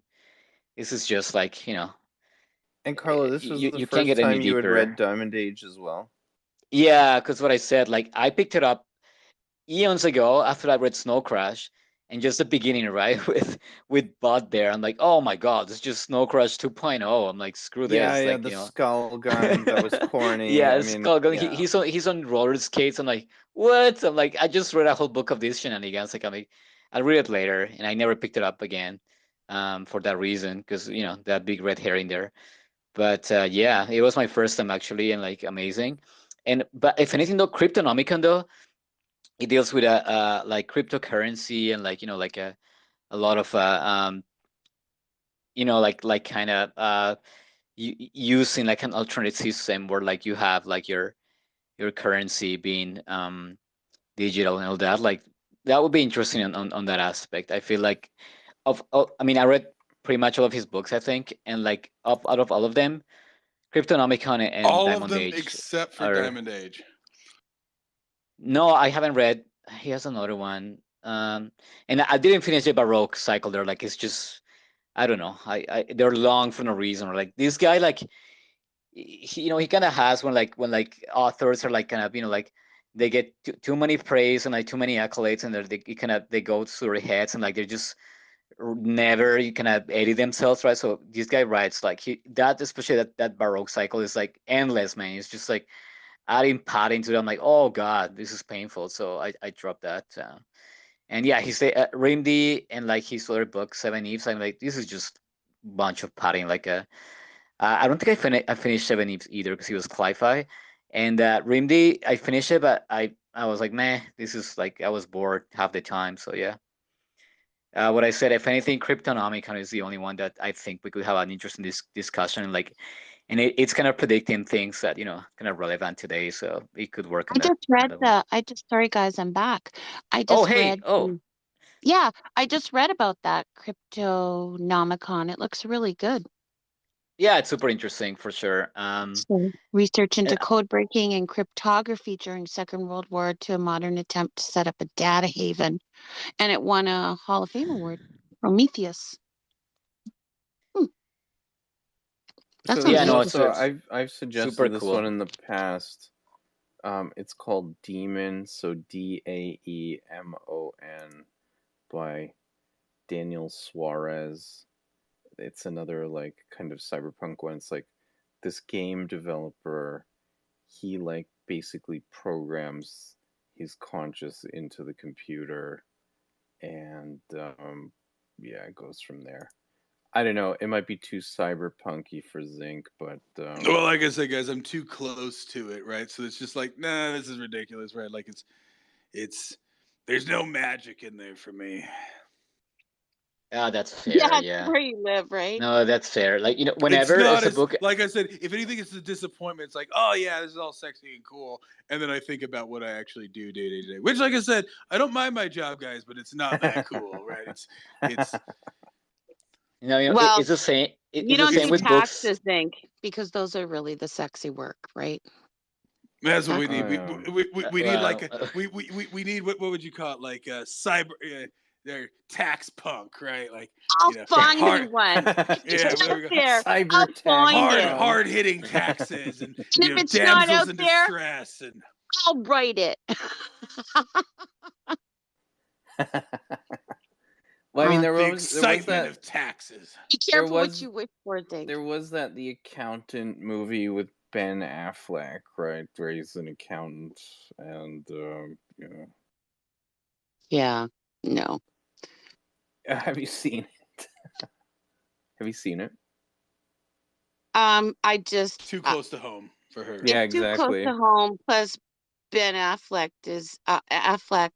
this is just like And Carlo, this was the you can't first get any time you had read deeper. Diamond Age as well. Yeah, because what I said, like I picked it up eons ago after I read Snow Crash, and just the beginning, right, with Bud there. I'm like, oh my god, it's just Snow Crash 2.0. I'm like, screw this, Yeah, like the skull gun that was corny. yeah, I mean, Skullgun. yeah. He's on roller skates. I'm like, what? I'm like, I just read a whole book of these shenanigans. Like, I'm like, I'll read it later, and I never picked it up again, for that reason, because that big red hair in there. But yeah, it was my first time actually, and like amazing. But if anything though, Cryptonomicon though, it deals with a like cryptocurrency and like like a lot of like kind of using like an alternate system where like you have like your currency being digital and all that. Like that would be interesting on that aspect. I feel like I mean, I read pretty much all of his books, I think, and like out of all of them, Cryptonomicon and All of Diamond them Age except for are. Diamond Age. No, I haven't read. He has another one, and I didn't finish the Baroque cycle. There, like it's just I don't know. They're long for no reason. Like this guy, like he kind of has when authors are like kind of like they get too many praise and like too many accolades, and they go to their heads and like they're just never kind of edit themselves, right? So this guy writes like especially that Baroque cycle is like endless, man. It's just like adding padding to it. I'm like, oh god, this is painful. So I dropped that. And yeah, he said Rimdi and like his other book Seven Eves. I'm like, this is just bunch of padding. Like I don't think I finished Seven Eves either because he was Cli-Fi. And Rimdi, I finished it, but I was like, meh, this is like I was bored half the time. So yeah. What I said, if anything, Cryptonomicon is the only one that I think we could have an interesting discussion. Like, and it's kind of predicting things that kind of relevant today, so it could work I on that. just read sorry guys, I'm back. I Oh, just hey, read oh, yeah, I just read about that Cryptonomicon. It looks really good. yeah, it's super interesting for sure. So, research into And code breaking and cryptography during Second World War to a modern attempt to set up a data haven. And it won a Hall of Fame award, Prometheus. That So sounds yeah, there's no, interesting. also I've suggested super this cool. one in the past. It's called Demon, so Daemon by Daniel Suarez. It's another like kind of cyberpunk one. It's like this game developer, he like basically programs his conscious into the computer, and yeah, it goes from there. I don't know. It might be too cyberpunky for Zinc, but Well, like I said, guys, I'm too close to it, right? So it's just like, nah, this is ridiculous, right? Like it's there's no magic in there for me. That's fair. Yeah, Yeah. where you live, right? No, that's fair. Like It's whenever not it's a as book. like I said. If anything, it's a disappointment. It's like, oh yeah, this is all sexy and cool, and then I think about what I actually do day to day. Which, like I said, I don't mind my job, guys, but it's not that cool, right? It's Well, it's the same. you It's the don't same do with books. taxes, Zinc, because those are really the sexy work, right? that's what we Tax- need. Oh, yeah. We need like Well, we need what would you call it, like cyber they're tax punk, right? Like I'll find you hard one. If yeah, it's there out we go. there, Cyber I'll tax find it. punk. Hard hitting taxes and And if it's not damsels out in there, distress and I'll write it. Well, I mean, the excitement of taxes. Be careful what you wish for, Zinc. There was the accountant movie with Ben Affleck, right? Where he's an accountant, and Yeah, no. have you seen it? Have you seen it? I just Too close to home for her. Yeah, it's too close exactly. to home. Plus, Ben Affleck is Affleck.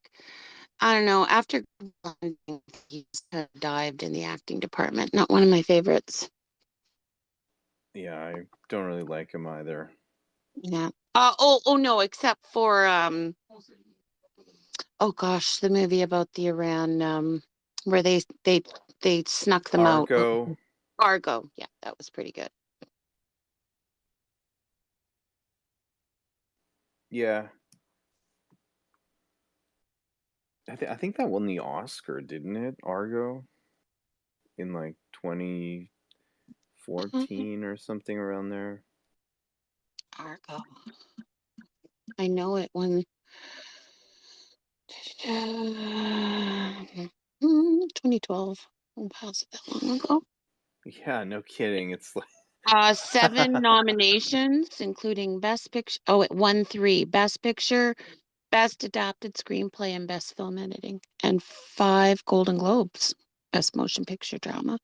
I don't know. After he's kind of dived in the acting department. Not one of my favorites. Yeah, I don't really like him either. Yeah. Oh no, except for oh gosh, the movie about the Iran where they snuck them out. Argo. Yeah, that was pretty good. Yeah. I think that won the Oscar, didn't it? Argo, in like 2014 or something around there. Argo. I know it when 2012. Oh, how's it that long ago? Yeah, no kidding. It's like 7 nominations, including Best Picture. Oh, it won 3: Best Picture, Best Adapted Screenplay, and Best Film Editing, and 5 Golden Globes, Best Motion Picture Drama.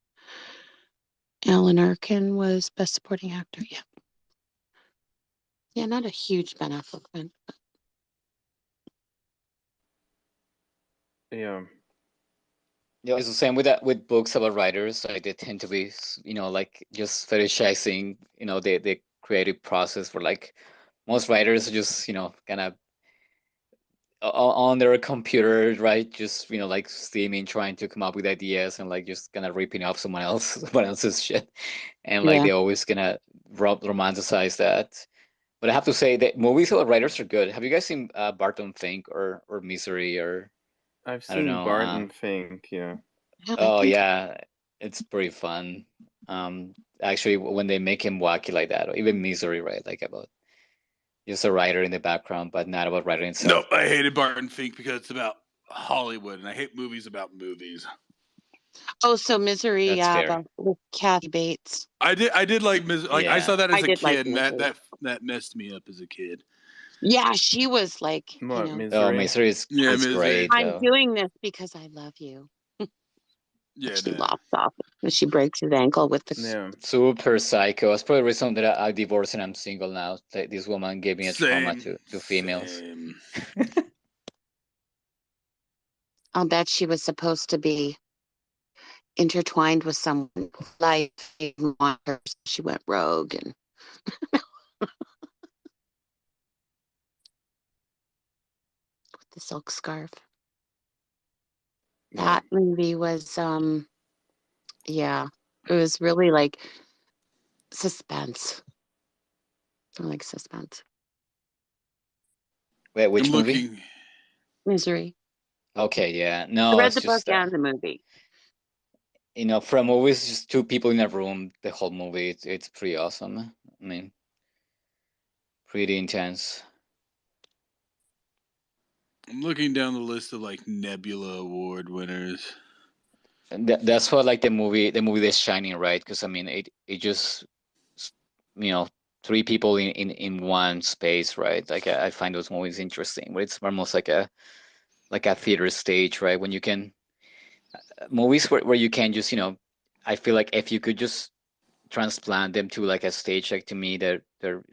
Alan Arkin was Best Supporting Actor. Yeah. Yeah, not a huge Ben Affleck fan. yeah. Yeah, it's the same with that with books about writers. Like they tend to be, like just fetishizing, the creative process for like most writers are just, kind of on their computer, right? Just like steaming, trying to come up with ideas and like just kind of ripping off someone else's shit, and like Yeah. they always gonna romanticize that. But I have to say that movies or writers are good. Have you guys seen Barton Fink or Misery or I've I don't seen know? Barton Fink. Yeah. Yeah, I Oh think yeah, it's pretty fun. Actually, when they make him wacky like that, or even Misery, right? Like about just a writer in the background, but not about writing itself. Nope, I hated Barton Fink because it's about Hollywood, and I hate movies about movies. Oh, so Misery, That's yeah, fair. with Kathy Bates. I did like I saw Yeah. that I as a did like kid, and Misery. that messed me up as a kid. Yeah, she was like, What Oh, Misery? Misery is Yeah, it's Misery. great I'm though. doing this because I love you. Yeah, She no. lops off and she breaks his ankle with the. Yeah. Super psycho. That's probably the reason that I divorced and I'm single now. Like, this woman gave me a trauma to females. Same. I'll bet she was supposed to be intertwined with someone like didn't want her, so she went rogue and with the silk scarf. Yeah. That movie was yeah, it was really like suspense. I like suspense. Wait, which I'm movie? looking. Misery. Okay, yeah. I No, read it's the book just and the movie. for a movie, it's just two people in a room. The whole movie, it's pretty awesome. I mean, pretty intense. I'm looking down the list of like Nebula Award winners. And that's what like the movie The Shining, right? Because I mean, it just you know three people in one space, right? Like I find those movies interesting, but it's almost like a theater stage, right? When you can movies where you can just I feel like if you could just transplant them to like a stage, like to me they're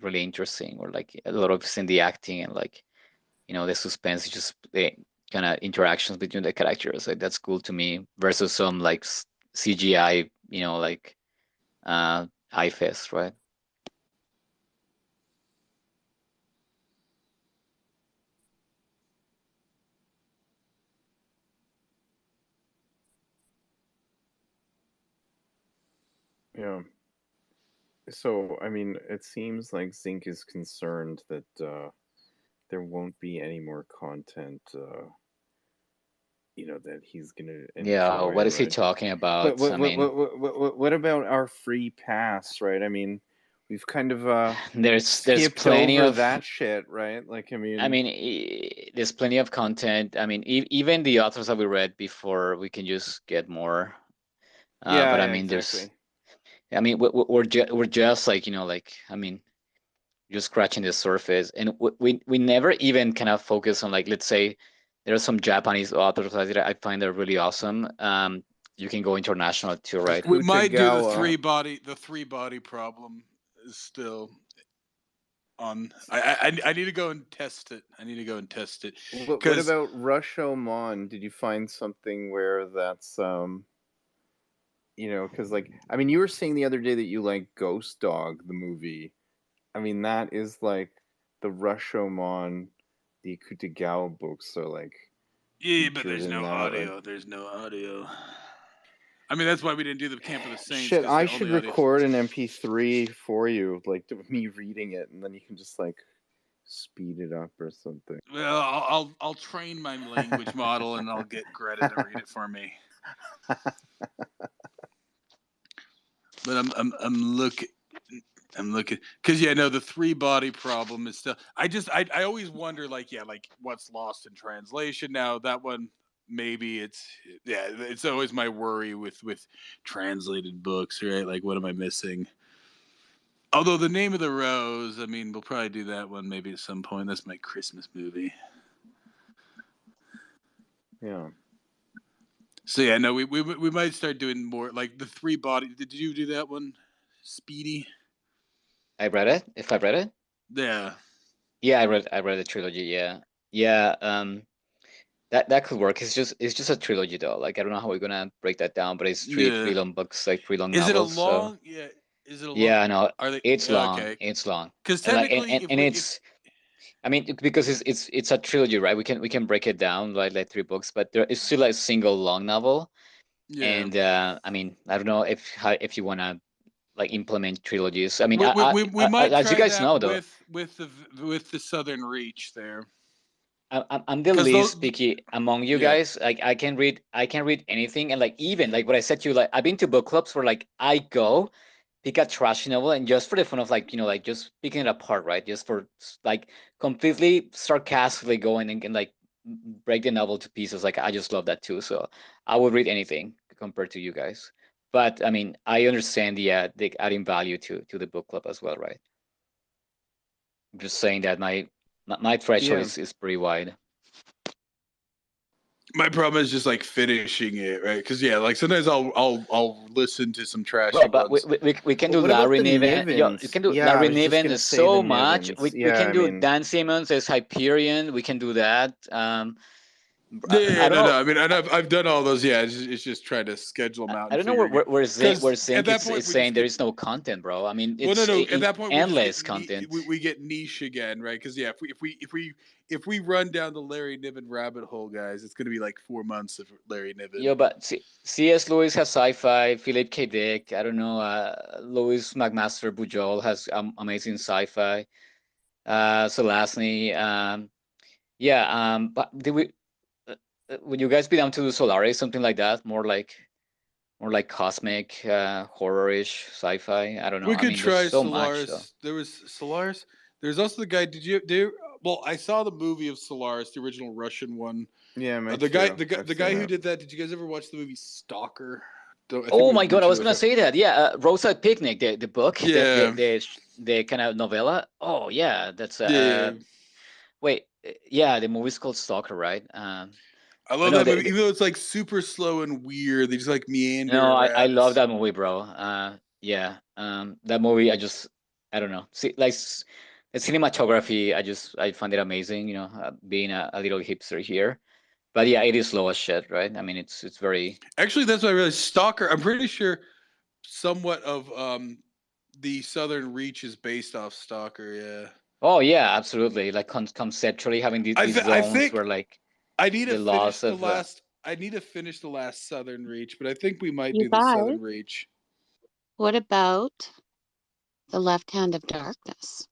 really interesting, or like a lot of in the acting and like the suspense, just the kind of interactions between the characters, like that's cool to me versus some like CGI, like high fest, right? Yeah. So, I mean, it seems like Zinc is concerned that there won't be any more content, that he's gonna Yeah, enjoy, what is he right? talking But about? what I what mean, what what what about our free pass, right? I mean, we've kind of there's skipped plenty over of that shit, right? Like, there's plenty of content. I mean, even the authors that we read before, we can just get more. yeah, But I yeah, mean, exactly. we're just like I mean, just scratching the surface, and we never even kind of focus on, like, let's say there are some Japanese authors that I find are really awesome. You can go international too, right? We might do the Akutagawa. three body problem is still on. I need to go and test it. What 'Cause- about Rashomon? Did you find something where that's because like I mean, you were saying the other day that you like Ghost Dog, the movie. I mean, that is like the Rashomon, the Akutagawa books are like yeah, but featured there's in no that, audio. right? There's no audio. I mean, that's why we didn't do the Camp of the Saints. Shit, 'Cause I the should only audio. record an MP3 for you, like me reading it, and then you can just like speed it up or something. Well, I'll train my language model, and I'll get Greta to read it for me. But I'm looking because the three body problem is still. I always wonder, like, what's lost in translation now. That one, maybe it's always my worry with translated books, right? Like, what am I missing? Although The Name of the Rose, I mean, we'll probably do that one maybe at some point. That's my Christmas movie. Yeah. So yeah, no, we might start doing more like the three body. Did you do that one, Speedy? I read it. If I read it, Yeah. yeah, I read the trilogy. Yeah, yeah. That could work. It's just a trilogy though. Like, I don't know how we're gonna break that down, but it's three long books, like three long Is it a novels. So long? Yeah. Is it a long? yeah, no, Are they it's long. okay? It's long. Because And like technically, and it's I mean, because it's a trilogy, right? We can break it down like three books, but there is still a single long novel. yeah. And I mean, I don't know if you wanna like implement trilogies. I mean, We might as you try guys know, that though, with the Southern Reach there. I'm the 'Cause least those- picky among you Yeah. guys. Like I can read anything, and like even like what I said to you, like I've been to book clubs where like I go pick a trashy novel and just for the fun of like like just picking it apart, right? Just for like completely sarcastically going and like break the novel to pieces. Like I just love that too. So I would read anything compared to you guys. But I mean, I understand the adding value to the book club as well, right? I'm just saying that my threshold Yeah. is pretty wide. My problem is just like finishing it, right? Because yeah, like sometimes I'll listen to some trashy Well, but ones. we can But do what about Larry the Niven. Yeah, you Nivens? can do Yeah, I Larry was just Niven gonna is say the so much. Nivens. We Yeah, can I do mean, Dan Simmons as Hyperion. We can do that. Yeah, I don't no, know. I mean, and I've done all those. Yeah, it's just trying to schedule them out I and don't know figuring it. where Because at Zinc that point is we just saying there get is no content, bro. I mean, well, no, it's no. At that point we just endless get content. we get niche again, right? Because yeah, if we run down the Larry Niven rabbit hole, guys, it's gonna be like 4 months of Larry Niven. Yeah, but C.S. Lewis has sci-fi. Philip K. Dick. I don't know. Louis McMaster Bujold has amazing sci-fi. Selazny. Yeah. But did we? Would you guys be down to do Solaris, something like that? More like cosmic, horror-ish sci-fi. I don't know. We I could mean, there's try so much though. Solaris. There was Solaris. There's also the guy. Did you do? Well, I saw the movie of Solaris, the original Russian one. yeah, me The too. guy, I've the seen guy who that. did that. Did you guys ever watch the movie Stalker? I think Oh we my God, I mentioned was it gonna before. say that. Yeah, Roadside Picnic, the book, Yeah. the kind of novella. Oh yeah, that's Yeah. wait, yeah, the movie's called Stalker, right? I love no, that movie, even though it's like super slow and weird. They just like meander no, I around. love that movie, bro. Yeah, that movie, I don't know. See, like the cinematography, I find it amazing. Being a little hipster here, but yeah, it is slow as shit, right? I mean, it's very. Actually, that's what I realized. Stalker. I'm pretty sure somewhat of the Southern Reach is based off Stalker. Yeah. Oh yeah, absolutely. Like conceptually having these I zones think where like I need to the finish loss the of last. I need to finish the last Southern Reach, but I think we might You do the guys, Southern Reach. what about The Left Hand of Darkness?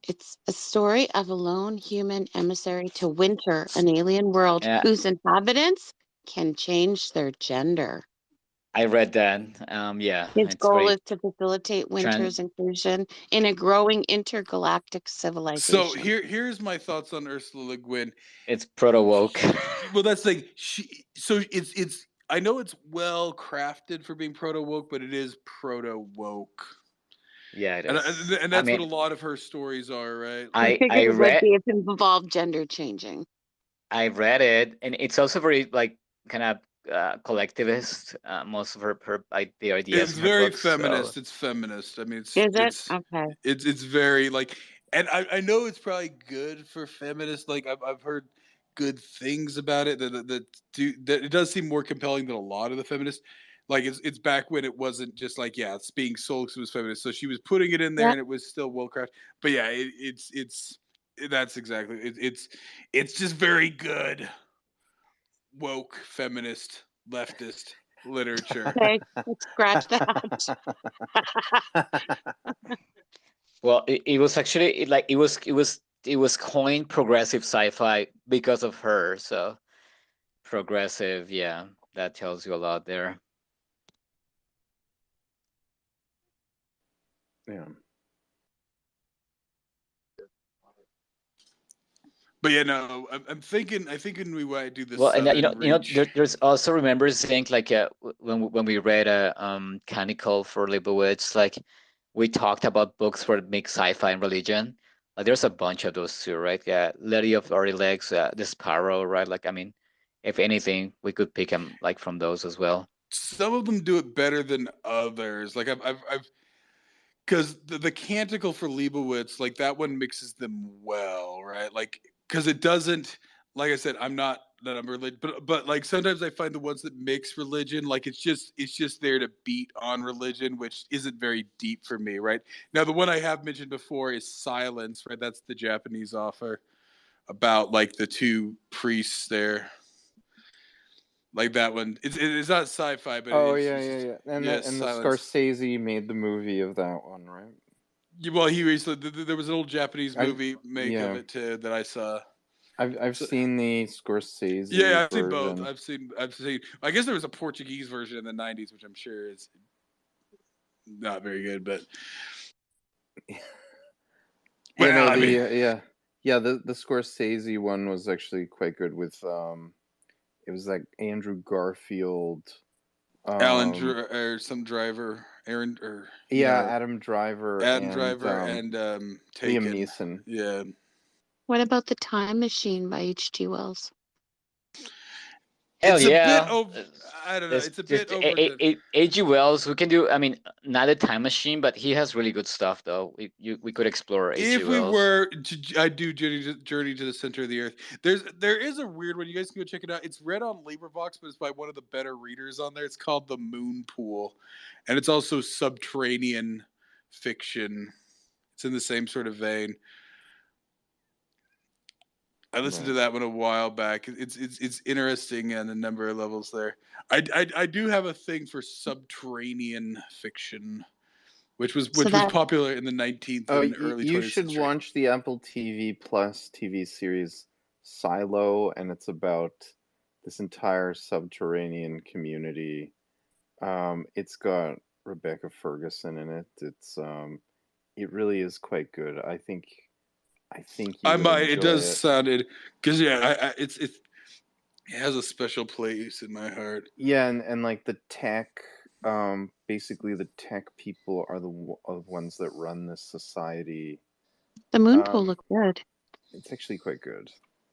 It's a story of a lone human emissary to Winter, an alien world yeah, whose inhabitants can change their gender. I read that. Yeah, His it's goal very is to facilitate trans. Winter's inclusion in a growing intergalactic So civilization. here's my thoughts on Ursula Le Guin. It's proto woke. Well, that's the thing. It's. I know it's well crafted for being proto woke, but it is proto woke, Yeah, it and is. and I that's what a mean, lot of her stories are, right? I Like, figured it would be if it involved gender changing. I read it, and it's also very like kind of collectivist. Most of the ideas it's in her very books. So feminist. It's feminist. I mean, Is it? Okay. it's very like, and I know it's probably good for feminists. Like I've heard good things about it that it does seem more compelling than a lot of the feminists. Like it's back when it wasn't just like it's being sold because it was feminist. So she was putting it in there Yeah. and it was still well crafted. But yeah, it's that's exactly it's just very good woke feminist leftist literature. Okay. Let's scratch that. well, it was actually it was coined progressive sci-fi because of her. So progressive, yeah, that tells you a lot there. Yeah. But yeah, no, I'm thinking. I think when we want to do the Well, and Southern Reach. there's also remember Zinc like when we read Canonical for Leibowitz, like we talked about books where it makes sci-fi and religion. Like there's a bunch of those too, right? Yeah, Lady of Early Legs, The Sparrow, right? Like I mean, if anything, we could pick them like from those as well. Some of them do it better than others. Like I've because the Canticle for Leibowitz, like that one mixes them well, right? Like because it doesn't. Like I said, I'm not that I'm religious, but like sometimes I find the ones that mix religion, like it's just there to beat on religion, which isn't very deep for me, right? Now the one I have mentioned before is Silence, right? That's the Japanese author about like the two priests there. like that one. It's not sci-fi, but Oh it's yeah, just, yeah, yeah. And yeah, and the silence. Scorsese made the movie of that one, right? Well, he recently there was an old Japanese I movie make of yeah. it too that I saw. I've So, seen the Scorsese yeah, I've seen both. version. I've seen. I guess there was a Portuguese version in the '90s, which I'm sure is not very good, but You know I mean, yeah the Scorsese one was actually quite good with it was like Andrew Garfield, or some driver, Aaron or yeah, yeah, Adam Driver Adam and Driver and Liam Taken. Neeson. Yeah, What about The Time Machine by H.G. Wells? Hell it's a bit yeah. over. I don't know. There's It's a bit just overdone. A.G. Wells. We can do. I mean, not a time machine, but he has really good stuff though. We could explore H.G. If we Wells. were to, I do Journey to the Center of the Earth. There is a weird one. You guys can go check it out. It's read on LibriVox, but it's by one of the better readers on there. It's called The Moon Pool, and it's also subterranean fiction. It's in the same sort of vein. I listened to Right. that one a while back. It's interesting on a number of levels there. I do have a thing for subterranean fiction, which was So that popular in the 19th Oh, and early you 20th should century. watch the Apple TV Plus TV series Silo, and it's about this entire subterranean community. It's got Rebecca Ferguson in it. It really is quite good. I think you I would might. It enjoy does it. sound it because it has a special place in my heart. Yeah, and like the tech, basically the tech people are are the ones that run this society. the moon pool Um, looked good. it's actually quite good.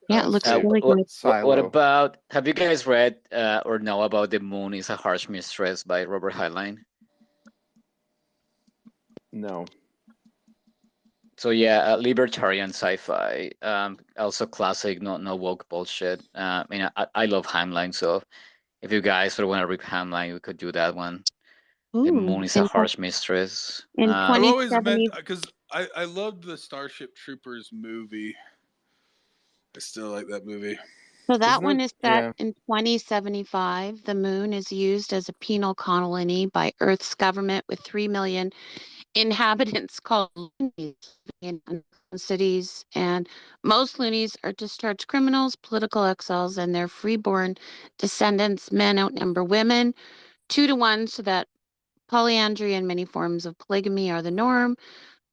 Yeah, it looks So really good. What Silo. about? Have you guys read or know about The Moon is a Harsh Mistress by Robert Heinlein? No. So yeah, libertarian sci-fi, also classic, no woke bullshit. I mean, I love Heinlein, so if you guys sort of want to read Heinlein, we could do that one. The Moon Ooh, is a Harsh Mistress. in I've always meant 2070, because I loved the Starship Troopers movie. I still like that movie. so that Isn't one it? is set Yeah. in 2075. The moon is used as a penal colony by Earth's government with 3 million inhabitants called loonies in cities, and most loonies are discharged criminals, political exiles, and their freeborn descendants. Men outnumber women 2 to 1, so that polyandry and many forms of polygamy are the norm.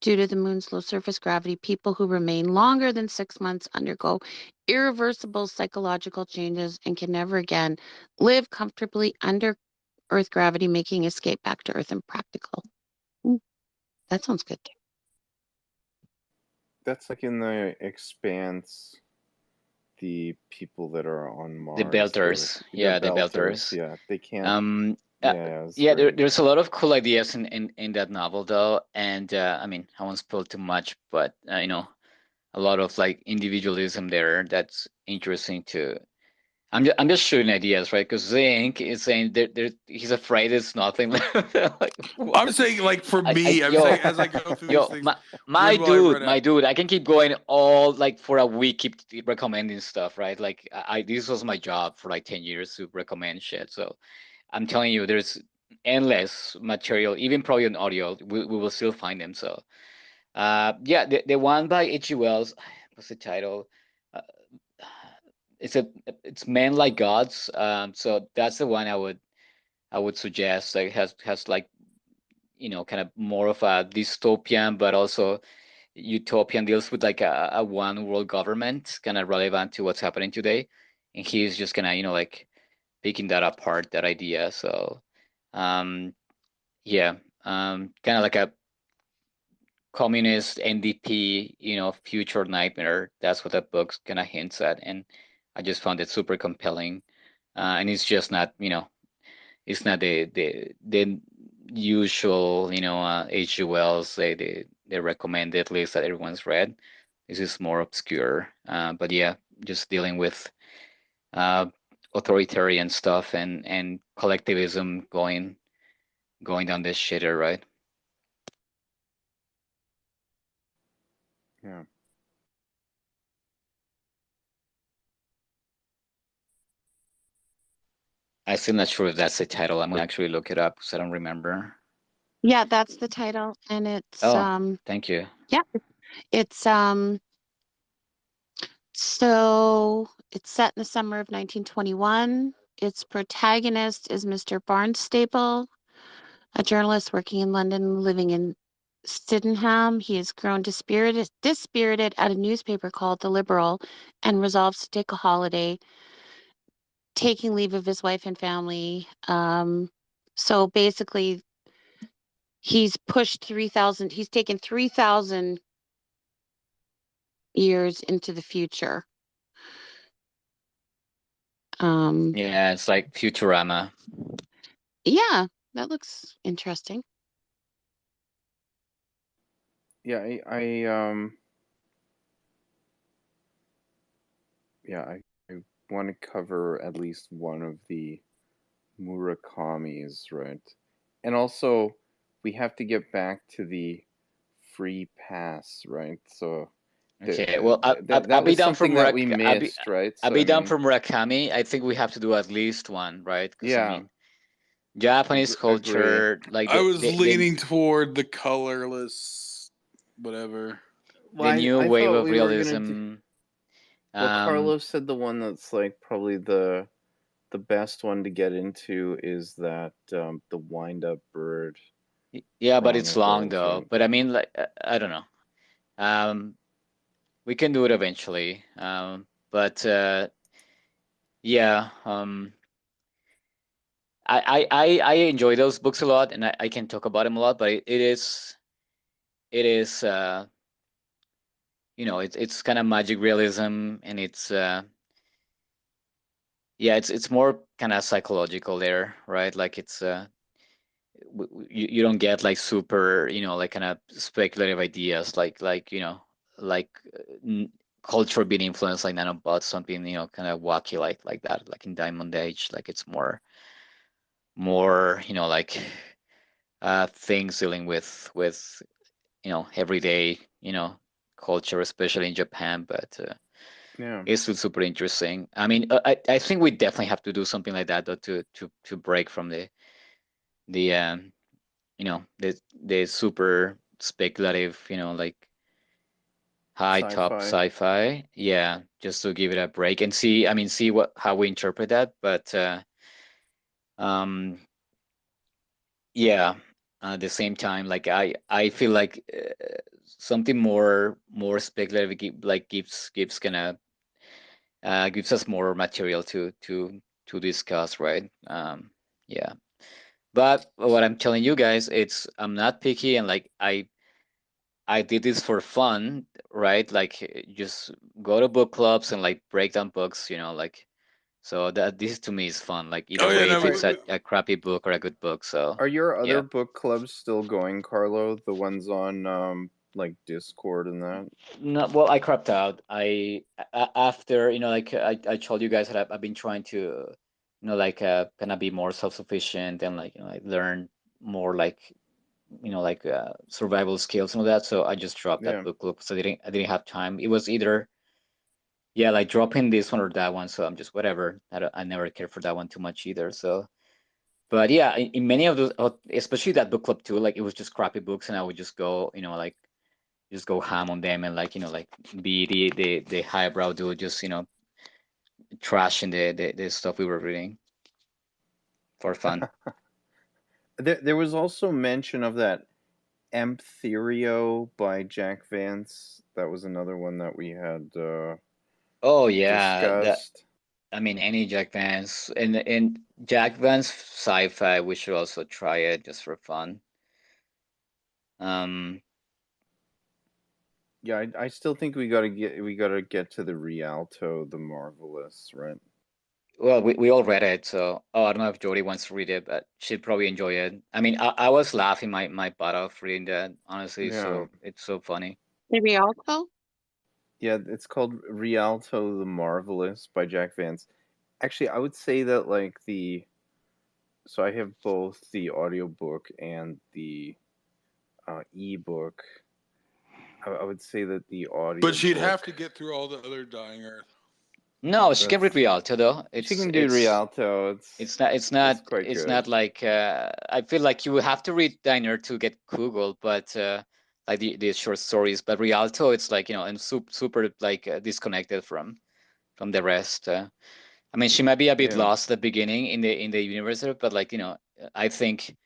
Due to the moon's low surface gravity, people who remain longer than 6 months undergo irreversible psychological changes and can never again live comfortably under Earth gravity, making escape back to Earth impractical. That sounds good too. That's like in the Expanse, the people that are on The Mars. Belters, They're yeah, the Belters. Belters. Yeah, they can't. Yeah, there's a lot of cool ideas in that novel though, and I mean, I won't spoil too much, but you know, a lot of like individualism there that's interesting to. I'm just shooting ideas, right? Because Zink is saying he's afraid it's nothing. Like, I'm saying, like, for me, I'm yo, saying as I go through these things, my when will I run out? dude, I can keep going all like for a week, keep recommending stuff, right? Like this was my job for like 10 years to recommend shit. So I'm telling you, there's endless material, even probably on audio. We will still find them. So yeah, the one by H.G. Wells, what's the title? Uh, it's Men Like Gods. So that's the one I would suggest. Like has like, you know, kind of more of a dystopian, but also utopian, deals with like a one world government, kind of relevant to what's happening today. And he's just kind of, you know, like picking that apart, that idea. So yeah, kind of like a communist NDP, you know, future nightmare. That's what that book kind of hints at, and I just found it super compelling. And it's just not, you know, it's not the usual, you know, H.G. Wells they recommended list that everyone's read. This is more obscure, but yeah, just dealing with uh, authoritarian stuff and collectivism going down this shitter, right? Yeah. I'm still not sure if that's the title. I'm gonna actually look it up because I don't remember. Yeah, that's the title, and it's Oh, thank you. yeah, it's so it's set in the summer of 1921. Its protagonist is Mr. Barnstaple, a journalist working in London, living in Sydenham. He has grown dispirited at a newspaper called The Liberal and resolves to take a holiday, taking leave of his wife and family. So basically, he's taken 3,000 years into the future. Yeah, it's like Futurama. Yeah, that looks interesting. Yeah, I want to cover at least one of the Murakami's, right? And also, we have to get back to the free pass, right? So Okay, well, that I'll be was down for something that we missed, right? I'll So be I down mean, for Murakami. I think we have to do at least one, right? Because I yeah, mean, Japanese agree. culture, like I was they leaning toward the colorless, whatever. the new I wave thought of we were gonna do. realism. Well, Um, Carlos said the one that's like probably the best one to get into is that the wind up bird yeah, but it's long chronicle though. thing. But I mean, like I don't know. We can do it eventually. But yeah, I enjoy those books a lot, and I can talk about them a lot. But it is you know, it's kind of magic realism, and it's yeah, it's more kind of psychological there, right? Like it's you don't get like super, you know, like kind of speculative ideas, like you know, like culture being influenced like nanobots, something, you know, kind of wacky like that, like in Diamond Age. Like it's more, you know, like things dealing with you know, everyday, you know, culture, especially in Japan. But Yeah, it's still super interesting. I mean, I think we definitely have to do something like that though to break from the you know, the super speculative, you know, like high top sci-fi. sci-fi. Yeah, just to give it a break and see, I mean, see what how we interpret that. But um yeah, at the same time, like I feel like something more speculative like gives kind of gives us more material to discuss, right? Yeah. But what I'm telling you guys, it's I'm not picky, and like I did this for fun, right? Like just go to book clubs and like break down books, you know, like so that this to me is fun. Like either Oh yeah, way, no, if it's Are a crappy book or a good book. So are your other yeah. book clubs still going, Carlo? The ones on like Discord and that? No, well, I crapped out. After, you know, like I told you guys that I've been trying to, you know, like kind of be more self-sufficient and like, you know, like learn more like, you know, like survival skills and all that. So I just dropped that Yeah. book club because I didn't have time. It was either yeah, like dropping this one or that one. So I'm just whatever. I never cared for that one too much either. So, but yeah, in many of those, especially that book club too, like it was just crappy books, and I would just go, you know, like just go ham on them and like, you know, like be the highbrow dude, just, you know, trashing the stuff we were reading for fun. There was also mention of that Emtherio by Jack Vance. That was another one that we had Oh yeah, that discussed. I mean any Jack Vance and Jack Vance sci-fi, we should also try it just for fun. Um, Yeah, I still think we gotta get to the Rialto, the Marvelous, right? well, we all read it, so oh, I don't know if Jody wants to read it, but she'd probably enjoy it. I mean, I was laughing my butt off reading that, honestly. Yeah, So it's so funny. The Rialto? yeah. It's called Rialto, the Marvelous by Jack Vance. Actually, I would say that like the so I have both the audiobook and the ebook. I would say that the but she'd audiobook. have to get through all the other Dying Earth. No, she can read That's Rialto though. she can do Rialto. It's not. It's It's not. quite It's good. not like. I feel like you would have to read Diner to get Kugel, but like the short stories. But Rialto, it's like, and super like disconnected from the rest. I mean, she might be a bit Yeah. lost at the beginning in the universe, but like I think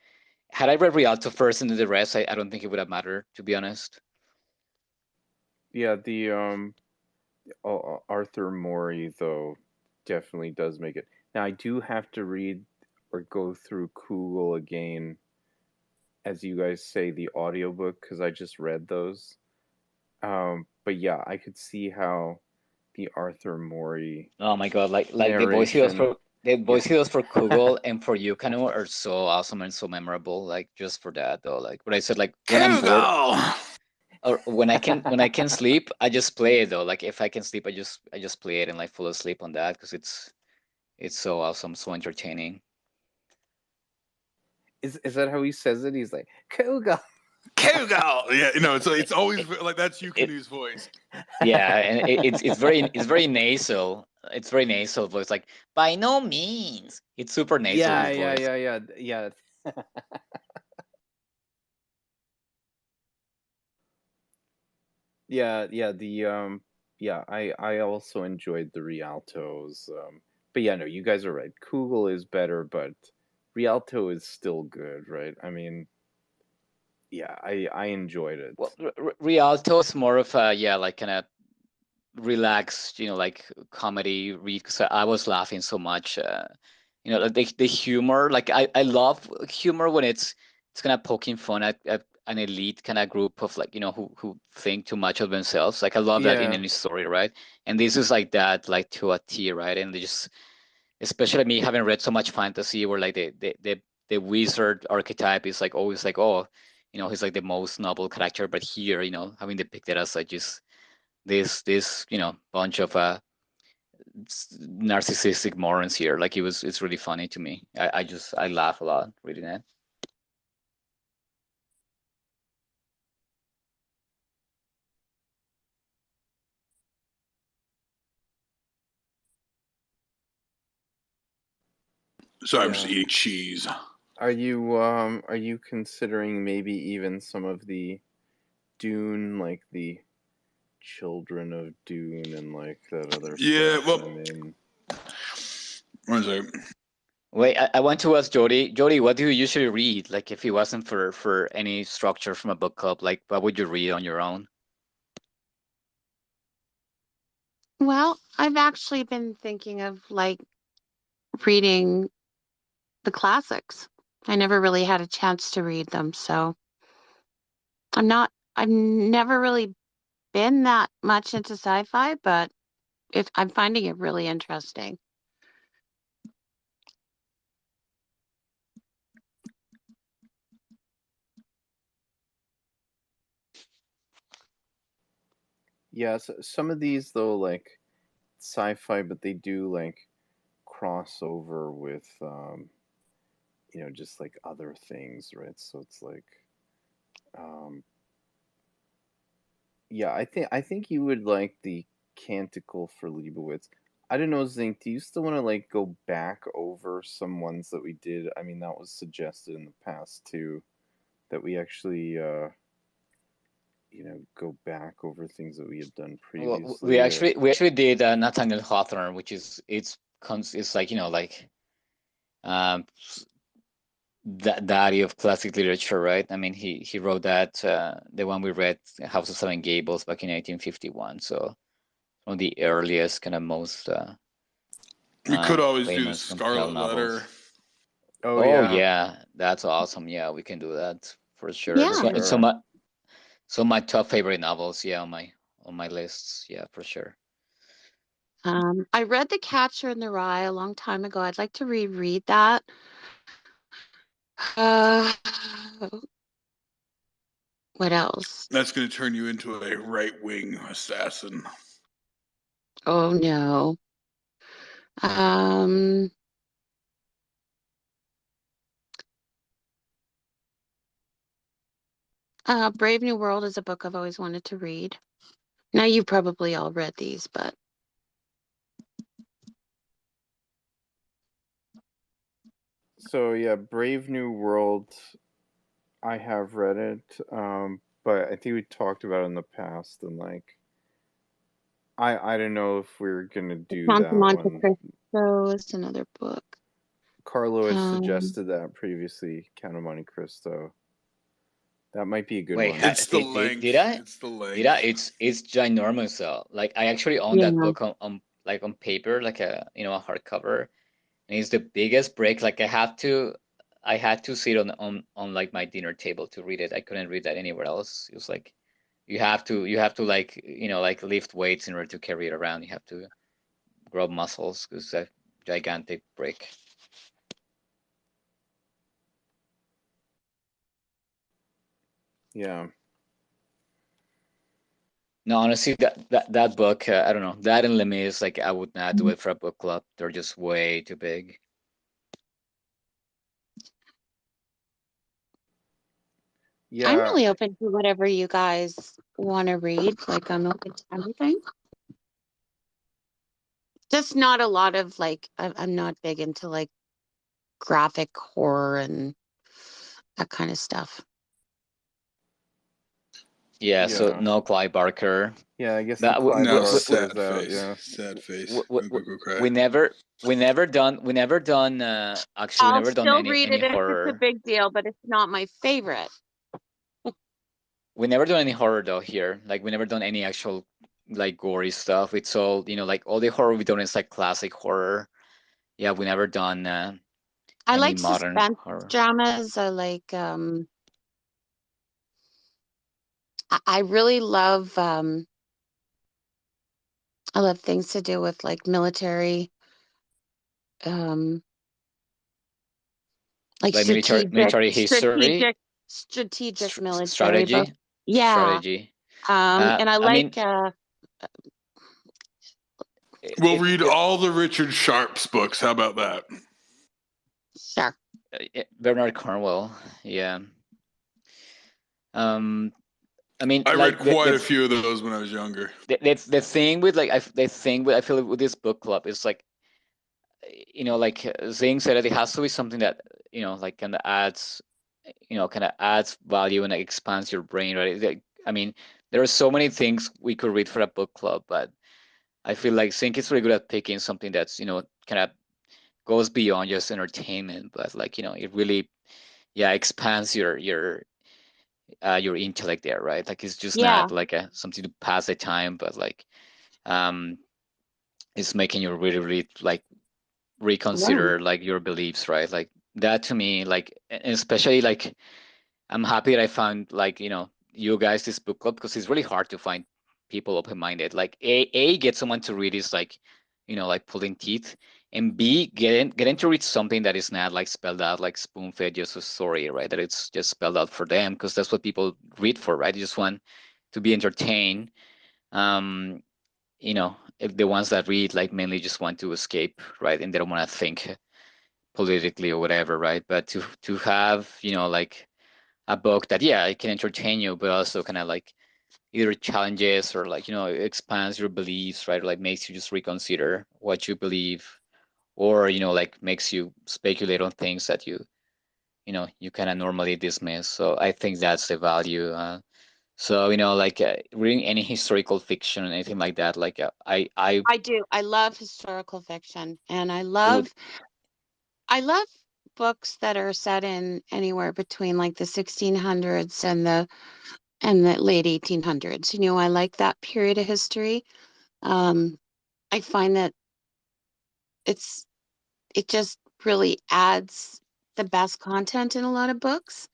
had I read Rialto first and then the rest, I don't think it would have mattered, to be honest. Yeah, the Arthur Mori though definitely does make it. Now I do have to read or go through Kugel again, as you guys say, the audiobook, because I just read those. But yeah, I could see how the Arthur Mori Oh my God, like the voice he does narration. for Kugel and for Yukano are so awesome and so memorable. Like just for that though, like what I said, like when I'm bored or when I can sleep, I just play it though. Like if I can sleep, I just play it and like fall asleep on that because it's so awesome, so entertaining. Is that how he says it? He's like Kugel. Kugel. Yeah, it's always like that's Yukinu's voice. Yeah, and it's very nasal. It's very nasal voice, like by no means. It's super nasal. Yeah, His voice. yeah. Yeah, I also enjoyed the Rialtos. But yeah, no, you guys are right. Kugel is better, but Rialto is still good, right? I mean, yeah, I enjoyed it. Well, Rialto is more of a like kind of relaxed, like comedy read because I was laughing so much. Like the humor. Like I love humor when it's kind of poking fun at an elite kind of group of like who think too much of themselves. Like I love that in Yeah. any story, right? And this is like that, like to a T, right? And they just, especially me having read so much fantasy, where like the wizard archetype is like always like, oh, he's like the most noble character, but here, having depicted as like just this bunch of narcissistic morons here. Like it's really funny to me. I laugh a lot reading it. Sorry, I'm just eating cheese. Are you considering maybe even some of the Dune, like the Children of Dune and like that other stuff? Well, I mean, one second. Wait, I want to ask Jody. Jody, what do you usually read? Like, if it wasn't for any structure from a book club, like, what would you read on your own? Well, I've actually been thinking of like reading the classics. I never really had a chance to read them, so I've never really been that much into sci-fi, but I'm finding it really interesting. yeah, so some of these though, like sci-fi, but they do like crossover with just like other things, right? So it's like um yeah, I think you would like the Canticle for Leibowitz. I don't know, Zink, do you still want to like go back over some ones that we did? I mean, that was suggested in the past too, that we actually go back over things that we had done Well, previously. we actually did Nathaniel Hawthorne, which is it's like like daddy of classic literature, right? I mean, he wrote that the one we read, House of Seven Gables, back in 1851. So one of the earliest, kind of most We could always do the famous Scarlet Letter. Oh yeah, that's awesome. Yeah, we can do that for sure. Yeah. It's so my top favorite novels. Yeah, on my lists. Yeah, for sure. I read The Catcher in the Rye a long time ago. I'd like to reread that. What else? That's going to turn you into a right-wing assassin. Oh no. Brave New World is a book I've always wanted to read. Now you've probably all read these, but So yeah, Brave New World. I have read it, but I think we talked about it in the past, and like I don't know if we're gonna do Count of that Monte one. Cristo is another book. Carlo has Um, suggested that previously, Count of Monte Cristo. That might be a good Wait, one. It's the did length. I? It's the Did I? length. It's ginormous though. Like I actually own yeah. that book on like on paper, like a a hardcover, and it's the biggest break. Like I had to sit on like my dinner table to read it. I couldn't read that anywhere else. It was like you have to like like lift weights in order to carry it around. You have to grow muscles because it's a gigantic break. Yeah. No, honestly, that book, I don't know. That and Les Mis, like I would not do it for a book club. They're just way too big. Yeah. I'm really open to whatever you guys want to read. Like I'm open to everything. Just not a lot of like I'm not big into like graphic horror and that kind of stuff. Yeah, so Yeah. no Clive Barker. Yeah, I guess the That Clive No, Barker sad is out, face. yeah. Sad face. w- Go, w- go, go cry. we never done actually we I'll never done still read any it if it's a horror. big deal, but it's not my favorite. We never done any horror though here. Like we never done any actual like gory stuff. It's all like all the horror we done is like classic horror. Yeah, we never done I any like modern suspense horror. dramas. I like I really love I love things to do with like military like Like military history, strategic military strategy, book. Yeah. strategy. And I I like mean, We'll read all the Richard Sharp's books. How about that? sure. Bernard Cornwell. Yeah. I mean, I like read quite a few of those when I was younger. the thing with like the thing with I feel with this book club is like like Zing said, that it has to be something that like kind of adds value and like, expands your brain, right? Like, I mean, there are so many things we could read for a book club, but I feel like Zing is really good at picking something that's kind of goes beyond just entertainment, but like it really expands your intellect there, right? Like it's just not like something to pass the time, but like it's making you really, really like reconsider like your beliefs, right? Like that to me, like, and especially like I'm happy that I found like you guys this book club, because it's really hard to find people open-minded. Like a get someone to read is like like pulling teeth, and B getting to read something that is not like spelled out like spoon-fed just a story, right? That it's just spelled out for them, because that's what people read for, right? They just want to be entertained. um if the ones that read like mainly just want to escape, right? And they don't want to think politically or whatever, right? But to have like a book that it can entertain you, but also kind of like either challenges or like expands your beliefs, right? Or like makes you just reconsider what you believe, or like makes you speculate on things that you kind of normally dismiss. So I think that's the value. So like reading any historical fiction or anything like that, like I do. I love historical fiction, and I it would love books that are set in anywhere between like the 1600s and the late 1800s. I like that period of history. I find that it just really adds the best content in a lot of books.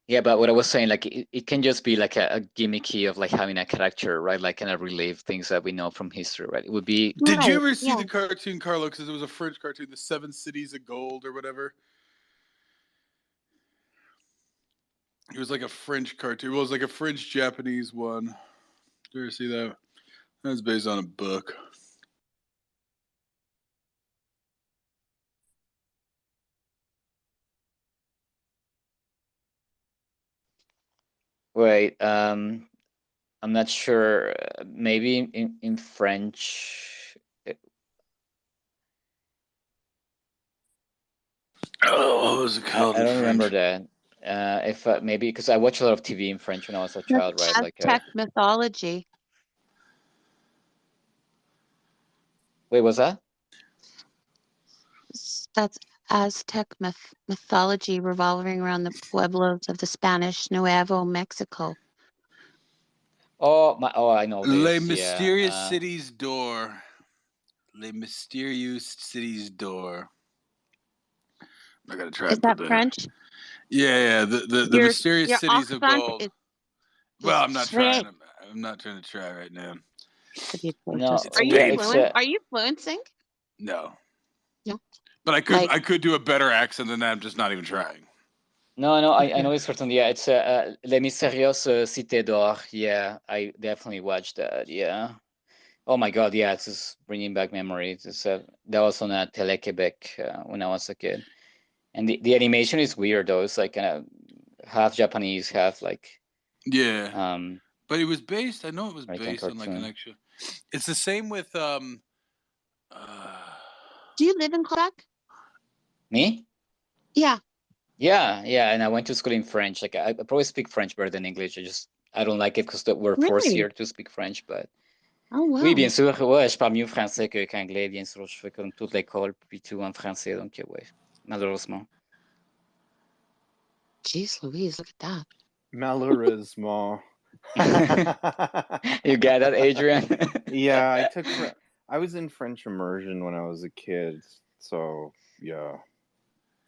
Yeah, but what I was saying, like it can just be like a gimmicky of like having a character, right? Like kind of relive things that we know from history, right? It would be. Did you ever see the cartoon, Carlo? Because it was a French cartoon, the Seven Cities of Gold or whatever. It was like a French cartoon. Well, it was like a French Japanese one. Did you ever see that? That was based on a book. Wait, I'm not sure. Maybe in French. Oh, what was it called I in don't remember French? that. If maybe because I watched a lot of TV in French when I was a That's child, right? Like, Aztec mythology. wait, was that? That's Aztec mythology revolving around the pueblos of the Spanish Nuevo Mexico. Oh, I know Les this. Yeah. Mysterious Cities Door. Les Mysterious Cities Door. I gotta try Is and that put that. French? Yeah. The Mysterious Your Cities of accent Gold. is Well, I'm not trying. straight. I'm not trying to try right now. No, It's Are you yeah, painful. it's fluent? Are you fluencing? No. No. But Like- I could do a better accent than that. I'm just not even trying. no, I know it's certain. Yeah, it's Les Mystérieuses Cités d'Or. Yeah, I definitely watched that. Yeah. Oh my God, yeah, it's just bringing back memories. That was on Télé-Québec when I was a kid, and the animation is weird though. It's like kind of half Japanese, half like Yeah. But it was based. I know it was American based on like an cartoon. actual. It's the same with Do you live in Quebec? Me? Yeah. Yeah, and I went to school in French. Like I probably speak French better than English. I don't like it because we're forced Really? here to speak French, but Oh wow. oui, bien sûr, ouais, je parle mieux français qu'anglais, bien sûr. Je fais comme toute l'école, puis tout en français, donc ouais, malheureusement. Jeez Louise, look at that. Malheureusement. You got that, Adrian? Yeah, I was in French immersion when I was a kid, so yeah.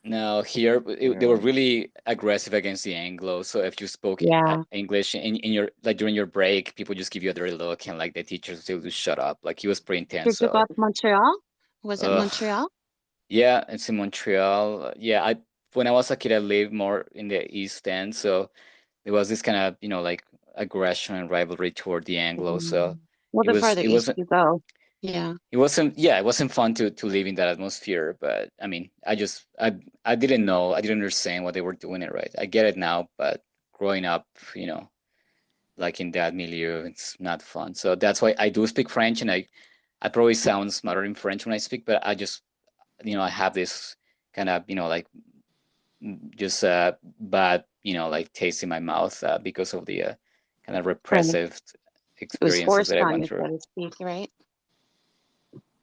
No, here they were really aggressive against the Anglo. So if you spoke English in your like during your break, people just give you a dirty look, and like the teachers they would just shut up. Like he was pretty intense. Did you go to Montreal? Was it Montreal? Yeah, it's in Montreal. Yeah, when I was a kid, I lived more in the East End, so there was this kind of like aggression and rivalry toward the Anglo. So well, the farther east you go, it wasn't fun to live in that atmosphere. But I mean, I didn't know, I didn't understand what they were doing it right. I get it now, but growing up, like in that milieu, it's not fun. So that's why I do speak French, and I probably sound smarter in French when I speak, but I just I have this kind of like just bad like taste in my mouth because of the kind of repressive experiences that I went through. So to speak, right?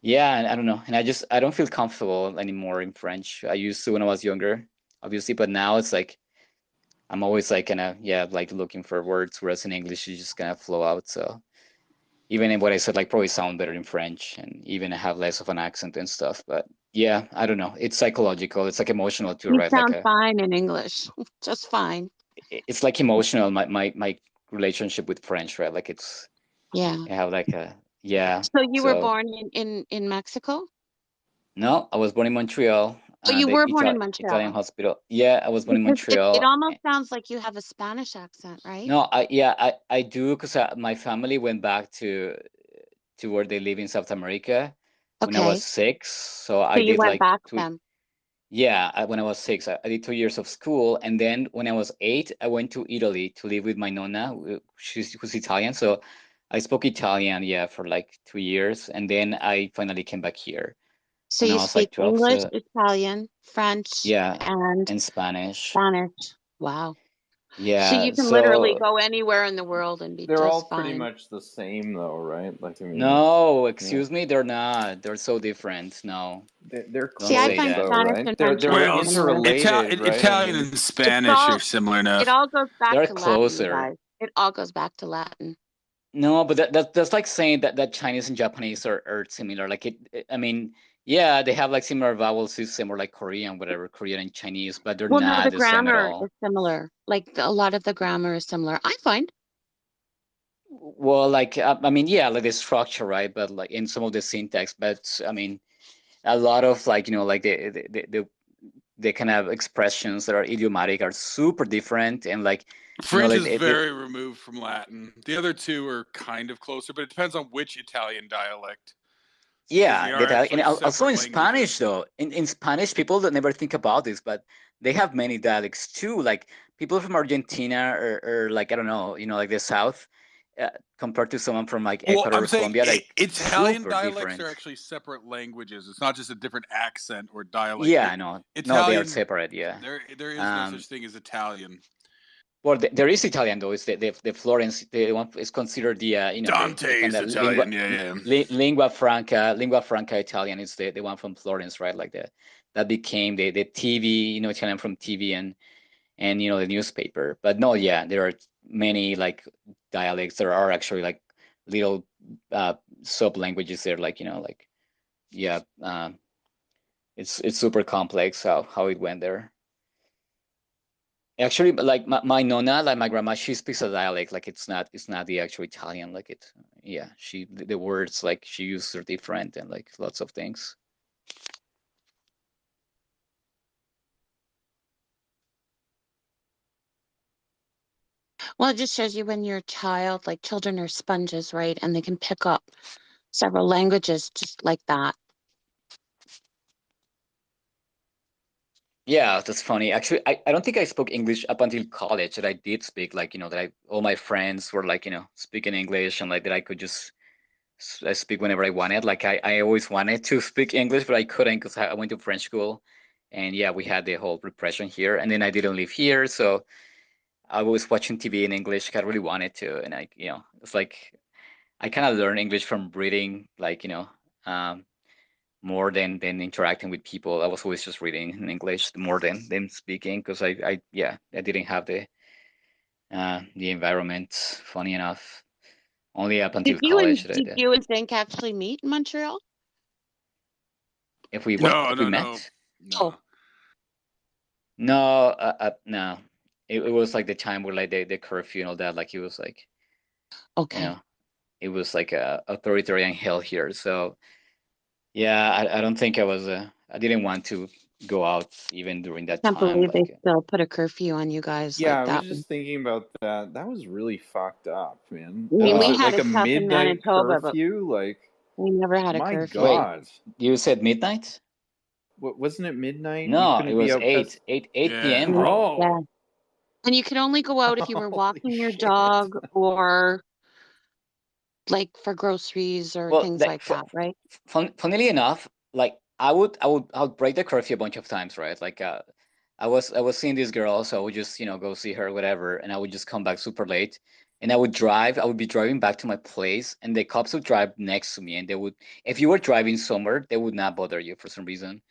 Yeah, and I don't know, and I don't feel comfortable anymore in French. I used to when I was younger, obviously, but now it's like I'm always like kind of like looking for words, whereas in English you just kind of flow out. So even in what I said, like probably sound better in French, and even have less of an accent and stuff. But yeah, I don't know. It's psychological. It's like emotional too, right? You sound fine in English, just fine. It's like emotional. My relationship with French, right? Like it's I have like a yeah. So you were born in Mexico? No, I was born in Montreal. Oh, you were born in Montreal. Italian hospital. Yeah, I was born in Montreal. It almost sounds like you have a Spanish accent, right? No, I do because my family went back to where they live in South America when I was 6. So I did went like back to them. Yeah, when I was 6, I did 2 years of school, and then when I was 8, I went to Italy to live with my nonna, who's Italian. So I spoke Italian, for like 2 years, and then I finally came back here. So you speak 12, English, Italian, French, and Spanish. Wow. Yeah. So you can literally go anywhere in the world and be They're just all fine. pretty much the same, though, right? Like, I mean, no, excuse me, they're not. They're so different. No. They're close, I find though, Spanish right? and They're French interrelated, right? Italian and Spanish are similar enough. It all goes back They're to closer. Latin, guys. It all goes back to Latin. No, but that's like saying that Chinese and Japanese are similar. Like I mean, yeah, they have like similar vowel system, or like Korean, whatever, Korean and Chinese, but they're not the the same at grammar all. is similar. Like a lot of the grammar is similar, I find. Well, like I mean, yeah, like the structure, right? But like in some of the syntax, but I mean, a lot of like like the kind of expressions that are idiomatic are super different, and like French is very removed from Latin. The other two are kind of closer, but it depends on which Italian dialect. Yeah, and also in Spanish though. In Spanish, people that never think about this, but they have many dialects too. Like people from Argentina or like I don't know, like the South, compared to someone from like Well, Ecuador I'm or saying Colombia, like Italian super dialects different. are actually separate languages. It's not just a different accent or dialect. Yeah, Like no, they are Italian, separate. Yeah. there is no Um, such thing as Italian. well, there is Italian though. It's the Florence. The one is considered the the kind Dante's of Italian, yeah. lingua franca Italian is the one from Florence, right? Like that became the TV, Italian from TV and the newspaper. But no, yeah, there are many like dialects. There are actually like little sub languages there, like like yeah, it's super complex how it went there. Actually, like my nonna, like my grandma, she speaks a dialect. Like it's not the actual Italian. Like yeah, the words like she uses are different and like lots of things. Well, it just shows you when you're a child, like children are sponges, right? And they can pick up several languages just like that. Yeah, that's funny. Actually, I don't think I spoke English up until college. That I did speak like that all my friends were like speaking English and like that I could just I speak whenever I wanted. Like I always wanted to speak English, but I couldn't because I went to French school, and yeah, we had the whole repression here, and then I didn't live here, so I was watching TV in English. I really wanted to, and it's like I kind of learned English from reading, like um, more than interacting with people. I was always just reading in English more than speaking because I didn't have the environment. Funny enough, only up until college Did you and Zink actually meet in Montreal? if we No, if we no, no, met. no. No, no. It was like the time where like the curfew and all that. Like it was like Okay. it was like a authoritarian hell here. So yeah, I don't think I didn't want to go out even during that Can't time. believe they Like still put a curfew on you guys Yeah, like I that. was just thinking about that. That was really fucked up, man. I mean, Was we it had like it a tough in midnight Manitoba, but curfew? Like, we never had a my curfew. wait, God. you said midnight? Wasn't it midnight? You No, it couldn't be was out past. 8 Yeah. p.m., bro. Yeah. Oh, And you could only go out if you were holy walking your shit. dog or like for groceries or Well, things like that, right? funnily enough, like I would break the curfew a bunch of times, right? Like I was seeing this girl, so I would just go see her, whatever, and I would just come back super late, and I would be driving back to my place, and the cops would drive next to me, and they would, if you were driving somewhere, they would not bother you for some reason.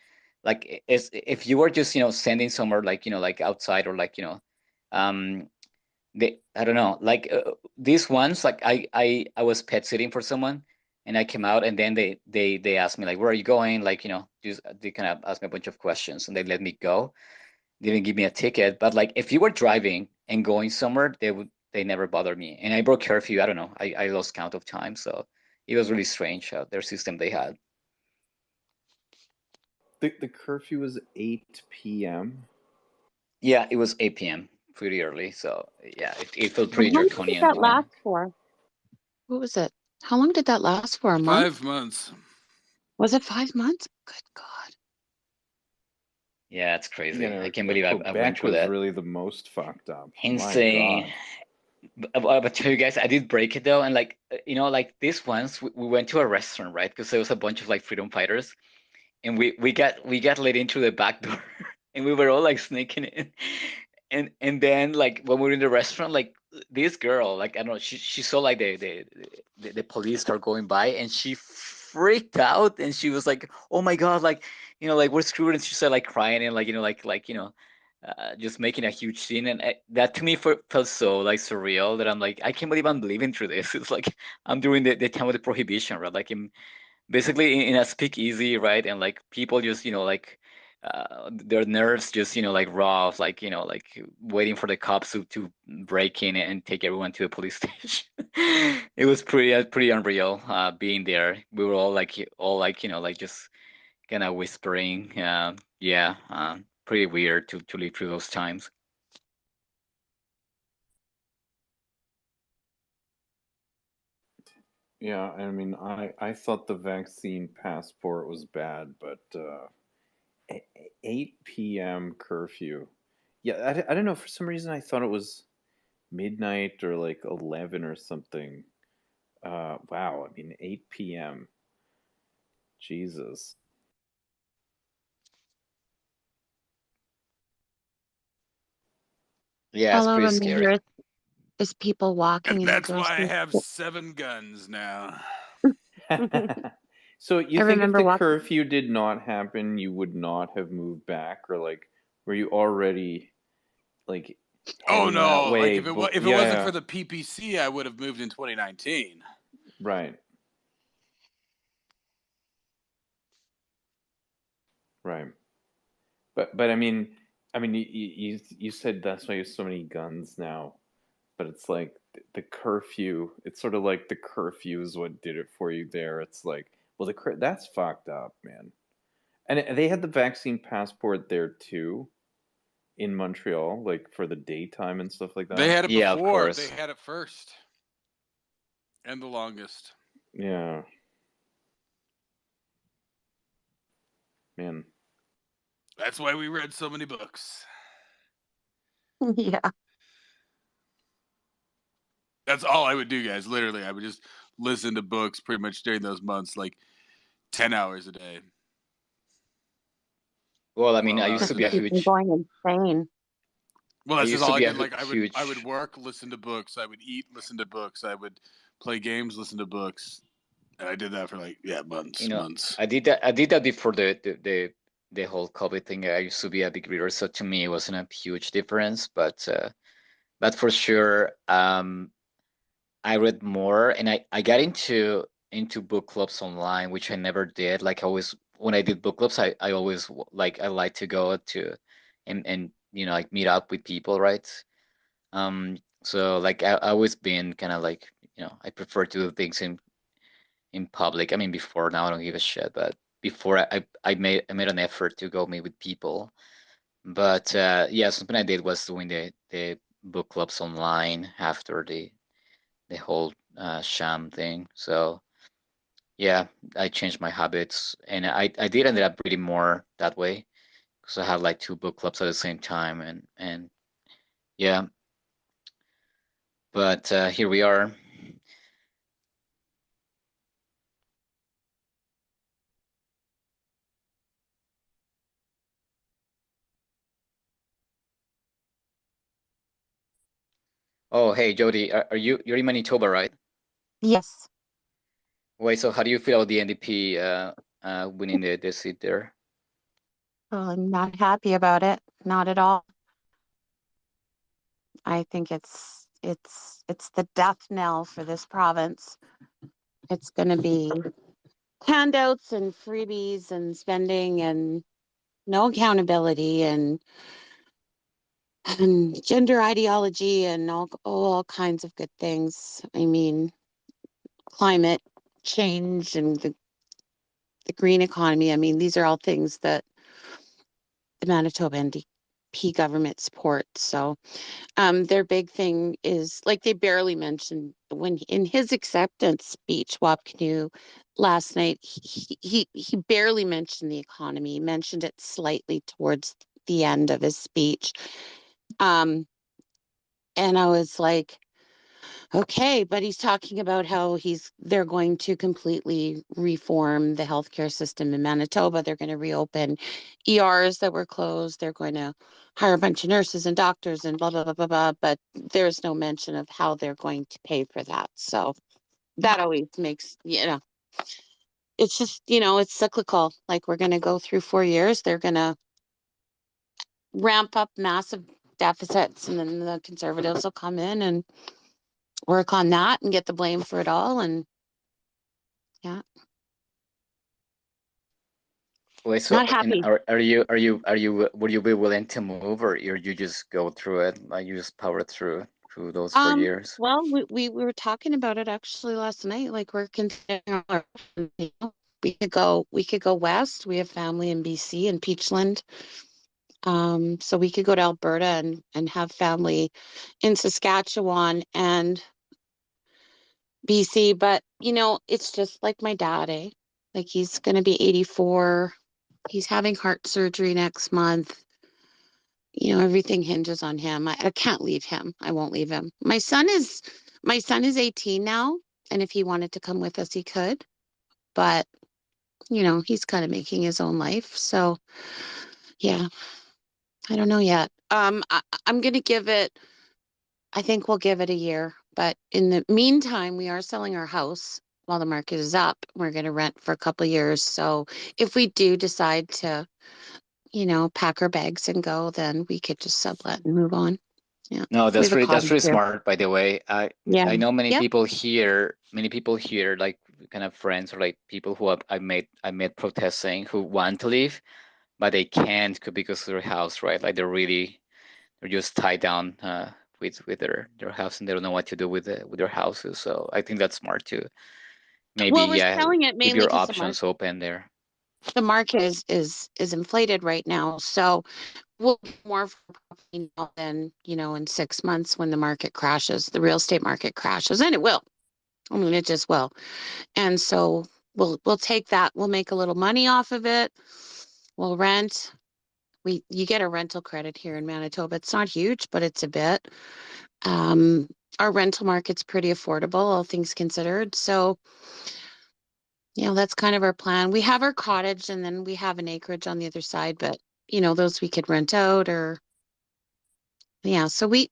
Like if you were just standing somewhere like like outside or like um I don't know, like these ones, like I was pet sitting for someone, and I came out, and then they asked me like, where are you going, like just they kind of asked me a bunch of questions, and they let me go. They didn't give me a ticket, but like if you were driving and going somewhere, they never bothered me. And I broke curfew, I don't know, I lost count of time, so it was really strange their system they had. The curfew was 8 p.m. Yeah, it was 8 p.m, pretty early, so yeah, it felt How pretty long did draconian that for me. last for? What was it? How long did that last for? A month? 5 months. Was it 5 months? Good God. Yeah, it's crazy. You know, I can't believe I went Quebec through was that. really the most fucked up. My Insane. God. But tell you guys, I did break it though, and like like this once we went to a restaurant, right? Because there was a bunch of like freedom fighters, and we got let in through the back door, and we were all like sneaking in, and then like when we were in the restaurant, like this girl, like I don't know, she saw like the police car going by, and she freaked out, and she was like, oh my God, like like we're screwed, and she started like crying and like just making a huge scene, and that to me felt so like surreal that I'm like, I can't believe I'm living through this. It's like I'm during the time of the prohibition, right? Like I'm basically in a speakeasy, right? And like people just like their nerves just like raw, like like waiting for the cops to break in and take everyone to the police station. It was pretty unreal being there. We were all like like just kind of whispering. Yeah, pretty weird to live through those times. Yeah, I mean, I thought the vaccine passport was bad, but 8 p.m. curfew. Yeah, I don't know. For some reason, I thought it was midnight or like 11 or something. Wow, I mean 8 p.m. Jesus. Yeah, it's All I pretty remember scary. is people walking And in the that's why I grocery have store. 7 guns now. So you I think if remember the walking. curfew did not happen, you would not have moved back, or like were you already like Oh heading that no! Like way? if it Yeah, wasn't yeah, for the PPC, I would have moved in 2019. right, right. But I mean, you said that's why you have so many guns now. But it's like the curfew. It's sort of like the curfew is what did it for you there. It's like, well, that's fucked up, man. And they had the vaccine passport there too in Montreal, like for the daytime and stuff like They that. had it Yeah, of before. They course. had it first and the longest. Yeah, man. That's why we read so many books. Yeah. That's all I would do, guys. Literally, I would just listen to books pretty much during those months, like 10 hours a day. Well, I mean, 12 I used hours to a be a day. Keep them huge, going insane. Well, I that's just used to all I be a did. Like I would huge. work, listen to books. I would eat, listen to books. I would play games, listen to books. And I did that for like You months, know, months. I did that. I did that before the whole COVID thing. I used to be a big reader, so to me, it wasn't a huge difference. But for sure, I read more, and I got into book clubs online, which I never did. Like I always, when I did book clubs, I always like I like to go to and like meet up with people, right? So like I always been kind of like I prefer to do things in public. I mean, before, now I don't give a shit, but before I made an effort to go meet with people. But yeah, something I did was doing the book clubs online after the whole sham thing. So yeah, I changed my habits, and I did ended up reading more that way because I had like 2 book clubs at the same time, and yeah. But here we are. Oh, hey, Jody, are you're in Manitoba, right? Yes. Wait, so how do you feel about the NDP winning the seat there? Well, I'm not happy about it. Not at all. I think it's the death knell for this province. It's going to be handouts and freebies and spending and no accountability and gender ideology and all kinds of good things. I mean, climate change and the green economy. I mean, these are all things that the Manitoba NDP government supports. So their big thing is like they barely mentioned when in his acceptance speech, Wap Kinew last night, he barely mentioned the economy. He mentioned it slightly towards the end of his speech. Um, and I was like, okay, but he's talking about how they're going to completely reform the healthcare system in Manitoba. They're going to reopen ERs that were closed. They're going to hire a bunch of nurses and doctors and blah blah blah blah blah. But there's no mention of how they're going to pay for that. So that always makes it's just it's cyclical. Like we're going to go through 4 years. They're going to ramp up massive deficits, and then the Conservatives will come in and work on that and get the blame for it all. And yeah. Wait, so Not and happy. would you be willing to move, or you just go through it, like you just power through those 4 years? Well, we were talking about it actually last night. Like we're continuing we could go west. We have family in BC and Peachland. So we could go to Alberta and have family in Saskatchewan and BC. But it's just like my dad, eh? Like he's gonna be 84. He's having heart surgery next month. everything hinges on him. I can't leave him. I won't leave him. My son is 18 now, and if he wanted to come with us, he could. But he's kind of making his own life. So yeah, I don't know yet. I'm gonna give it. I think we'll give it a year. But in the meantime, we are selling our house while the market is up. We're gonna rent for a couple of years. So if we do decide to, pack our bags and go, then we could just sublet and move on. Yeah. No, We have a that's cottage really here. smart, by the way. Yeah. I know many Yep. people here, like kind of friends or like people who I met protesting who want to leave, but they can't because of their house, right? Like they're just tied down with their house and they don't know what to do with their houses. So I think that's smart too. Maybe Well, we're selling it keep mainly your because options open there. the market is inflated right now. So we'll get more for property now than, in 6 months when the market crashes, the real estate market crashes, and it will. I mean, it just will. And so we'll take that. We'll make a little money off of it. We'll rent. You get a rental credit here in Manitoba. It's not huge, but it's a bit. Our rental market's pretty affordable, all things considered. So, that's kind of our plan. We have our cottage and then we have an acreage on the other side, but those we could rent out or yeah, so we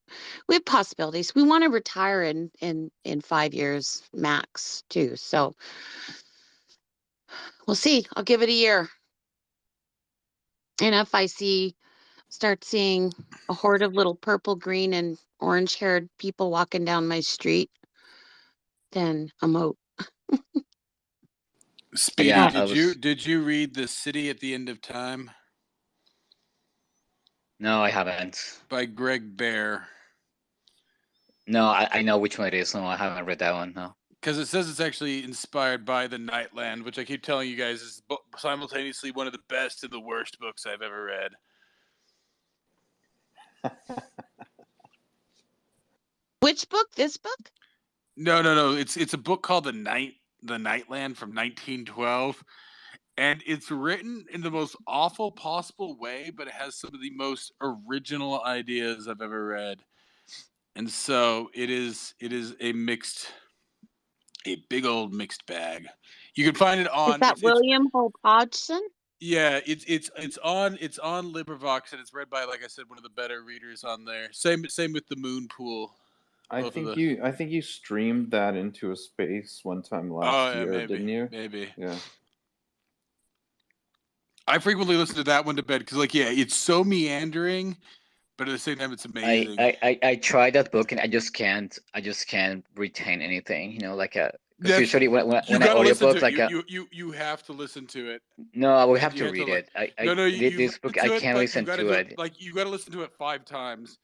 have possibilities. We want to retire in 5 years max too. So we'll see. I'll give it a year. And if I start seeing a horde of little purple, green, and orange haired people walking down my street, then I'm out. Speedy, Yeah, did you read The City at the End of Time No, I haven't. by Greg Bear? No, I know which one it is. No, I haven't read that one. No. Because it says it's actually inspired by The Nightland, which I keep telling you guys is simultaneously one of the best and the worst books I've ever read. Which book? This book? No. It's a book called The Nightland from 1912. And it's written in the most awful possible way, but it has some of the most original ideas I've ever read. And so it is a big old mixed bag. You can find it on. Is that William Hope Hodgson? Yeah, it's on LibriVox and it's read by, like I said, one of the better readers on there. Same with The Moon Pool. I think you streamed that into a space one time last year, maybe, didn't you? Maybe. Yeah. I frequently listen to that one to bed because, it's so meandering, but at the same time, it's amazing. I tried that book and I just can't retain anything. Because usually when I audiobook you have to listen to it. No, I will have to read it. This book I can't listen to it. Like you got to listen to it 5 times.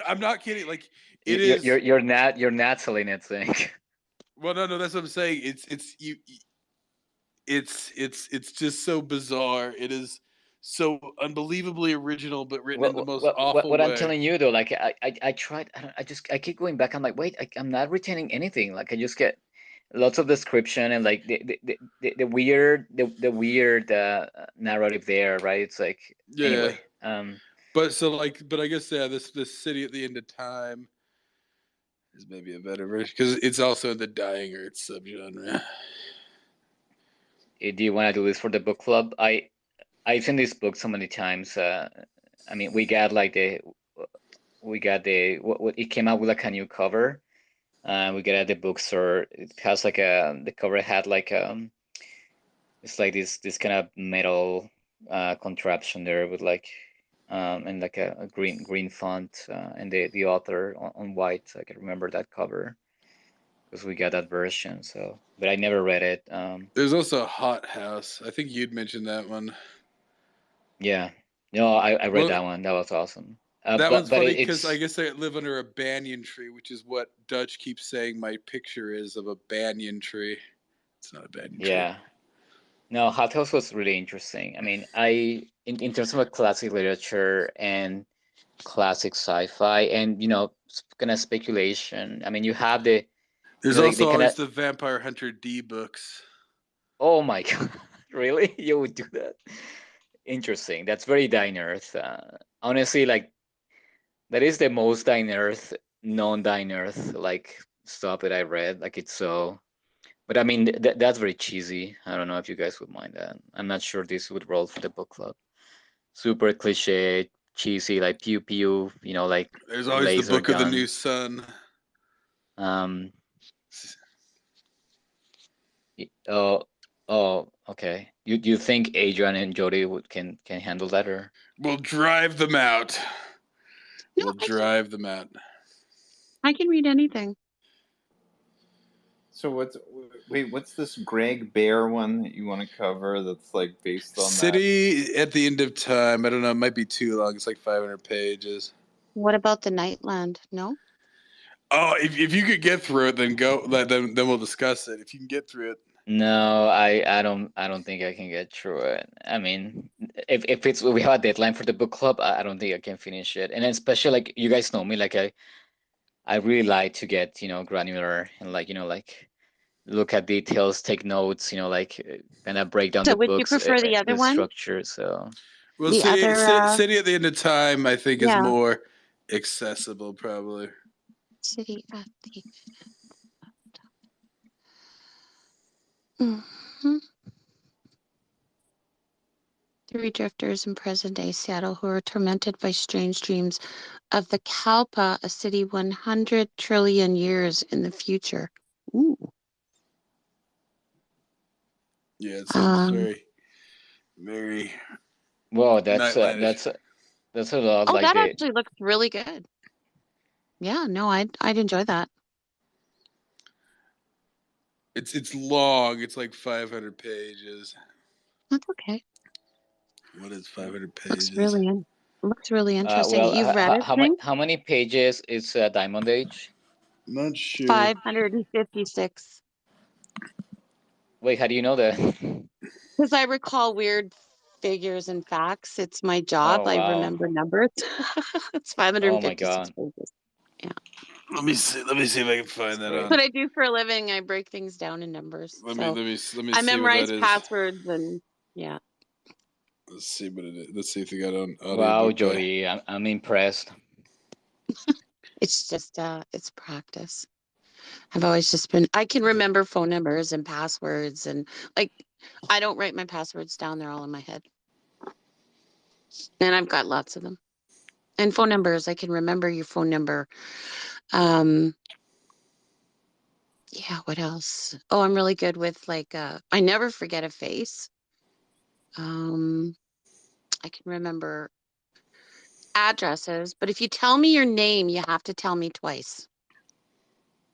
I'm not kidding. Like it is. You're not selling it, thing. Well, no, that's what I'm saying. It's just so bizarre. It is so unbelievably original, but written in the most awful way. I'm telling you though, like I tried. I keep going back. I'm like, wait, I'm not retaining anything. Like I just get lots of description and like the weird narrative there, right? It's like anyway. But I guess this City at the End of Time is maybe a better version because it's also in the Dying Earth subgenre. Do you want to do this for the book club? I've seen this book so many times. I mean, we got it came out with like a new cover. We got it at the bookstore. It has like the cover had like it's like this kind of metal contraption there with like and like a green font and the author on white. I can remember that cover because we got that version. So, but I never read it. There's also a Hot House. I think you'd mentioned that one. Yeah, no, I read that one. That was awesome. That one's funny because I guess I live under a banyan tree, which is what Dutch keeps saying my picture is of a banyan tree. It's not a banyan tree. Yeah. No, Hot House was really interesting. I mean, in terms of classic literature and classic sci-fi and kind of speculation. I mean, you have there's also always the Vampire Hunter D books. Oh my god, really? You would do that? interesting. That's very Dying Earth. Honestly, like that is the most Dying Earth, non-Dying Earth like stuff that I read. Like it's so, but I mean that's very cheesy. I don't know if you guys would mind that. I'm not sure this would roll for the book club. Super cliche, cheesy, like pew pew. You know, like There's always the laser Book of the New guns. Sun. Oh, okay. You think Adrian and Jody can handle that, or We'll drive them out. No, We'll drive them out. I can read anything. So what's this Greg Bear one that you want to cover that's like based on that? City at the End of Time. I don't know. It might be too long. It's like 500 pages. What about the Nightland? No? Oh, if you could get through it, then go. Then we'll discuss it. If you can get through it. no? I don't think I can get through it. I mean, if it's we have a deadline for the book club, I don't think I can finish it. And especially like you guys know me, like I really like to get granular and like like look at details, take notes, like kind of break down So the would you books, prefer the other the one? structure. So Well, The other, City at the End of Time, I think, is yeah. more accessible, probably. City at the Mhm. Three drifters in present-day Seattle who are tormented by strange dreams of the Kalpa, a city 100 trillion years in the future. Ooh. Yeah, it sounds Um, very well, Nightlandish. that's a lot oh, like that the actually looks really good. Yeah, no, I'd enjoy that. It's long. It's like 500 pages. That's okay. What is 500 pages? Looks really interesting. well, You've read it, how many pages is Diamond Age? Not sure. 556. Wait, how do you know that? Because I recall weird figures and facts. It's my job. Oh, I wow. remember numbers. It's Oh my 556 God. pages. Yeah. Let me see if I can find that great. on. What I do for a living, I break things down in numbers. Let So me I see what memorize that is. passwords and yeah. Let's see what it is. Let's see if they got on Wow, audiobook. Jody, I'm impressed. It's just it's practice. I've always just been I can remember phone numbers and passwords and like I don't write my passwords down, they're all in my head. And I've got lots of them. And phone numbers, I can remember your phone number. Yeah, what else? Oh, I'm really good with like I never forget a face. I can remember addresses, but if you tell me your name, you have to tell me twice.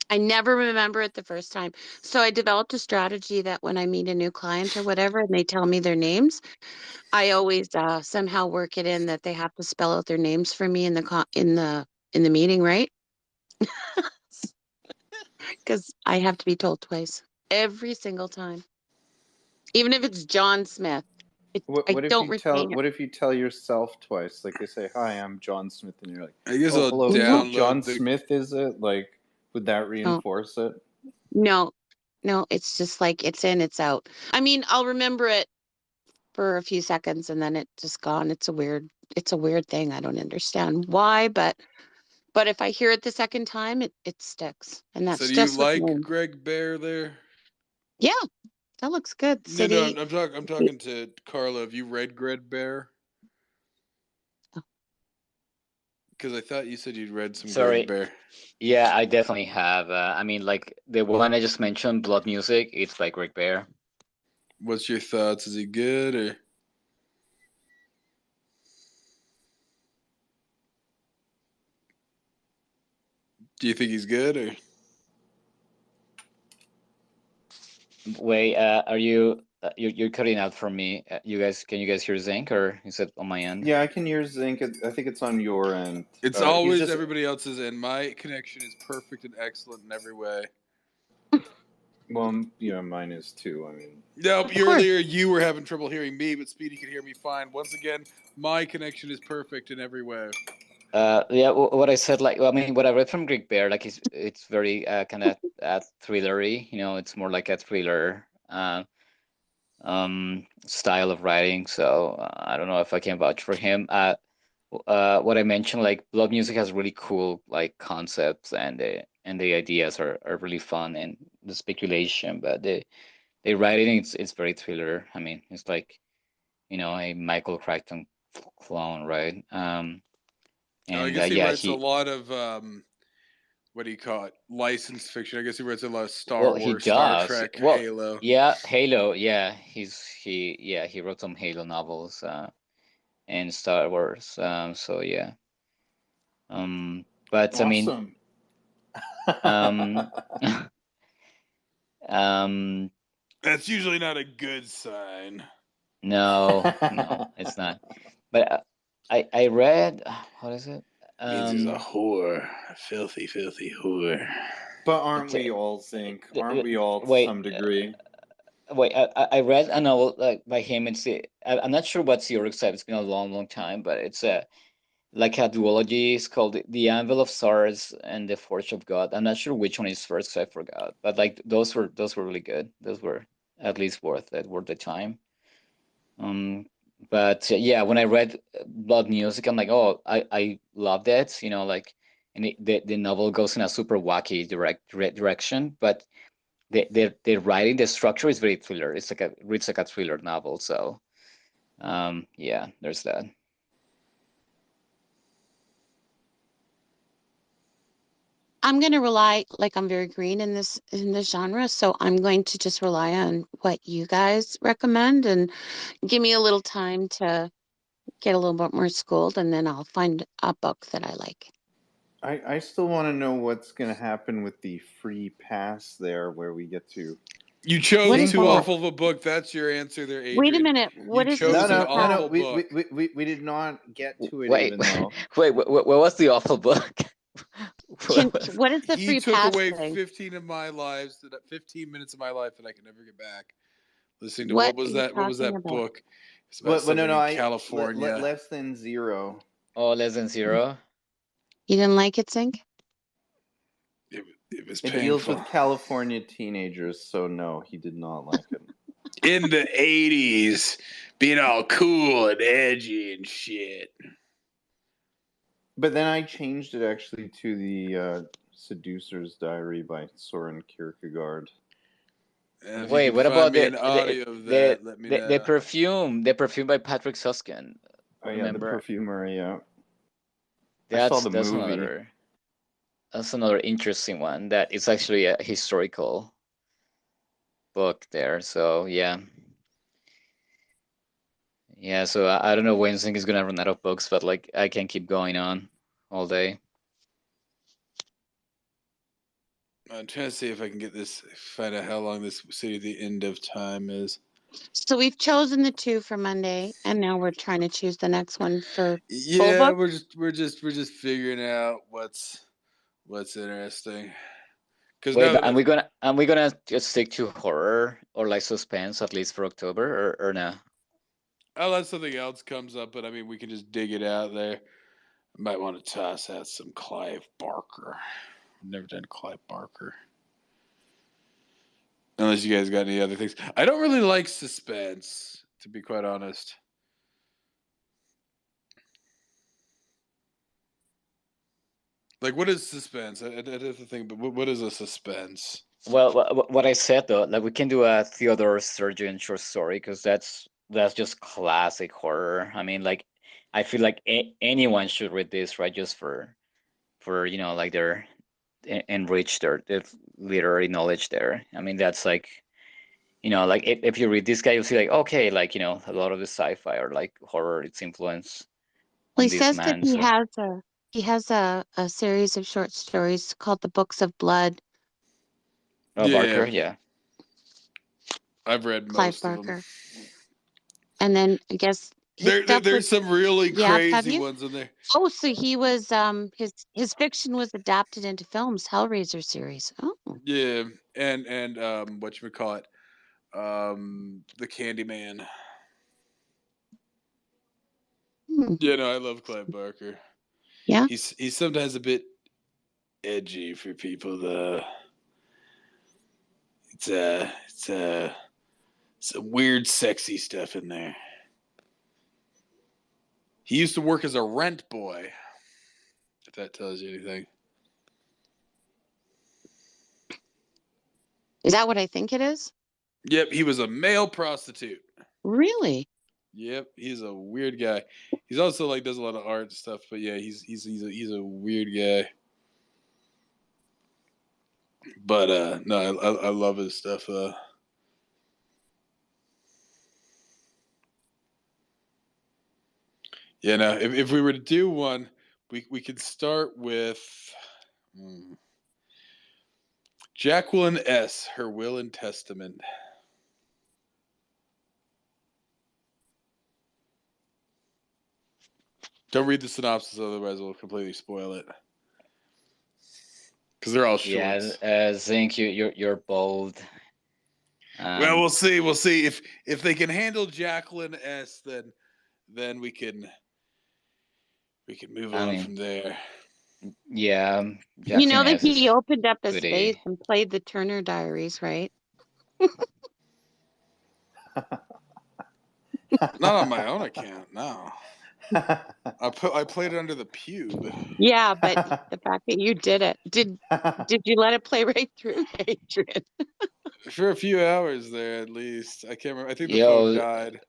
I never remember it the first time. So I developed a strategy that when I meet a new client or whatever and they tell me their names, I always somehow work it in that they have to spell out their names for me in the meeting, right? Because I have to be told twice every single time, even if it's John Smith. What I if don't you tell retain it. what if you tell yourself twice? Like they say, "Hi, I'm John Smith," and you're like, I guess "Oh, I'll hello, download John the. Smith." Is it like? Would that reinforce it? No, it's just like it's in, it's out. I mean, I'll remember it for a few seconds and then it's just gone. It's a weird thing. I don't understand why, but if I hear it the second time, it sticks. And that's So do you just with like me. Greg Bear there? Yeah, that looks good. City. No, I'm talking to Carla. Have you read Greg Bear? Oh. Because I thought you said you'd read some Sorry. Greg Bear. Yeah, I definitely have. I mean, like the one I just mentioned, Blood Music, it's by Greg Bear. What's your thoughts? Is he good or? Do you think he's good or? Wait, are you you're cutting out for me? Can you guys hear Zinc, or is it on my end? Yeah, I can hear Zinc. I think it's on your end. It's always everybody else's end. My connection is perfect and excellent in every way. Well, mine is too. I mean, nope. Earlier you were having trouble hearing me, but Speedy could hear me fine. Once again, my connection is perfect in every way. Yeah, what I said, like, I mean, what I read from Greg Bear, like, it's very kind of thrillery. It's more like a thriller. style of writing. So I don't know if I can vouch for him. What I mentioned, like Blood Music has really cool like concepts, and the ideas are really fun, and the speculation, but the writing it's very thriller. I mean, it's like a Michael Crichton clone, right? I And guess he yeah, writes a lot of what do you call it? Licensed fiction. I guess he writes a lot of Star well, he Wars, Star does. Trek, Well, Halo. yeah, Halo. Yeah, he wrote some Halo novels and Star Wars. So yeah. But I mean, Awesome. um, um, That's usually not a good sign. no, it's not. But I read what is it? Means he's a whore, a filthy, filthy whore. But aren't It's we a, all, Zinc? Aren't we all to wait, some degree? wait. I read a novel like by him. I'm not sure what's your exact. It's been a long, long time, but it's a like a duology. It's called The Anvil of Stars and The Forge of God. I'm not sure which one is first, 'cause I forgot. But like those were really good. Those were at least worth the time. Um, but yeah, when I read Blood Music, I'm like, oh, I love that. Like, and the novel goes in a super wacky direction, but the writing, the structure is very thriller. It's like a thriller novel. So yeah, there's that. I'm going to rely, like I'm very green in this genre, so I'm going to just rely on what you guys recommend and give me a little time to get a little bit more schooled, and then I'll find a book that I like. I still want to know what's going to happen with the free pass there, where we get to. You What chose is too that? awful of a book. That's your answer there, Wait a Adrian. minute. You What is chose this an free pass? awful book. We did not get to it Wait, even though. wait, what was the awful book? What is the He free took pass away thing? 15 minutes of my life that I can never get back. Listening to What what are was you that? What was talking that about? book? It's about But no, something no, in California. less than zero. Oh, Less Than Zero. You didn't like it, Zink? It was It deals painful. with California teenagers, so no, he did not like it. In the 80s, being all cool and edgy and shit. But then I changed it actually to the Seducer's Diary by Soren Kierkegaard. And if Wait, you what can find about me an audio of that, let me know. the perfume by Patrick Susskind? Oh yeah, Remember? The Perfumer. Yeah, I saw the movie. That's another interesting one. That it's actually a historical book there. So yeah, yeah. So I don't know when Zink is gonna run out of books, but like I can keep going on all day. I'm trying to see if I can get this, find out how long this City of the End of Time is. So we've chosen the two for Monday, and now we're trying to choose the next one for full Yeah, book. we're just figuring out what's interesting. Because Wait, now but that are we gonna just stick to horror or like suspense at least for October or no? unless something else comes up, but I mean we can just dig it out there. I might want to toss out some Clive Barker. I've never done Clive Barker. Unless you guys got any other things. I don't really like suspense, to be quite honest. Like, what is suspense? That's the thing, but what is a suspense? Well, what I said though, like we can do a Theodore Sturgeon short story because that's just classic horror. I mean, like I feel like anyone should read this, right? Just for like their enrich their literary knowledge there. I mean, that's like like if you read this guy, you'll see like okay, like a lot of the sci-fi or like horror, its influence Well, on he this says that man. So he has a series of short stories called The Books of Blood. oh, Barker, yeah. I've read Clive most of them. Barker. And then I guess his stuff There's was some really have crazy you? ones in there. Oh, so he was his fiction was adapted into films, Hellraiser series. Oh, Yeah, and what you would call it, the Candyman. Yeah, no, I love Clive Barker. yeah. He's sometimes a bit edgy for people though. It's Some weird, sexy stuff in there. He used to work as a rent boy. If that tells you anything. Is that what I think it is? Yep, he was a male prostitute. Really? Yep, he's a weird guy. He's also like does a lot of art and stuff, but yeah, he's a weird guy. But no, I love his stuff. Yeah, no, if we were to do one, we could start with Jacqueline S. Her Will and Testament. Don't read the synopsis, otherwise we'll completely spoil it. Because they're all shorts. Yeah, Zink, you're bold. Well, we'll see. We'll see if they can handle Jacqueline S. Then we can move on from there. Yeah, You know that Jacqueline he opened up a goody. space and played the Turner Diaries, right? Not on my own account, no. I played it under the pube. Yeah, but the fact that you did it, did you let it play right through, Adrian? For a few hours there, at least. I can't remember. I think the phone died.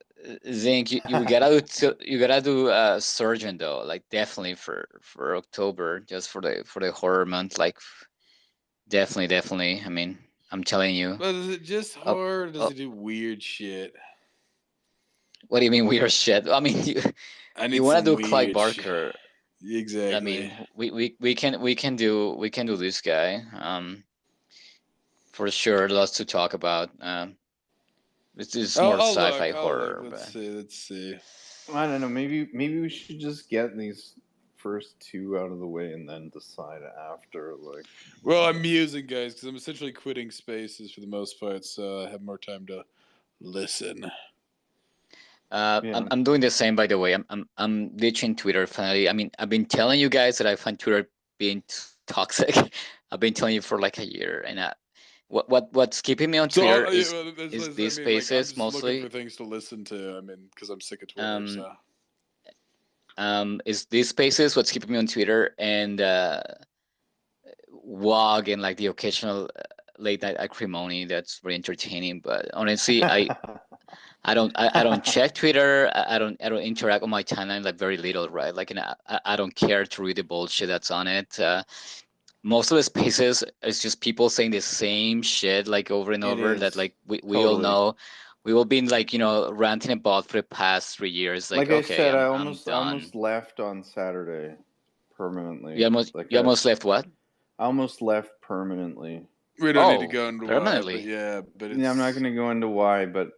Zink, you gotta do Surgeon though, like definitely for October, just for the horror month, like definitely. I mean, I'm telling you. But is it just horror? Or does he do weird shit? What do you mean weird shit? I mean, you want to do Clive Barker? Exactly. I mean, we can do this guy. For sure, lots to talk about. This is more sci-fi horror. Let's see. I don't know. Maybe we should just get these first two out of the way and then decide after. Like, well, I'm musing, guys, because I'm essentially quitting Spaces for the most part, so I have more time to listen. I'm doing the same, by the way. I'm ditching Twitter finally. I mean, I've been telling you guys that I find Twitter being toxic. I've been telling you for like a year, and what's keeping me on Twitter is these Spaces mostly. Looking for things to listen to. I mean, because I'm sick of Twitter. Is these Spaces what's keeping me on Twitter, and WOG and like the occasional late night acrimony that's very entertaining. But honestly, I don't check Twitter. I don't interact on my timeline, like very little, right? Like, I don't care to read the bullshit that's on it. Most of the Spaces is just people saying the same shit like over and over that like we all know. We've all been like, ranting about for the past 3 years. Like I okay, said, I I'm done. almost left on Saturday permanently. You almost left what? I almost left permanently. We don't need to go into permanently. Why, but I'm not going to go into why, but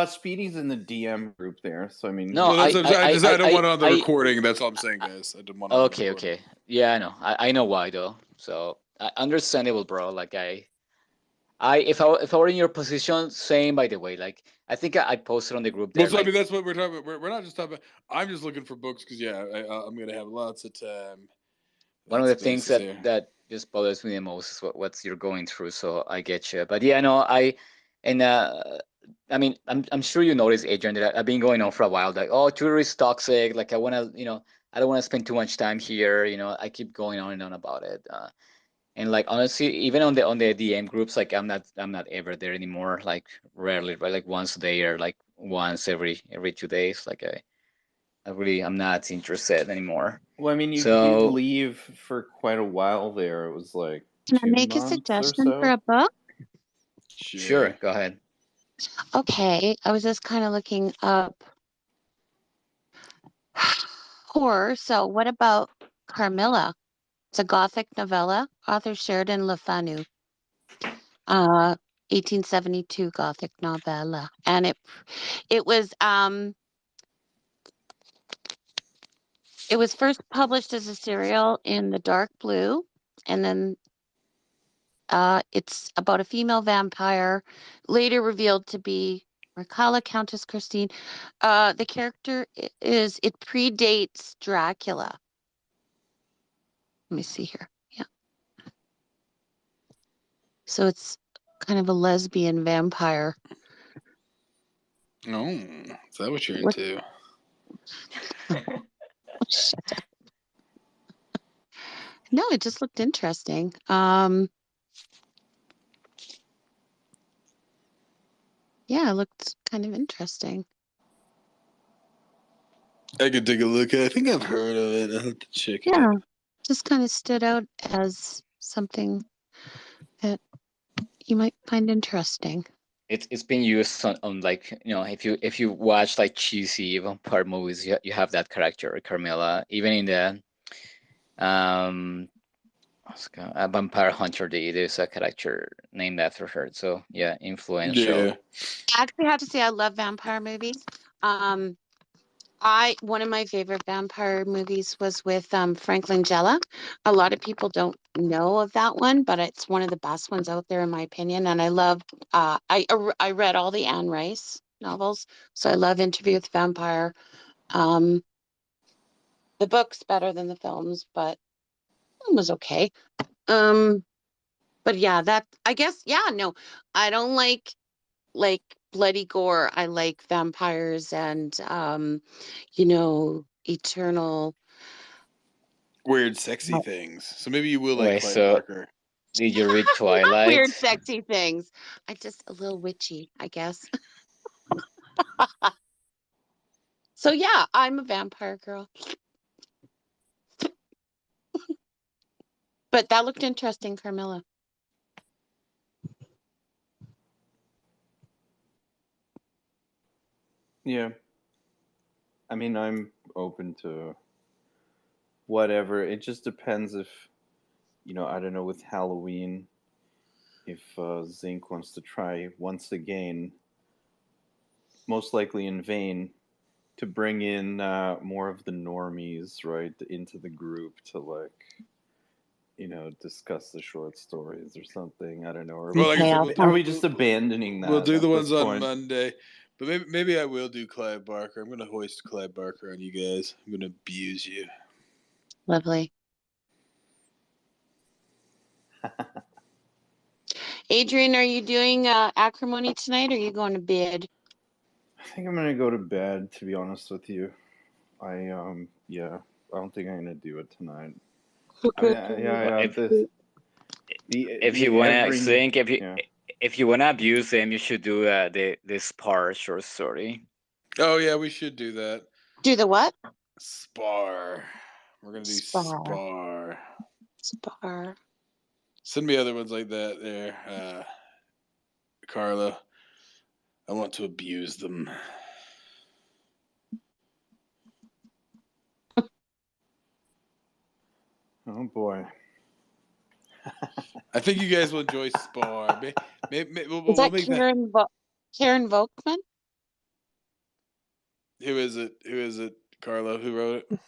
Speedy's in the DM group there, so I mean, no, I don't want it on the recording. That's all I'm saying, guys. I didn't want. Okay. Yeah, I know. I know why though. So understandable, bro. Like if I were in your position, same, by the way. Like I think I posted on the group there. Well, so I mean, that's what we're talking about. We're not just talking about. I'm just looking for books because I'm gonna have lots of time. One of the things that just bothers me the most is what you're going through. So I get you, but yeah, no, I mean, I'm sure you noticed, Adrian, that I've been going on for a while. Like, oh, Twitter is toxic. Like, I want to, I don't want to spend too much time here. I keep going on and on about it. And like, honestly, even on the DM groups, like, I'm not ever there anymore. Like, rarely, right? Like once a day or like once every 2 days. Like, I'm not interested anymore. Well, I mean, you did leave for quite a while there. It was like. Can I make a suggestion for a book? Sure, go ahead. Okay, I was just kind of looking up horror. So what about Carmilla? It's a Gothic novella, author Sheridan Le Fanu. 1872 Gothic novella. And it was first published as a serial in The Dark Blue, and then it's about a female vampire, later revealed to be Mircalla, Countess Christine. The character it predates Dracula. Let me see here. Yeah. So it's kind of a lesbian vampire. Oh, is that what you're What- into? Shut up. No, it just looked interesting. Yeah, it looked kind of interesting. I could take a look at it. I think I've heard of it. I'll have to check it Yeah, out. just kind of stood out as something that you might find interesting. It's been used on like, you know, if you watch like cheesy vampire movies, you have that character, Carmilla. Even in the Vampire Hunter D, there's a character named after her. So yeah, influential. Yeah. I actually have to say I love vampire movies. One of my favorite vampire movies was with Frank Langella. A lot of people don't know of that one, but it's one of the best ones out there in my opinion. And I love I read all the Anne Rice novels, so I love Interview with the Vampire. The book's better than the films, but it was okay. But yeah, that I guess no, I don't like bloody gore. I like vampires and eternal. Weird, sexy things. So maybe you will like Wait, Clive so Barker. did you read Not Twilight? weird, sexy things. I just a little witchy, I guess. So yeah, I'm a vampire girl. But that looked interesting, Carmilla. Yeah. I mean, I'm open to whatever. It just depends if, I don't know, with Halloween, if Zinc wants to try once again, most likely in vain, to bring in more of the normies, right, into the group to discuss the short stories or something. I don't know. Or Well, like I said, are we just abandoning that? We'll do the at ones this on point? Monday. But maybe I will do Clive Barker. I'm going to hoist Clive Barker on you guys. I'm going to abuse you. Lovely. Adrian, are you doing acrimony tonight, or are you going to bed? I think I'm gonna go to bed. To be honest with you, I don't think I'm gonna do it tonight. I mean, If you wanna think, yeah. if you wanna abuse them, you should do the Spar short story. Oh, yeah, we should do that. Do the what? Spar. We're going to do Spar. Spar. Send me other ones like that there, Carla. I want to abuse them. Oh boy. I think you guys will enjoy Spar. Maybe Is that Karen Volkman? Who is it, Carla? Who wrote it?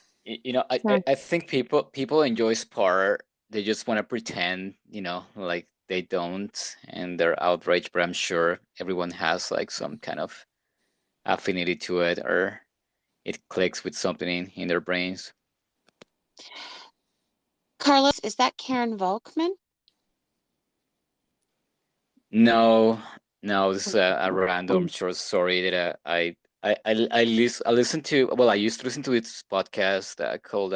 You know, I think people enjoy Spar. They just want to pretend, like they don't, and they're outraged. But I'm sure everyone has like some kind of affinity to it, or it clicks with something in their brains. Carlos, is that Karen Volkman? No, this is a random short story that I listen to. Well, I used to listen to its podcast called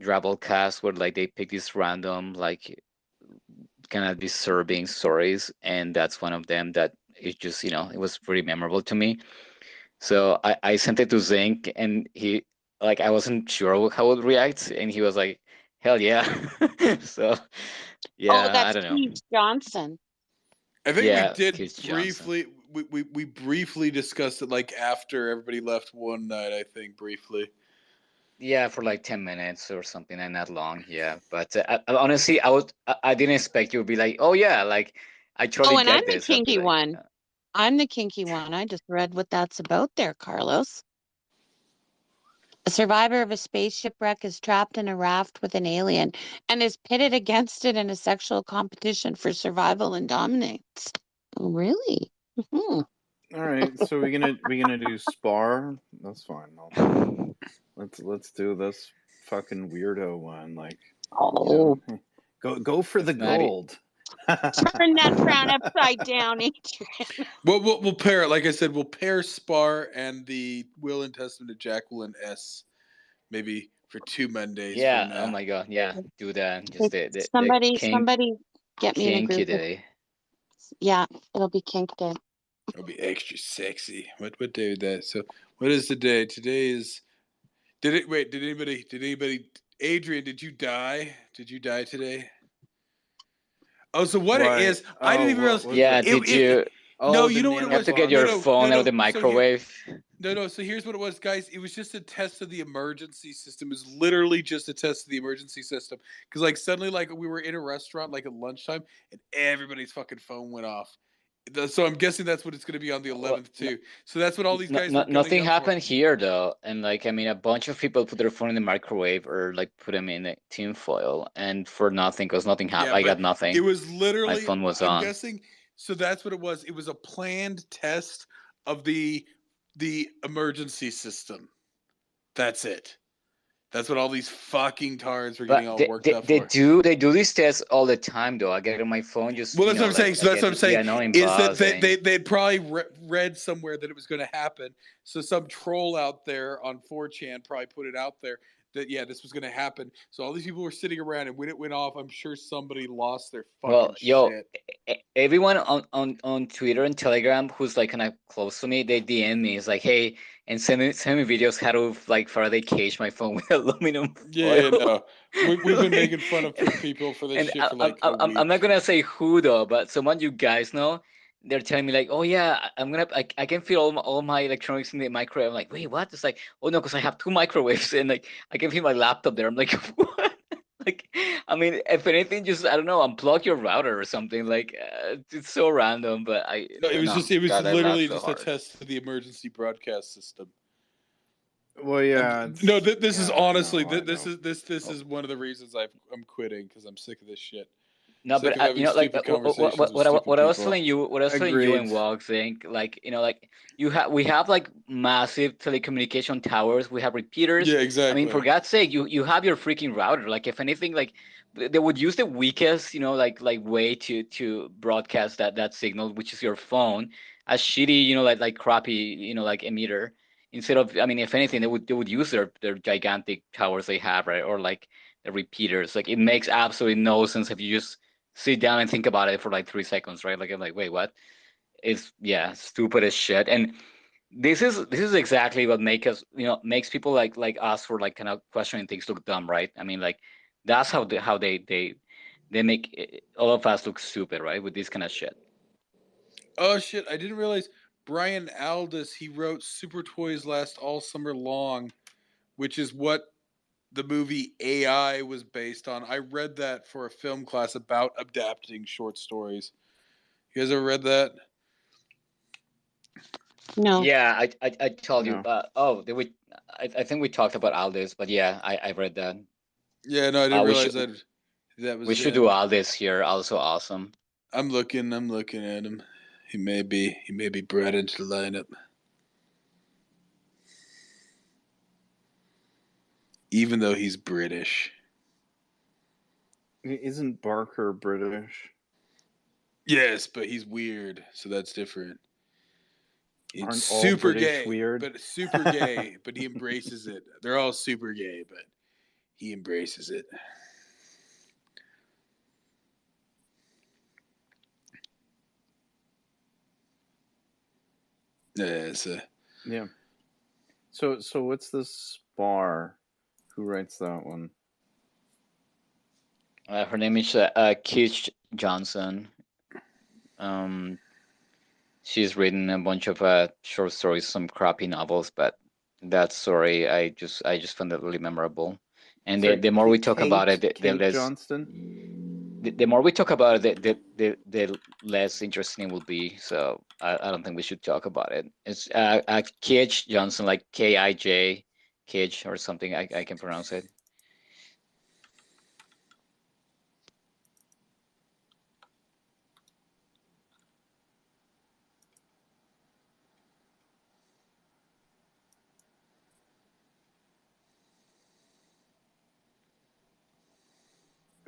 Drabblecast, where like they pick these random like kind of disturbing stories, and that's one of them that it just it was pretty memorable to me. So I sent it to Zinc, and he like I wasn't sure how it would react, and he was like, "Hell yeah!" So yeah, that's I don't know. Keith Johnson. I think we did Keith briefly. We briefly discussed it like after everybody left one night. I think briefly. Yeah, for like 10 minutes or something, and not long. Yeah, but honestly, I didn't expect you to be like, "Oh yeah," like I totally and I'm get the this. I'd be kinky like, one. I'm the kinky one. I just read what that's about there, Carlos. A survivor of a space shipwreck is trapped in a raft with an alien and is pitted against it in a sexual competition for survival and dominance. Oh, really? Mm-hmm. All right, so we're gonna do Spar. That's fine. Let's do this fucking weirdo one. Like, Oh, go for the It's not gold. Turn that frown upside down, Adrian. Well, we'll pair it. Like I said, we'll pair Spar and the Will and Testament of Jacqueline S. Maybe for 2 Mondays Yeah. from Oh now. my God. Yeah. Do that. Just the Somebody kink get me in a kinky group. day. Yeah, it'll be kink day. It'll be extra sexy. What day is that? So what is the day? Today is. Did anybody? Adrian, did you die? Did you die today? Oh, so what it Why? is? I didn't even what realize. was Yeah. it? Did you No, Oh, you the know what it you have was. to get nanobots. your No. phone out of the microwave? No. So here's what it was, guys. It was just a test of the emergency system. It was literally just a test of the emergency system. Because like suddenly, like we were in a restaurant, like at lunchtime, and everybody's fucking phone went off. So I'm guessing that's what it's going to be on the Well, 11th too. So that's what all these guys were gunning nothing up for. happened here though, and like I mean, a bunch of people put their phone in the microwave or like put them in the tinfoil, and for nothing, because nothing happened. Yeah, I got but nothing. it was My literally. phone was I'm on. guessing. So that's what it was. It was a planned test of the emergency system. That's it. That's what all these fucking tards were getting But all worked up for. they do these tests all the time though. I get it on my phone, just Well, that's what I'm saying. So I that's get what I'm saying. annoying Is that buzzing. they'd probably read somewhere that it was going to happen. So some troll out there on 4chan probably put it out there that this was going to happen. So all these people were sitting around, and when it went off, I'm sure somebody lost their fucking shit. Everyone on Twitter and Telegram who's like kind of close to me, they DM me. It's like, hey, and send me videos how to like Faraday cage my phone with aluminum foil. Yeah, no, we've been making fun of people for this And shit for like a week. I'm not gonna say who though, but someone you guys know, they're telling me like, oh yeah, I can fit all my electronics in the microwave. I'm like, wait, what? It's like, oh no, because I have 2 microwaves and like I can fit my laptop there. I'm like, what? Like, I mean, if anything, just I don't know, unplug your router or something. Like, it's so random, but No, it was no, just God, I laugh literally so just hard. a test of the emergency broadcast system. Well, yeah. No, this is yeah, honestly I know. this is one of the reasons I'm quitting, because I'm sick of this shit. No, Sick but of having like stupid conversations with what stupid I was people. telling you, and Agreed. Wog think, like like we have like massive telecommunication towers. We have repeaters. Yeah, I exactly. mean, for God's sake, you have your freaking router. Like, if anything, like they would use the weakest, like way to broadcast that signal, which is your phone, a shitty, like crappy, like emitter. Instead of, I mean, if anything, they would use their gigantic towers they have, right, or like the repeaters. Like, it makes absolutely no sense if you just sit down and think about it for like 3 seconds, right? Like, I'm like, wait, what? It's stupid as shit. And this is exactly what makes people like us for like kind of questioning things look dumb, right? I mean, like, that's how they make all of us look stupid, right? With this kind of shit. Oh shit! I didn't realize Brian Aldiss, he wrote Super Toys Last All Summer Long, which is what the movie AI was based on. I read that for a film class about adapting short stories. You guys ever read that? No. Yeah, I told you. No. I think we talked about Aldous, but yeah, I read that. Yeah, no, I didn't We realize should that was we should him. do Aldous here. Also awesome. I'm looking at him. He may be brought into the lineup. Even though he's British. Isn't Barker British? Yes, but he's weird, so that's different. Aren't It's all super British gay, weird? but super gay, but he embraces it. They're all super gay, but he embraces it. Yeah. So what's this Spar? Who writes that one? Her name is Kish Johnson. She's written a bunch of short stories, some crappy novels, but that story I just found it really memorable. And Sorry, the more we talk about it, the Kate less Johnston? the more we talk about it, the less interesting it will be. So I don't think we should talk about it. It's Kij Johnson, like Kij, Kij or something. I can pronounce it.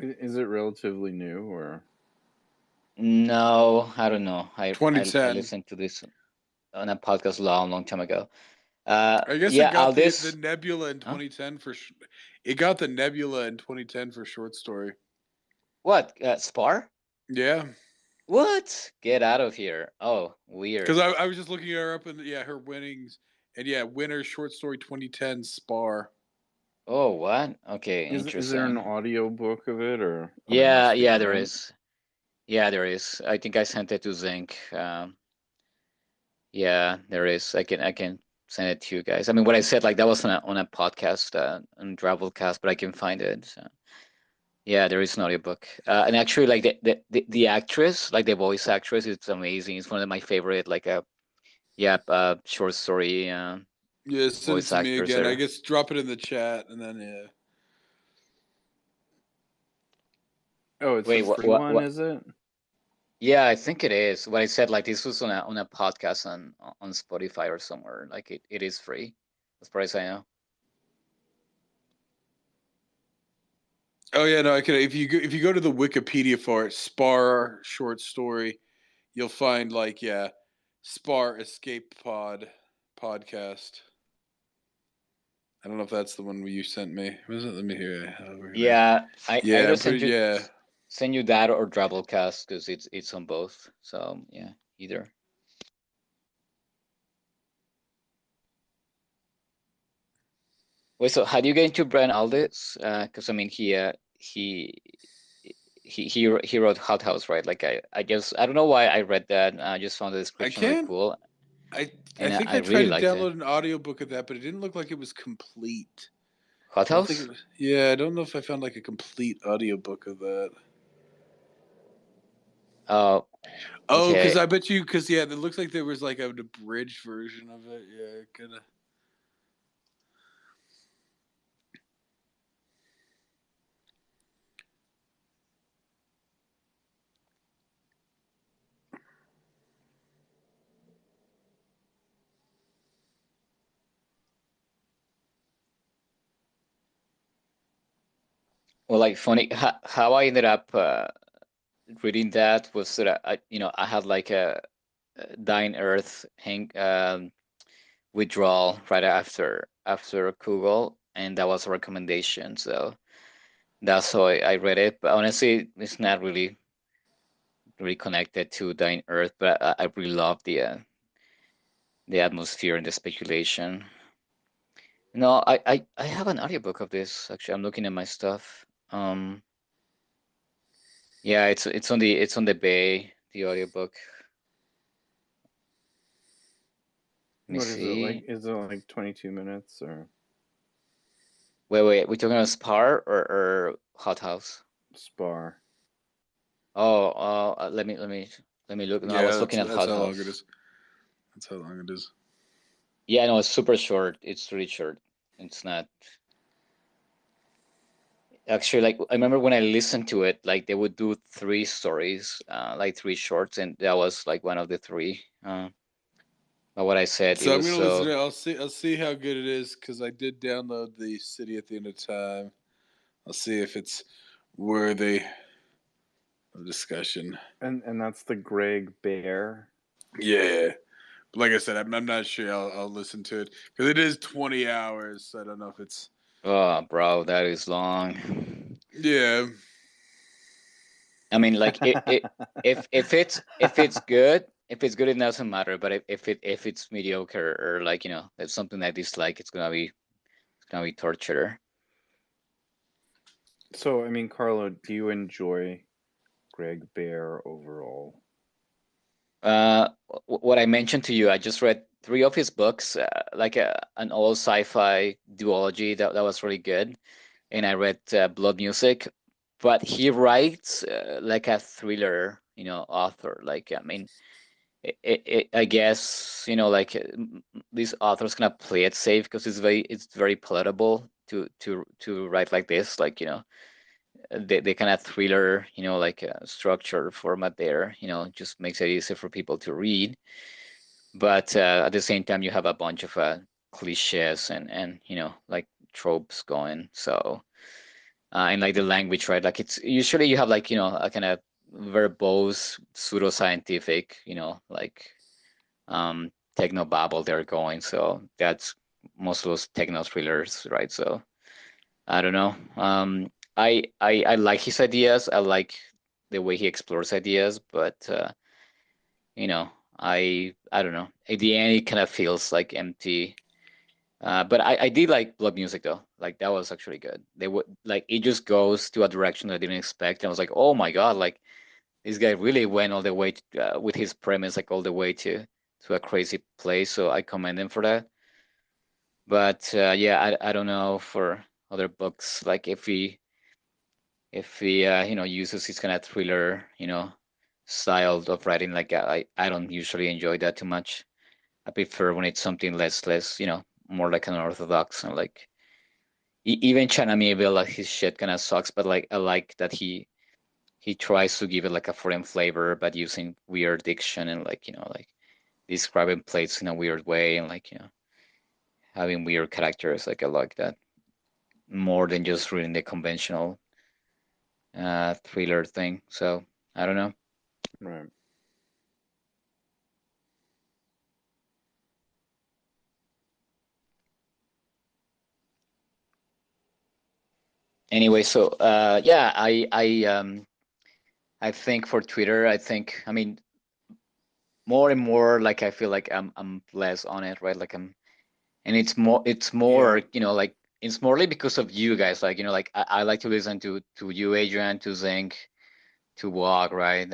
Is it relatively new or? No, I don't know. I 2010. listened to this on a podcast long time ago. I guess Yeah, it got the Aldis. Nebula in Huh? 2010 for. It got the Nebula in 2010 for short story. What? Spar? Yeah, What? Get out of here. Oh, weird. because I was just looking her up and yeah, her winnings and yeah, winner short story 2010 Spar. Oh, what? Okay, Is there an interesting. audio book of it or Yeah, must be, yeah, there right? is. Yeah, there is. I think I sent it to Zinc. Yeah, there is. I can send it to you guys. I mean, what I said, like that was on a podcast, on Travelcast, but I can find it. So. Yeah, there is an audiobook. And actually, like the actress, like the voice actress, it's amazing. It's one of my favorite, like short story Yeah, send it voice to me actors again. I there. guess drop it in the chat and then yeah. Oh, it's Wait, a what? free What? one, is it? Yeah, I think it is. What I said, like this was on a podcast on Spotify or somewhere. Like it is free, as far as I know. Oh yeah, no, I can. If you go to the Wikipedia for it, Spar short story, you'll find like yeah, Spar Escape Pod podcast. I don't know if that's the one you sent me. Was it? Let me hear. Yeah, I Yeah, either I'm pretty. Yeah. send you that or Drabblecast because it's on both. So yeah, either. Wait, so how do you get into Brian Aldiss? Because I mean, he wrote Hot House, right? Like I don't know why I read that. I just found the I description really can. cool, I and think I I tried really to liked it. download an audiobook of that, but it didn't look like it was complete. Hot I don't think House? it was. Yeah, I don't know if I found like a complete audiobook of that. Oh, Oh, because okay. I bet you, because yeah, it looks like there was like an abridged version of it. Yeah, kind of. Well, like funny how I ended up reading that was that I had like a Dying Earth withdrawal right after Google, and that was a recommendation. So that's how I read it. But honestly, it's not really connected to Dying Earth, but I really love the atmosphere and the speculation. No, I have an audiobook of this. Actually, I'm looking at my stuff. Yeah, it's on the Bay, the audiobook. Let me What is it like? see. Is it like 22 minutes or Wait, we're talking about Spar or Hot House? Spar? Oh, let me look. No, I Yeah, was looking at that's Hot how long it House. is. That's how long it is. Yeah, no, it's super short. It's really short. It's not actually like I remember when I listened to it, like they would do three stories, like three shorts, and that was like one of the three. But what I said, it So I'm was gonna listen to so. it. I'll see how good it is because I did download the city at the end of time. I'll see if it's worthy of discussion. And that's the Greg Bear. Yeah, but like I said, I'm not sure. I'll listen to it because it is 20 hours. So I don't know if it's. Oh, bro, that is long. Yeah. I mean, like if it's good, it doesn't matter. But if it's mediocre or like it's something I dislike, it's gonna be torture. So, I mean, Carlo, do you enjoy Greg Bear overall? What I mentioned to you, I just read three of his books, like an old sci-fi duology that was really good, and I read Blood Music, but he writes like a thriller, author. Like I mean, I guess like these authors kind of play it safe because it's very palatable to write like this, like they kind of thriller, like structure format there, just makes it easier for people to read. But at the same time, you have a bunch of cliches and like tropes going. So and like the language, right? Like it's usually you have like a kind of verbose, pseudoscientific, like techno babble they're going. So that's most of those techno thrillers, right? So I don't know. I like his ideas. I like the way he explores ideas, but you know, I don't know. At the end, it kind of feels like empty. But I did like Blood Music though. Like that was actually good. They would like it just goes to a direction that I didn't expect. And I was like, oh my god, like this guy really went all the way with his premise, like all the way to a crazy place. So I commend him for that. But yeah, I don't know for other books, like if he uses his kind of thriller style of writing, like I don't usually enjoy that too much. I prefer when it's something less more like an orthodox, and like even China Miéville, like his shit kind of sucks, but like I like that he tries to give it like a foreign flavor, but using weird diction and like describing places in a weird way, and like having weird characters. Like I like that more than just reading the conventional thriller thing. So I don't know. Right. Anyway, so yeah, I think for Twitter, I mean more and more like I feel like I'm less on it, right? Like and it's more like it's morely because of you guys, like like I like to listen to you, Adrian, to Zinc, to Walk, right?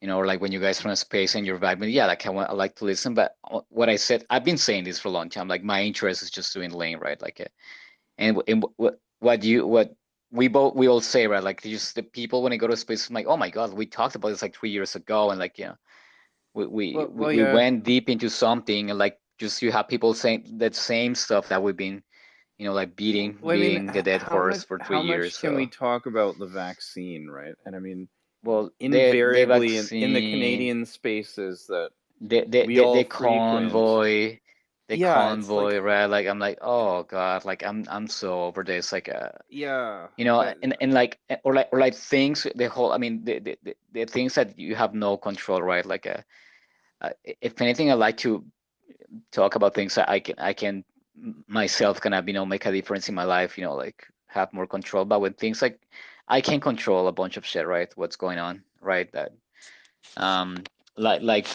Or like when you guys from space and your vibe, yeah, like I like to listen. But what I said, I've been saying this for a long time. Like my interest is just doing lane, right? Like, and what we all say, right? Like just the people when they go to space, I'm like, oh my god, we talked about this like 3 years ago, and like we Yeah. went deep into something, and like just you have people saying that same stuff that we've been like beating Well, I mean, the dead how horse much for how 3 years. much can we So talk about the vaccine, right? And I mean, well, the invariably in the vaccine, Canadian spaces that the we all the frequent, convoy, yeah, it's like, right? Like I'm like, oh god, like I'm so over this. Like yeah, but and like or like things, the whole, I mean the things that you have no control, right? Like if anything, I like to talk about things that I can myself kind of make a difference in my life, like have more control. But when things like I can control a bunch of shit, right? What's going on, right? That um like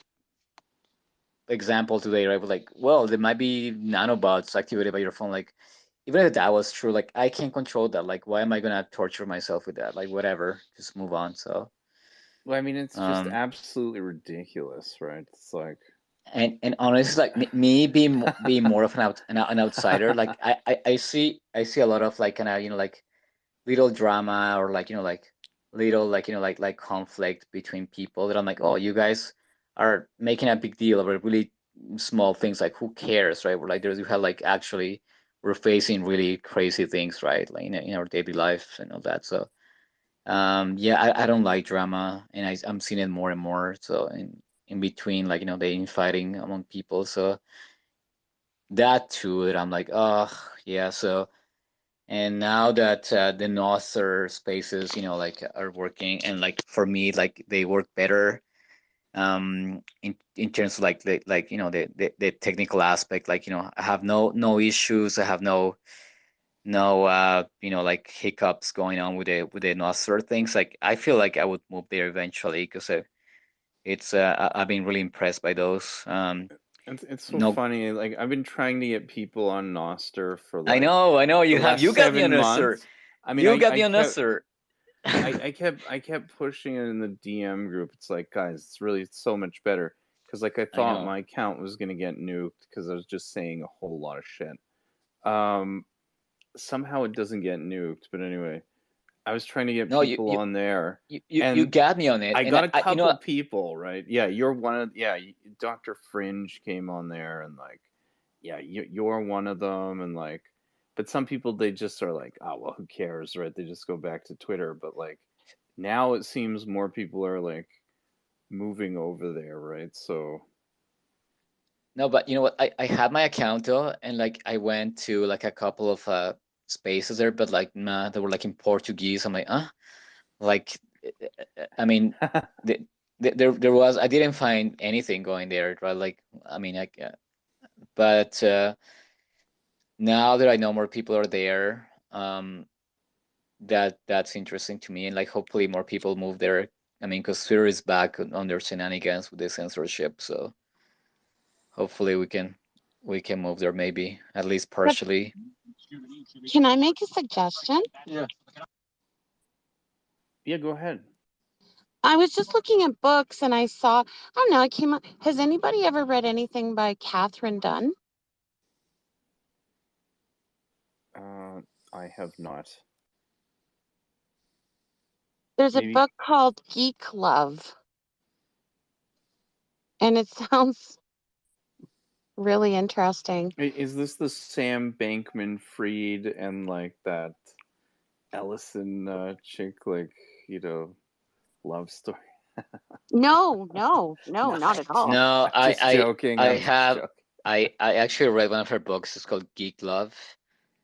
example today, right? But like, well, there might be nanobots activated by your phone. Like, even if that was true, like I can't control that. Like, why am I gonna torture myself with that? Like, whatever, just move on. So, well, I mean, it's just um, absolutely ridiculous, right? It's like, and honestly, like me being more of an outsider, like I see a lot of like kind of like little drama, or like like little like conflict between people that I'm like, oh, you guys are making a big deal over really small things. Like, who cares, right? We're like, there's you have like actually we're facing really crazy things, right? Like in our daily life and all that. So yeah, I don't like drama, and I'm seeing it more and more. So in between, like the infighting among people. So that too, that I'm like, oh yeah. So and now that the Nostr spaces, like are working, and like for me, like they work better in terms of like the technical aspect. Like I have no issues. I have no like hiccups going on with the Nostr things. Like I feel like I would move there eventually, because it's I've been really impressed by those. it's so No, funny. Like, I've been trying to get people on Noster for I like know, the you last got me on 7 months. Nostr. I mean, You got I me on kept Nostr. I kept pushing it in the DM group. It's like, guys, it's really so much better, because like I I thought know. my account was gonna get nuked because I was just saying a whole lot of shit. Um, Somehow it doesn't get nuked, but anyway, I was trying to get No, you people you on there, you and got me on it, I and got a I you know couple people, right? Yeah, you're one of, yeah, Dr. Fringe came on there, and like, yeah, you're one of them, and like, but some people, they just are like, oh well, who cares, right? They just go back to Twitter. But like now it seems more people are like moving over there, right? So no, but you know what? I had my account though, and like I went to like a couple of spaces there, but like nah, they were like in Portuguese. I'm like, like I mean, there was, I didn't find anything going there, right? Like, I mean, but now that I know more people are there, that's interesting to me, and like hopefully more people move there. I mean, because Twitter is back on their shenanigans with the censorship, so hopefully we can move there, maybe at least partially. Can I make a suggestion? Yeah, go ahead. I was just looking at books and I saw, I don't know, it came up. Has anybody ever read anything by Catherine Dunn? I have not. There's Maybe. a book called Geek Love. And it sounds really interesting. Is this the Sam Bankman-Fried and like that Ellison chick, like, love story? No, not at all. No, I'm just joking. I I'm just have joking. I actually read one of her books. It's called Geek Love,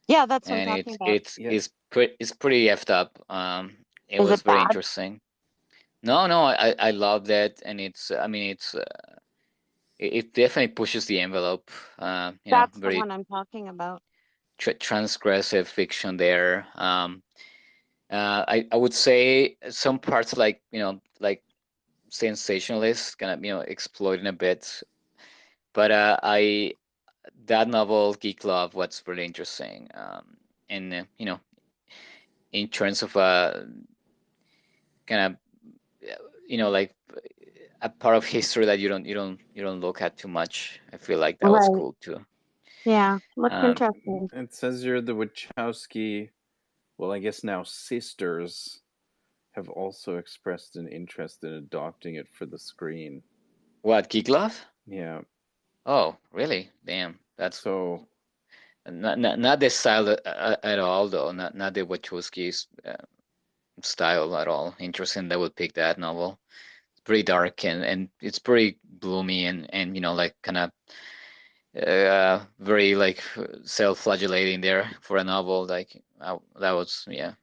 Yeah, that's what I'm and talking about. Yeah. it's pretty effed up. It Is was it very bad? interesting. No, I loved it, and it's, I mean, it definitely pushes the envelope. That's the Very one I'm talking about. transgressive fiction there. I would say some parts, like, like sensationalist, kind of, exploiting a bit. But that novel, Geek Love, was really interesting. And in terms of kind of, like a part of history that you don't look at too much. I feel like that was Right. cool too. Yeah, looks Um, interesting. It says here the Wachowski, well, I guess now sisters, have also expressed an interest in adopting it for the screen. what, Geek Love? Yeah. Oh, really? Damn, that's So not the style at all, though. Not the Wachowski's style at all. Interesting that would pick that novel. It's pretty dark, and it's pretty gloomy, and like kind of very like self-flagellating there for a novel. Like, that was, yeah.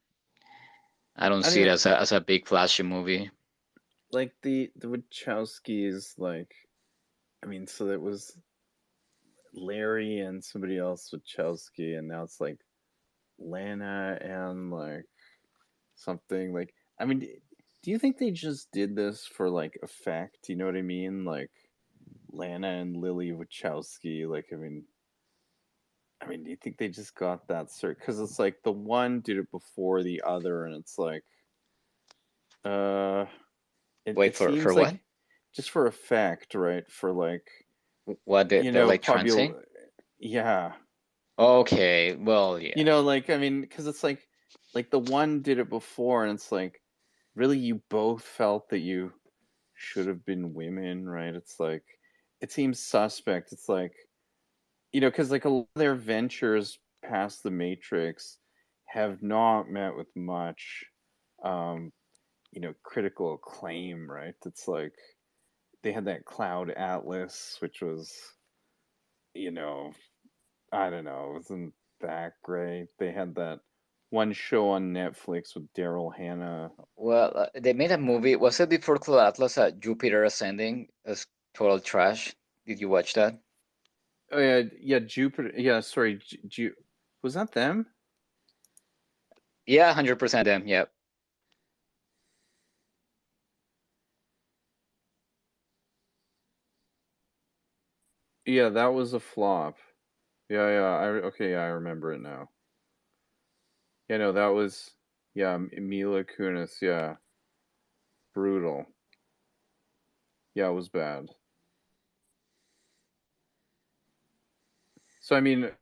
I don't see it as a big flashy movie. like the Wachowskis, like, I mean, so it was Larry and somebody else Wachowski, and now it's like Lana and like something, like, I mean, do you think they just did this for like effect? You know what I mean? Like Lana and Lily Wachowski, like, I mean, do you think they just got that cert? Because it's like the one did it before the other, and it's like, uh, Wait, it for seems what? like just for effect, right? For like, What, they're like probably, trancing? yeah. Okay, well, yeah. Like, I mean, because it's like the one did it before, and it's like, really, you both felt that you should have been women, right? It's like, it seems suspect. It's like, because like a lot of their ventures past the Matrix have not met with much, um, critical acclaim, right? It's like they had that Cloud Atlas, which was, I don't know, it wasn't that great. They had that one show on Netflix with Daryl Hannah. Well, they made a movie. Was it before Cloud Atlas? Jupiter Ascending? As total trash. Did you watch that? Oh yeah, yeah, Jupiter. Yeah, sorry, was that them? Yeah, 100% them. Yeah. Yeah, that was a flop. Yeah, okay, yeah, I remember it now. Yeah, no, that was, yeah, Mila Kunis. Yeah, brutal. Yeah, it was bad. So did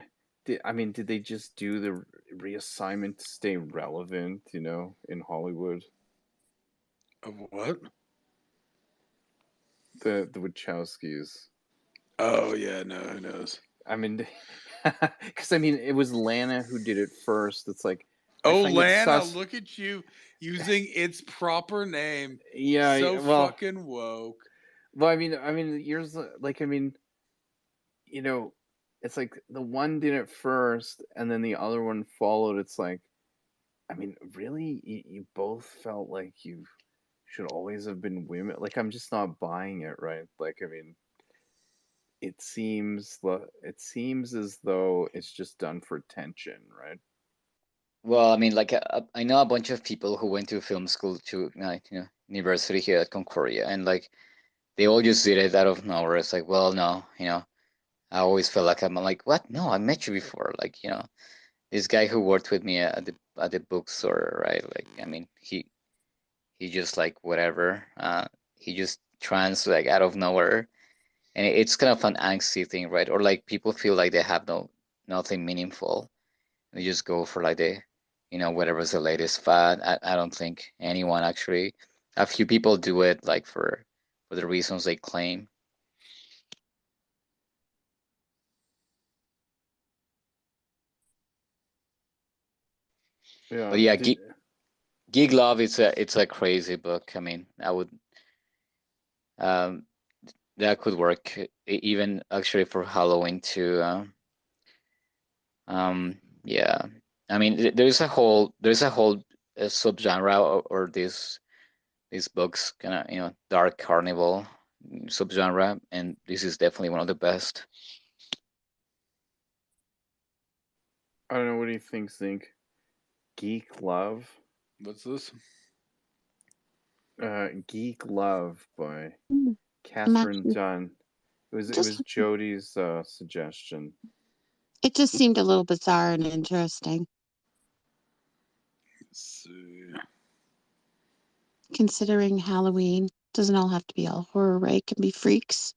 they just do the reassignment to stay relevant? In Hollywood, Of what? the Wachowskis. Oh yeah, no, who knows? I mean, because it was Lana who did it first. It's like, I Oh, find it Lana, sus. look at you using its proper name. Yeah, So well, fucking woke. well, yours, like, it's like the one did it first, and then the other one followed. It's like, really, you both felt like you should always have been women. Like, I'm just not buying it, right? Like, I mean, it seems as though it's just done for tension, right? Well, I mean, like I know a bunch of people who went to film school to university here at Concordia, and like they all just did it out of nowhere. It's like, well, no, I always felt like I'm like, what? No, I met you before. Like, this guy who worked with me at the bookstore, right? Like, I mean, he just like whatever. He just trans like out of nowhere, and it's kind of an angsty thing, right? Or like people feel like they have nothing meaningful. They just go for like whatever's the latest fad. I don't think anyone actually. A few people do it like for the reasons they claim. Yeah. But yeah, Geek Love, it's a crazy book. I mean, I would that could work even actually for Halloween too. Yeah, I mean, there's a whole subgenre or these books kind of dark carnival subgenre, and this is definitely one of the best. I don't know. What do you think? Geek Love. What's this? Geek Love by I'm Catherine actually Dunn. It was just Jody's suggestion. it just seemed a little bizarre and interesting, Let's see. considering Halloween. Doesn't all have to be all horror, right? It can be freaks.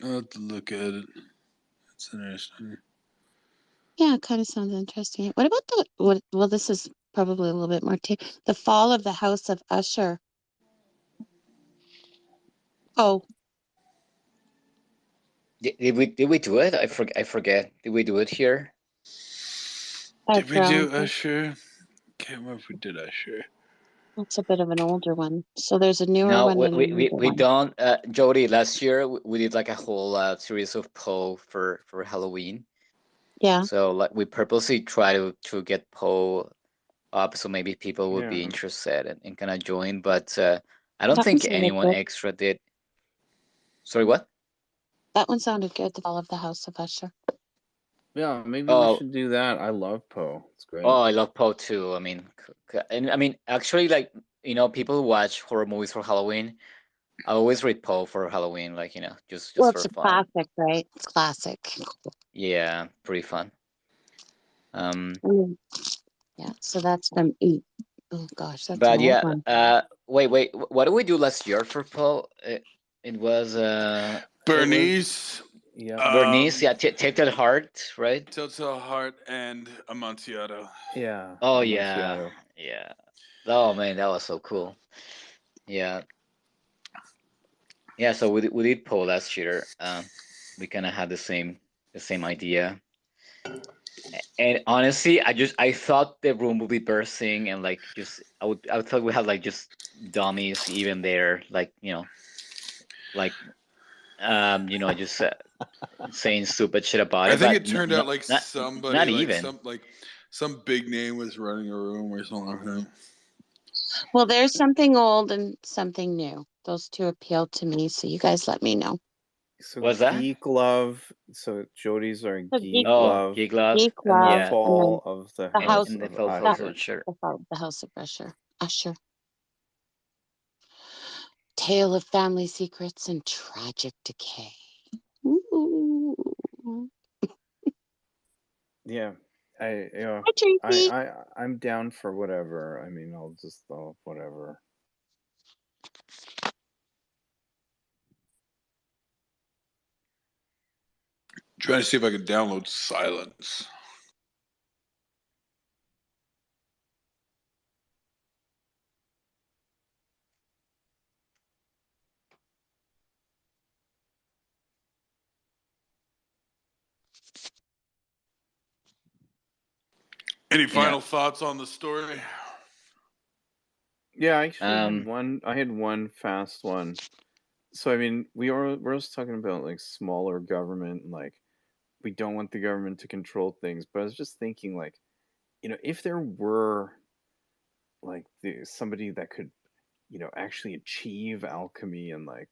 I'll have to look at it. It's interesting. Yeah, it kind of sounds interesting. What about well, this is probably a little bit more too. The Fall of the House of Usher. Oh, Did we do it? I forget. Did we do it here? Did we do that's Usher? Can't remember if we did Usher. a bit of an older one. So there's a newer No, one and a newer we one. don't. Jody, last year we did like a whole series of Poe for Halloween. Yeah. So like we purposely try to get Poe up so maybe people would be Yeah. interested and kind of join, but I don't That one think sounded anyone good. extra did. Sorry, what? That one sounded good. The Fall of the House of Usher. Yeah, maybe we Oh, should do that. I love Poe. It's great. I love Poe too. I mean, and I mean, actually, like people who watch horror movies for Halloween, I always read Poe for Halloween, like just Well, for it's a fun. classic, right? It's classic. Yeah, pretty fun. Yeah. So that's from 8. Oh gosh, that's an But old yeah, one. wait, what did we do last year for Poe? It was Bernice, Yeah. Bernice, yeah, Tilted Heart, right? Telltale Heart, and Amontillado. Yeah. Oh Amontillado. yeah. Oh man, that was so cool. Yeah, yeah. So we did Poe last year. We kind of had the same idea. And honestly, I thought the room would be bursting, and like just I would thought we had like just dummies even there, like like just saying stupid shit about I it, think but it turned out like not somebody, like even. some big name was running a room or something like that. Well, there's something old and something new. Those two appeal to me, so you guys let me know. So What's that? Geek Love. So Jody's are So Geek Oh, Love Geek Love. Geek and the Love, Yeah, and then Fall of the the House House, and the of Fall the, for Usher. sure. the House of Usher. Tale of Family Secrets and Tragic Decay. Ooh. Yeah. Hi, Tracy. I'm down for whatever. I mean, I'll whatever. Trying to see if I can download Silence. Any final thoughts on the story? Yeah, I actually had Um, one. I had one fast one. So I mean, we're also talking about like smaller government and like we don't want the government to control things. But I was just thinking like, if there were like somebody that could, actually achieve alchemy and like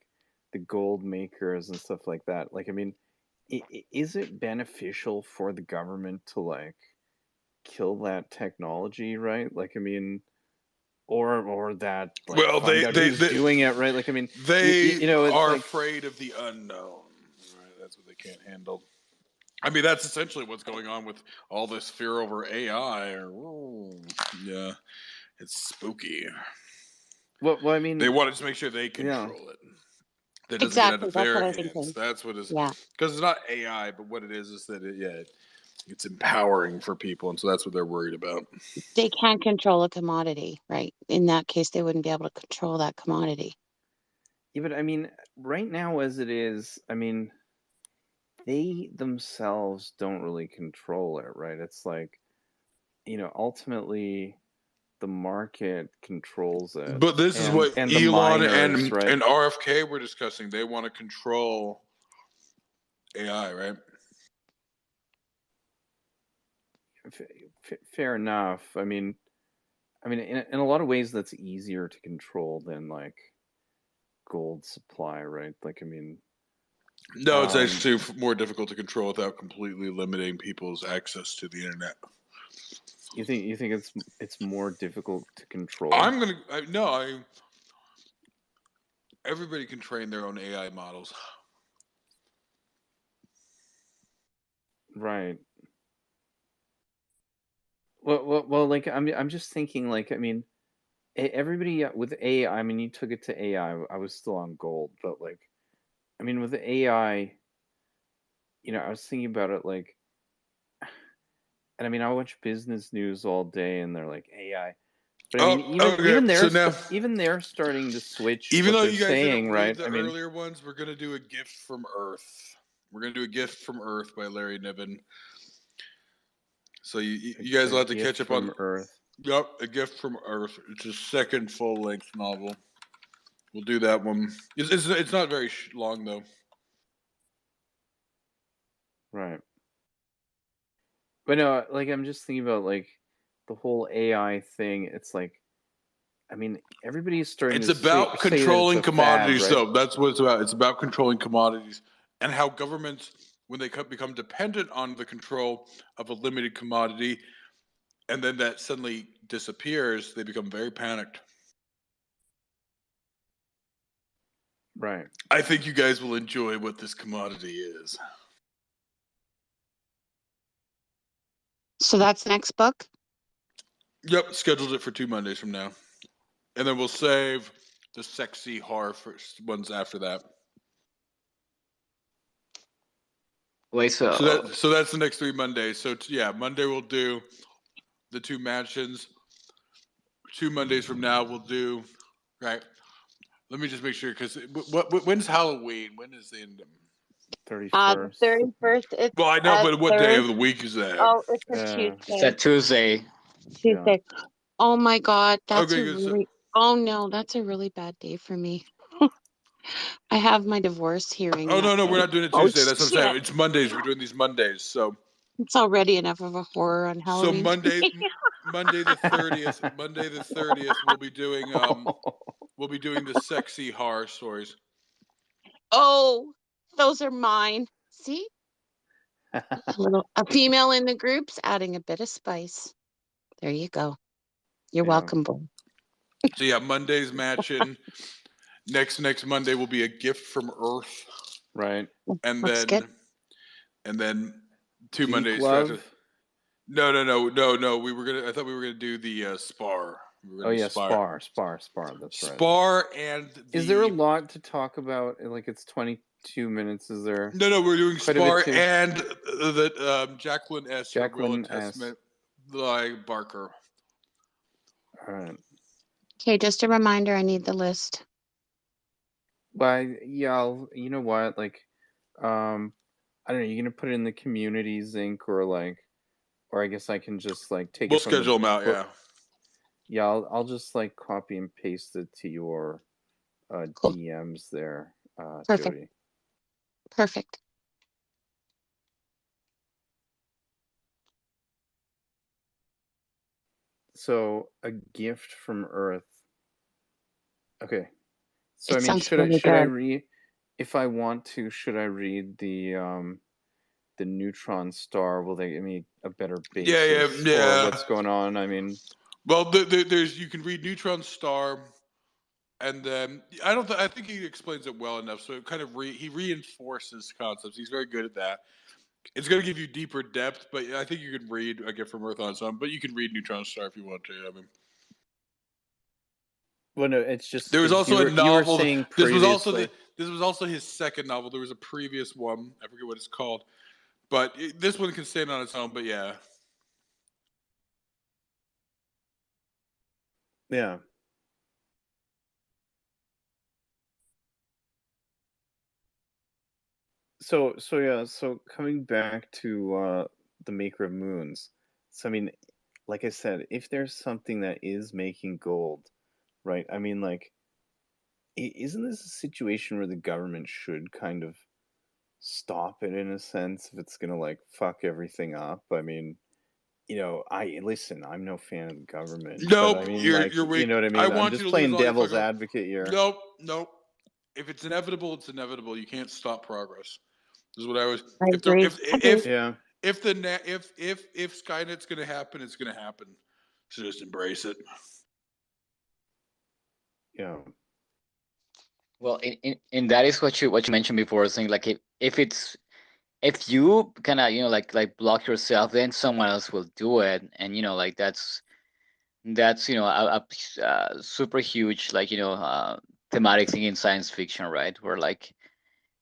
the gold makers and stuff like that. Like, I mean, is it beneficial for the government to like kill that technology, right? Like, I mean, or that like Well, find out who's doing it, right? Like, I mean, they it's are like, afraid of the unknown. Right? That's what they can't handle. I mean, that's essentially what's going on with all this fear over AI. Yeah, it's spooky. well, I mean, They wanted to make sure they yeah, control it. That doesn't get out Exactly. of That's their what I was hands. thinking. That's what is Yeah. because it's not AI, but what it is that it's empowering for people, and so that's what they're worried about. They can't control a commodity, right? In that case, they wouldn't be able to control that commodity. yeah, but I mean, right now as it is, I mean, they themselves don't really control it, right? It's like, ultimately the market controls it, But this is what and the Elon miners, right? and RFK were discussing. They want to control AI, right? Fair enough. I mean, in a lot of ways, that's easier to control than like gold supply, right? Like, I mean, No, it's actually more difficult to control without completely limiting people's access to the internet. you think it's more difficult to control? Everybody can train their own AI models. Right. Well. Like, I'm just thinking. Like, I mean, everybody with AI. I mean, you took it to AI. I was still on gold, but like, I mean, with the AI, I was thinking about it like, and I mean, I watch business news all day, and they're like AI. But I mean, even they're starting to switch even what though they're you guys saying, didn't read right? the I mean, earlier ones, we're gonna do a gift from Earth. We're gonna do a gift from Earth by Larry Niven. So you guys will have to catch up on Earth. Yep, A Gift from Earth. It's a second full length novel. We'll do that one. It's not very long though. Right. But no, like I'm just thinking about like the whole AI thing. It's like, I mean, everybody's starting It's to about say that controlling it's a fad, commodities, right? though. That's what it's about. It's about controlling commodities and how governments, when they become dependent on the control of a limited commodity, and then that suddenly disappears, they become very panicked. Right. I think you guys will enjoy what this commodity is. So that's next book? Yep, scheduled it for 2 Mondays from now. And then we'll save the sexy horror ones after that. Wait, So that's the next 3 Mondays. So Monday we'll do the 2 mansions. 2 Mondays from now we'll do right. Let me just make sure because when's Halloween? When is the end? 31st. 31st. Well, I know, but what day of the week is that? Oh, it's a it's Tuesday. a Tuesday. Tuesday. Yeah. Oh my God, that's Okay, a really. Oh no, that's a really bad day for me. I have my divorce hearing. Oh no, we're not doing it Tuesday. That's what I'm saying. Shit. It's Mondays. We're doing these Mondays. So It's already enough of a horror on so Halloween. Monday the 30th. Monday the 30th. We'll be doing the sexy horror stories. Oh, those are mine. See, a female in the group's adding a bit of spice. There you go. You're welcome, boy. So Monday's matching. Next Monday will be A Gift from Earth. Right. And Looks then good. and then 2 Geek Mondays Love? after. No. I thought we were gonna do the Spar. Spar. That's right. Spar and Is there a lot to talk about? Like it's 20 2 minutes. Is there? No, we're doing Quite a bit Spar too. and the Jacqueline S. Her Will and Jacqueline S. Testament, like Barker. All right. Okay, just a reminder, I need the list. Well, yeah, you know what? Like, I don't know. You're gonna put it in the communities Inc. or I guess I can just like take We'll it from the schedule them out. book. Yeah. Yeah, I'll just like copy and paste it to your Cool. DMs there, Perfect. Jody. Perfect. So a gift from Earth. Okay. So It I mean, sounds should really I good. read if I want to? Should I read the neutron star? Will they give me a better basis for what's going on? I mean, Well, there's you can read Neutron Star, and then I think he explains it well enough. So it kind of he reinforces concepts. He's very good at that. It's going to give you deeper depth, but I think you can read A Gift from Earth on its own. But you can read Neutron Star if you want to. I mean, well, no, it's just there was also you a novel. You were saying This was previously. also his second novel. There was a previous one. I forget what it's called, but this one can stand on its own. But yeah. Yeah. So yeah, so coming back to the Maker of Moons. So I mean, like I said, if there's something that is making gold, right? I mean, like, isn't this a situation where the government should kind of stop it in a sense if it's gonna like fuck everything up? I mean, I'm no fan of the government, but I Nope, mean, like, you're you weak. know what I I mean? I'm want you just to lose playing all your devil's fucking. advocate here. Nope. If it's inevitable, it's inevitable. You can't stop progress. This is what I was. I agree. Yeah. If Skynet's going to happen, it's going to happen. So just embrace it. Yeah. Well, in that is what you mentioned before, saying like if you kind of like block yourself, then someone else will do it, and like that's a super huge thematic thing in science fiction, right? Where like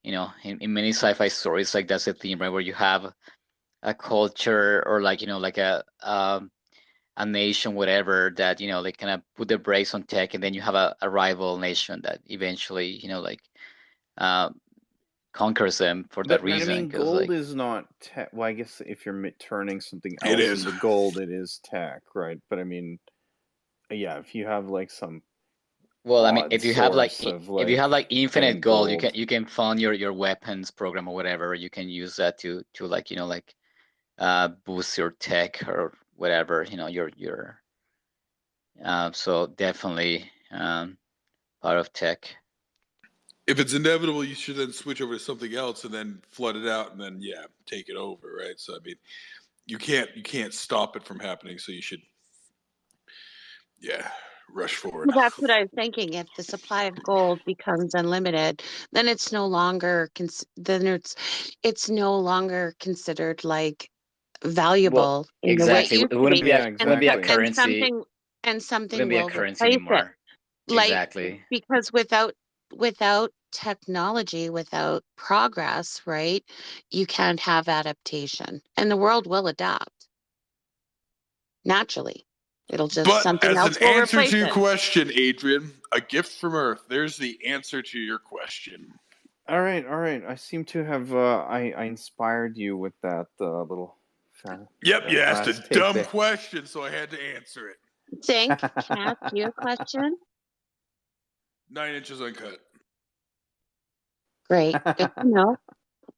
in many sci-fi stories, like that's the theme, right? Where you have a culture or like a nation, whatever, that they kind of put the brakes on tech, and then you have a rival nation that eventually conquers them for that But I reason. mean, Because gold is not tech. Well, I guess if you're turning something It else is. into gold, it is tech, right? But I mean, yeah, if you have like some well, I mean, odd if you have source of if you have like infinite getting gold, gold, you can fund your weapons program or whatever. You can use that to boost your tech or whatever, your so definitely part of tech. If it's inevitable, you should then switch over to something else and then flood it out and then take it over, right? So I mean, you can't stop it from happening. So you should rush forward. Well, that's what I was thinking. If the supply of gold becomes unlimited, then it's no longer it's no longer considered like valuable in the way it Exactly. used It to wouldn't be. be yeah, it wouldn't be a exactly. currency. And something Wouldn't be a will currency replace it. anymore. Like Exactly. because without technology, without progress, right, you can't have adaptation. And the world will adapt naturally. It'll just But something as else an will answer replace to your it. question, Adrian, A Gift from Earth. There's the answer to your question. All right. I seem to have I inspired you with that little. Yep, you asked a last take dumb there. question, so I had to answer it. Zink, can I ask you a question? 9 inches uncut. Great. Good to know.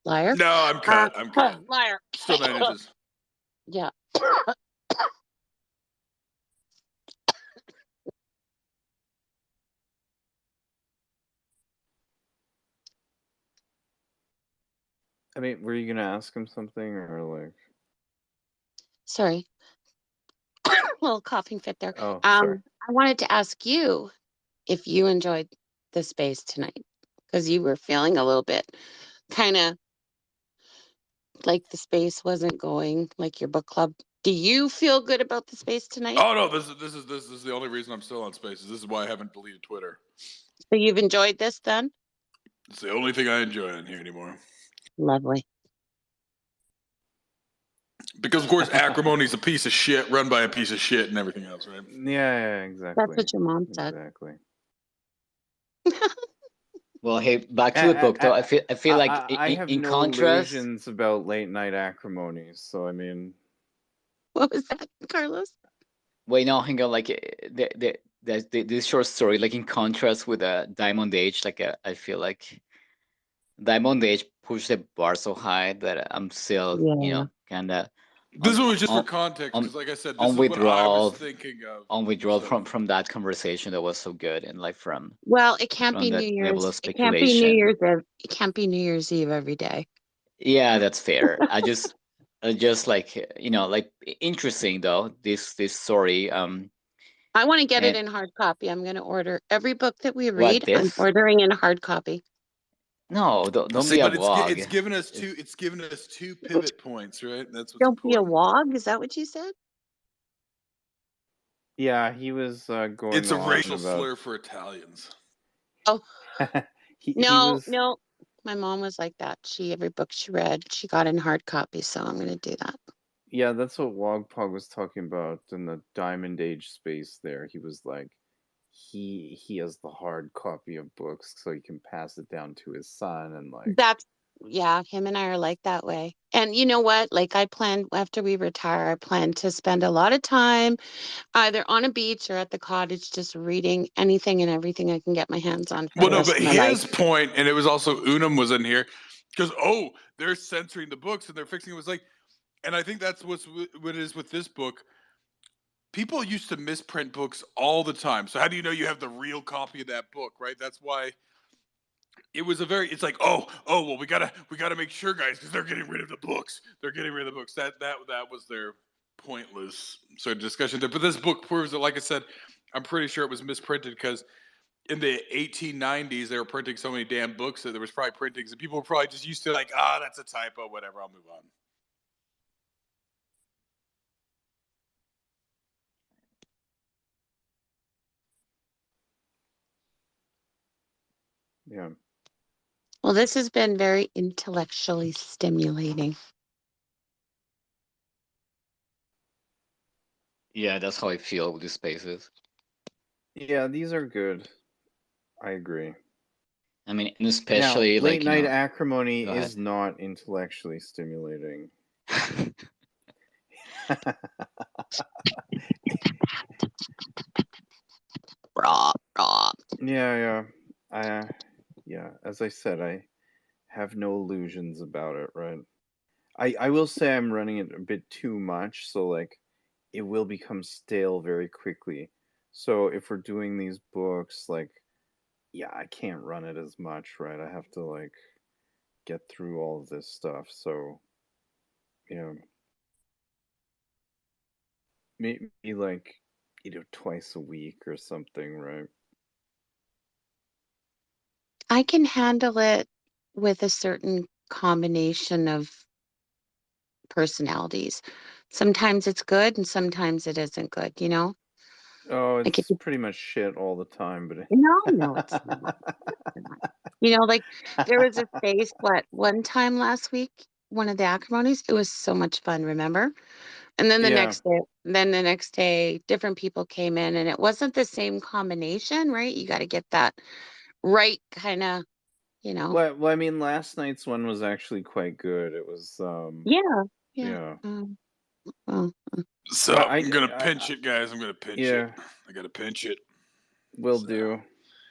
Liar. No, I'm cut. I'm cut. Liar. Still 9 inches. Yeah. I mean, were you gonna ask him something or like? Sorry. Little coughing fit there. Oh, sorry. I wanted to ask you if you enjoyed the space tonight, because you were feeling a little bit kind of like the space wasn't going like your book club. Do you feel good about the space tonight? Oh no, this is the only reason I'm still on Spaces. This is why I haven't deleted Twitter. So you've enjoyed this then? It's the only thing I enjoy on here anymore. Lovely. Because of course, Acrimony's a piece of shit, run by a piece of shit, and everything else, right? Yeah, exactly. That's what your mom said. Exactly. Well, hey, back to the book though. I feel like I have in no contrast. illusions about late night acrimonies, so I mean, What was that, Carlos? Wait, no, hang on. Like this short story, like in contrast with Diamond Age, like I feel like Diamond Age pushed the bar so high that I'm still, Yeah. kind of This one was just for on context, on because like I said, this on is what I withdrawal was thinking of. on withdrawal So- from that conversation that was so good, and like from Well, it can't be that New level Year's. of It can't be New speculation. Year's Eve. It can't be New Year's Eve every day. Yeah, that's fair. I just like like interesting though this story. I want to get it And in hard copy. I'm going to order every book that we what read. I'm this? ordering in hard copy. No, don't See, be a but wog. it's given us two pivot points, right? That's what's Don't be a important. wog. Is that what you said? yeah, he was going. It's a on racial about... slur for Italians. Oh, he no, was... no. My mom was like that. Every book she read, she got in hard copy. So I'm going to do that. Yeah, that's what Wogpog was talking about in the Diamond Age space there. He was like, he has the hard copy of books so he can pass it down to his son, and like... Yeah, him and I are like that way. And you know what? Like I plan, after we retire, I plan to spend a lot of time either on a beach or at the cottage just reading anything and everything I can get my hands on for Well, the no, rest but of my his life. point, and it was also Unum was in here, because they're censoring the books and they're fixing it. Was like, and I think that's what it is with this book. People used to misprint books all the time. So how do you know you have the real copy of that book, right? That's why it was it's like, well, we gotta make sure, guys, because they're getting rid of the books. They're getting rid of the books. That was their pointless sort of discussion there. But this book proves that, like I said, I'm pretty sure it was misprinted because in the 1890s they were printing so many damn books that there was probably printings, and people were probably just used to like, that's a typo, whatever, I'll move on. Yeah. Well, this has been very intellectually stimulating. Yeah, that's how I feel with these spaces. Yeah, these are good. I agree. I mean, and especially now, late like night acrimony go is not intellectually stimulating. Raw. Yeah. As I said, I have no illusions about it, right? I will say I'm running it a bit too much, so like it will become stale very quickly. So if we're doing these books, like, yeah, I can't run it as much, right? I have to like get through all of this stuff. So, maybe like twice a week or something, right? I can handle it with a certain combination of personalities. Sometimes it's good and sometimes it isn't good, Oh, Like it's pretty much shit all the time, but no, it's not. Like there was a space, one time last week, one of the acrimonies, it was so much fun, remember? And then the next day, different people came in and it wasn't the same combination, right? You got to get that right kind of, Well, I mean, last night's one was actually quite good. It was, Yeah. So I'm gonna pinch it, guys. I'm gonna pinch it. I gotta pinch it. Will do.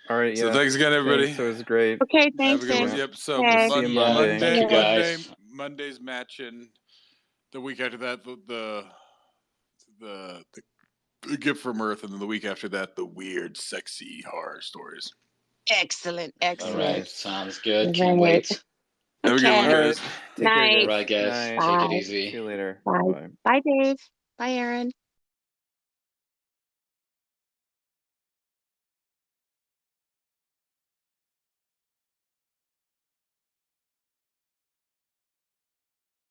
All right. So thanks again, everybody. Thanks, so it was great. Okay, thanks. Have a good one. Yep. So Okay. See you Monday. Thank you, guys. Monday's matching. The week after that, the gift from Earth, and then the week after that, the weird, sexy horror stories. Excellent. All right, sounds good. Can't Right. wait. Have a good one, guys. Take care, Night. guys. All right, guys. Night. Take it easy. See you later. Bye. Bye. Bye, Dave. Bye, Aaron.